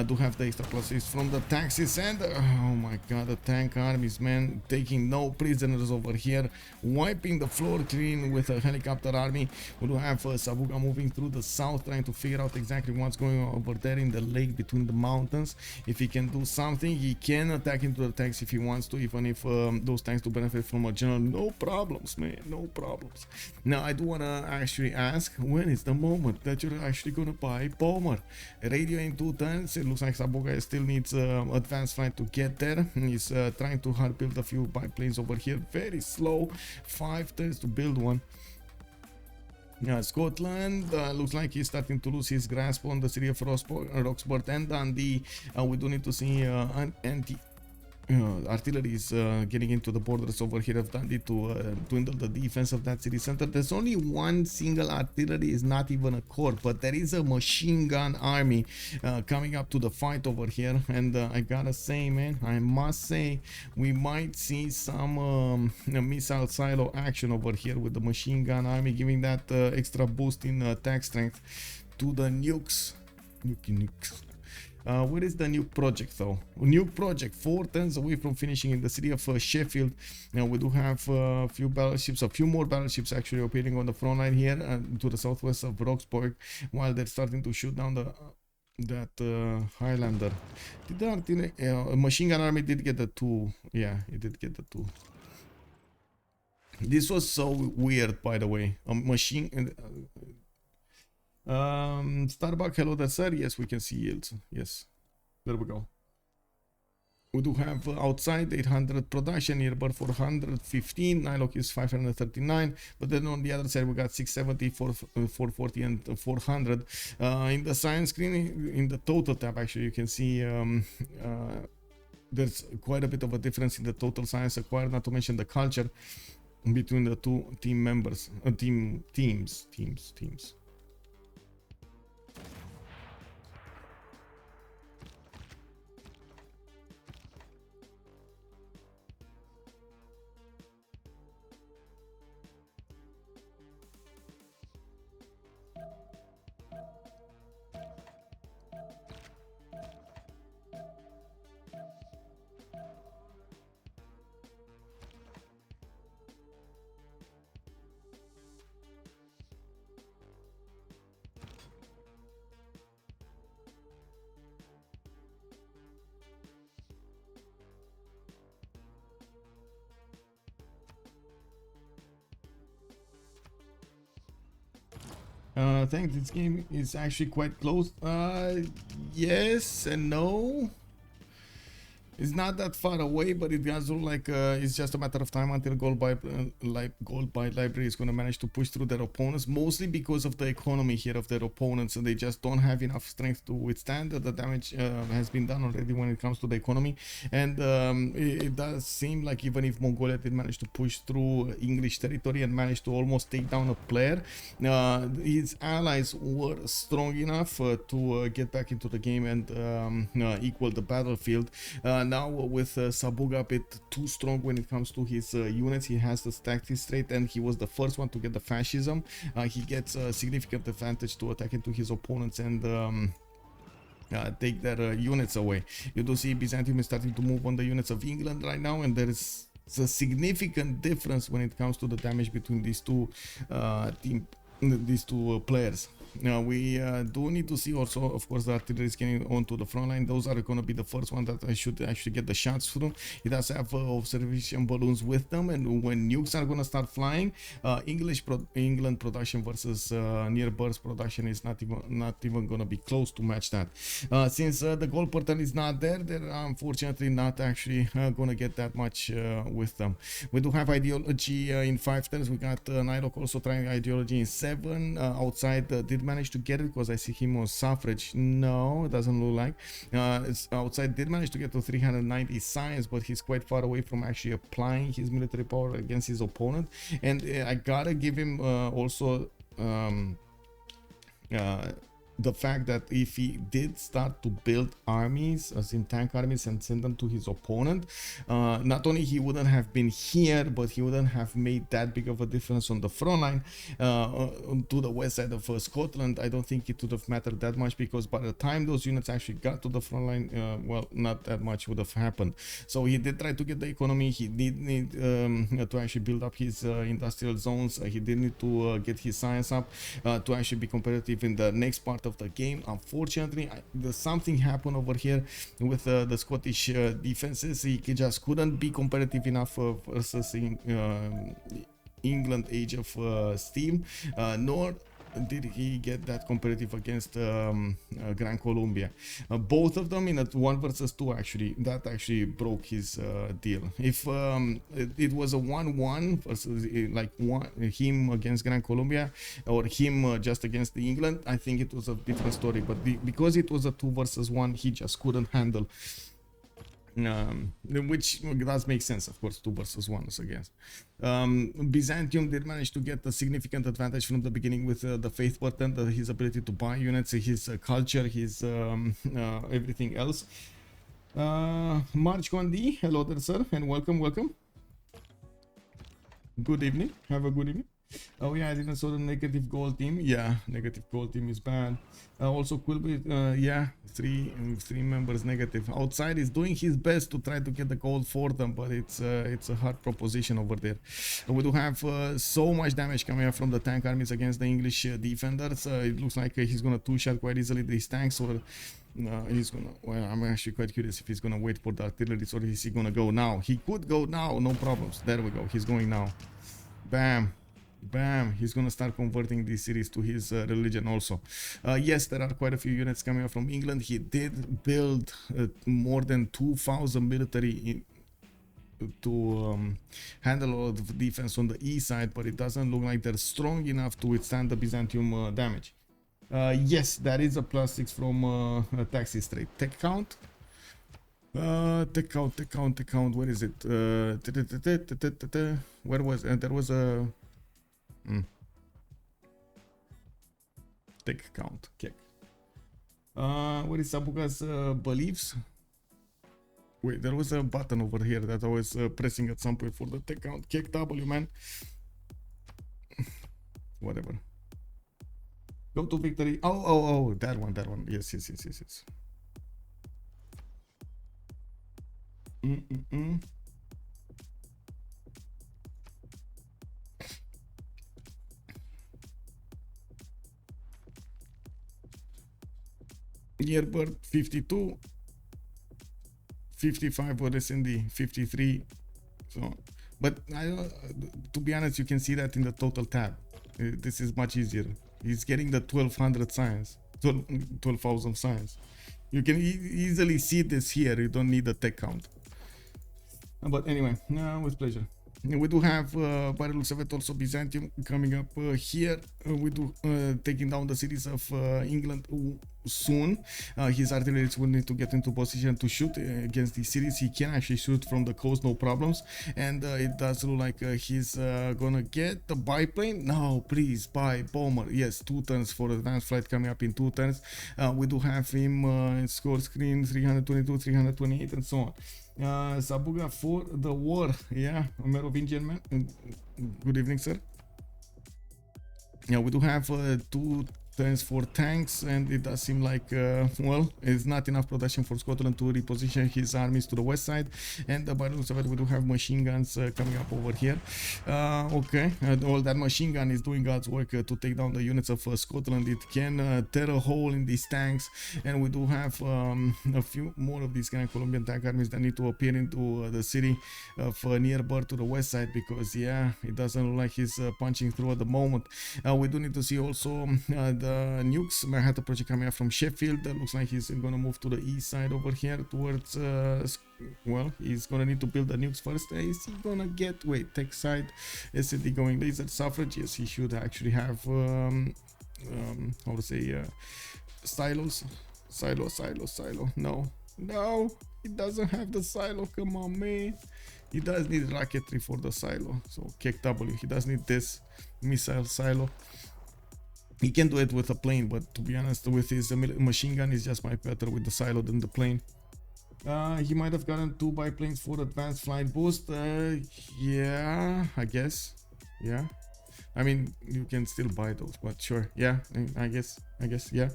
do have the extra pluses from the taxis, and oh my god, the tank armies, man, taking no prisoners over here, wiping the floor clean with a helicopter army. We do have Sabuga moving through the south, trying to figure out exactly what's going on over there in the lake between the mountains. If he can do something, he can attack into the tanks if he wants to, even if those tanks do benefit from a general. No problems, man, no problems. Now I do want to actually ask, when is the moment that you're actually gonna buy bomber? Radio in 2 turns. It looks like Sabuga still needs advanced flight to get there. He's trying to hard build a few biplanes over here, very slow, 5 turns to build one. Scotland looks like he's starting to lose his grasp on the city of Roxburgh and Dundee. We do need to see anti artillery is getting into the borders over here of Dundee to dwindle the defense of that city center. There's only one single artillery, is not even a corps, but there is a machine gun army coming up to the fight over here, and I gotta say, man, I must say we might see some missile silo action over here with the machine gun army, giving that extra boost in attack strength to the nukes. What is the nuke project though? Nuke project 4 turns away from finishing in the city of Sheffield. Now we do have a few battleships, a few more battleships actually appearing on the front line here to the southwest of Roxburgh, while they're starting to shoot down that Highlander. Did the artillery, machine gun army did get the 2? Yeah, it did get the 2. This was so weird, by the way. A machine. Starbuck, hello there, sir. Yes, we can see yields. Yes, there we go. We do have outside 800 production, nearby 415. NilocC is 539, but then on the other side we got 670, 440, and 400. In the science screen, in the total tab, actually, you can see there's quite a bit of a difference in the total science acquired. Not to mention the culture between the 2 team members, teams. I think this game is actually quite close. Yes and no. It's not that far away, but it does look like it's just a matter of time until Gold by Library is going to manage to push through their opponents, mostly because of the economy here of their opponents, and they just don't have enough strength to withstand. The damage has been done already when it comes to the economy, and it does seem like even if Mongolia did manage to push through English territory and manage to almost take down a player, his allies were strong enough to get back into the game and equal the battlefield. Now with Sabuga a bit too strong when it comes to his units, he has the tactics trait, and he was the first one to get the fascism. He gets a significant advantage to attack into his opponents and take their units away. You do see Byzantium is starting to move on the units of England right now, and there is a significant difference when it comes to the damage between these two players. Now we do need to see also, of course, the artillery is getting onto the front line. Those are going to be the first one that I should actually get the shots through. It does have observation balloons with them, and when nukes are going to start flying, England production versus near burst production is not even going to be close to match that. Since the gold portal is not there, they're unfortunately not actually going to get that much with them. We do have ideology in 5 turns. We got NilocC also trying ideology in 7. Outside did manage to get it because I see him on suffrage. No, it doesn't look like. Outside did manage to get to 390 science, but he's quite far away from actually applying his military power against his opponent. And I gotta give him also the fact that if he did start to build armies, as in tank armies, and send them to his opponent, not only he wouldn't have been here, but he wouldn't have made that big of a difference on the front line to the west side of Scotland. I don't think it would have mattered that much, because by the time those units actually got to the front line, well, not that much would have happened. So he did try to get the economy. He did need to actually build up his industrial zones. He did need to get his science up to actually be competitive in the next part of the game. Unfortunately, there's something happened over here with the Scottish defenses. He just couldn't be competitive enough versus England Age of Steam, nor did he get that competitive against Gran Colombia. Both of them in a 1 versus 2 actually, that actually broke his deal. If it was a 1-1 versus like him against Gran Colombia or him just against the England, I think it was a different story. But because it was a 2 versus 1, he just couldn't handle. Which does make sense, of course, 2 versus 1 is against. Byzantium did manage to get a significant advantage from the beginning with the faith button, his ability to buy units, his culture, his everything else. March Condi, hello there, sir, and welcome. Good evening. Have a good evening. Oh yeah, I didn't saw the negative goal team. Yeah, negative goal team is bad. Also Kublai, yeah, three members negative. Outside is doing his best to try to get the gold for them, but it's a hard proposition over there. We do have so much damage coming up from the tank armies against the English defenders. It looks like he's gonna two-shot quite easily these tanks, or he's gonna, well, I'm actually quite curious if he's gonna wait for the artillery, or is he gonna go now? He could go now, no problems. There we go, he's going now. Bam. Bam, he's gonna start converting these cities to his religion also. Yes, there are quite a few units coming up from England. He did build more than 2,000 military to handle all of the defense on the east side, but it doesn't look like they're strong enough to withstand the Byzantium damage. Yes, that is a +6 from taxi straight. Tech count. Tech count. Where is it? Where was there was a tech count. Okay. What is Sabuga's beliefs? Wait, there was a button over here that I was pressing at some point for the tech count. Kick W, man. Whatever. Go to victory. Oh, that one. Yes. Year birth 52, 55 for SND, 53. So, but to be honest, you can see that in the total tab. This is much easier. He's getting the 1200 science, 12,000 science. You can easily see this here. You don't need a tech count. But anyway, with pleasure. We do have by the looks of it also Byzantium coming up here. We do taking down the cities of England soon. His artillery will need to get into position to shoot against these cities. He can actually shoot from the coast, no problems. And it does look like he's gonna get the biplane. No, please, buy bomber. Yes, 2 turns for advanced flight coming up in 2 turns. We do have him in score screen 322, 328, and so on. Sabuga for the war. Yeah, Merovingian man. Good evening, sir. Yeah, we do have 2 turns for tanks, and it does seem like well, it's not enough production for Scotland to reposition his armies to the west side. And by the looks of it, we do have machine guns coming up over here. Okay, all that machine gun is doing God's work to take down the units of Scotland. It can tear a hole in these tanks, and we do have a few more of these Gran Colombian tank armies that need to appear into the city of nearby to the west side, because yeah, it doesn't look like he's punching through at the moment. We do need to see also the nukes. Manhattan project coming up from Sheffield. Looks like he's gonna move to the east side over here towards well, he's gonna need to build the nukes first. Is he gonna get, wait, tech side SCD going laser suffrage? Yes, he should actually have how to say silo. No, he doesn't have the silo. Come on, man. He does need rocketry for the silo, so kick W. He does need this missile silo. He can do it with a plane, but to be honest, with his machine gun, is just much better with the silo than the plane. He might have gotten 2 biplanes for advanced flight boost. Yeah, I guess. Yeah, I mean, you can still buy those, but sure. Yeah, I guess. Yeah.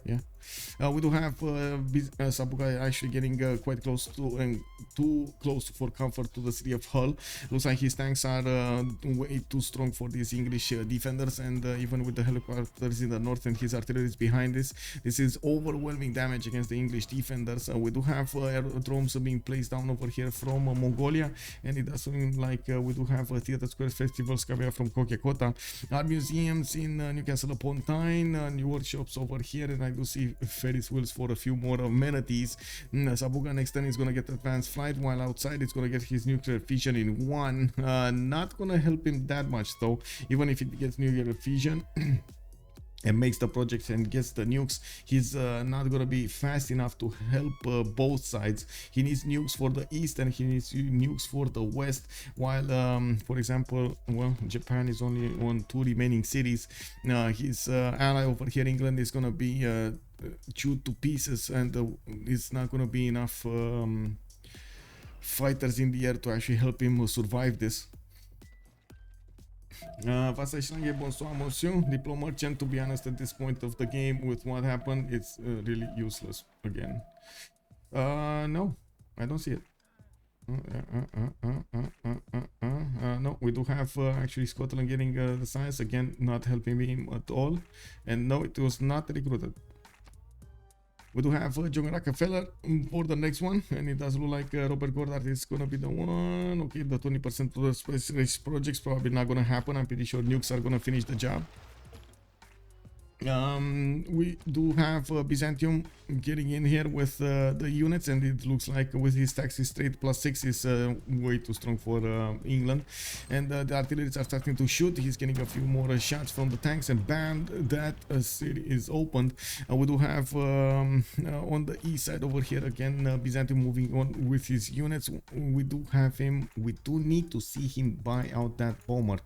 We do have Sabuga actually getting quite close to, and too close for comfort to the city of Hull. Looks like his tanks are way too strong for these English defenders, and even with the helicopters in the north and his artillery is behind this is overwhelming damage against the English defenders. We do have aerodromes being placed down over here from Mongolia, and it does seem like we do have Theatre Square festivals coming up from Kokiakota, art museums in Newcastle upon Tyne, new workshops over here, and I do see Ferris wheels for a few more amenities. Sabuga next turn is gonna get advanced flight, while outside it's gonna get his nuclear fission in 1. Not gonna help him that much though, even if it gets nuclear fission and makes the project and gets the nukes. He's not gonna be fast enough to help both sides. He needs nukes for the east and he needs nukes for the west, while for example, well, Japan is only on 2 remaining cities. His ally over here, England, is gonna be chewed to pieces, and it's not gonna be enough fighters in the air to actually help him survive this. bonsoir, monsieur. Diplo merchant, to be honest, at this point of the game, with what happened, it's really useless again. No, I don't see it. No, we do have actually Scotland getting the science again, not helping him at all, and no, it was not recruited. We do have John Rockefeller for the next one, and it does look like Robert Goddard is gonna be the one. Okay, the 20% to the space race projects probably not gonna happen. I'm pretty sure nukes are gonna finish the job. We do have Byzantium getting in here with the units, and it looks like with his taxi straight +6 is way too strong for England, and the artillery are starting to shoot. He's getting a few more shots from the tanks, and bam, that city is opened. We do have on the east side over here again Byzantium moving on with his units. We do have him, we do need to see him buy out that bomber.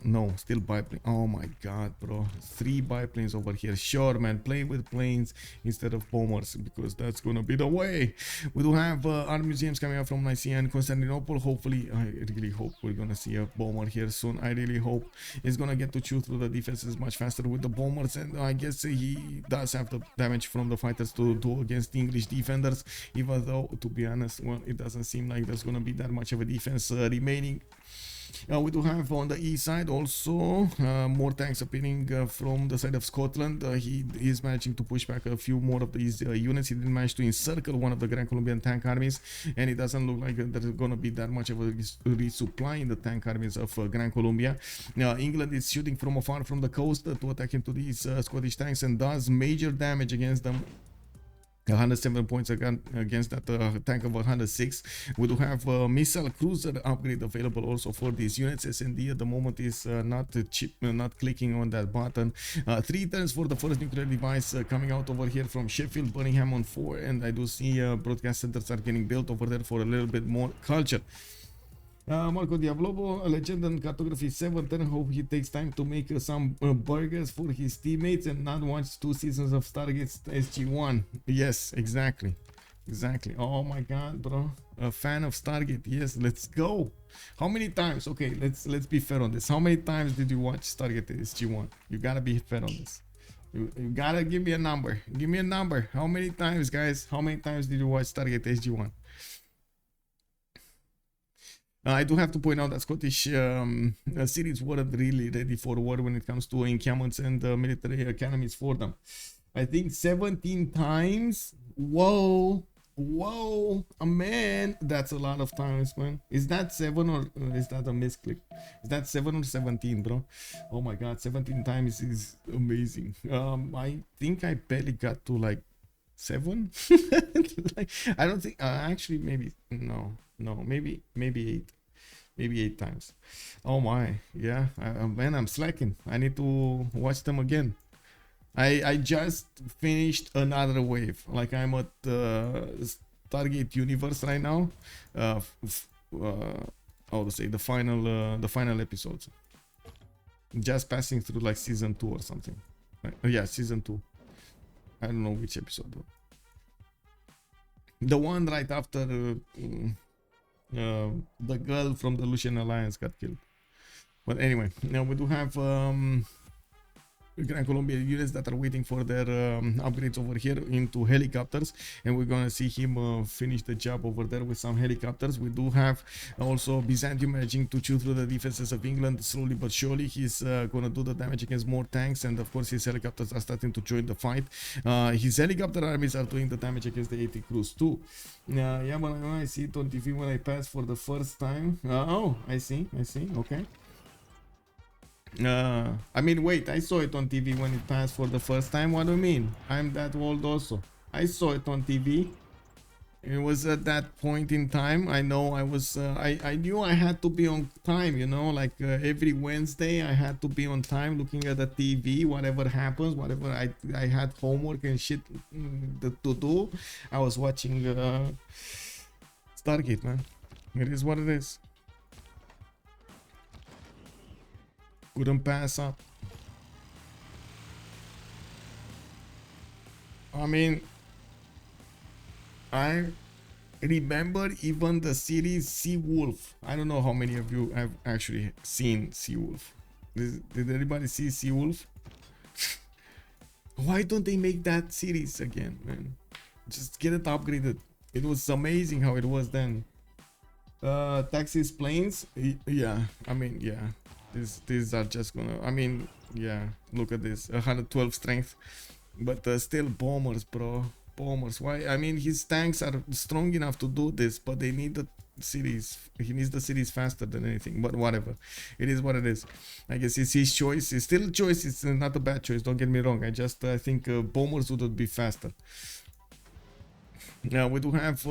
No, still biplane. Oh my god, bro, 3 biplanes over here. Sure, man, play with planes instead of bombers, because that's gonna be the way. We do have art museums coming up from Nicaea and Constantinople. Hopefully, I really hope we're gonna see a bomber here soon. I really hope he's gonna get to chew through the defenses much faster with the bombers, and I guess he does have the damage from the fighters to do against English defenders, even though, to be honest, well, it doesn't seem like there's gonna be that much of a defense remaining. We do have on the east side also more tanks appearing from the side of Scotland. He is managing to push back a few more of these units. He didn't manage to encircle one of the Gran Colombian tank armies, and it doesn't look like there's going to be that much of a resupply in the tank armies of Gran Colombia. England is shooting from afar from the coast to attack into these Scottish tanks, and does major damage against them. 107 points against that tank of 106. We do have missile cruiser upgrade available also for these units. SND at the moment is not cheap, not clicking on that button. 3 turns for the first nuclear device coming out over here from Sheffield, Birmingham on 4, and I do see broadcast centers are getting built over there for a little bit more culture. Marco Diablobo, Legenden Cartography 7 turn. Hope he takes time to make some burgers for his teammates and not watch 2 seasons of Stargate SG1. Yes, exactly. Exactly. Oh my god, bro. A fan of Stargate. Yes, let's go. How many times? Okay, let's be fair on this. How many times did you watch Stargate SG1? You gotta be fair on this. You gotta give me a number. Give me a number. How many times, guys? How many times did you watch Stargate SG1? I do have to point out that Scottish cities weren't really ready for war when it comes to encampments and military academies for them. I think 17 times. Whoa, man, that's a lot of times, man. Is that 7 or is that a misclick? Is that 7 or 17, bro? Oh my god, 17 times is amazing. I think I barely got to like 7. Like, I don't think actually maybe no, maybe 8, maybe 8 times. Oh my, yeah, man, I'm slacking. I need to watch them again. I just finished another wave. Like, I'm at Stargate Universe right now. How to say, the final episodes. Just passing through like season 2 or something. Right? Yeah, season 2. I don't know which episode though. The one right after the girl from the Lucian Alliance got killed. But anyway, now we do have Gran Colombia units that are waiting for their upgrades over here into helicopters, and we're gonna see him finish the job over there with some helicopters. We do have also Byzantium managing to chew through the defenses of England slowly but surely. He's gonna do the damage against more tanks, and of course his helicopters are starting to join the fight. His helicopter armies are doing the damage against the 80 crews too. Yeah, but I see it on TV when I pass for the first time. Oh, I see, okay. I mean, wait, I saw it on TV when it passed for the first time. What do you mean? I'm that old also. I saw it on TV. It was at that point in time. I know I was, I knew I had to be on time, you know, like every Wednesday I had to be on time looking at the TV, whatever happens, whatever I had homework and shit to do. I was watching Stargate, man. It is what it is. Couldn't pass up. I mean, I remember even the series Seawolf. I don't know how many of you have actually seen Seawolf. Did anybody see Seawolf? Why don't they make that series again, man? Just get it upgraded. It was amazing how it was then. Taxis, planes. Yeah, I mean, yeah. These are just gonna, I mean, yeah, look at this, 112 strength, but still bombers, bro, bombers. Why? I mean, his tanks are strong enough to do this, but they need the series. He needs the series faster than anything, but whatever, it is what it is. I guess it's his choice. It's still a choice. It's not a bad choice, don't get me wrong. I think bombers would be faster. Now we do have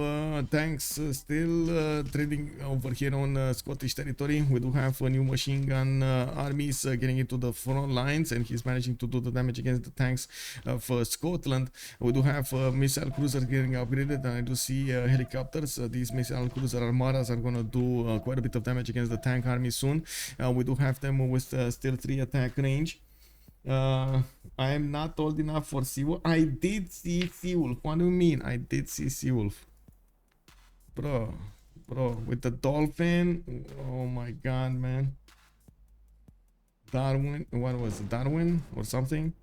tanks still trading over here on Scottish territory. We do have new machine gun armies getting into the front lines, and he's managing to do the damage against the tanks of Scotland. We do have missile cruisers getting upgraded, and I do see helicopters. These missile cruiser armadas are gonna do quite a bit of damage against the tank army soon. We do have them with still 3 attack range. I am not old enough for Seawolf. I did see Seawolf. What do you mean? I did see Seawolf. Bro, with the dolphin. Oh my god, man. Darwin. What was it? Darwin or something?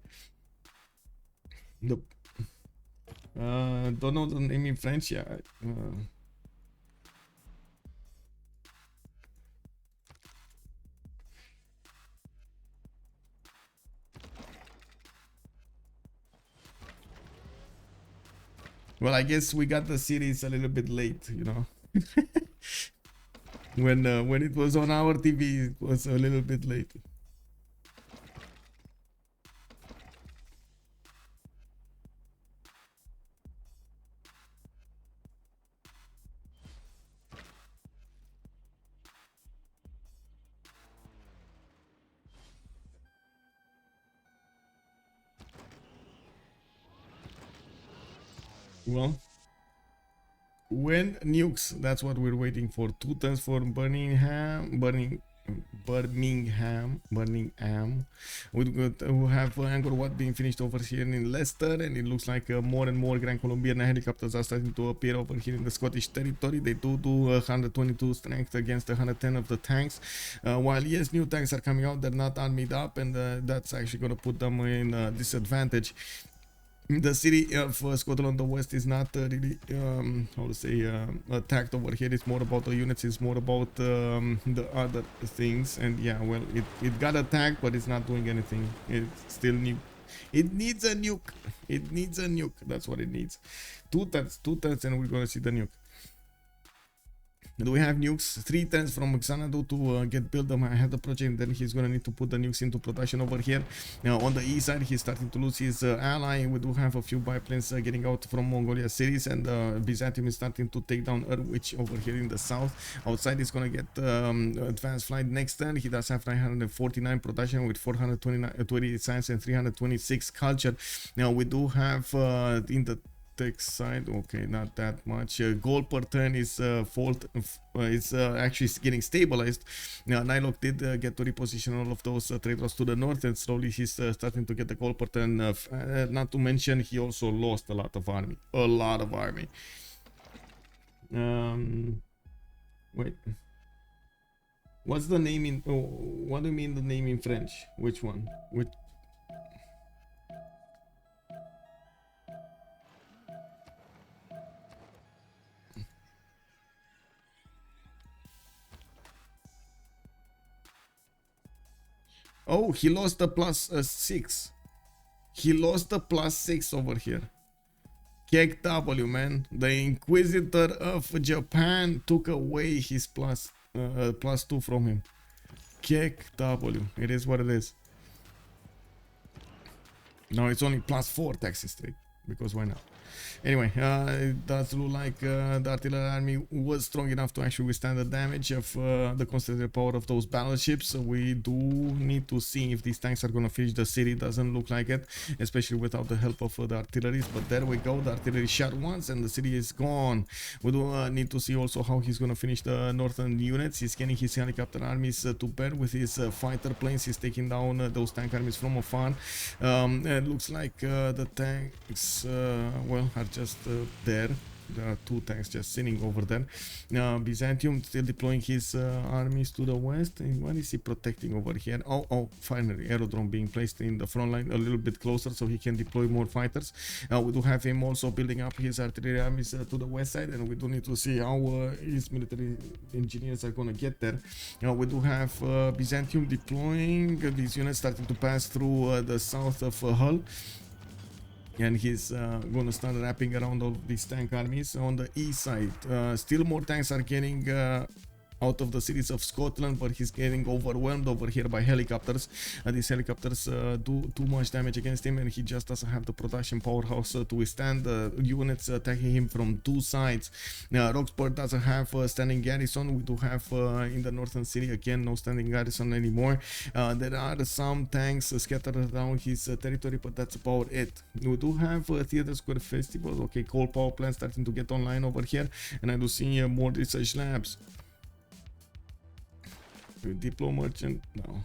Nope. Don't know the name in French. Yeah. Well, I guess we got the series a little bit late, you know. When it was on our TV, it was a little bit late. Well, when nukes, that's what we're waiting for. 2 turns for Birmingham. We have Angkor Wat being finished over here in Leicester, and it looks like more and more Gran Colombian helicopters are starting to appear over here in the Scottish territory. They do 122 strength against 110 of the tanks. While yes, new tanks are coming out, they're not armed up, and that's actually going to put them in a disadvantage. The city of Scotland, the west, is not really, how to say, attacked over here. It's more about the units, it's more about the other things. And yeah, well, it got attacked, but it's not doing anything. It's still new. It needs a nuke. It needs a nuke. That's what it needs. 2 turns, and we're gonna see the nuke. Do we have nukes? 3 turns from Xanadu to get built. I have the project, then he's gonna need to put the nukes into production over here. Now on the east side, he's starting to lose his ally. We do have a few biplanes getting out from Mongolia cities, and Byzantium is starting to take down Urwich over here in the south. Outside, he's gonna get advanced flight next turn. He does have 949 production with 420 science and 326 culture. Now we do have in the tech side, okay, not that much. Gold per turn is actually getting stabilized. Now NilocC did get to reposition all of those trade routes to the north, and slowly he's starting to get the gold per turn. Not to mention, he also lost a lot of army. Wait, what's the name in? Oh, what do you mean the name in French? Which one? Which? Oh, he lost the plus 6. He lost the plus 6 over here. Kek W, man. The Inquisitor of Japan took away his plus 2 from him. Kek W. It is what it is. Now it's only plus 4 taxi straight. Because why not? Anyway, it does look like the artillery army was strong enough to actually withstand the damage of the concentrated power of those battleships. So we do need to see if these tanks are going to finish the city. Doesn't look like it, especially without the help of the artillery. But there we go. The artillery shot once and the city is gone. We do need to see also how he's going to finish the northern units. He's getting his helicopter armies to bear with his fighter planes. He's taking down those tank armies from afar. It looks like the tanks, well, are just there. There are 2 tanks just sitting over there. Byzantium still deploying his armies to the west. And what is he protecting over here? Oh, finally, aerodrome being placed in the front line a little bit closer so he can deploy more fighters. We do have him also building up his artillery armies to the west side, and we do need to see how his military engineers are going to get there. We do have Byzantium deploying these units, starting to pass through the south of Hull. And he's gonna start wrapping around all these tank armies on the east side. Still more tanks are getting out of the cities of Scotland, but he's getting overwhelmed over here by helicopters. These helicopters do too much damage against him, and he just doesn't have the production powerhouse to withstand the units attacking him from 2 sides. Roxburgh doesn't have a standing garrison. We do have in the northern city again no standing garrison anymore. There are some tanks scattered around his territory, but that's about it. We do have Theatre Square Festival. Okay, coal power plant starting to get online over here, and I do see more research labs. Diplo merchant, no,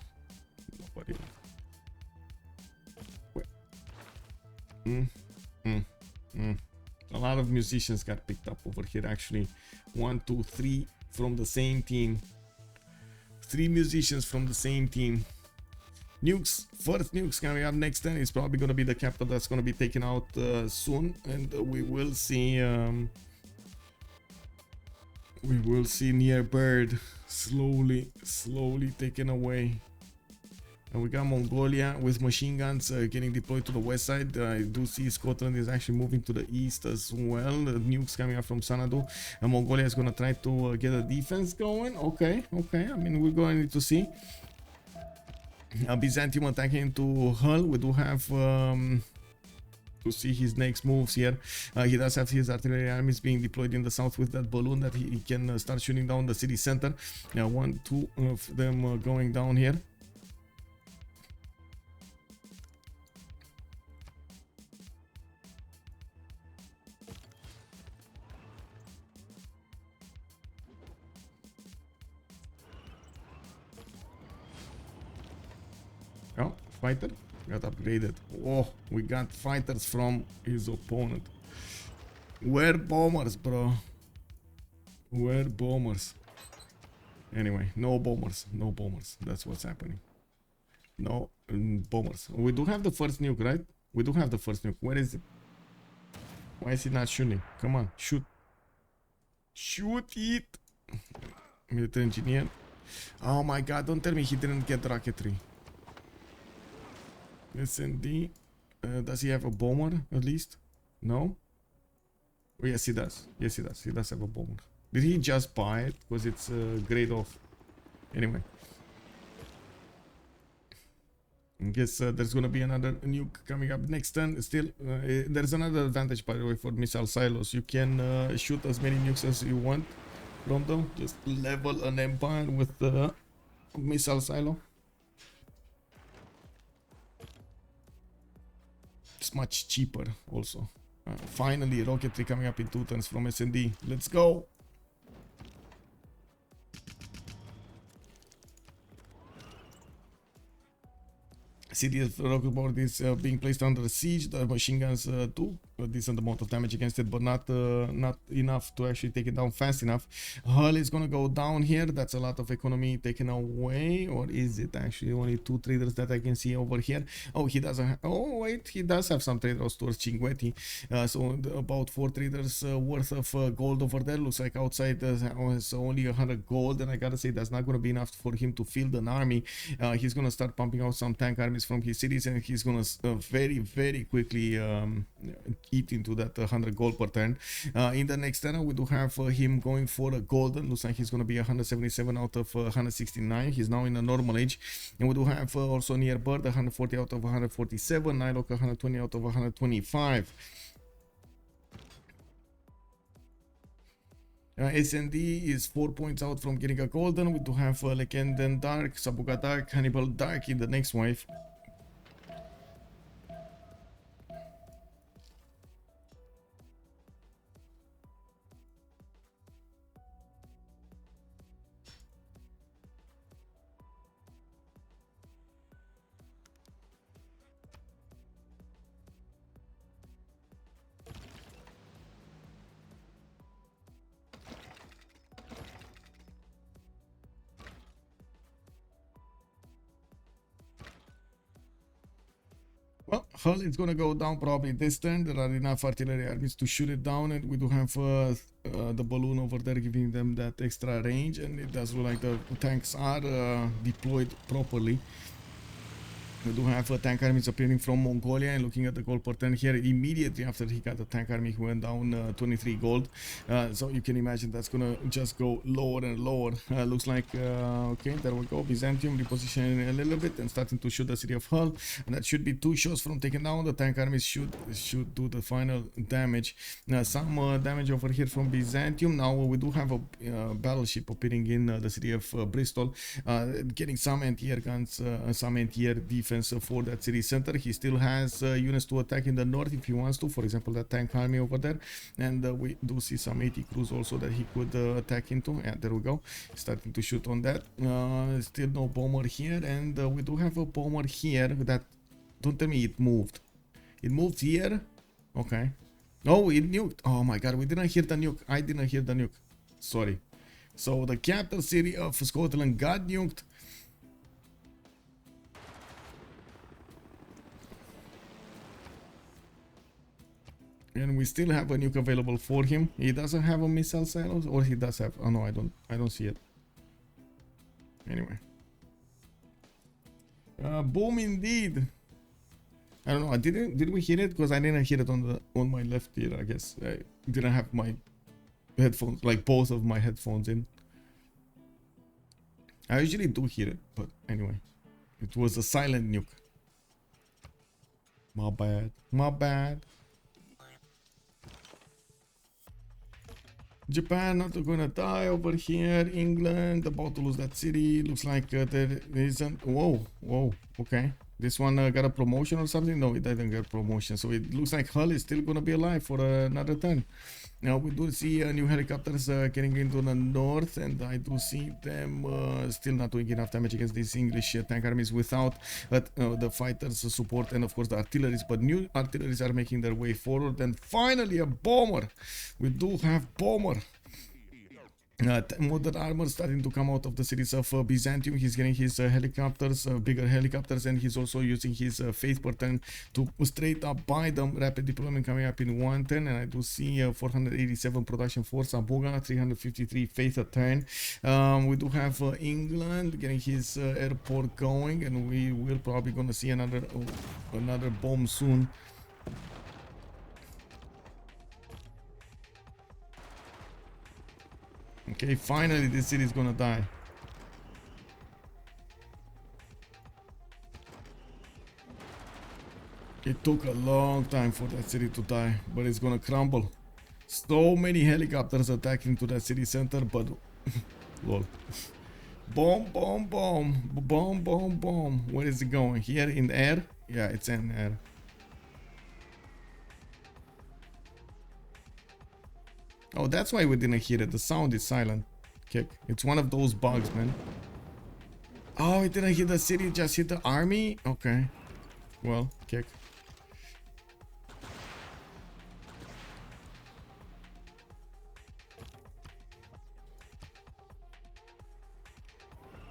nobody. A lot of musicians got picked up over here actually. 1, 2, 3 from the same team. 3 musicians from the same team. Nukes, first nukes coming up next turn is probably going to be the capital that's going to be taken out soon, and we will see near bird slowly taken away. And we got Mongolia with machine guns getting deployed to the west side. I do see Scotland is actually moving to the east as well. Nukes coming up from Xanadu, and Mongolia is going to try to get a defense going. Okay, I mean, we're going to need to see. Byzantium attacking into Hull. We do have to see his next moves here. He does have his artillery armies being deployed in the south with that balloon that he can start shooting down the city center. Now 1, 2 of them going down here. Fighter got upgraded. Oh, we got fighters from his opponent. We're bombers, bro. We're bombers. Anyway, no bombers. No bombers. That's what's happening. No bombers. We do have the first nuke, right? We do have the first nuke. Where is it? Why is it not shooting? Come on, shoot. Shoot it. Military engineer. Oh my god, don't tell me he didn't get rocketry. SND. Does he have a bomber at least? No? Oh, yes, he does. Yes, he does. He does have a bomber. Did he just buy it? Because it's grade off. Anyway. I guess there's gonna be another nuke coming up next turn. Still, there's another advantage, by the way, for missile silos. You can shoot as many nukes as you want from them. Just level an empire with the missile silo. It's much cheaper also. Finally, rocketry coming up in 2 turns from SND. Let's go! City of rocket board is being placed under siege. The machine guns do a decent amount of damage against it, but not enough to actually take it down fast enough. Hull is gonna go down here. That's a lot of economy taken away, or is it actually only 2 traders that I can see over here? Oh, he doesn't. Oh wait, he does have some traders towards Cinquetti. So about 4 traders worth of gold over there. Looks like outside has only 100 gold, and I gotta say that's not gonna be enough for him to field an army. He's gonna start pumping out some tank armies from his cities, and he's gonna very quickly eat into that 100 gold per turn. In the next turn we do have him going for a golden. Looks like he's gonna be 177 out of 169. He's now in a normal age, and we do have also near bird 140 out of 147, NilocC 120 out of 125. SND is 4 points out from getting a golden. We do have Legenden Dark, Sabuga Dark, Hannibal Dark in the next wave. Well, Hull is gonna go down probably this turn. There are enough artillery armies to shoot it down, and we do have the balloon over there giving them that extra range, and it does look like the tanks are deployed properly. We do have tank armies appearing from Mongolia, and looking at the gold per turn here, immediately after he got the tank army, he went down 23 gold. So you can imagine that's gonna just go lower and lower. Looks like, okay, there we go. Byzantium repositioning a little bit and starting to shoot the city of Hull. And that should be 2 shots from taking down. The tank armies should do the final damage. Some damage over here from Byzantium. Now we do have a battleship appearing in the city of Bristol, getting some anti-air guns, some anti-air defense for that city center. He still has units to attack in the north if he wants to, for example that tank army over there, and we do see some 80 crews also that he could attack into. Yeah, there we go, starting to shoot on that. Still no bomber here, and we do have a bomber here that, don't tell me it moved. It moved here. Okay. Oh, it nuked. Oh my god, we didn't hear the nuke. I didn't hear the nuke, sorry. So the capital city of Scotland got nuked. And we still have a nuke available for him. He doesn't have a missile silos, or he does have. Oh no, I don't see it. Anyway. Boom indeed. I don't know. Did we hear it? Because I didn't hear it on my left ear. I guess I didn't have my headphones, like both of my headphones in. I usually do hear it, but anyway, it was a silent nuke. My bad. My bad. Japan not gonna die over here. England about to lose that city. Looks like there isn't. Whoa, okay. This one got a promotion or something? No, it didn't get promotion. So it looks like Hull is still gonna be alive for another turn. Now we do see new helicopters getting into the north, and I do see them still not doing enough damage against these English tank armies without the fighters support and of course the artilleries. But new artilleries are making their way forward, and finally a bomber. We do have bomber. Modern armor starting to come out of the cities of Byzantium. He's getting his helicopters, bigger helicopters, and he's also using his faith per turn to straight up buy them. Rapid deployment coming up in 110, and I do see 487 production for Sabuga, 353 faith a turn. We do have England getting his airport going, and we will probably gonna see another bomb soon. Okay, finally this city is gonna die. It took a long time for that city to die, but it's gonna crumble. So many helicopters attacking to that city center, but lol. Bomb, bomb, bomb, bomb, bomb, bomb. Where is it going? Here in the air? Yeah, it's in air. Oh, that's why we didn't hear it. The sound is silent. Kick. It's one of those bugs, man. Oh, it didn't hit the city, it just hit the army? Okay. Well, kick.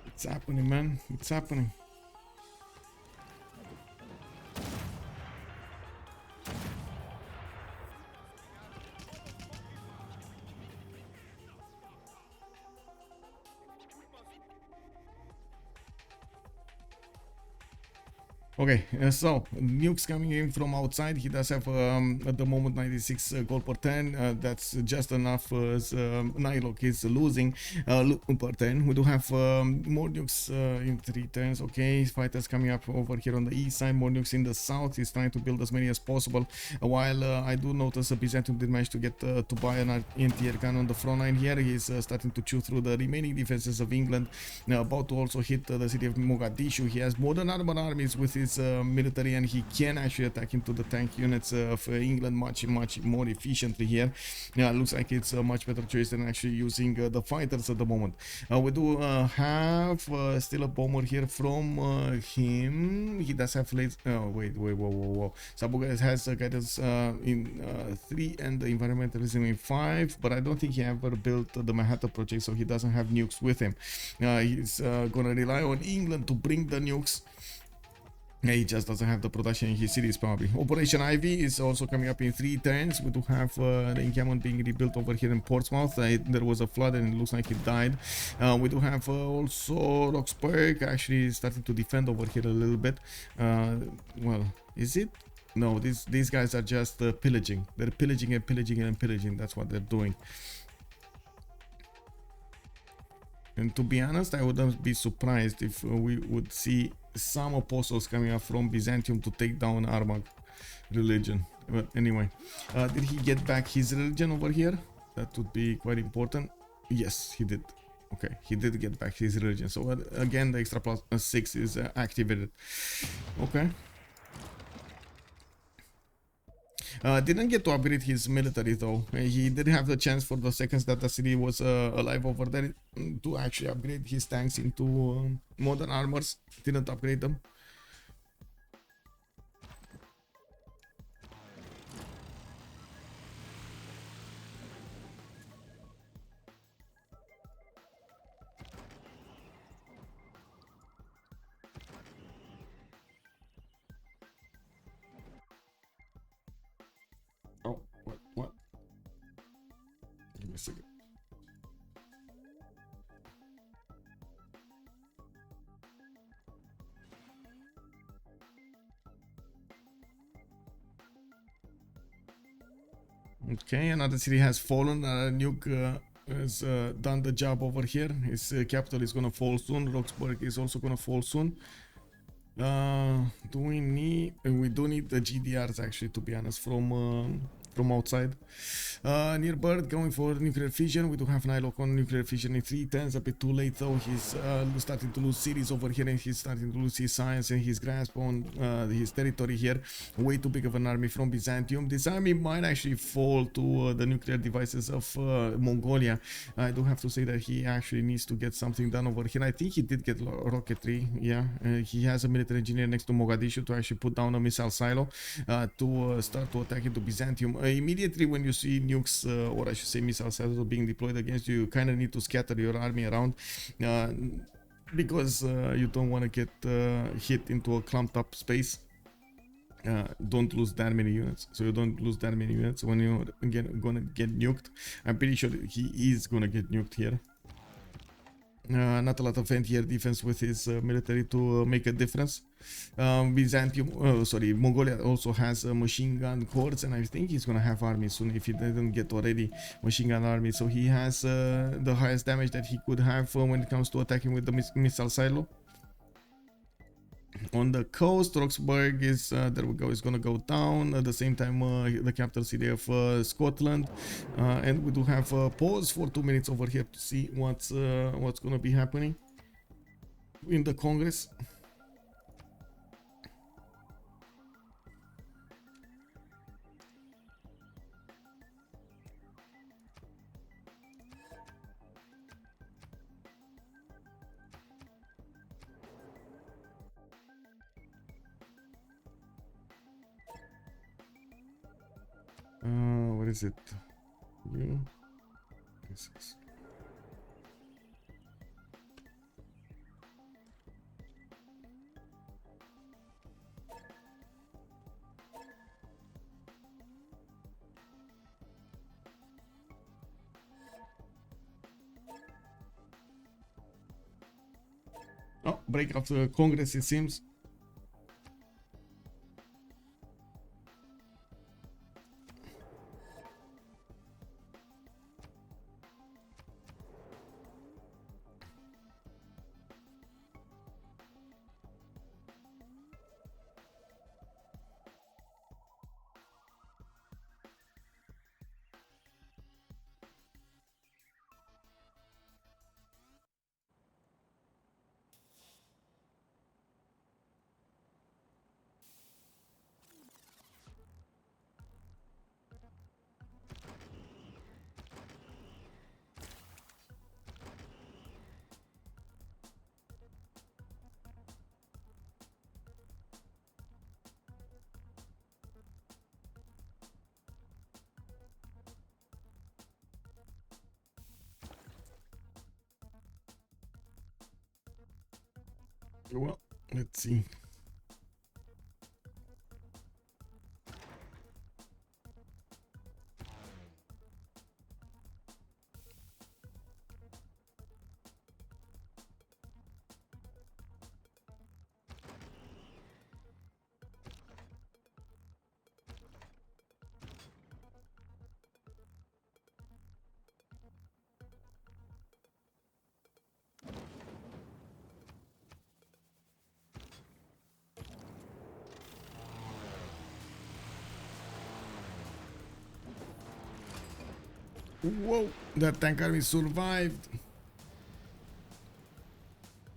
It's happening, man. It's happening. Okay, so nukes coming in from outside. He does have at the moment 96 gold per turn. That's just enough as NilocC is losing per turn. We do have more nukes in 3 turns. Okay, fighters coming up over here on the east side. More nukes in the south. He's trying to build as many as possible. While I do notice Byzantium did manage to get to buy an anti-air gun on the front line here. He's starting to chew through the remaining defenses of England. About to also hit the city of Mogadishu. He has modern armored armies with his military, and he can actually attack into the tank units of England much more efficiently here. Yeah, looks like it's a much better choice than actually using the fighters at the moment. We do have still a bomber here from him. He does have late. Oh, wait, whoa. Sabuga has guidance in 3 and the environmentalism in 5, but I don't think he ever built the Manhattan project, so he doesn't have nukes with him. He's gonna rely on England to bring the nukes. He just doesn't have the production in his cities probably. Operation Ivy is also coming up in 3 turns. We do have the encampment being rebuilt over here in Portsmouth. There was a flood and it looks like it died. We do have also Roxburgh actually starting to defend over here a little bit. Well, is it? No, these guys are just pillaging. They're pillaging and pillaging and pillaging. That's what they're doing. And to be honest, I wouldn't be surprised if we would see some apostles coming up from Byzantium to take down Armagh religion. But anyway, did he get back his religion over here? That would be quite important. Yes, he did. Okay, he did get back his religion. So again, the extra plus 6 is activated. Okay. Didn't get to upgrade his military though. He did have the chance for the seconds that the city was alive over there to actually upgrade his tanks into modern armors. Didn't upgrade them. Oh, what? Give me a second. Okay, another city has fallen. Nuke has done the job over here. His capital is gonna fall soon. Roxburgh is also gonna fall soon. Do we need? We do need the GDRs actually, to be honest, from outside. Near bird going for nuclear fission. We do have NilocC on nuclear fission in 310s. A bit too late though. He's starting to lose cities over here, and he's starting to lose his science and his grasp on his territory here. Way too big of an army from Byzantium. This army might actually fall to the nuclear devices of Mongolia. I do have to say that he actually needs to get something done over here. I think he did get rocketry. Yeah, he has a military engineer next to Mogadishu to actually put down a missile silo to start to attack into Byzantium. Immediately when you see nukes, or I should say missile silos being deployed against you, you kind of need to scatter your army around because you don't want to get hit into a clumped up space. Don't lose that many units, so you don't lose that many units when you're gonna get nuked. I'm pretty sure he is gonna get nuked here. Not a lot of anti-air defense with his military to make a difference. Mongolia also has machine gun corps, and I think he's gonna have army soon if he didn't get already machine gun army. So he has the highest damage that he could have when it comes to attacking with the missile silo. On the coast, Roxburgh is there we go, is gonna go down at the same time. The capital city of Scotland, and we do have a pause for 2 minutes over here to see what's gonna be happening in the Congress. What is it? You? This is... Oh, break of the Congress, it seems. Well, let's see. Whoa, that tank army survived.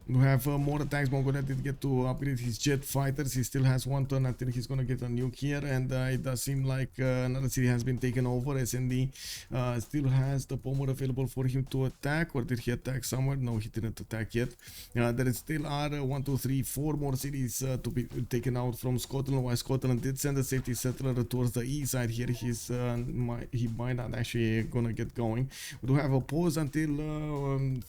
We have more attacks. Mongolia did get to upgrade his jet fighters. He still has 1 turn until he's gonna get a nuke here, and it does seem like another city has been taken over. SND still has the bomber available for him to attack, or did he attack somewhere? No, he didn't attack yet. There still are 1, 2, 3, 4 more cities to be taken out from Scotland. While Scotland did send a safety settler towards the east side here, he might not actually gonna get going. We do have a pause until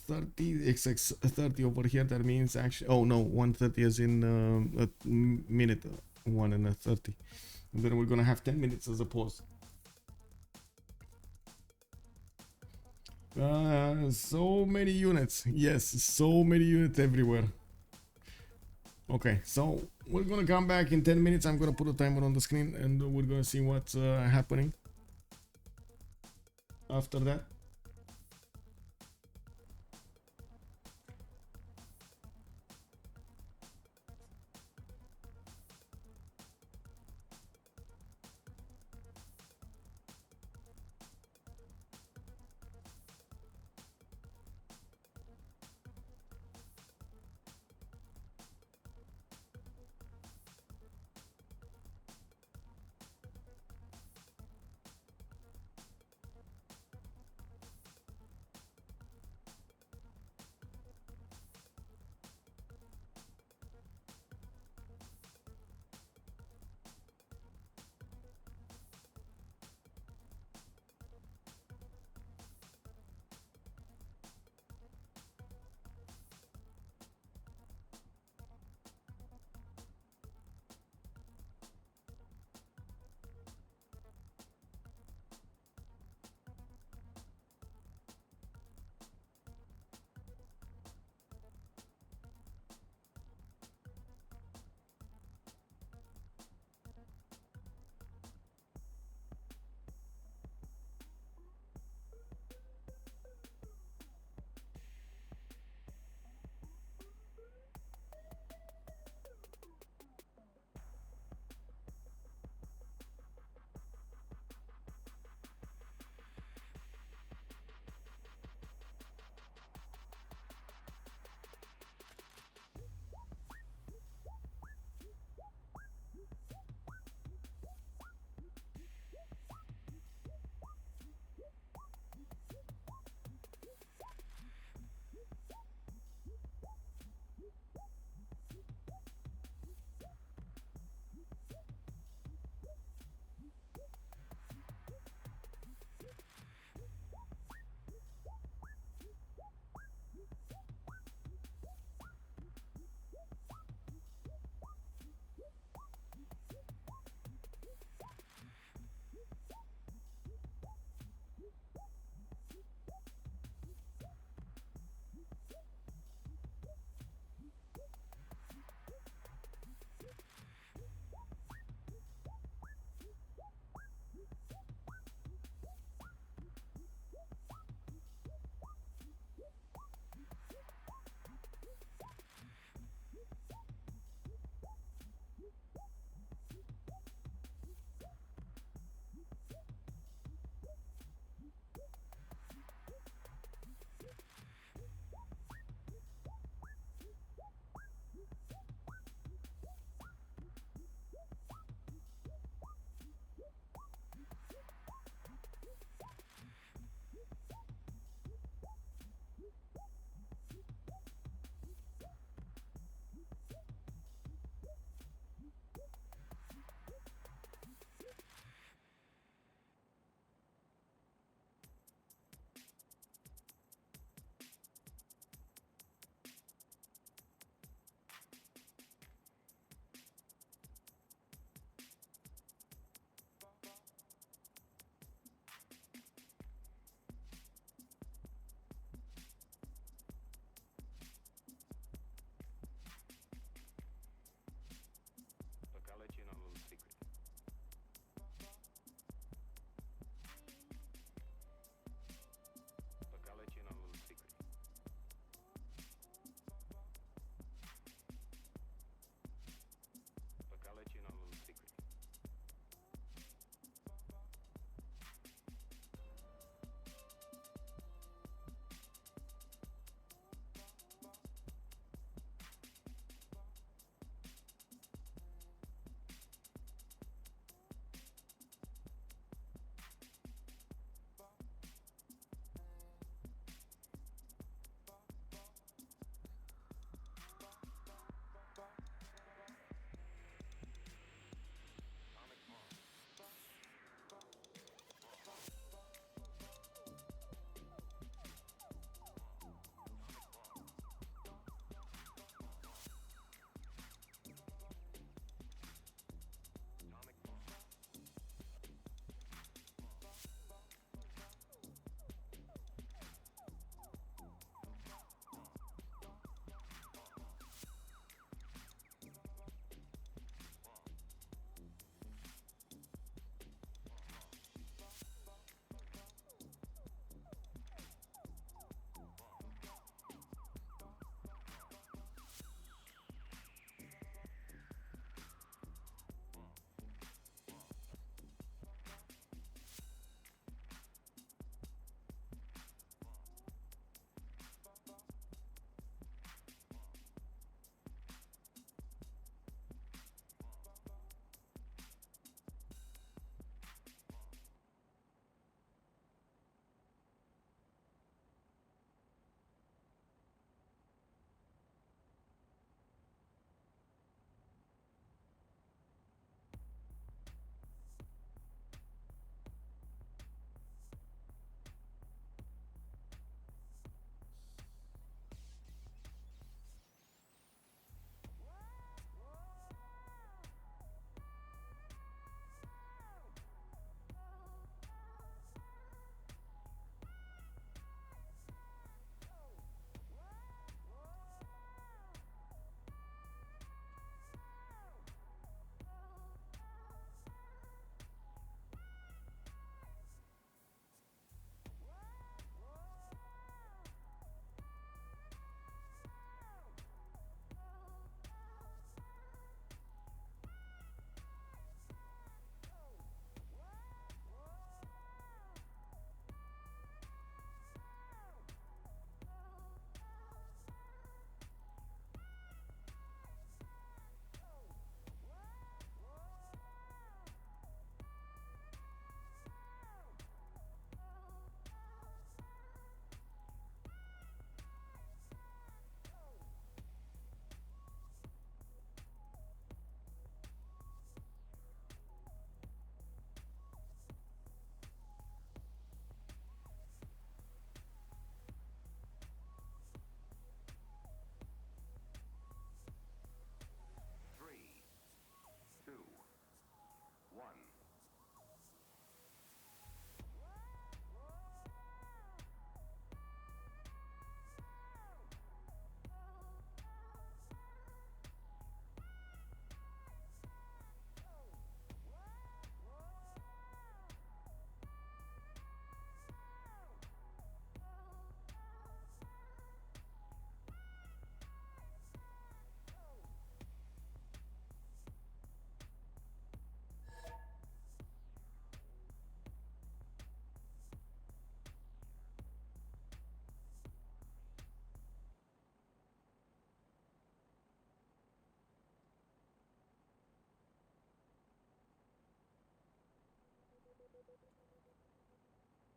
30 XX30 over here. That means actually, oh no, 1:30 is in a minute, 1 and a 30, and then we're gonna have 10 minutes as a pause. So many units, yes, so many units everywhere. Okay, so we're gonna come back in 10 minutes. I'm gonna put a timer on the screen, and we're gonna see what's happening after that.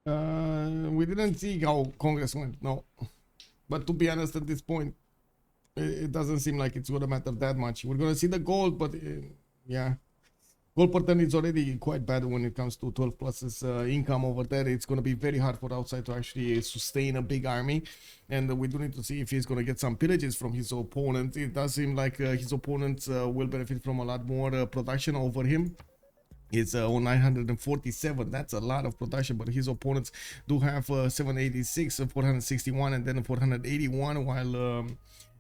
We didn't see how Congress went, no. But to be honest, at this point, it doesn't seem like it's gonna matter that much. We're gonna see the gold, but yeah. Gold per turn is already quite bad when it comes to 12 pluses income over there. It's going to be very hard for outside to actually sustain a big army. And we do need to see if he's going to get some pillages from his opponent. It does seem like his opponents will benefit from a lot more production over him. It's on 947. That's a lot of production, but his opponents do have 786, 461, and then 481, while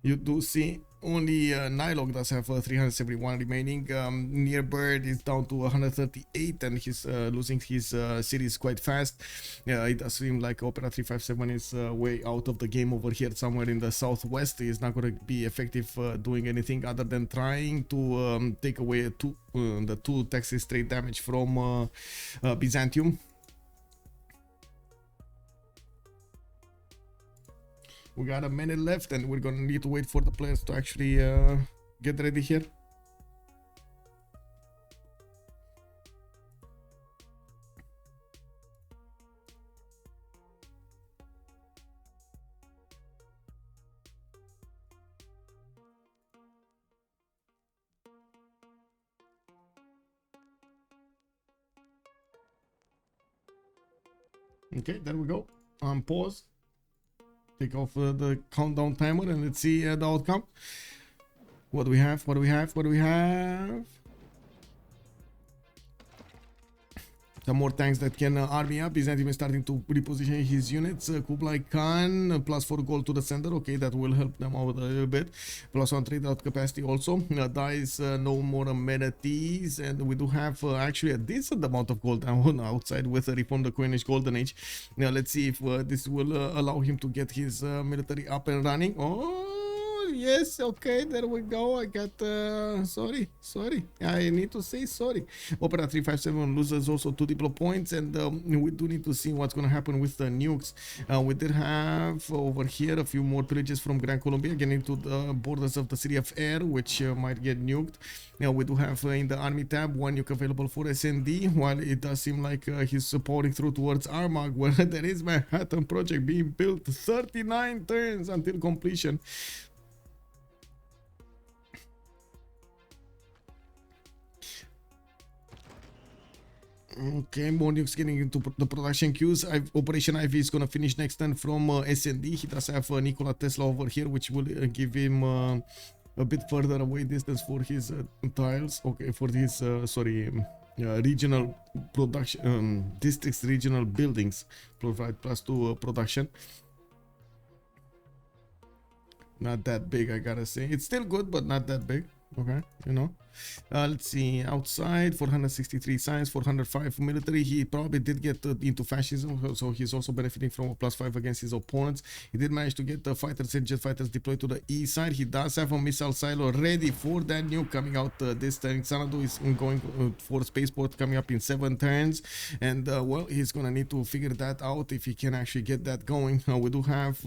you do see only NilocC does have 371 remaining. Near Bird is down to 138, and he's losing his cities quite fast. It does seem like Opera 357 is way out of the game over here, somewhere in the southwest. He's not going to be effective doing anything other than trying to take away the two Texas straight damage from Byzantium. We got a minute left, and we're gonna need to wait for the players to actually get ready here. Okay, there we go. On pause. Take off the countdown timer and let's see the outcome. What do we have? What do we have? What do we have? Some more tanks that can army up. Byzantium is starting to reposition his units. Kublai Khan, plus 4 gold to the center. Okay, that will help them out a little bit. Plus 1 trade out capacity also. Dies no more amenities. And we do have actually a decent amount of gold on outside with Reform the Coinage Golden Age. Now let's see if this will allow him to get his military up and running. Oh, yes, okay, there we go. I got sorry, I need to say sorry. Opera 357 loses also 2 diplo points, and we do need to see what's going to happen with the nukes. We did have over here a few more villages from Gran Colombia getting into the borders of the city of Air, which might get nuked. Now we do have in the army tab 1 nuke available for SND, while it does seem like he's pouring through towards Armagh, where there is Manhattan project being built. 39 turns until completion. Okay, more nukes getting into the production queues. Operation Ivy is going to finish next turn from SND. He does have Nikola Tesla over here, which will give him a bit further away distance for his tiles. Okay, for his, regional production, districts, regional buildings. Provide +2 production. Not that big, I gotta say. It's still good, but not that big. Okay, you know. Let's see, outside 463 science, 405 military. He probably did get into fascism, so he's also benefiting from a +5 against his opponents. He did manage to get the fighters and jet fighters deployed to the east side. He does have a missile silo ready for that nuke coming out this turn. Xanadu is going for spaceport coming up in 7 turns, and well, he's gonna need to figure that out if he can actually get that going. We do have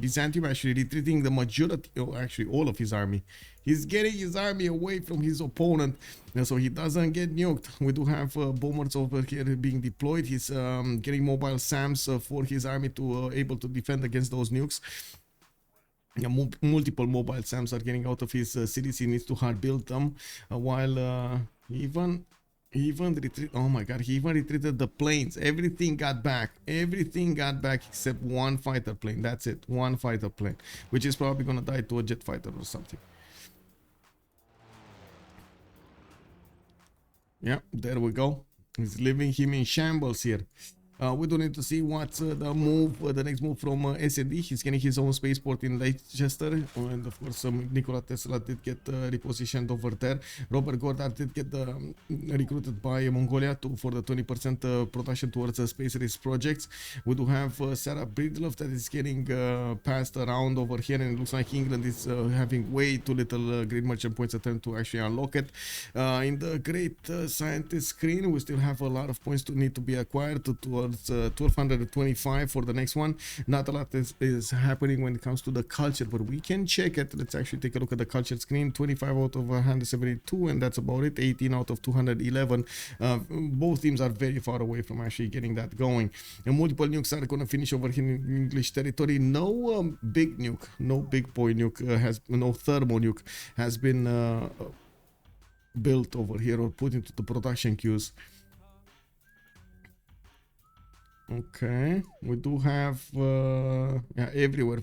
Byzantium actually retreating the majority, actually all of his army. He's getting his army away from his opponent, so he doesn't get nuked. We do have bombers over here being deployed. He's getting mobile SAMs for his army to able to defend against those nukes. Multiple mobile SAMs are getting out of his cities. He needs to hard build them, while even retreat. Oh my god, he even retreated the planes. Everything got back except 1 fighter plane. That's it, 1 fighter plane, which is probably gonna die to a jet fighter or something. Yeah, there we go. He's leaving him in shambles here. We do need to see what's the next move from SND. He's getting his own spaceport in Leicester, and of course Nikola Tesla did get repositioned over there. Robert Goddard did get recruited by Mongolia for the 20% production towards space race projects. We do have Sarah Breedlove that is getting passed around over here, and it looks like England is having way too little great merchant points attempt to actually unlock it. In the great scientist screen, we still have a lot of points to need to be acquired to towards 1225 for the next one. Not a lot is happening when it comes to the culture, but we can check it. Let's actually take a look at the culture screen. 25 out of 172, and that's about it. 18 out of 211. Both teams are very far away from actually getting that going. And multiple nukes are going to finish over here in English territory. No big nuke, no big boy nuke, no thermo nuke has been built over here or put into the production queues. Okay, we do have yeah, everywhere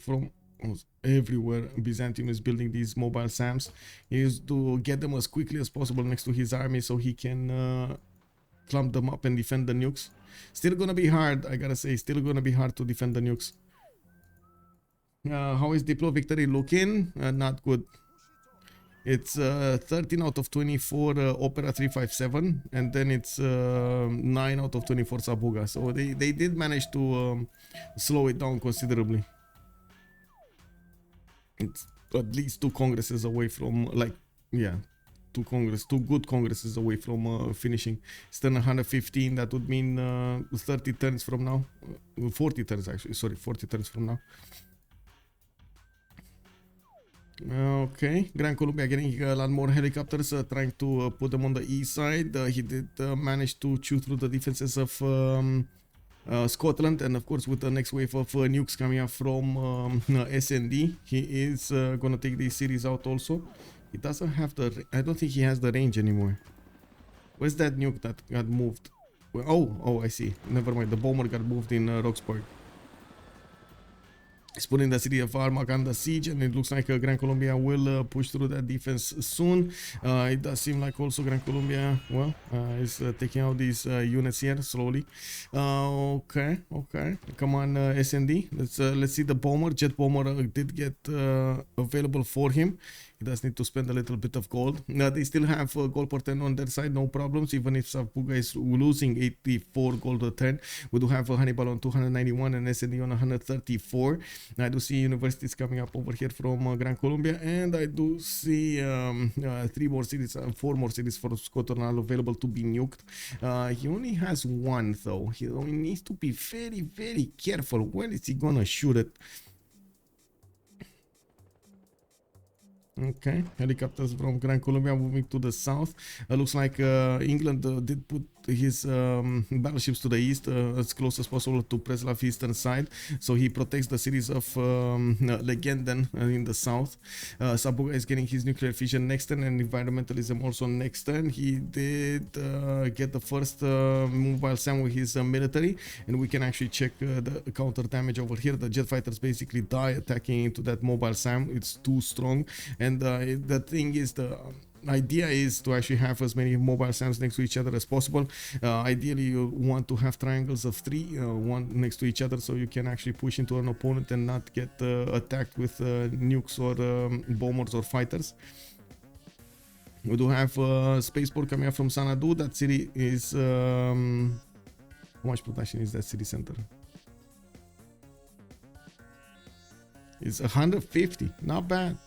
Byzantium is building these mobile SAMs. He is to get them as quickly as possible next to his army so he can clump them up and defend the nukes. Still gonna be hard, I gotta say, still gonna be hard to defend the nukes. How is Diplo victory looking? Not good. It's 13 out of 24 Opera 357, and then it's 9 out of 24 Sabuga. So they did manage to slow it down considerably. It's at least 2 congresses away from, like, yeah, 2 good congresses away from finishing. It's then 115. That would mean 30 turns from now. 40 turns actually. Sorry, 40 turns from now. Okay, Gran Colombia getting a lot more helicopters, trying to put them on the east side. He did manage to chew through the defenses of Scotland, and of course with the next wave of nukes coming up from SND, he is gonna take these cities out also. He doesn't have the, I don't think he has the range anymore. Where's that nuke that got moved? Oh, I see. Never mind, the bomber got moved in Roxburgh. He's putting the city of Armagh under siege, and it looks like Gran Colombia will push through that defense soon. It does seem like also Gran Colombia, well, is taking out these units here slowly. Okay. Come on, SND. Let's see the bomber. Jet bomber did get available for him. He does need to spend a little bit of gold. They still have gold per 10 on their side, no problems, even if Sabuga is losing 84 gold a 10. We do have Hannibal on 291 and SND on 134. I do see universities coming up over here from Gran Colombia, and I do see 4 more cities for Scotland available to be nuked. He only has 1 though. He needs to be very, very careful. When is he gonna shoot it? Okay, helicopters from Gran Colombia moving to the south. Looks like England did put his battleships to the east, as close as possible to Preslav eastern side, so he protects the cities of Legenden in the south. Sabuga is getting his nuclear fission next turn, and environmentalism also next turn. He did get the first mobile SAM with his military, and we can actually check the counter damage over here. The jet fighters basically die attacking into that mobile SAM. It's too strong, and the thing is, the idea is to actually have as many mobile SAMs next to each other as possible. Ideally, you want to have triangles of 3, one next to each other, so you can actually push into an opponent and not get attacked with nukes or bombers or fighters. We do have spaceport coming up from Sanadu. That city is how much production is that city center? It's 150. Not bad.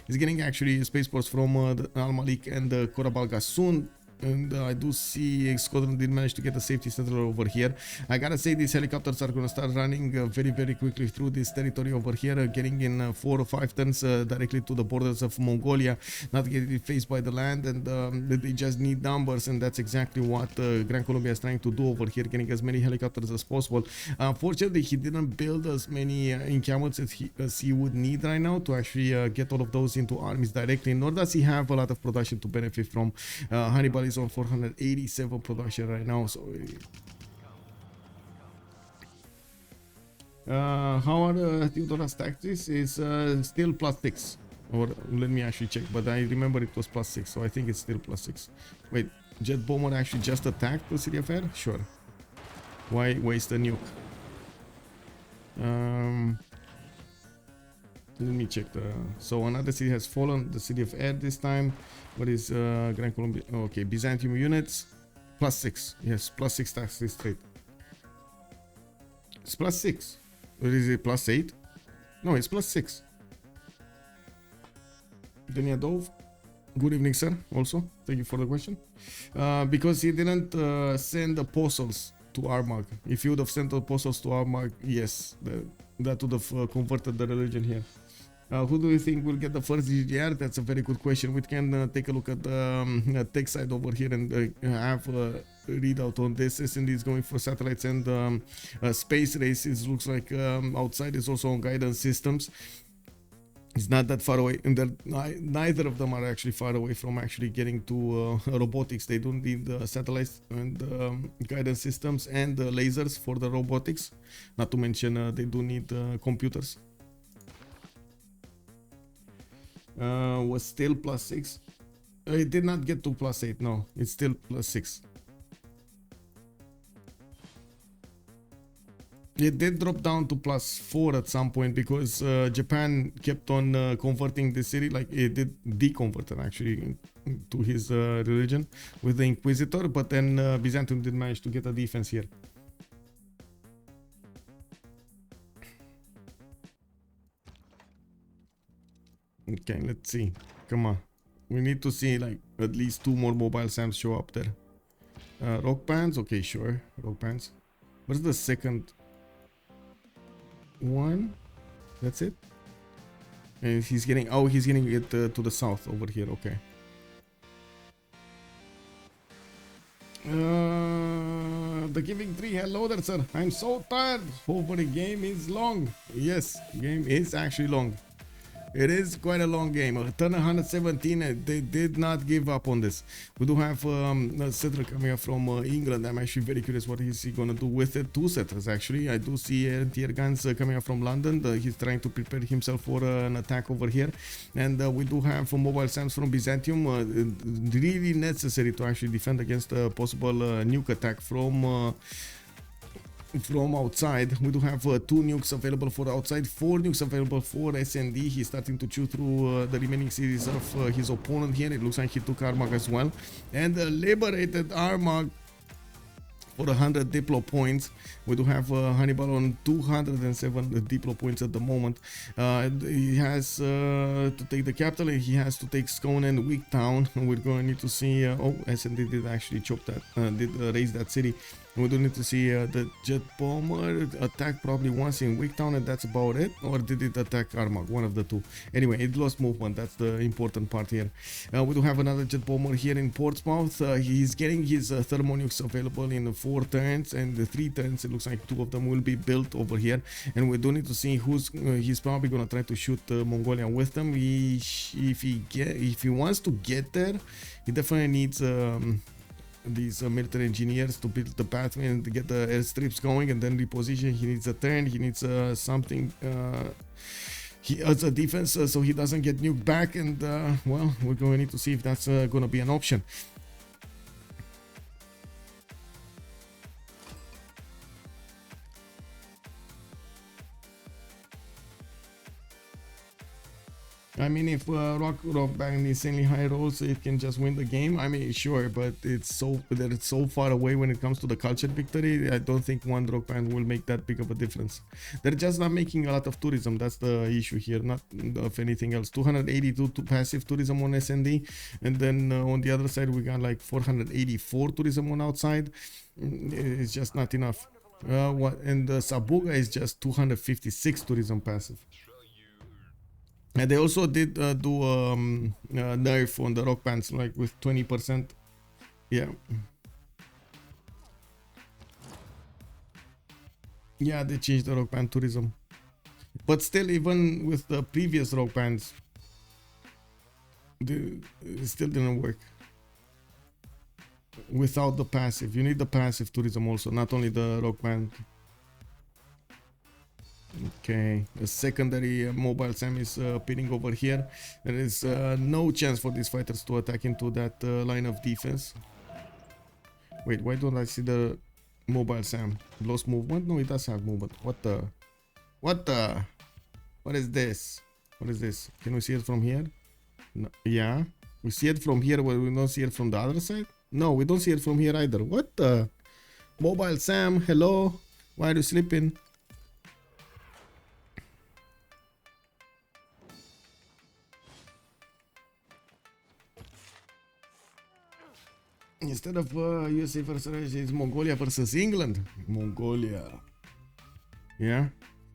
He's getting actually spaceports from the Al Malik and the Korabalga soon. And I do see Scotland did manage to get a safety center over here. I gotta say, these helicopters are gonna start running very, very quickly through this territory over here, getting in 4 or 5 turns directly to the borders of Mongolia, not getting faced by the land, and they just need numbers, and that's exactly what Gran Colombia is trying to do over here, getting as many helicopters as possible. Unfortunately, he didn't build as many encampments as he would need right now to actually get all of those into armies directly, nor does he have a lot of production to benefit from. Hannibal is on 487 production right now, so how are Theodora's tactics? Is still +6, or let me actually check, but I remember it was +6, so I think it's still +6. Wait, jet bomber actually just attacked the city of Air? Sure, why waste a nuke? Let me check so another city has fallen, the city of Air this time. What is Gran Colombia? Oh, okay, Byzantium units +6. Yes, +6 taxes straight. It's +6. Or is it +8? No, it's +6. Deniadov Good evening, sir. Also, thank you for the question. Because he didn't send apostles to Armagh. If he would have sent apostles to Armagh, yes, that would have converted the religion here. Who do you think will get the first GGR? That's a very good question. We can take a look at the tech side over here and have a readout on this. SND is going for satellites and space races. Looks like outside is also on guidance systems. It's not that far away, and neither of them are actually far away from actually getting to robotics. They don't need satellites and guidance systems and lasers for the robotics. Not to mention they do need computers. Was still +6. It did not get to +8. No, it's still +6. It did drop down to +4 at some point because Japan kept on converting the city, like it did deconvert it actually to his religion with the Inquisitor, but then Byzantium did manage to get a defense here. Okay, let's see. Come on. We need to see like at least 2 more mobile SAMs show up there. Rock bands, okay, sure. Rock bands. What's the second one? That's it. And he's getting it to the south over here. Okay. The Giving Tree, hello there, sir. I'm so tired. Hopefully game is long. Yes, game is actually long. It is quite a long game. Turn 117. They did not give up on this. We do have a settler coming up from England. I'm actually very curious what is he gonna do with it. 2 settlers actually. I do see tier guns coming up from London. He's trying to prepare himself for an attack over here. And we do have mobile SAMs from Byzantium. Really necessary to actually defend against a possible nuke attack from outside. We do have 2 nukes available for outside, 4 nukes available for SND. He's starting to chew through the remaining cities of his opponent here. It looks like he took Armagh as well and liberated Armagh for 100 diplo points. We do have Hannibal on 207 diplo points at the moment. He has to take the capital, and he has to take Scone and Wigtown. We're going to need to see oh, SND did actually chop that, did raise that city. We do need to see the jet bomber attack probably once in Wigtown, and that's about it. Or did it attack Armagh? One of the two. Anyway, it lost movement. That's the important part here. We do have another jet bomber here in Portsmouth. He's getting his thermonukes available in 4 turns and 3 turns. It looks like 2 of them will be built over here. And we do need to see who's he's probably gonna try to shoot Mongolia with them. If he wants to get there, he definitely needs these military engineers to build the pathway and to get the airstrips going and then reposition. He needs a turn, he needs something he as a defense so he doesn't get nuked back, and well, we're going to need to see if that's going to be an option. I mean, if rock band insanely high rolls, it can just win the game. I mean, sure, but it's so far away when it comes to the culture victory. I don't think one rock band will make that big of a difference. They're just not making a lot of tourism. That's the issue here, not of anything else. 282 to passive tourism on SND, and then on the other side we got like 484 tourism on outside. It's just not enough. And Sabuga is just 256 tourism passive. And they also did do nerf on the rock bands, like with 20%. Yeah. Yeah, they changed the rock band tourism. But still, even with the previous rock bands, it still didn't work. Without the passive. You need the passive tourism also, not only the rock band. Okay, the secondary mobile SAM is pinning over here. There is no chance for these fighters to attack into that line of defense. Wait, why don't I see the mobile SAM? Lost movement? No, it does have movement. What the? What the? What is this? What is this? Can we see it from here? No, yeah, we see it from here, but we don't see it from the other side. No, we don't see it from here either. What the? Mobile SAM, hello? Why are you sleeping? Instead of USA versus Russia, it's Mongolia versus England. Mongolia. Yeah.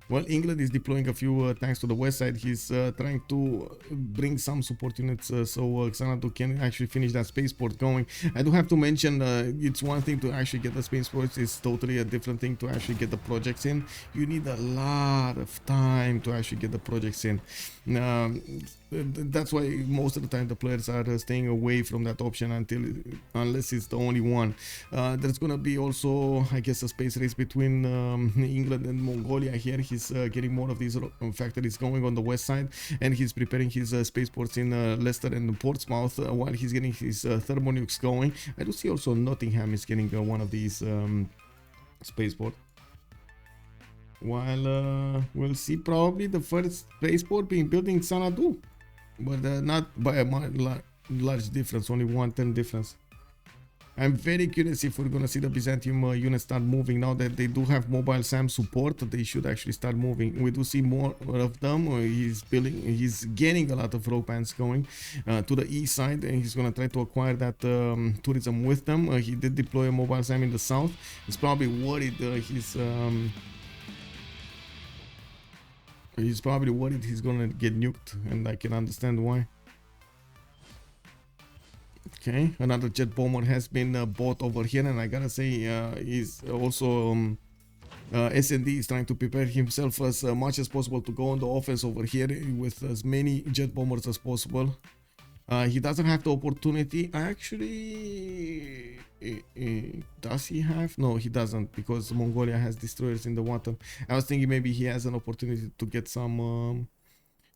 Well, England is deploying a few tanks to the west side. He's trying to bring some support units so Xanadu can actually finish that spaceport going. I do have to mention, it's one thing to actually get the spaceports, it's totally a different thing to actually get the projects in. You need a lot of time to actually get the projects in. That's why most of the time the players are staying away from that option unless it's the only one. There's gonna be also, I guess, a space race between England and Mongolia here. He's getting more of these factories going on the west side, and he's preparing his spaceports in Leicester and Portsmouth while he's getting his thermonukes going. I do see also Nottingham is getting one of these spaceports. While we'll see probably the first spaceport being built in Xanadu, but not by a large difference, only 1/10 difference. I'm very curious if we're gonna see the Byzantium units start moving now that they do have mobile SAM support. They should actually start moving. We do see more of them. He's getting a lot of rope bands going to the east side, and he's gonna try to acquire that tourism with them. He did deploy a mobile SAM in the south. He's probably worried he's probably worried he's gonna get nuked, and I can understand why. Okay, another jet bomber has been bought over here, and I gotta say, he's also SND is trying to prepare himself as much as possible to go on the offense over here with as many jet bombers as possible. He doesn't have the opportunity. Actually, does he have? No, he doesn't, because Mongolia has destroyers in the water. I was thinking maybe he has an opportunity to get some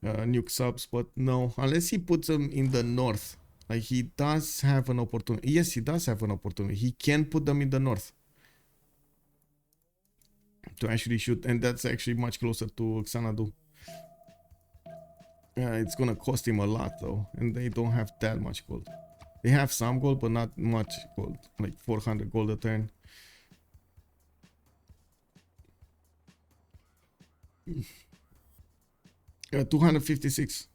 nuke subs, but no, unless he puts them in the north. Like, he does have an opportunity. Yes, he does have an opportunity. He can put them in the north to actually shoot, and that's actually much closer to Xanadu. It's gonna cost him a lot though, and they don't have that much gold. They have some gold, but not much gold, like 400 gold a turn. 256.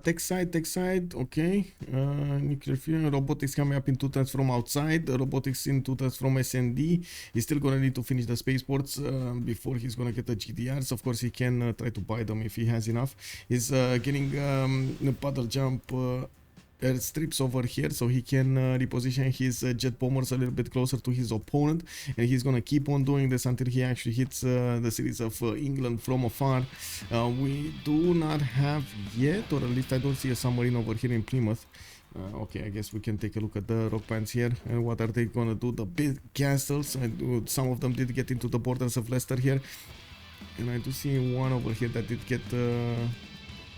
Tech side, okay. Nuclear fuel, robotics coming up in 2 turns from outside, robotics in 2 turns from SND. He's still gonna need to finish the spaceports before he's gonna get the GDRs. Of course, he can try to buy them if he has enough. He's getting the puddle jump airstrips over here, so he can reposition his jet bombers a little bit closer to his opponent, and he's gonna keep on doing this until he actually hits the cities of England from afar. We do not have yet, or at least I don't see a submarine over here in Plymouth. Okay, I guess we can take a look at the rock bands here, and what are they gonna do? The big castles, and some of them did get into the borders of Leicester here, and I do see one over here that did get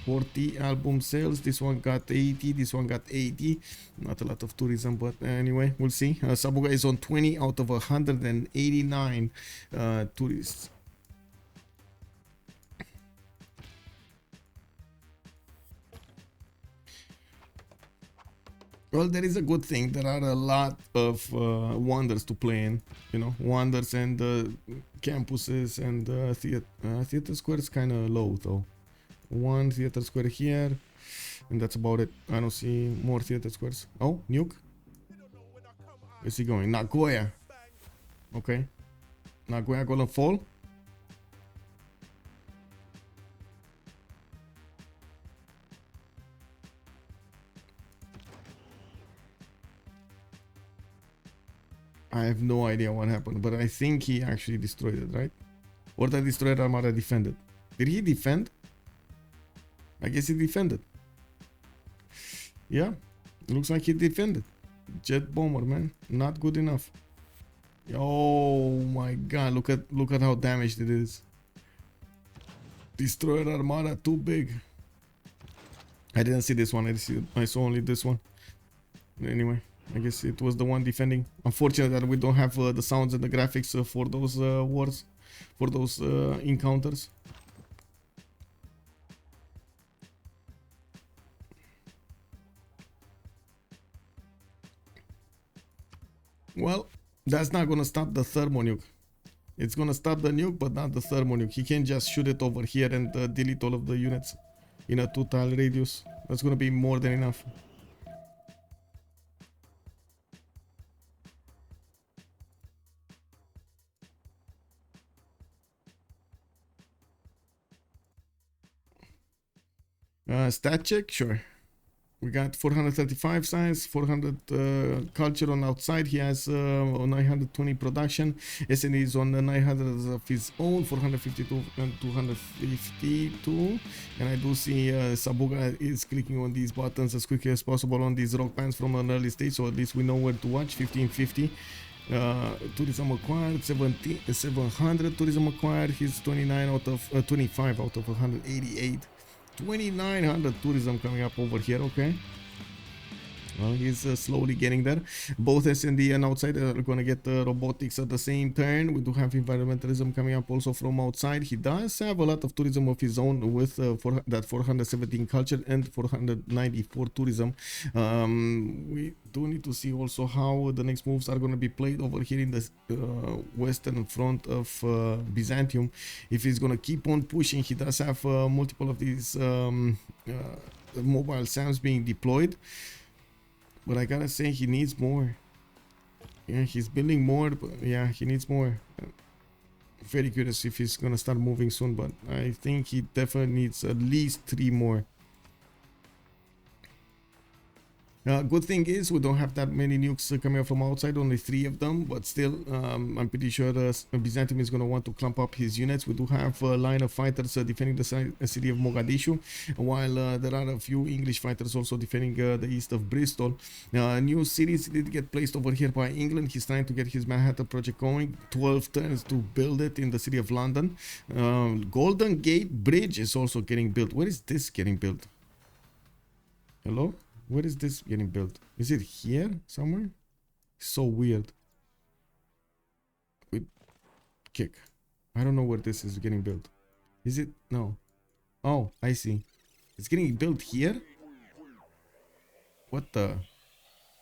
40 album sales. This one got 80, this one got 80. Not a lot of tourism, but anyway, we'll see. Sabuga is on 20 out of 189 tourists. Well, there is a good thing. There are a lot of wonders to play in, you know, wonders and campuses, and theater square is kind of low though. One theater square here, and that's about it. I don't see more theater squares. Oh, nuke. Where's he going? Nagoya. Okay. Nagoya gonna fall. I have no idea what happened, but I think he actually destroyed it, right? Or the destroyer armada defended. Did he defend? I guess he defended. Yeah, looks like he defended. Jet bomber, man, not good enough. Oh my god, look at how damaged it is. Destroyer armada too big. I didn't see this one. I saw only this one. Anyway, I guess it was the one defending. Unfortunate that we don't have the sounds and the graphics for those wars, for those encounters. Well, that's not gonna stop the thermonuke. It's gonna stop the nuke, but not the thermal nuke. He can't just shoot it over here and delete all of the units in a 2-tile radius. That's gonna be more than enough. Stat check, sure. We got 435 science, 400 culture on outside. He has 920 production. SNE is on 900 of his own, 452 and 252. And I do see Sabuga is clicking on these buttons as quickly as possible on these rock bands from an early stage. So at least we know where to watch. 1550. Tourism acquired, 700 tourism acquired. He's 29 out of 25 out of 188. 2900 tourism coming up over here. Okay, well, he's slowly getting there. Both SND and outside are gonna get robotics at the same turn. We do have environmentalism coming up also from outside. He does have a lot of tourism of his own with that 417 culture and 494 tourism. We do need to see also how the next moves are going to be played over here in the western front of Byzantium. If he's going to keep on pushing, he does have multiple of these mobile SAMs being deployed, but I gotta say he needs more. Yeah, he's building more, but yeah, he needs more. Very curious if he's gonna start moving soon, but I think he definitely needs at least 3 more. Good thing is we don't have that many nukes coming up from outside, only 3 of them, but still I'm pretty sure Byzantium is going to want to clump up his units. We do have a line of fighters defending the city of Mogadishu, while there are a few English fighters also defending the east of Bristol. New cities did get placed over here by England. He's trying to get his Manhattan project going. 12 turns to build it in the city of London. Golden Gate Bridge is also getting built. Where is this getting built? Hello? Where is this getting built? Is it here somewhere? So weird. Wait, kick. I don't know where this is getting built. Is it? No. Oh, I see. It's getting built here? What the?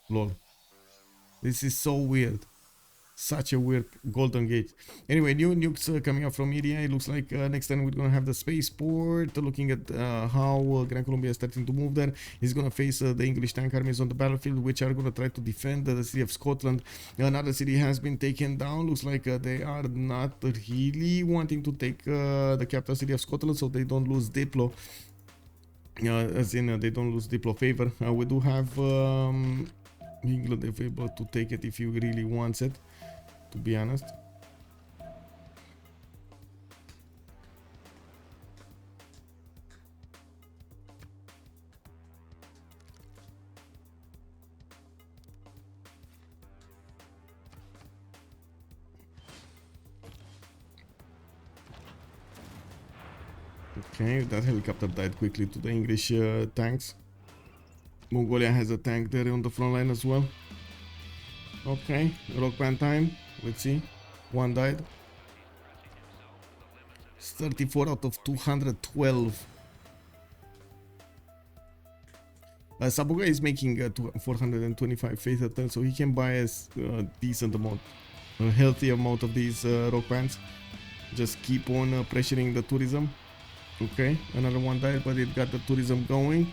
Lol. This is so weird. Such a weird Golden Gate. Anyway, new nukes coming up from India. It looks like next time we're gonna have the spaceport. Looking at how Gran Colombia is starting to move there. He's gonna face the English tank armies on the battlefield, which are gonna try to defend the city of Scotland. Another city has been taken down. Looks like they are not really wanting to take the capital city of Scotland, so they don't lose Diplo. As in, they don't lose Diplo favor. We do have England able to take it if he really wants it, to be honest. Okay, that helicopter died quickly to the English tanks. Mongolia has a tank there on the front line as well. Okay, rock band time. Let's see. 1 died. It's 34 out of 212. Sabuga is making 425 faith at turn, so he can buy a decent amount, a healthy amount of these rock bands. Just keep on pressuring the tourism. Okay, another one died, but it got the tourism going.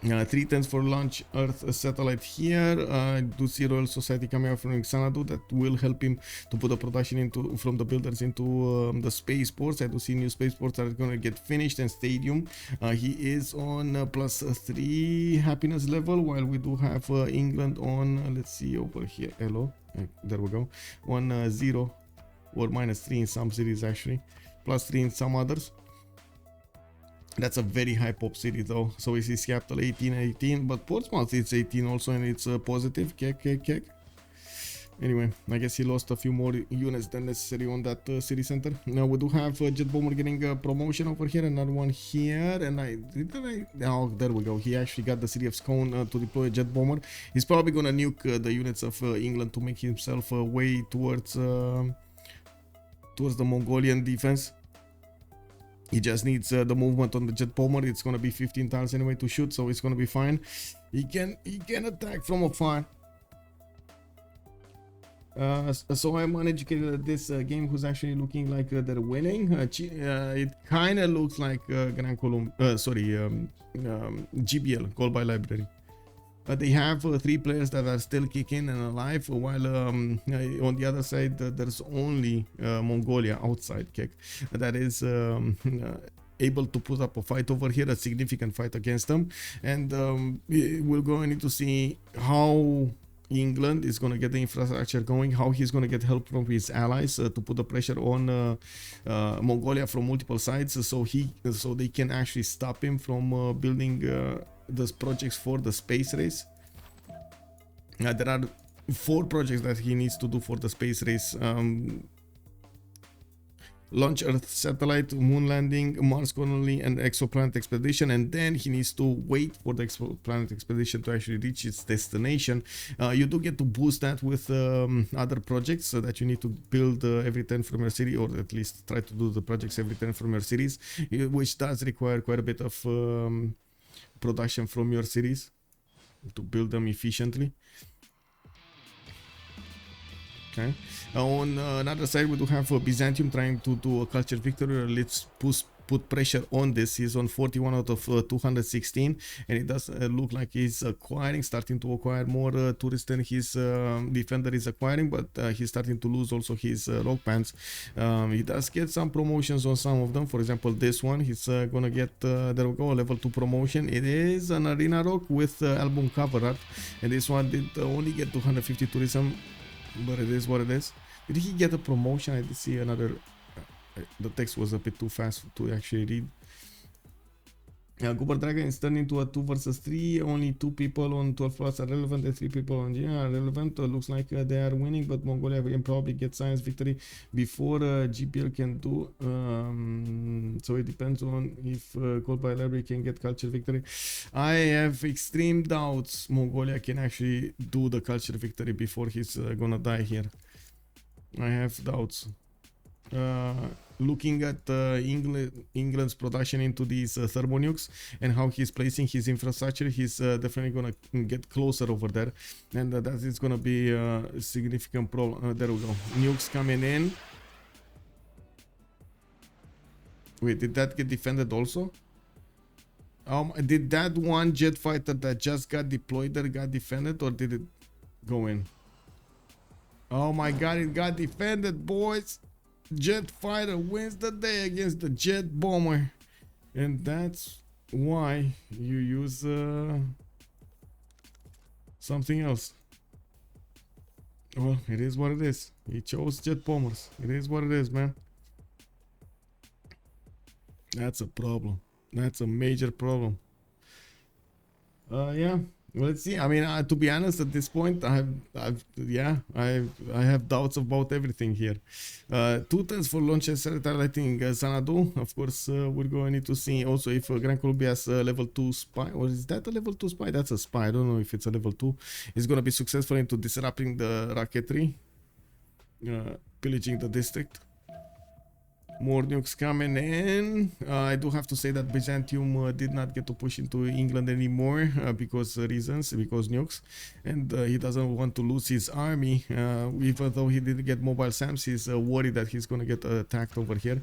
3 turns for launch Earth satellite here. I do see Royal Society coming out from Xanadu that will help him to put the production into from the builders into the spaceports. I do see new spaceports that are going to get finished, and stadium. He is on +3 happiness level, while we do have England on, let's see over here. Hello, there we go, on 0 or -3 in some cities actually, +3 in some others. That's a very high pop city though. So we see capital 18, but Portsmouth it's 18 also, and it's positive. Kek. Anyway, I guess he lost a few more units than necessary on that city center. Now we do have Jet Bomber getting a promotion over here, another one here, and oh, there we go. He actually got the city of Scone to deploy a Jet Bomber. He's probably gonna nuke the units of England to make himself way towards the Mongolian defense. He just needs the movement on the Jet Bomber. It's gonna be 15 tiles anyway to shoot, so it's gonna be fine. He can attack from afar. So I'm uneducated at this game who's actually looking like they're winning. It kind of looks like Gran GBL, Goal by Library. They have 3 players that are still kicking and alive, while on the other side there's only Mongolia outside kick that is able to put up a fight over here, a significant fight against them. And we're going to see how England is going to get the infrastructure going, how he's going to get help from his allies to put the pressure on Mongolia from multiple sides, so they can actually stop him from building those projects for the space race. There are 4 projects that he needs to do for the space race. Launch Earth satellite, moon landing, Mars colony, and exoplanet expedition, and then he needs to wait for the exoplanet expedition to actually reach its destination. You do get to boost that with other projects, so that you need to build every 10 from your city, or at least try to do the projects every 10 from your cities, which does require quite a bit of production from your cities to build them efficiently. Okay. On another side, we do have Byzantium trying to do a culture victory. Let's put pressure on this. He's on 41 out of 216, and it does look like he's starting to acquire more tourists than his defender is acquiring, but he's starting to lose also his rock bands. He does get some promotions on some of them. For example, this one, he's gonna get there we go, a level 2 promotion. It is an arena rock with album cover art, and this one did only get 250 tourism, but it is what it is. Did he get a promotion? I did see another. The text was a bit too fast to actually read. Goober Dragon is turned into a 2 versus 3. Only 2 people on 12 plus are relevant, and 3 people on are relevant. Looks like they are winning, but Mongolia can probably get science victory before GPL can do. So it depends on if Gold by Library can get culture victory. I have extreme doubts Mongolia can actually do the culture victory before he's gonna die here. I have doubts. Looking at England's production into these thermonukes and how he's placing his infrastructure, he's definitely gonna get closer over there, and that is gonna be a significant problem. There we go, nukes coming in. Wait, did that get defended also? Did that one jet fighter that just got deployed there got defended, or did it go in? Oh my god, it got defended, boys. Jet fighter wins the day against the jet bomber, and that's why you use something else. Well, it is what it is. He chose jet bombers. It is what it is, man. That's a problem. That's a major problem. Yeah. Well, let's see. I mean, to be honest, at this point, I have doubts about everything here. 2 turns for launch satelliting Xanadu. Of course, we're going to need to see also if Gran Colombia has level 2 spy, or is that a level 2 spy? That's a spy. I don't know if it's a level 2. It's going to be successful into disrupting the rocketry, pillaging the district. More nukes coming in. I do have to say that Byzantium did not get to push into England anymore because nukes, and he doesn't want to lose his army. Even though he didn't get mobile SAMs, he's worried that he's gonna get attacked over here.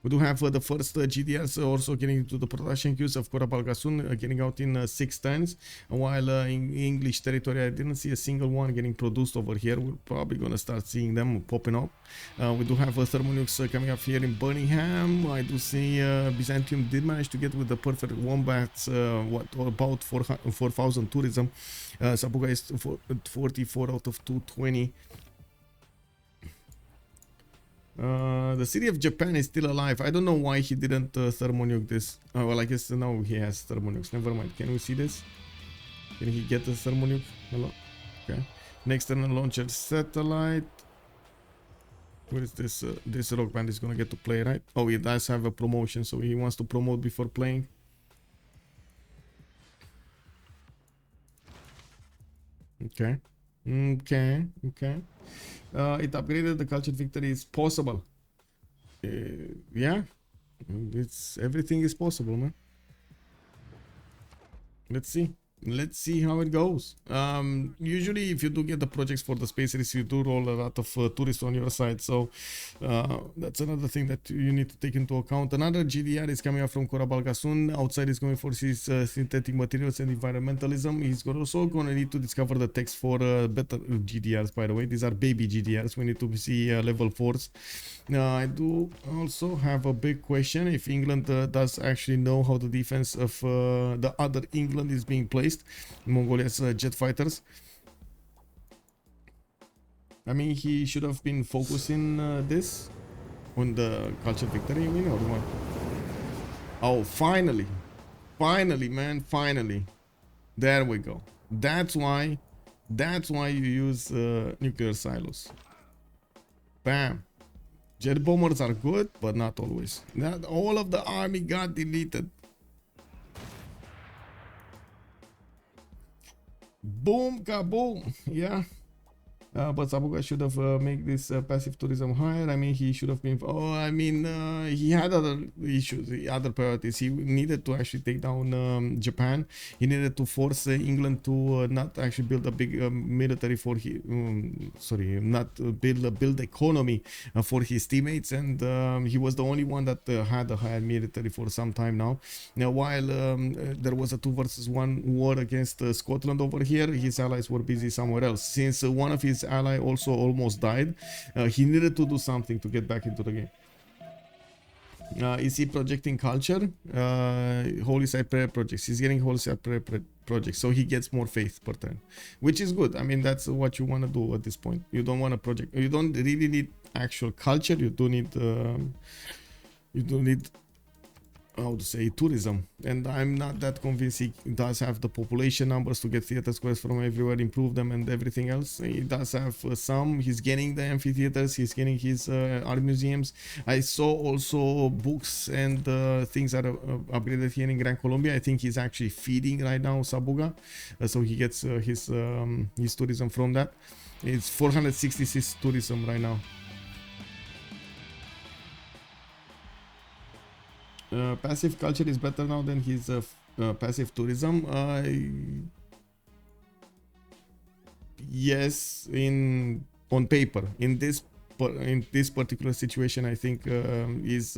We do have the first GDRs also getting into the production queues of Korabalgasun, getting out in 6 turns, while in English territory I didn't see a single one getting produced over here. We're probably gonna start seeing them popping up. We do have thermonukes coming up here in Birmingham. I do see Byzantium did manage to get with the perfect wombats about 4,000 tourism. Sabuga is 44 out of 220. The city of Japan is still alive. I don't know why he didn't thermonuke this. Oh, well, I guess now he has thermonukes. Never mind. Can we see this? Can he get the thermonuke? Hello? Okay. Next external launcher satellite. Where is this? This rock band is gonna get to play, right? Oh, he does have a promotion, so he wants to promote before playing. Okay. Okay. It upgraded. The culture victory is possible. Yeah, everything is possible, man. Let's see. let's see how it goes. Usually if you do get the projects for the space race, you do roll a lot of tourists on your side, so that's another thing that you need to take into account. Another GDR is coming up from Korabalgasun. Outside is going for his synthetic materials and environmentalism. He's also going to need to discover the text for better GDRs, by the way. These are baby GDRs. We need to see level 4s. I do also have a big question if England does actually know how the defense of the other England is being placed. Mongolia's jet fighters. I mean, he should have been focusing this on the culture victory, you mean, or what? Oh, finally, man, finally. There we go. That's why you use nuclear silos. Bam. Jet bombers are good, but not always. Not all of the army got deleted. Boom, kaboom. Yeah. But Sabuga should have made this passive tourism higher. I mean, he should have been. Oh, I mean, he had other issues, other priorities. He needed to actually take down Japan. He needed to force England to not actually build a big military for his. Sorry, not build economy for his teammates. And he was the only one that had a higher military for some time now. Now, while there was a 2 versus 1 war against Scotland over here, his allies were busy somewhere else. Since one of his ally also almost died, he needed to do something to get back into the game. Is he projecting culture? Holy site prayer projects. He's getting holy site prayer projects, so he gets more faith per turn, which is good. I mean, that's what you want to do at this point. You don't want to project. You don't really need actual culture. You do need how to say, tourism, and I'm not that convinced he does have the population numbers to get theater squares from everywhere, improve them, and everything else. He does have some. He's getting the amphitheaters, he's getting his art museums. I saw also books and things that are upgraded here in Gran Colombia. I think he's actually feeding right now Sabuga, so he gets his tourism from that. It's 466 tourism right now. Passive culture is better now than his passive tourism. Yes, on paper. In this particular situation, I think he's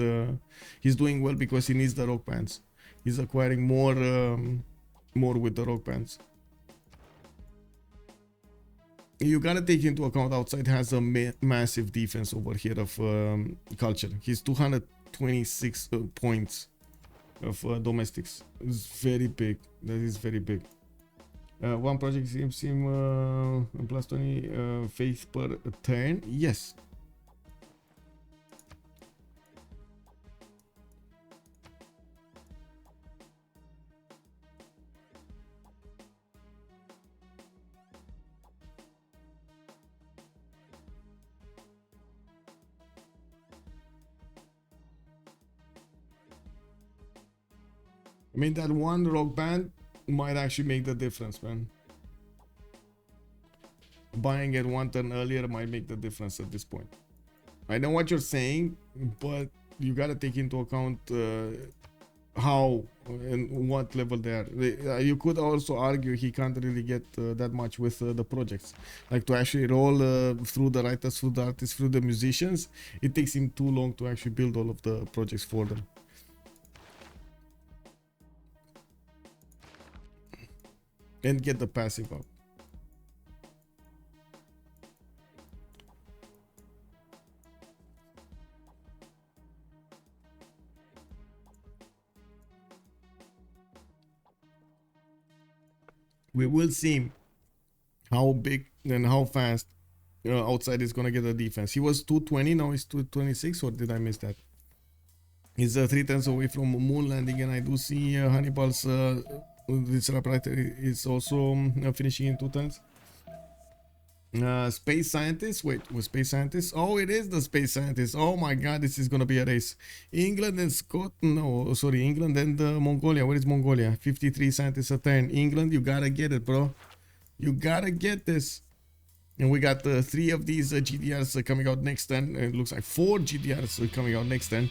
doing well because he needs the rock bands. He's acquiring more with the rock bands. You gotta take into account outside has a massive defense over here of culture. He's 226 points of domestics. It's very big. That is very big. One project gives him plus 20 faith per turn. Yes. I mean, that one rock band might actually make the difference, man. Buying it 1 turn earlier might make the difference at this point. I know what you're saying, but you gotta take into account how and what level they are. You could also argue he can't really get that much with the projects. Like to actually roll through the writers, through the artists, through the musicians, it takes him too long to actually build all of the projects for them. And get the passive up. We will see how big and how fast outside is gonna get the defense. He was 220, now he's 226, or did I miss that? He's 3 turns away from moon landing, and I do see Hannibal's this writer is also finishing in 2 turns. Space scientist. Wait, was space scientist? Oh, it is the space scientist. Oh my god, this is gonna be a race. England and England and Mongolia. Where is Mongolia? 53 scientists a turn. England, you gotta get it, bro. You gotta get this. And we got 3 of these GDRs coming out next turn. It looks like 4 GDRs coming out next turn.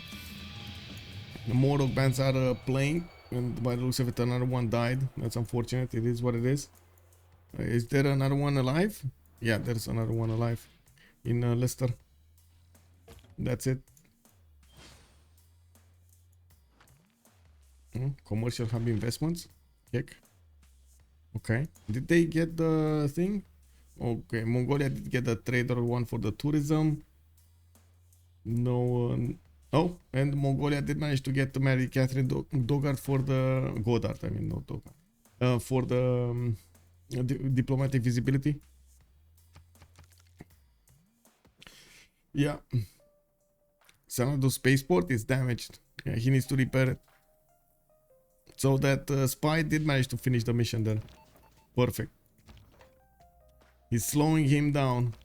The Mordok bands are playing. And by the looks of it, another one died. That's unfortunate. It is what it is. Is there another one alive? Yeah, there's another one alive in Leicester. That's it. Commercial hub investments. Check. Okay. Did they get the thing? Okay. Mongolia did get the trader one for the tourism. No. Oh, and Mongolia did manage to get Mary Catherine Dogard for the Godard. I mean, not Dogard. For the diplomatic visibility. Yeah. Xanadu's spaceport is damaged. Yeah, he needs to repair it. So that spy did manage to finish the mission then. Perfect. He's slowing him down.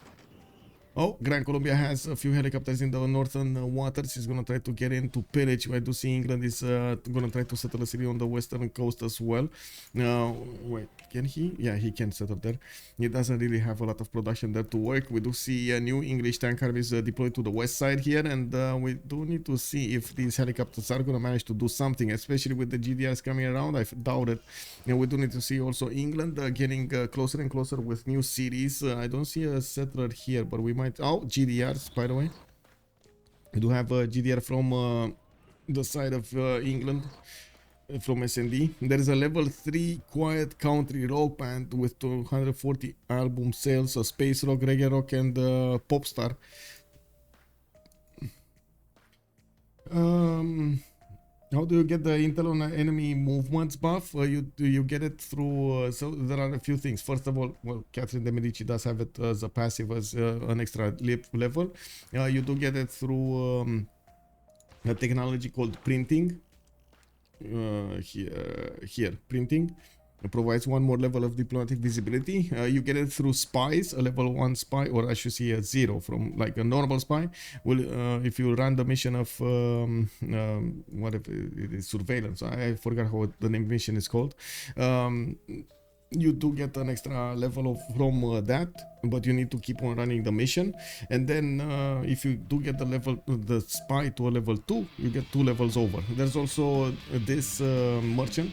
Oh, Gran Colombia has a few helicopters in the northern waters. He's gonna try to get into pillage. I do see England is gonna try to settle a city on the western coast as well. Wait, can he? Yeah, he can settle there. He doesn't really have a lot of production there to work. We do see a new English tank armies deployed to the west side here, and we do need to see if these helicopters are gonna manage to do something, especially with the GDRs coming around. I doubt it. And we do need to see also England getting closer and closer with new cities. I don't see a settler here, but we might. Oh, GDRs, by the way. We do have a GDR from the side of England, from SND. There is a level 3 quiet country rock band with 240 album sales, a space rock, reggae rock, and pop star. How do you get the intel on enemy movements buff? You get it through, so there are a few things. First of all, well, Catherine de Medici does have it as a passive, as an extra level. You do get it through a technology called printing. Here, printing. It provides one more level of diplomatic visibility. You get it through spies, a level 1 spy, or I should say a 0 from like a normal spy. Well, if you run the mission of what if it is surveillance? I forgot how the name mission is called. You do get an extra level from that, but you need to keep on running the mission. And then if you do get the spy to a level 2, you get 2 levels over. There's also this merchant,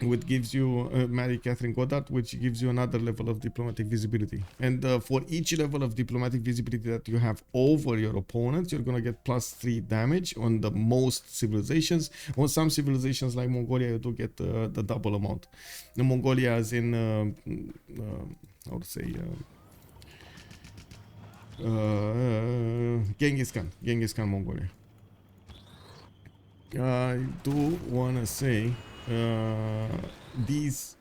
which gives you Mary Catherine Godard, which gives you another level of diplomatic visibility. And for each level of diplomatic visibility that you have over your opponents, you're gonna get +3 damage on the most civilizations. On some civilizations like Mongolia, you do get the double amount. The Mongolia is in how to say Genghis Khan Mongolia. I do wanna say these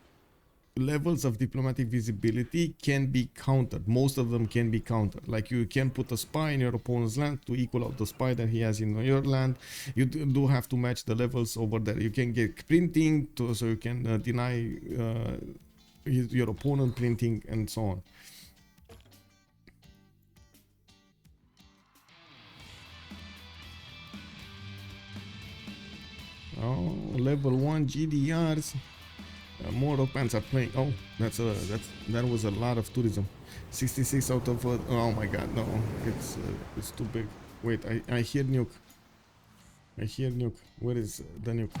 levels of diplomatic visibility can be countered. Most of them can be countered. Like you can put a spy in your opponent's land to equal out the spy that he has in your land. You do have to match the levels over there. You can get printing so you can deny your opponent printing and so on. Oh, level 1 GDRs. More rock bands are playing. Oh, that was a lot of tourism. 66 out of oh my god, no, it's too big. Wait, I hear nuke. I hear nuke. Where is the nuke?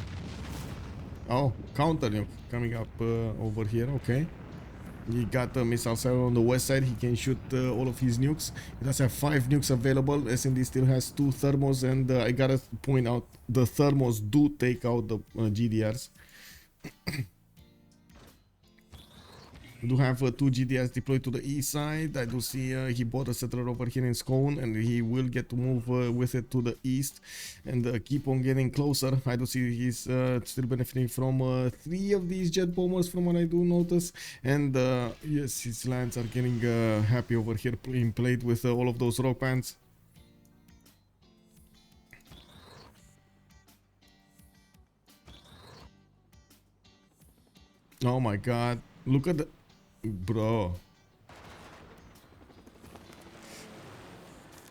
Oh, counter nuke coming up over here. Okay. He got a missile silo on the west side. He can shoot all of his nukes. He does have 5 nukes available. SND still has 2 thermos, and I gotta point out the thermos do take out the GDRs. We do have 2 GDRs deployed to the east side. I do see he bought a settler over here in Scone, and he will get to move with it to the east and keep on getting closer. I do see he's still benefiting from 3 of these jet bombers from what I do notice. And yes, his lands are getting happy over here in played with all of those rock bands. Oh my god, look at the... Bro.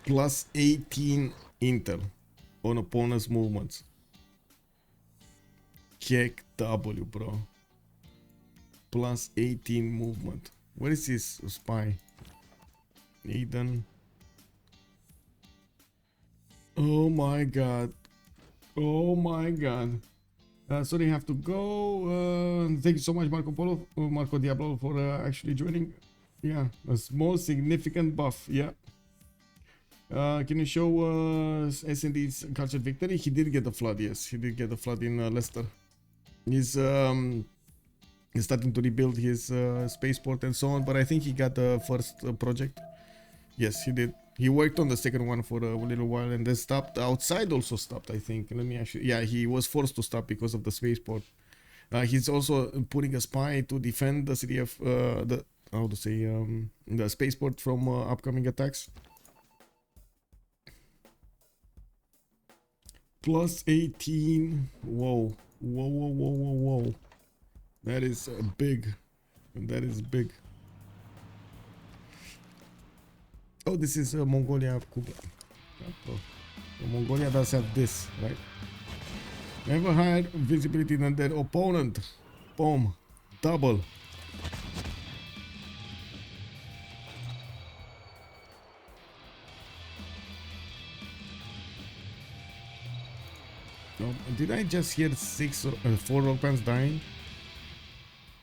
+18 intel on opponent's movements. Check W, bro. +18 movement. Where is his spy? Eden. Oh my god. Oh my god. Sorry, have to go. Thank you so much, Marco Diablo, for actually joining. Yeah, a small significant buff. Yeah. Can you show S&D's cultured victory? He did get the flood. Yes, he did get the flood in Leicester. He's starting to rebuild his spaceport and so on. But I think he got the first project. Yes, he did. He worked on the second one for a little while and then stopped. Outside also stopped, I think. Let me actually... Yeah, he was forced to stop because of the spaceport. He's also putting a spy to defend the city of... the spaceport from upcoming attacks. Plus 18. Whoa. Whoa, whoa, whoa, whoa, whoa. That is big. That is big. Oh, this is Mongolia. Kublai. Oh. Mongolia does have this, right? Never higher visibility than their opponent. Boom. Double. No, did I just hear 4 rock bands dying?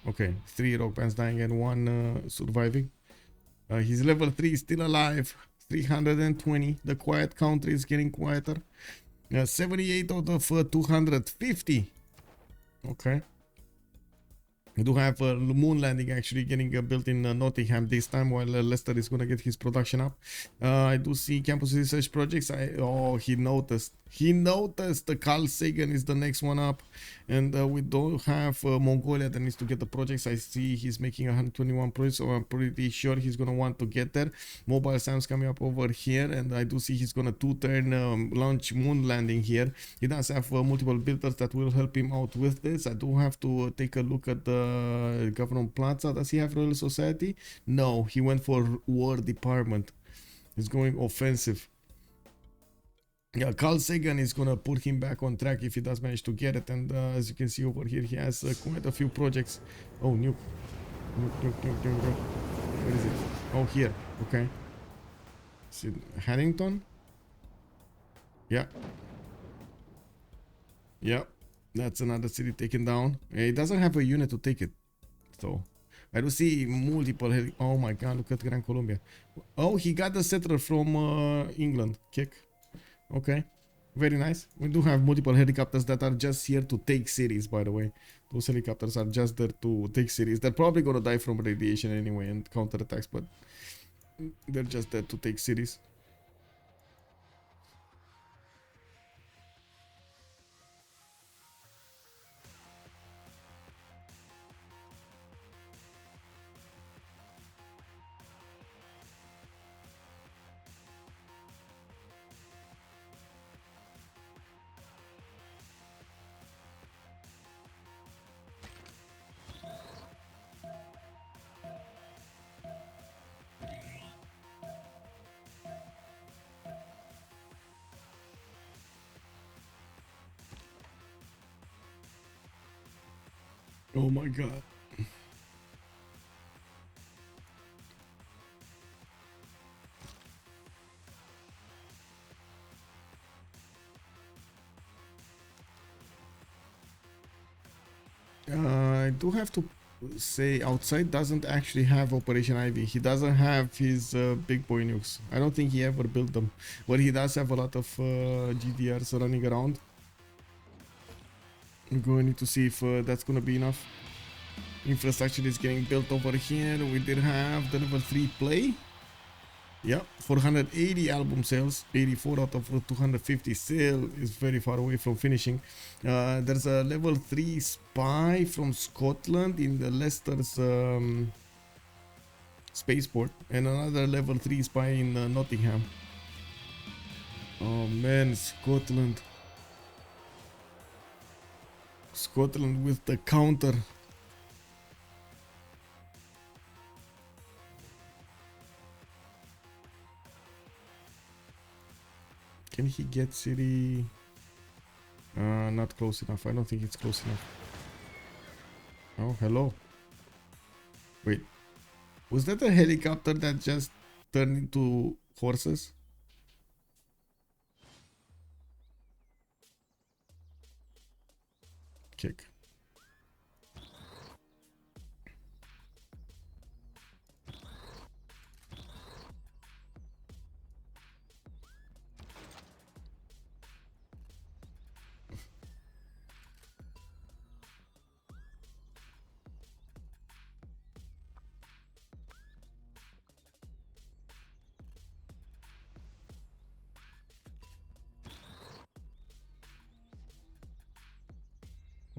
Okay, 3 rock bands dying and 1 surviving. He's level 3, still alive. 320. The quiet country is getting quieter. 78 out of 250. Okay. We do have a moon landing actually getting built in Nottingham this time, while Leicester is going to get his production up. I do see campus research projects. Oh, he noticed. He noticed the Carl Sagan is the next one up. And we don't have Mongolia that needs to get the projects. I see he's making 121 projects, so I'm pretty sure he's going to want to get there. Mobile Sam's coming up over here, and I do see he's going to 2-turn launch moon landing here. He does have multiple builders that will help him out with this. I do have to take a look at the Government Plaza. Does he have Royal Society? No, he went for War Department. He's going offensive. Yeah, Carl Sagan is gonna put him back on track if he does manage to get it, and as you can see over here, he has quite a few projects. Oh, nuke. Where is it? Oh, here. Okay. Is it Haddington? Yeah. Yeah. That's another city taken down. It doesn't have a unit to take it, so I do see multiple. Oh my God! Look at Gran Colombia. Oh, he got the settler from England. Kick. Okay, very nice. We do have multiple helicopters that are just here to take cities, by the way. Those helicopters are just there to take cities. They're probably gonna die from radiation anyway and counterattacks, but they're just there to take cities. Oh my God. I do have to say outside doesn't actually have Operation Ivy. He doesn't have his big boy nukes. I don't think he ever built them, but he does have a lot of GDRs running around. We're going to see if that's gonna be enough. Infrastructure is getting built over here. We did have the level 3 play. Yep, 480 album sales, 84 out of 250 sale is very far away from finishing. There's a level 3 spy from Scotland in the Leicester's spaceport, and another level 3 spy in Nottingham. Oh man, Scotland. Scotland with the counter. Can he get city? Not close enough. I don't think it's close enough. Oh, hello. Wait. Was that a helicopter that just turned into horses? Kick.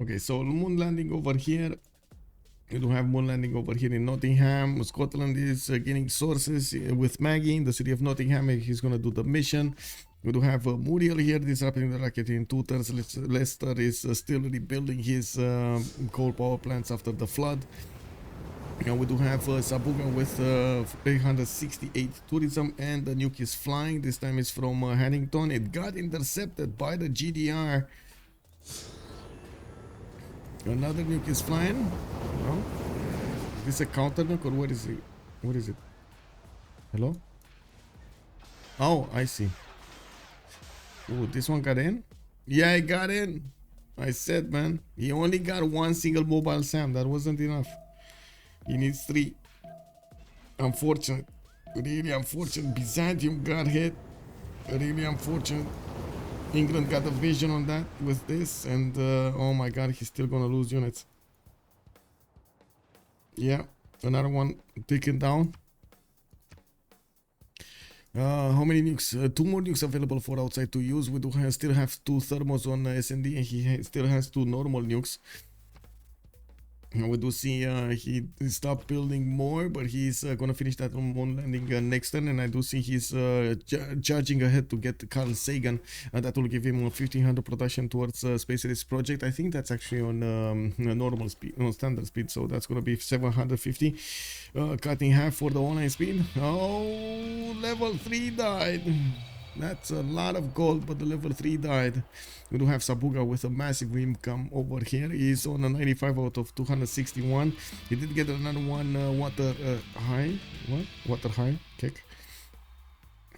Okay, so moon landing over here. You do have moon landing over here in Nottingham. Scotland is getting sources with Maggie in the city of Nottingham. He's gonna do the mission. We do have Muriel here disrupting the rocket in 2/3. Leicester is still rebuilding his coal power plants after the flood. And we do have Sabuga with 868 tourism, and the nuke is flying. This time it's from Hannington. It got intercepted by the GDR. Another nuke is flying. No? Is this a counter nuke or what is it? What is it? Hello? Oh, I see. Oh, this one got in? Yeah, it got in. I said, man. He only got one single mobile SAM. That wasn't enough. He needs 3. Unfortunate. Really unfortunate. Byzantium got hit. Really unfortunate. England got a vision on that with this, and oh my god, he's still gonna lose units. Yeah, another one taken down. How many nukes? 2 more nukes available for outside to use. We do still have 2 thermos on SND, and he still has 2 normal nukes. We do see he stopped building more, but he's gonna finish that moon landing next turn, and I do see he's charging ahead to get Carl Sagan. That will give him 1500 production towards Space Race project. I think that's actually on normal speed, on standard speed, so that's gonna be 750. Cutting half for the online speed. Oh, level 3 died. That's a lot of gold, but the level 3 died. We do have Sabuga with a massive income over here. He's on a 95 out of 261. He did get another one water high. What? Water high kick.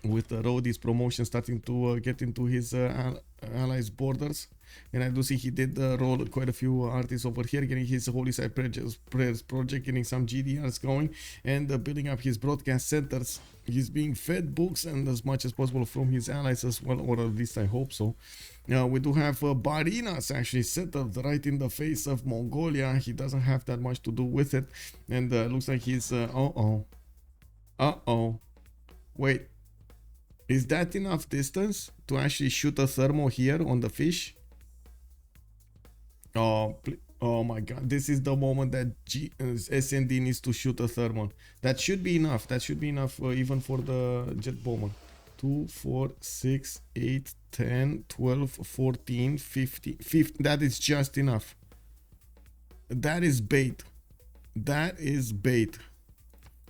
With Rhodey's promotion starting to get into his allies' borders. And I do see he did roll quite a few artists over here, getting his Holy Side Prayers project, getting some GDRs going, and building up his broadcast centers. He's being fed books and as much as possible from his allies as well, or at least I hope so. We do have Barinas actually settled right in the face of Mongolia. He doesn't have that much to do with it, and looks like he's wait, is that enough distance to actually shoot a thermo here on the fish? Oh my god, this is the moment that SND needs to shoot a thermal. That should be enough. That should be enough even for the jet bomber. 2, 4, 6, 8, 10, 12, 14, 15. That is just enough. That is bait. That is bait.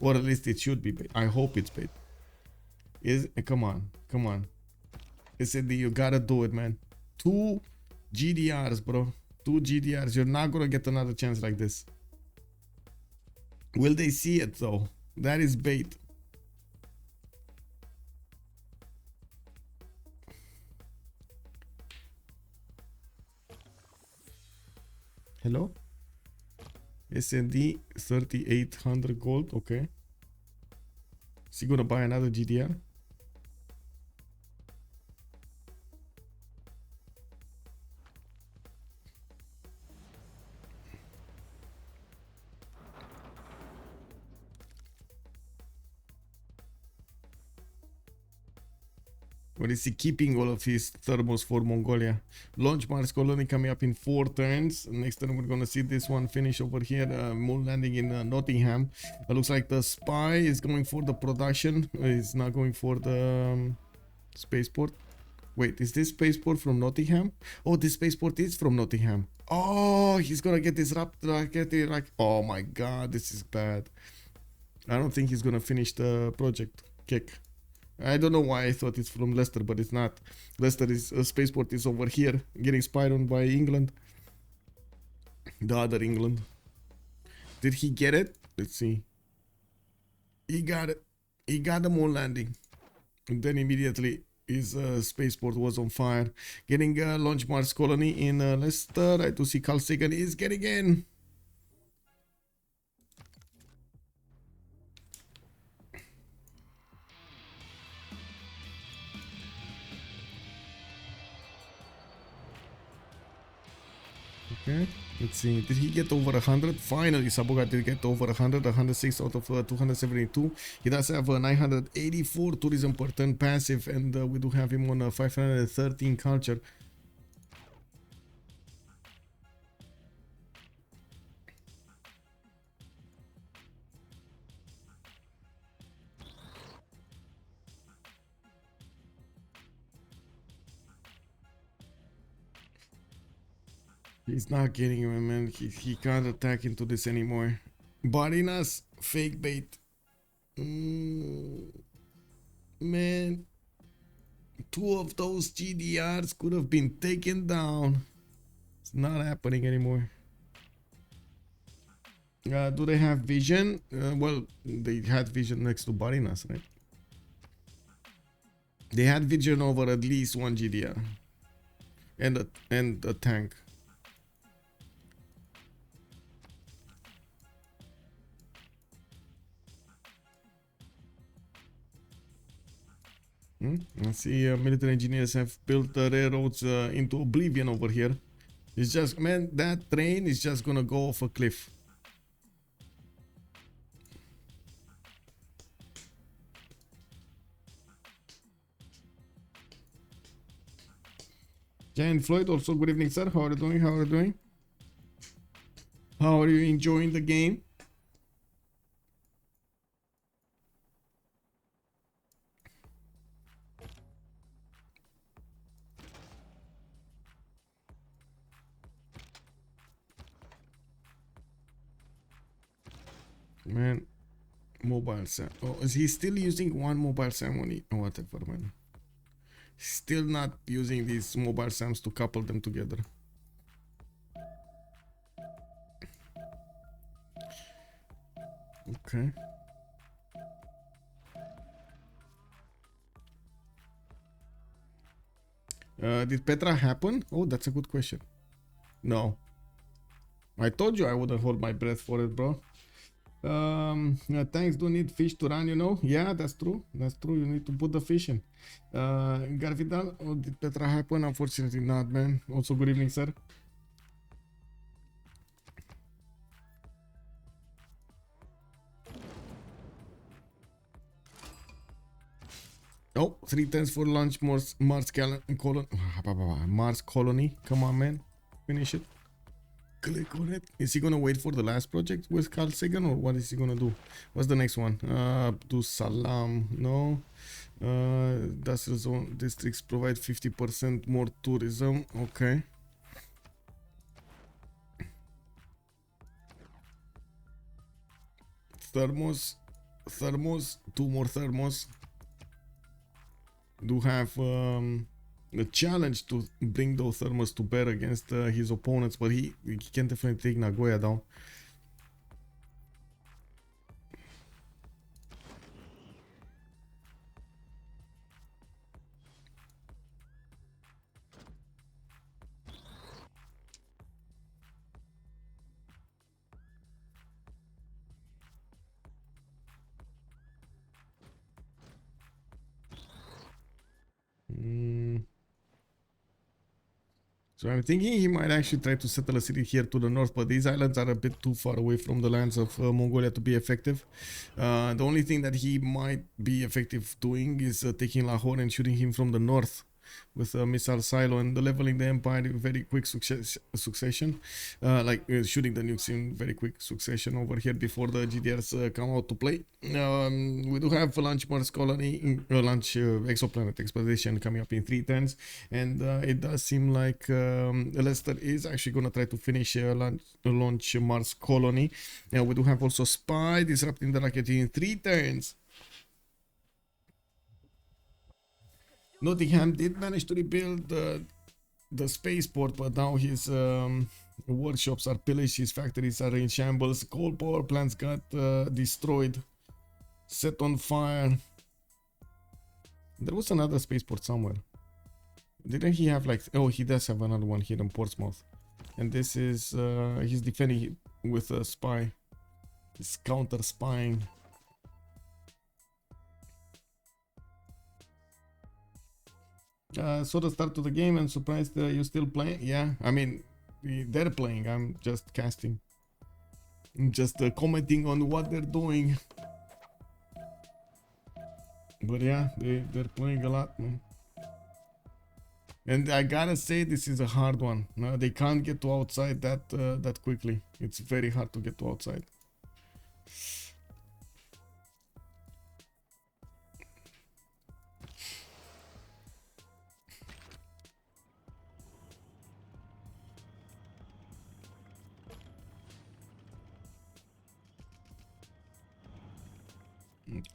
Or at least it should be bait. I hope it's bait. Come on. Come on. SND, you gotta do it, man. 2 GDRs, bro. 2 GDRs. You're not gonna get another chance like this. Will they see it though? That is bait. Hello? SND 3800 gold. Okay. Is he gonna buy another GDR? Or is he keeping all of his thermos for Mongolia? Launch Mars colony coming up in 4 turns. Next turn we're gonna see this one finish over here. Moon landing in Nottingham. Looks like the spy is going for the production. He's not going for the spaceport. Wait, is this spaceport from Nottingham? Oh, this spaceport is from Nottingham. Oh, he's gonna get this rocket. Like, oh my god, this is bad. I don't think he's gonna finish the project. Kick. I don't know why I thought it's from Leicester, but it's not. Leicester is spaceport is over here, getting spied on by England. The other England. Did he get it? Let's see. He got it. He got the moon landing. And then immediately his spaceport was on fire. Getting a launch Mars colony in Leicester. I do see Carl Sagan is getting in. Okay, let's see. Did he get over 100? Finally, Sabuga did get over 100, 106 out of 272. He does have 984 tourism per turn passive, and we do have him on 513 culture. He's not getting him, man. He can't attack into this anymore. Barinas, fake bait. Man, 2 of those GDRs could have been taken down. It's not happening anymore. Do they have vision? Well, they had vision next to Barinas, right? They had vision over at least 1 GDR and a tank. I see military engineers have built railroads into oblivion over here. It's just, man, that train is just gonna go off a cliff. Giant Floyd, also good evening, sir. How are you doing? How are you doing? How are you enjoying the game? Man, mobile Sam. Oh, is he still using 1 mobile Sam on it? Whatever, man. Still not using these mobile Sams to couple them together. Okay. Did Petra happen? Oh, that's a good question. No. I told you I wouldn't hold my breath for it, bro. Tanks do need fish to run, you know. Yeah, that's true. That's true. You need to put the fish in. Garvidal, oh, did Petra happen? Unfortunately not, man. Also, good evening, sir. Oh, 3 turns for launch Mars colony. Come on, man. Finish it. Click on it. Is he gonna wait for the last project with Carl Sagan, or what is he gonna do? What's the next one? Do Salam. No. Industrial zone districts provide 50% more tourism. Okay. Thermos. 2 more thermos. Do have a challenge to bring those thermos to bear against his opponents, but he can definitely take Nagoya down. So I'm thinking he might actually try to settle a city here to the north, but these islands are a bit too far away from the lands of Mongolia to be effective. The only thing that he might be effective doing is taking Lahore and shooting him from the north with a missile silo and leveling the empire in very quick succession. Shooting the nukes in very quick succession over here before the GDRs come out to play. We do have a launch Mars colony, launch exoplanet expedition coming up in 3 turns, and it does seem like Leicester is actually going to try to finish launch Mars colony. We do have also Spy disrupting the rocket in 3 turns. Nottingham did manage to rebuild the spaceport, but now his workshops are pillaged, his factories are in shambles, coal power plants got destroyed, set on fire. There was another spaceport somewhere. Didn't he have like... Oh, he does have another one here in Portsmouth. And this is... he's defending with a spy. He's counter-spying. So the start of the game, and surprised you're still playing. Yeah, I mean, they're playing. I'm just casting. I'm just commenting on what they're doing. But yeah, they're playing a lot, man. And I gotta say, this is a hard one. No, they can't get to outside that quickly. It's very hard to get to outside.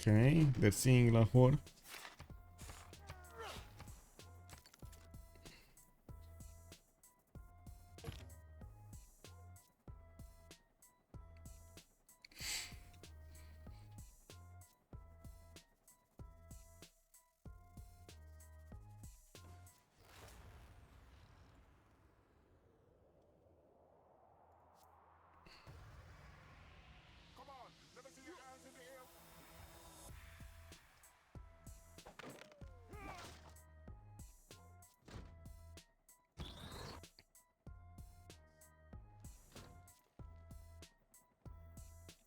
Okay, they're seeing Lahore.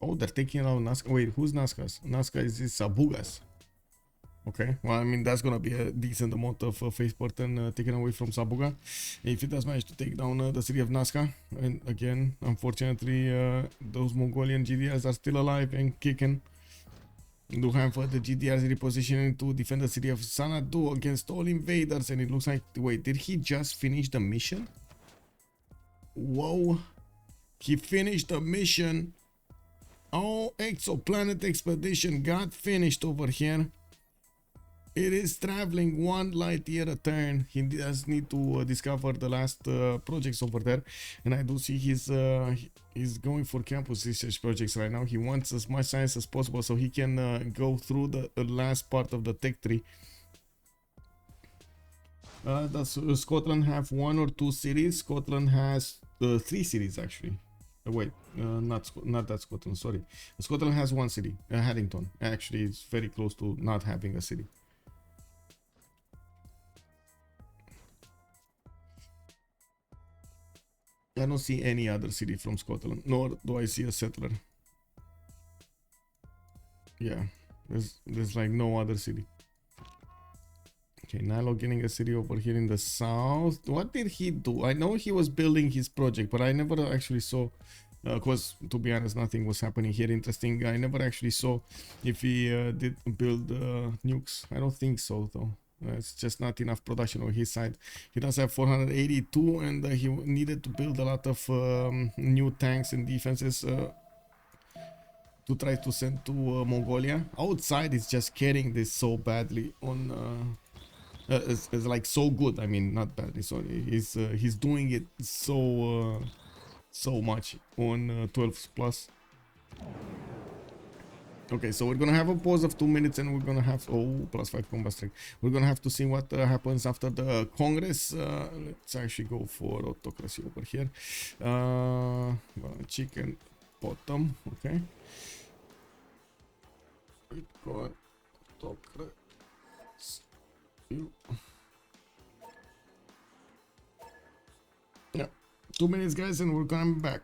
Oh, they're taking out Nazca. Wait, who's Nazca's? Nazca is Sabugas. Okay, well, I mean, that's gonna be a decent amount of face burden taken away from Sabuga. If it does manage to take down the city of Nazca. And again, unfortunately, those Mongolian GDRs are still alive and kicking. Do have the GDRs repositioning to defend the city of Sanadu against all invaders. And it looks like, wait, did he just finish the mission? Whoa, he finished the mission. Oh, exoplanet expedition got finished over here. It is traveling 1 light year a turn. He does need to discover the last projects over there. And I do see he's going for campus research projects right now. He wants as much science as possible so he can go through the last part of the tech tree. Does Scotland have 1 or 2 cities? Scotland has 3 cities actually. Wait, not that Scotland, sorry. Scotland has 1 city, Haddington. Actually, it's very close to not having a city. I don't see any other city from Scotland, nor do I see a settler. Yeah, there's like no other city. Okay, NilocC getting a city over here in the south. What did he do? I know he was building his project, but I never actually saw, because to be honest, nothing was happening here interesting. I never actually saw if he did build nukes. I don't think so, though. It's just not enough production on his side. He does have 482, and he needed to build a lot of new tanks and defenses to try to send to Mongolia. Outside, it's just carrying this so badly on... it's like so good. I mean, not badly. Sorry, he's doing it so much on 12 plus. Okay, so we're gonna have a pause of 2 minutes, and we're gonna have +5 combat strength. We're gonna have to see what happens after the Congress. Let's actually go for autocracy over here. Chicken bottom. Okay. Bitcoin autocracy. Yeah, 2 minutes, guys, and we're coming back.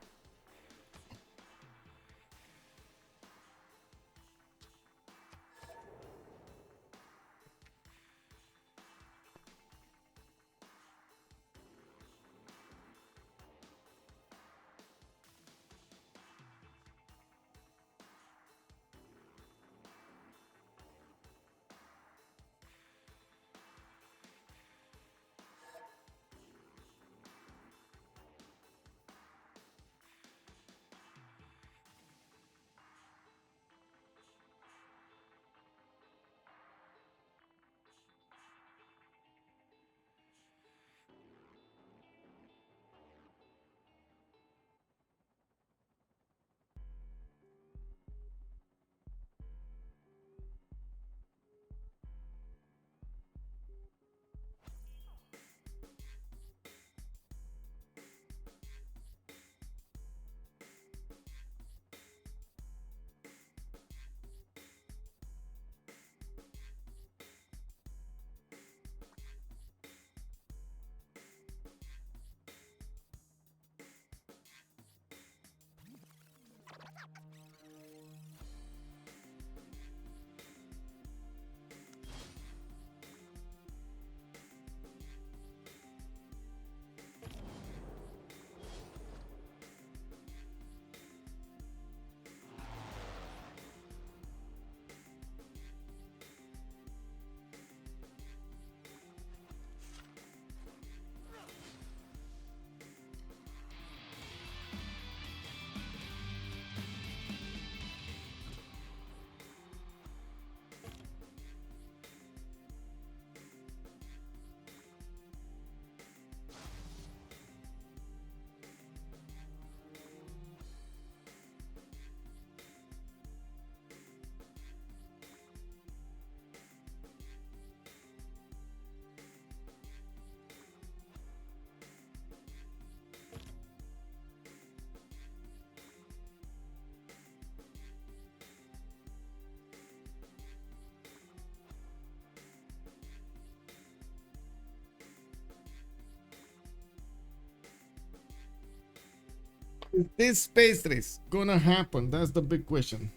Is this space race gonna happen? That's the big question.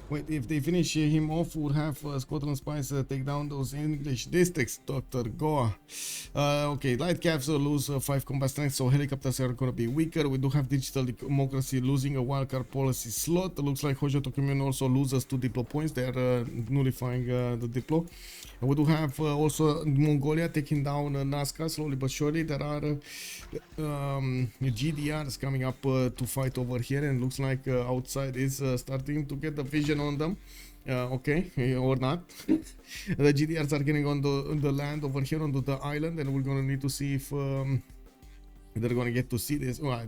Wait, if they finish him off, we'll have Scotland Spice take down those English districts, Dr. Goa. Okay, light caps lose 5 combat strength, so helicopters are gonna be weaker. We do have digital democracy losing a wildcard policy slot. Looks like Hojo Tokumen also loses 2 diplo points. They are nullifying the diplo. And we do have also Mongolia taking down Nazca slowly but surely. There are GDRs coming up to fight over here, and looks like outside is starting to get the vision on them. Okay, or not. The GDRs are getting on the land over here onto the island, and we're gonna need to see if they're gonna get to see this. Well,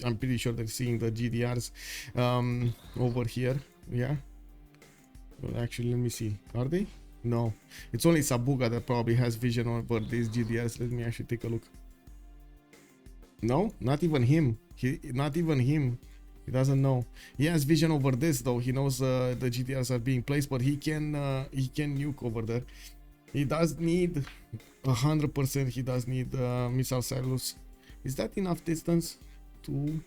I'm pretty sure they're seeing the GDRs over here. Yeah. Well, actually, let me see. Are they? No, it's only Sabuga that probably has vision over these GDRs. Let me actually take a look. No, not even him. Not even him. He doesn't know. He has vision over this though. He knows the GDRs are being placed, but he can nuke over there. He does need 100%. He does need missile silos. Is that enough distance? 2,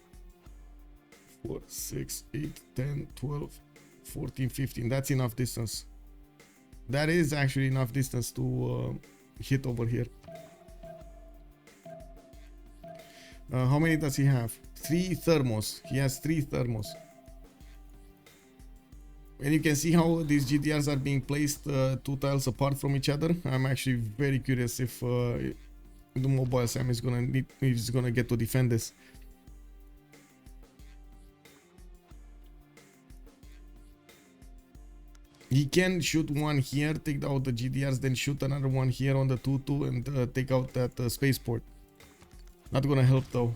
4, 6, 8, 10, 12, 14, 15. That's enough distance. That is actually enough distance to hit over here. How many does he have? 3 thermos. He has 3 thermos. And you can see how these GDRs are being placed 2 tiles apart from each other. I'm actually very curious if the mobile Sam is gonna get to defend this. He can shoot one here, take out the GDRs, then shoot another one here on the 2-2 and take out that spaceport. Not gonna help though.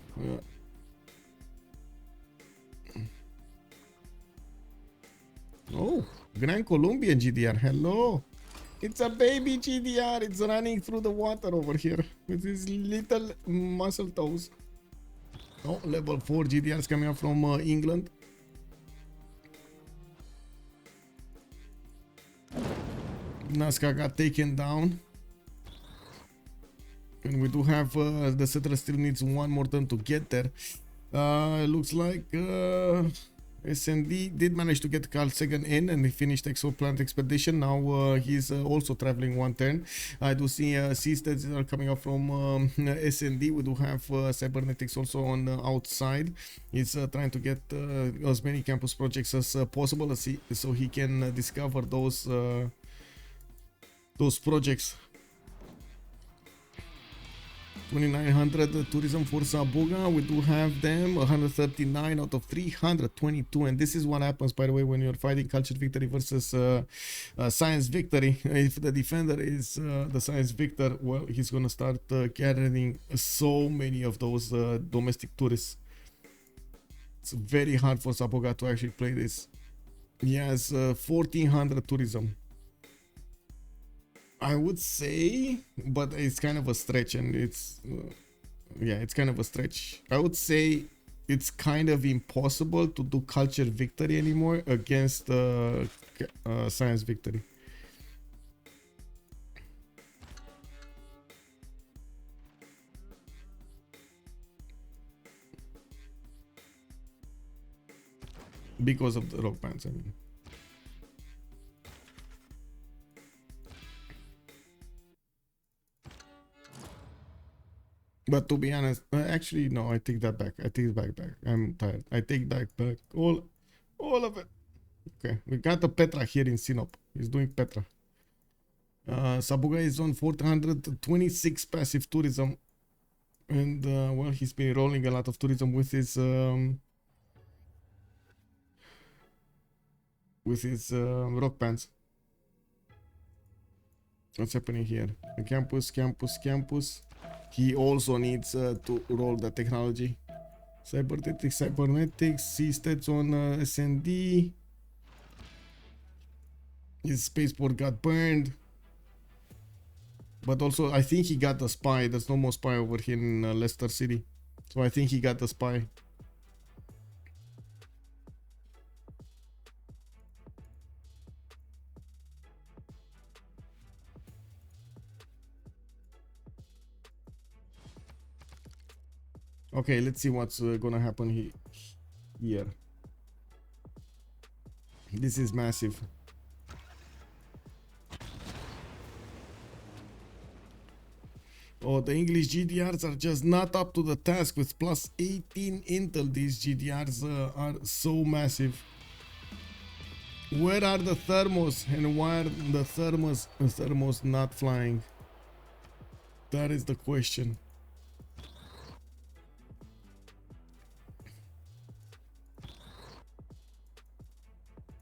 Oh, Gran Colombia GDR. Hello. It's a baby GDR. It's running through the water over here with his little muscle toes. Oh, level 4 GDRs coming up from England. Nazca got taken down. And we do have the settler still needs one more turn to get there. Looks like SND did manage to get Carl Sagan in, and he finished Exoplant Expedition. Now he's also traveling one turn. I do see seasteads are coming up from SND. We do have cybernetics also on the outside. He's trying to get as many campus projects as possible so he can discover those projects. 2900 tourism for Sabuga. We do have them 139 out of 322, and this is what happens, by the way, when you're fighting culture victory versus science victory. If the defender is the science victor, well, he's gonna start gathering so many of those domestic tourists. It's very hard for Sabuga to actually play this. He has 1400 tourism, I would say, but it's kind of a stretch, and it's yeah, it's kind of a stretch. I would say it's kind of impossible to do culture victory anymore against science victory. Because of the rock bands, I mean. But to be honest, actually no, I take that back. I take it back. I'm tired. I take that back. All of it. Okay, we got the Petra here in Sinop. He's doing Petra. Sabuga is on 426 passive tourism, and well, he's been rolling a lot of tourism with his rock bands. What's happening here? The campus. He also needs to roll the technology. Cybernetics, seasteads on SND. His spaceport got burned. But also, I think he got the spy. There's no more spy over here in Leicester City. So I think he got the spy. Okay, let's see what's gonna happen here. This is massive. Oh, the English GDRs are just not up to the task with plus 18 intel. These GDRs are so massive. Where are the thermos, and why are the thermos not flying? That is the question.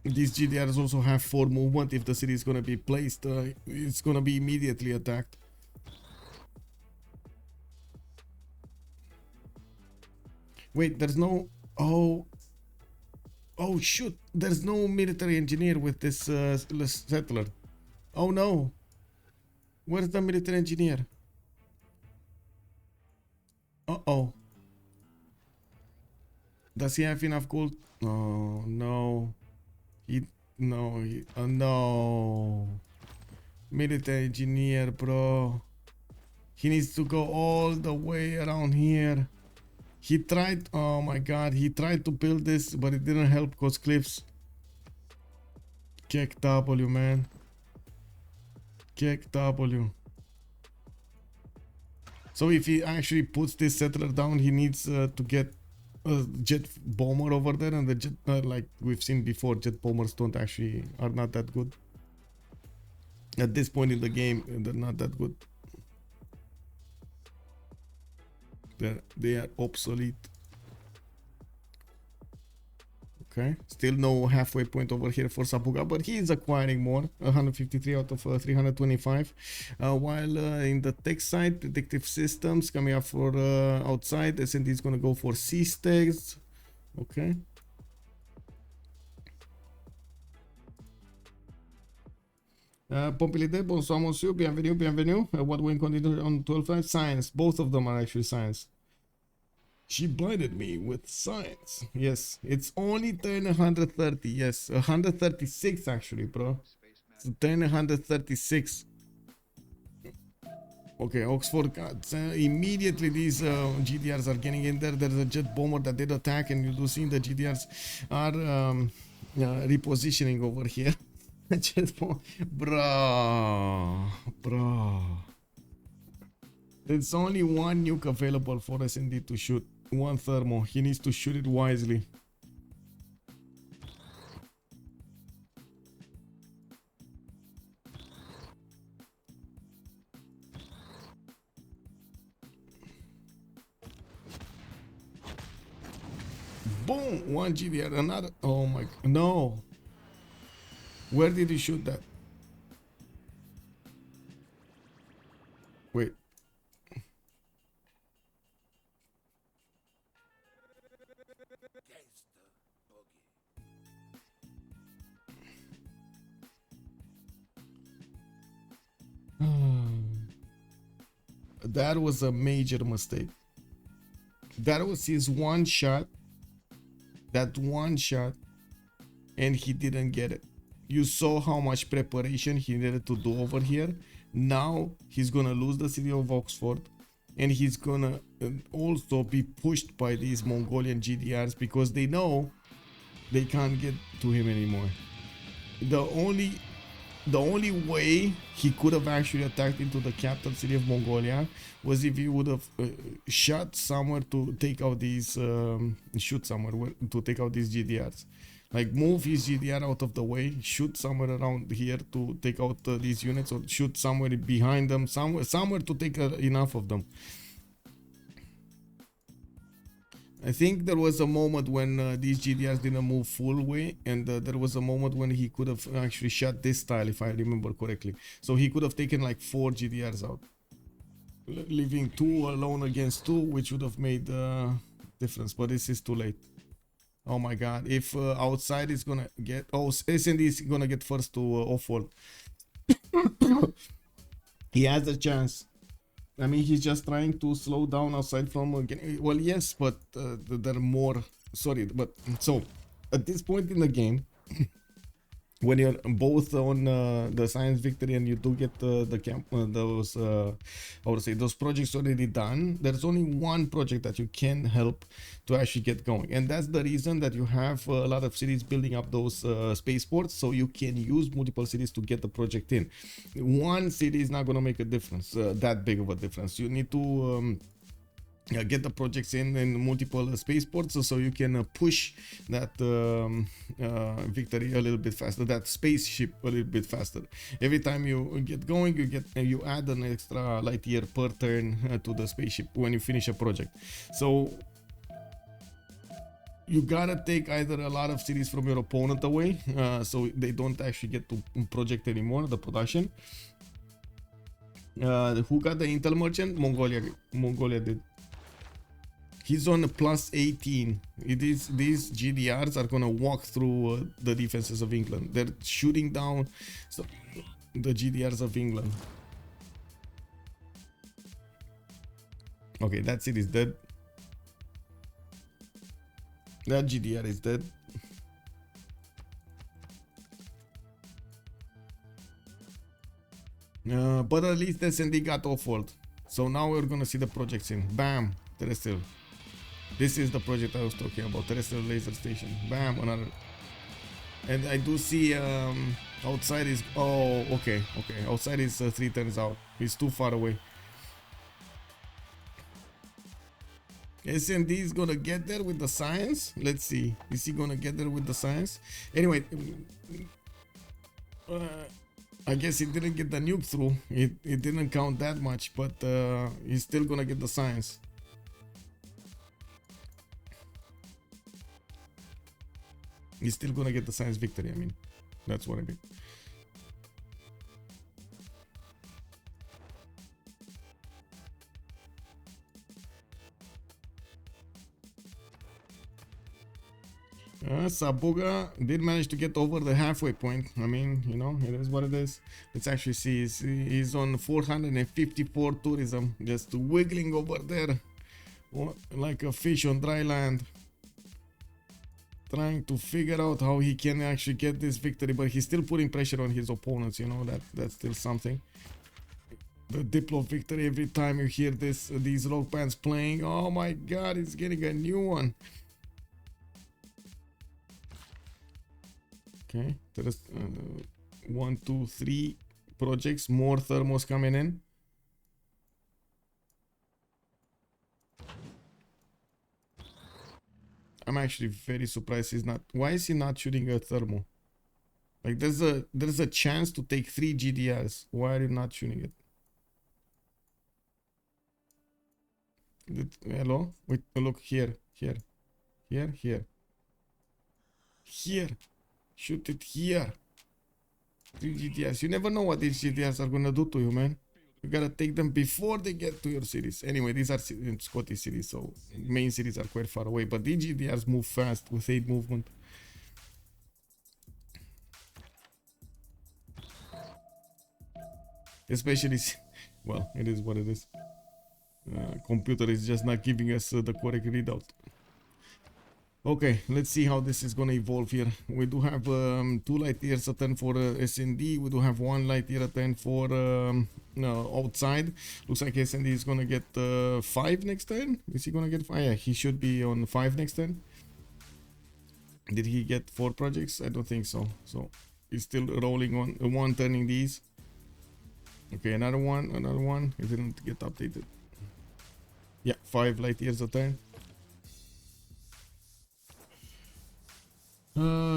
These GDRs also have 4 movement. If the city is gonna be placed, it's gonna be immediately attacked. Wait, there's no... Oh shoot, there's no military engineer with this settler. Oh no. Where's the military engineer? Uh-oh. Does he have enough gold? Oh no. No. Military engineer, bro. He needs to go all the way around here. He tried, oh my god, he tried to build this, but it didn't help because cliffs. Kick W, man. Kick W. So if he actually puts this settler down, he needs to get a jet bomber over there, and the jet, like we've seen before, jet bombers are not that good. At this point in the game, they're not that good. They are obsolete. Okay, still no halfway point over here for Sabuga, but he is acquiring more. 153 out of 325. While in the tech side, predictive systems coming up for outside. S&D is gonna go for C-Stags. Okay. Pompilide, bonsoir monsieur, bienvenue. What we continue on 12.5? Science. Both of them are actually science. She blinded me with science. Yes, it's only 130. Yes, 136 actually, bro. It's 136. Okay, Oxford. Immediately these GDRs are getting in there. There's a jet bomber that did attack, and you do see the GDRs are repositioning over here. Bro. There's only one nuke available for S&D to shoot. One thermo. He needs to shoot it wisely. Boom! One GDR, another. Oh my. No. Where did he shoot that? Wait. That was a major mistake. That was his one shot. That one shot. And he didn't get it. You saw how much preparation he needed to do over here. Now he's gonna lose the city of Oxford, and he's gonna also be pushed by these Mongolian GDRs because they know they can't get to him anymore. The only way he could have actually attacked into the capital city of Mongolia was if he would have shot somewhere to take out these shoot somewhere to take out these GDRs. Like move his GDR out of the way, shoot somewhere around here to take out these units, or shoot somewhere behind them, somewhere to take enough of them. I think there was a moment when these GDRs didn't move full way, and there was a moment when he could have actually shot this style, if I remember correctly. So he could have taken like 4 GDRs out, leaving 2 alone against 2, which would have made a difference, but this is too late. Oh my god, if outside is gonna get... Oh, S&D is gonna get first to offworld. He has a chance. I mean, he's just trying to slow down outside from... well, yes, but there are more... Sorry, but... So, at this point in the game, when you're both on the science victory and you do get the camp those I would say those projects already done, there's only one project that you can help to actually get going, and that's the reason that you have a lot of cities building up those spaceports, so you can use multiple cities to get the project in. One city is not going to make a difference, that big of a difference. You need to get the projects in multiple spaceports, so you can push that victory a little bit faster, that spaceship a little bit faster. Every time you get going, you add an extra light year per turn to the spaceship when you finish a project. So you gotta take either a lot of cities from your opponent away, so they don't actually get to project anymore, the production. Who got the Intel merchant? Mongolia did. He's on a plus 18. These GDRs are gonna walk through the defenses of England. They're shooting down the GDRs of England. Okay, that city is dead. That GDR is dead. But at least the SND got offered. So now we're gonna see the projects in. Bam! Terrestrial. This is the project I was talking about, terrestrial laser station. Bam, another. And I do see outside is, oh, okay, outside is 3 turns out. It's too far away. SND is gonna get there with the science. Let's see, is he gonna get there with the science? Anyway, I guess he didn't get the nuke through. It didn't count that much, but he's still gonna get the science. He's still gonna get the science victory. I mean, that's what I mean. Sabuga did manage to get over the halfway point. I mean, you know, it is what it is. Let's actually see. He's on 454 tourism, just wiggling over there like a fish on dry land, trying to figure out how he can actually get this victory, but he's still putting pressure on his opponents. You know, that's still something. The Diplo victory, every time you hear these rock bands playing, oh my god, he's getting a new one. Okay, there's 1, 2, 3 projects, more thermos coming in. I'm actually very surprised he's not. Why is he not shooting a thermo? Like there's a chance to take 3 GDRs. Why are you not shooting it? Hello? Wait, look here. Shoot it here. 3 GTRs. You never know what these GTRs are gonna do to you, man. You gotta take them before they get to your cities. Anyway, these are Scottish cities, so main cities are quite far away. But these GTRs move fast with 8 movement. Especially, well, it is what it is. Computer is just not giving us the correct readout. Okay, let's see how this is gonna evolve here. We do have 2 light years a turn for SND. We do have 1 light year a turn for outside. Looks like SND is gonna get 5 next turn. Is he gonna get 5? Yeah, he should be on 5 next turn. Did he get 4 projects? I don't think so. So he's still rolling on 1 turning these. Okay, another one. It didn't get updated. Yeah, 5 light years a turn.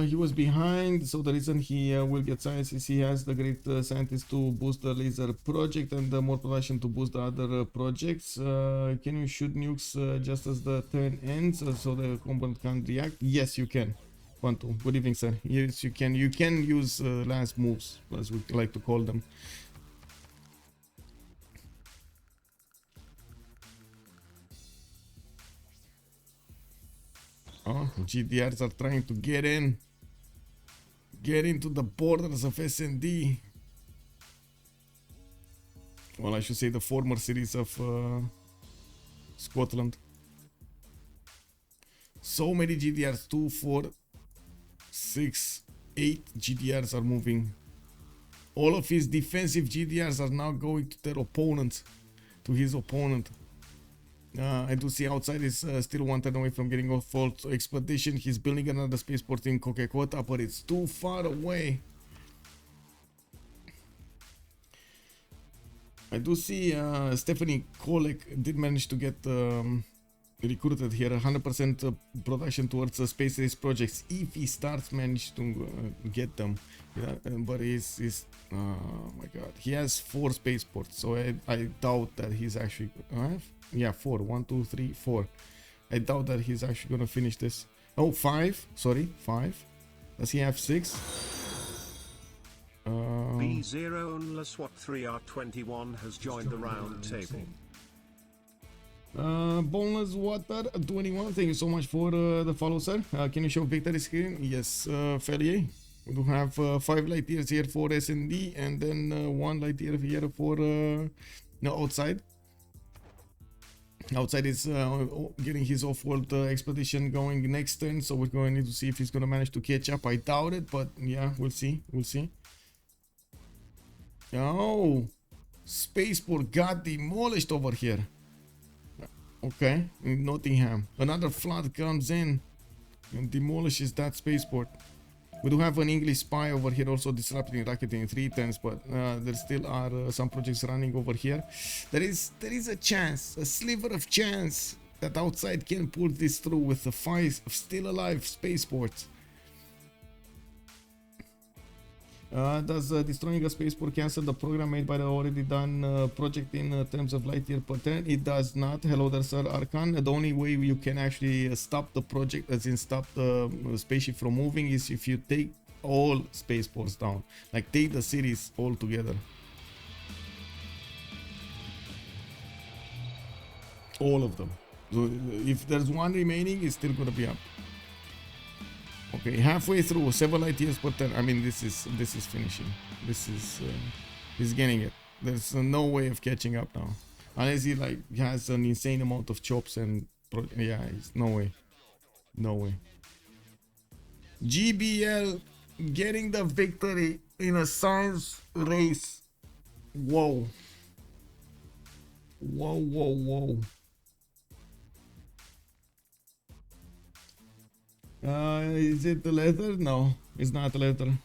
He was behind, so the reason he will get science is he has the great scientist to boost the laser project and more production to boost the other projects. Can you shoot nukes just as the turn ends so the component can react? Yes, you can. Quantum, good evening, sir. Yes, you can. You can use last moves, as we like to call them. Oh, GDRs are trying to get into the borders of SND. Well, I should say the former cities of Scotland. So many GDRs, 2, 4, 6, 8 GDRs are moving. All of his defensive GDRs are now going to their opponents, to his opponent. I do see outside is still 1 turn away from getting off fault expedition. He's building another spaceport in Kokekota, but it's too far away. I do see Stephanie Kolek did manage to get recruited here. 100% production towards space race projects if he starts manage to get them. Yeah, but he's oh my god, he has 4 spaceports, so I doubt that he's actually yeah, 4. 1 2 3 4. I doubt that he's actually gonna finish this. Oh, 5, sorry, 5. Does he have 6? B0 and LeSwat 3R21 has joined the round table. Boneless Water 21, thank you so much for the follow, sir. Can you show victory screen? Yes, Ferrier. We do have 5 light years here for SND, and then 1 light year here for no, outside. Outside is getting his off-world expedition going next turn, so we're going to need to see if he's going to manage to catch up. I doubt it, but yeah, we'll see. We'll see. Oh, spaceport got demolished over here. Okay, in Nottingham. Another flood comes in and demolishes that spaceport. We do have an English spy over here also disrupting racketing 3 turns, but there still are some projects running over here. There is a chance, a sliver of chance that outside can pull this through with the 5 still alive spaceports. Does destroying a spaceport cancel the program made by the already done project in terms of light year per turn? It does not. Hello there, Sir Arkan. The only way you can actually stop the project, as in stop the spaceship from moving, is if you take all spaceports down. Like take the cities all together. All of them. So if there's one remaining, it's still gonna be up. Okay, halfway through, 7 light years per turn. I mean, this is finishing. This is he's getting it. There's no way of catching up now, unless he like has an insane amount of chops and yeah, it's no way, no way. GBL getting the victory in a science race. Whoa, whoa, whoa, whoa. Is it the leather? No, it's not leather.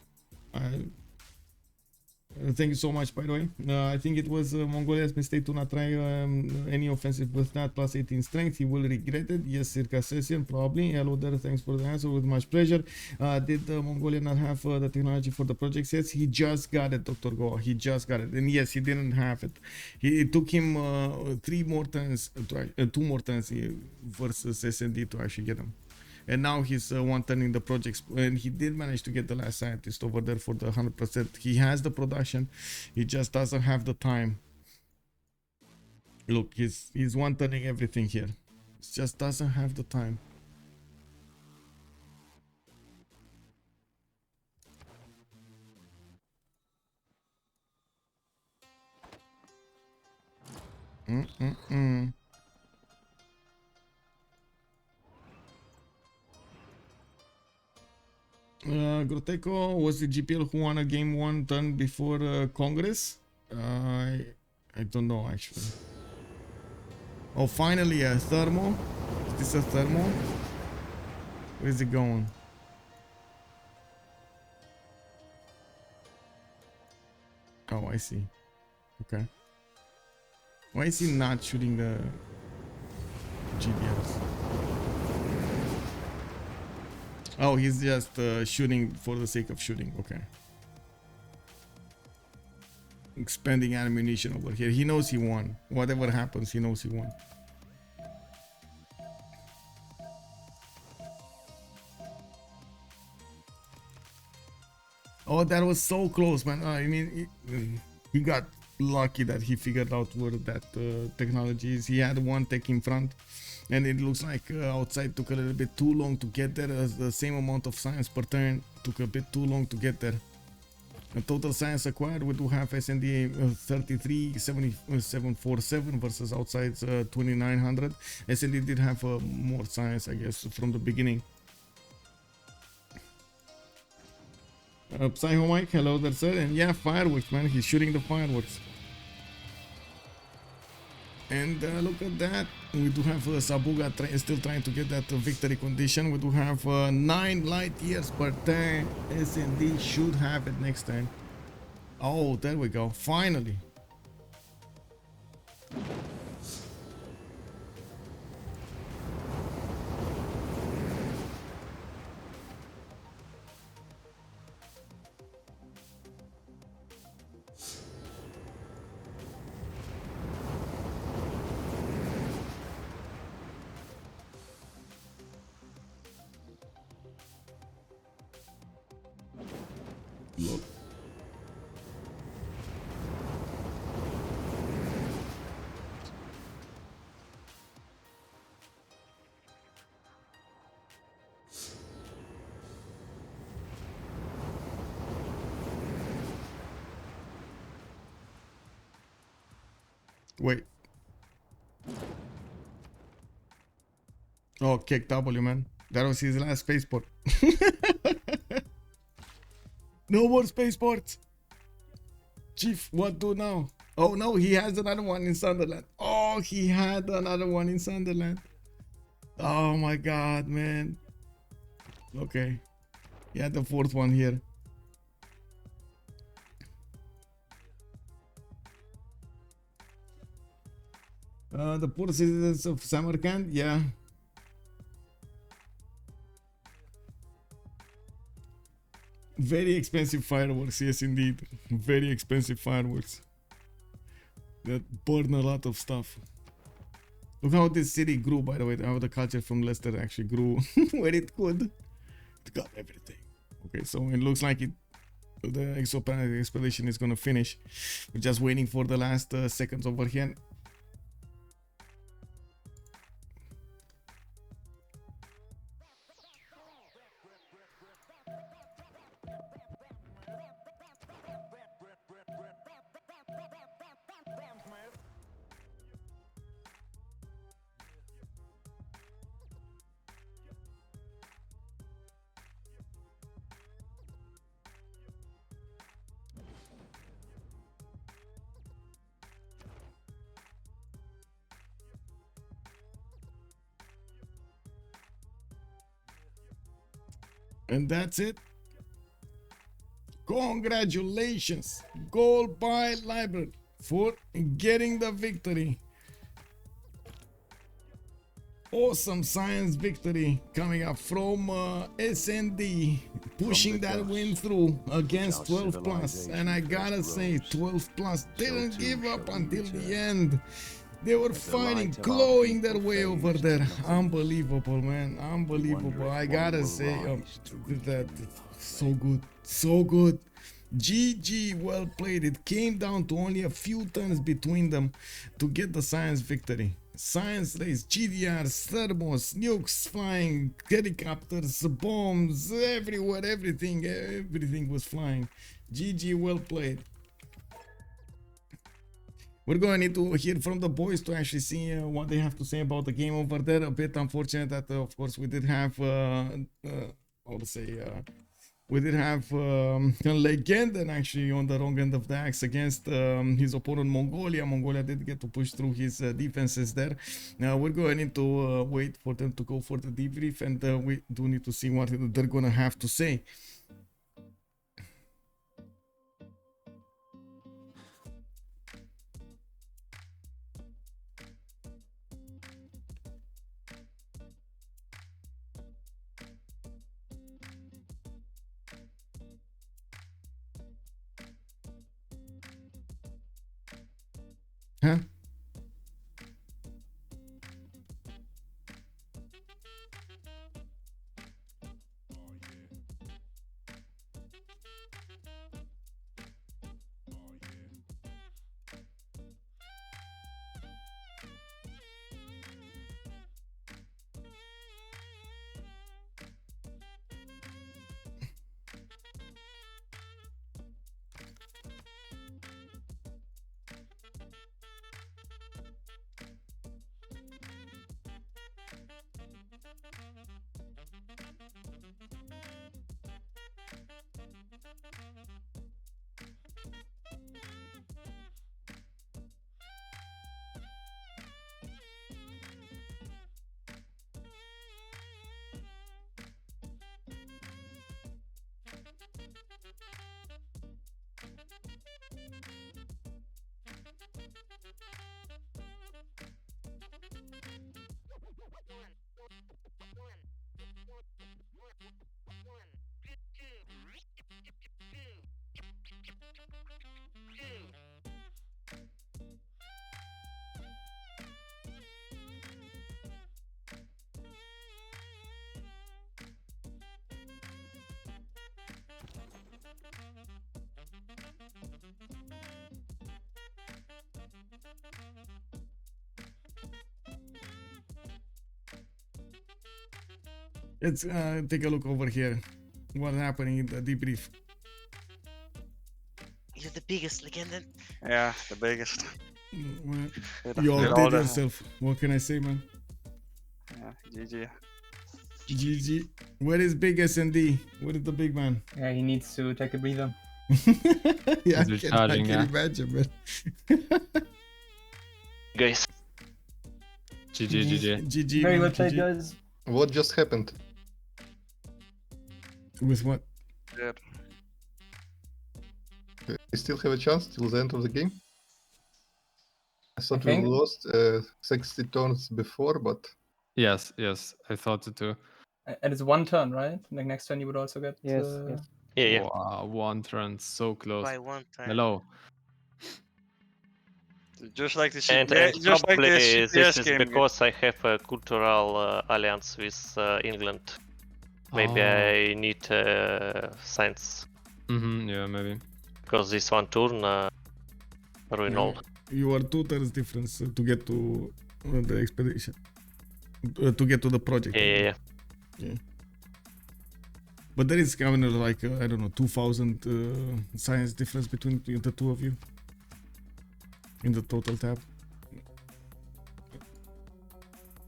Thank you so much, by the way. I think it was Mongolia's mistake to not try any offensive with that plus 18 strength. He will regret it. Yes, Circa Session, probably. Hello there, thanks for the answer, with much pleasure. Did Mongolia not have the technology for the project? Yes, he just got it, Dr. Goa. He just got it. And yes, he didn't have it. It took him 2 more turns versus SND to actually get him. And now he's 1 turn in the projects, and he did manage to get the last scientist over there for the 100%. He has the production, he just doesn't have the time. Look, he's 1 turning everything here. He just doesn't have the time. Groteco was the GPL who won a game 1 turn before Congress. I don't know actually. Oh, finally a thermo. Is this a thermo? Where is it going? Oh, I see. Okay. Why is he not shooting the GBLs? Oh, he's just shooting for the sake of shooting. Okay. Expending ammunition over here. He knows he won. Whatever happens, he knows he won. Oh, that was so close, man. I mean, he got lucky that he figured out where that technology is. He had 1 tech in front. And it looks like outside took a little bit too long to get there. As the same amount of science per turn took a bit too long to get there. The total science acquired, we do have SND 33,747 versus outside 2,900. SND did have more science, I guess, from the beginning. Psycho Mike, hello there, sir. And yeah, fireworks, man. He's shooting the fireworks. And look at that. We do have Sabuga still trying to get that victory condition. We do have 9 light years per turn. SND should have it next turn. Oh, there we go. Finally. Look. Wait. Oh, kick W, man. That was his last spaceport. No more spaceports. Chief, what do now? Oh no, he has another one in Sunderland. Oh, he had another one in Sunderland. Oh my god, man. Okay. He had the 4th one here. The poor citizens of Samarkand, yeah. Very expensive fireworks, yes indeed. Very expensive fireworks. That burn a lot of stuff. Look how this city grew, by the way, how the culture from Leicester actually grew where it could. It got everything. Okay, so it looks like the exoplanet expedition is gonna finish. We're just waiting for the last seconds over here. And that's it. Congratulations, Gold-By Library, for getting the victory. Awesome science victory coming up from SND, pushing that win through against 12 plus. And I gotta say, 12 plus didn't give up until the end. They were fighting, clawing their way over there. Unbelievable, man. Unbelievable. I gotta say, that so good. So good. GG, well played. It came down to only a few turns between them to get the science victory. Science race, GDRs, thermos, nukes flying, helicopters, bombs, everywhere, everything was flying. GG, well played. We're going to need to hear from the boys to actually see what they have to say about the game over there. A bit unfortunate that, of course, we did have, we did have Legenden actually on the wrong end of the axe against his opponent Mongolia. Mongolia did get to push through his defenses there. Now we're going to need to wait for them to go for the debrief, and we do need to see what they're going to have to say. Huh? Let's take a look over here. What's happening in the debrief? You're the biggest Legenden. Yeah, the biggest. Well, With you with outdid the- yourself. What can I say, man? Yeah, GG. GG. Where is big SND? Where is the big man? Yeah, he needs to take a breather. Yeah, I He's can recharging, yeah. imagine, man. Guys, GG. GG. Very man, well played, GG. guys. What just happened? With what? Good. We still have a chance till the end of the game. I thought we think- lost 60 turns before, but Yes, I thought it too. And it's one turn, right? Like next turn you would also get. Yes, yeah. Wow, one turn, so close. By one time. Hello. Just like the And just like probably the this CPS is game. because I have a cultural alliance with England. Maybe Oh. I need science Yeah, maybe. because this one turn ruin all. You are 2 turns difference to get to the expedition. To get to the project. Yeah. But there is kind of like, I don't know, 2,000 science difference between the two of you. In the total tab.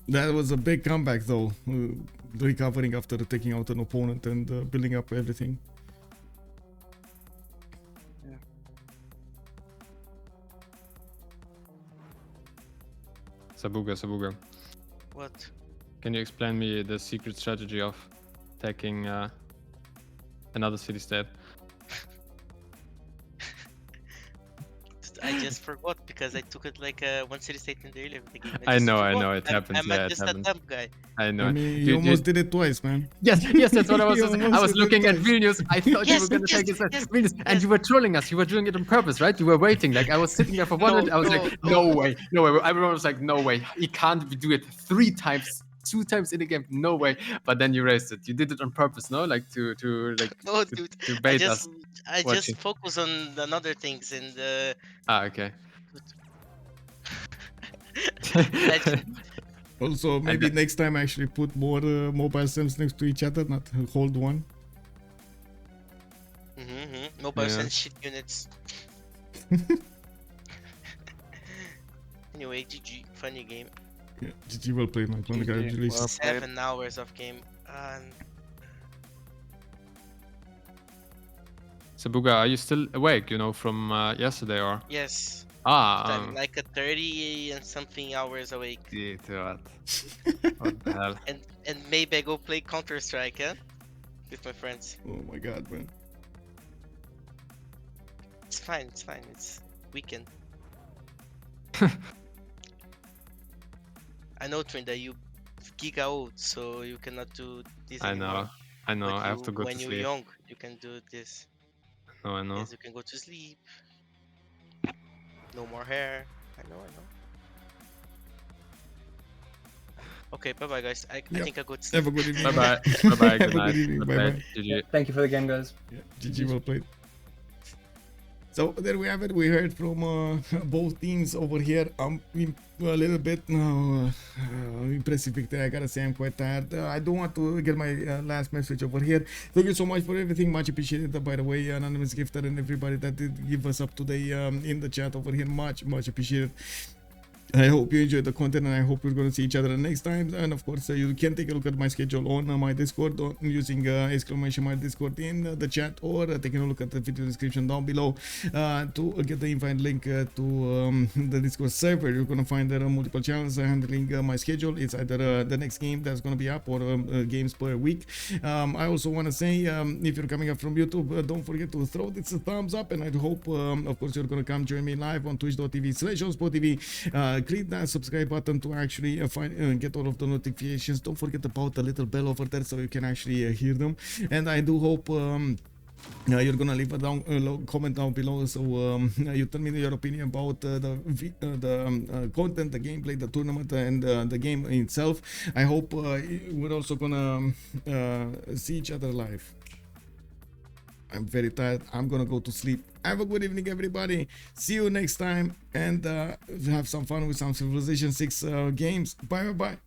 That was a big comeback though. Recovering after taking out an opponent and building up everything. Sabuga. What? Can you explain me the secret strategy of attacking another city-state? I just forgot because I took it like one city state in the earlier of the game. I just know, forgot. it happens, I'm yeah, it just a happens. dumb guy. I know. I mean, Dude, you almost did it twice, man. Yes, that's what I was. You I almost was did it looking at twice. Vilnius. I thought you Yes, were gonna yes, take it. yes, Vilnius, and yes. you were trolling us. You were doing it on purpose, right? You were waiting. Like I was sitting there for 1 minute. I was like, no way. Everyone was like, no way. He can't do it 3 times, 2 times in a game. No way. But then you raised it. You did it on purpose, no? Like to like No, to, dude. to I bait just us. I watching. just focus on another things and Okay. Legend. Also, maybe next time actually put more mobile sims next to each other, not hold one. Mobile Yeah. sense shit units. Anyway, GG, funny game. Yeah, GG, well played, man. Congratulations. Well played. 7 hours of game. Sabuga, are you still awake? You know, from yesterday or? Yes, Ah. I'm like a 30 and something hours awake. What? What the hell? And maybe I go play Counter Strike, yeah, with my friends. Oh my god, man. It's fine. It's weekend. I know, Trinda, you geek out, so you cannot do this I anymore. know. But I have to go when to you're sleep. young, you can do this. No, I know. Yes, you can go to sleep. No more hair. I know. Okay, bye bye, guys. I Yep. think I go to sleep. Have a good evening. Bye bye. Bye bye. Have Good a good night. evening. Bye Bye-bye. bye. GG. Thank you for the game, guys. Yeah, GG, well played. So there we have it. We heard from both teams over here. A little bit impressive victory. I gotta say, I'm quite tired. I do want to get my last message over here. Thank you so much for everything. Much appreciated. By the way, anonymous gifter and everybody that did give us up today in the chat over here. Much appreciated. I hope you enjoyed the content and I hope we're going to see each other next time. And of course, you can take a look at my schedule on my Discord using exclamation my Discord in the chat, or taking a look at the video description down below to get the invite link to the Discord server. You're going to find there are multiple channels handling my schedule. It's either the next game that's going to be up or games per week. I also want to say, if you're coming up from YouTube, don't forget to throw this a thumbs up, and I hope, of course, you're going to come join me live on twitch.tv/OnSpotTV. Click that subscribe button to actually get all of the notifications. Don't forget about the little bell over there so you can actually hear them. And I do hope you're gonna leave a comment down below, so you tell me your opinion about the content, the gameplay, the tournament, and the game itself. I hope we're also gonna see each other live. I'm very tired. I'm gonna go to sleep. Have a good evening, everybody. See you next time, and have some fun with some Civilization 6 games. Bye bye.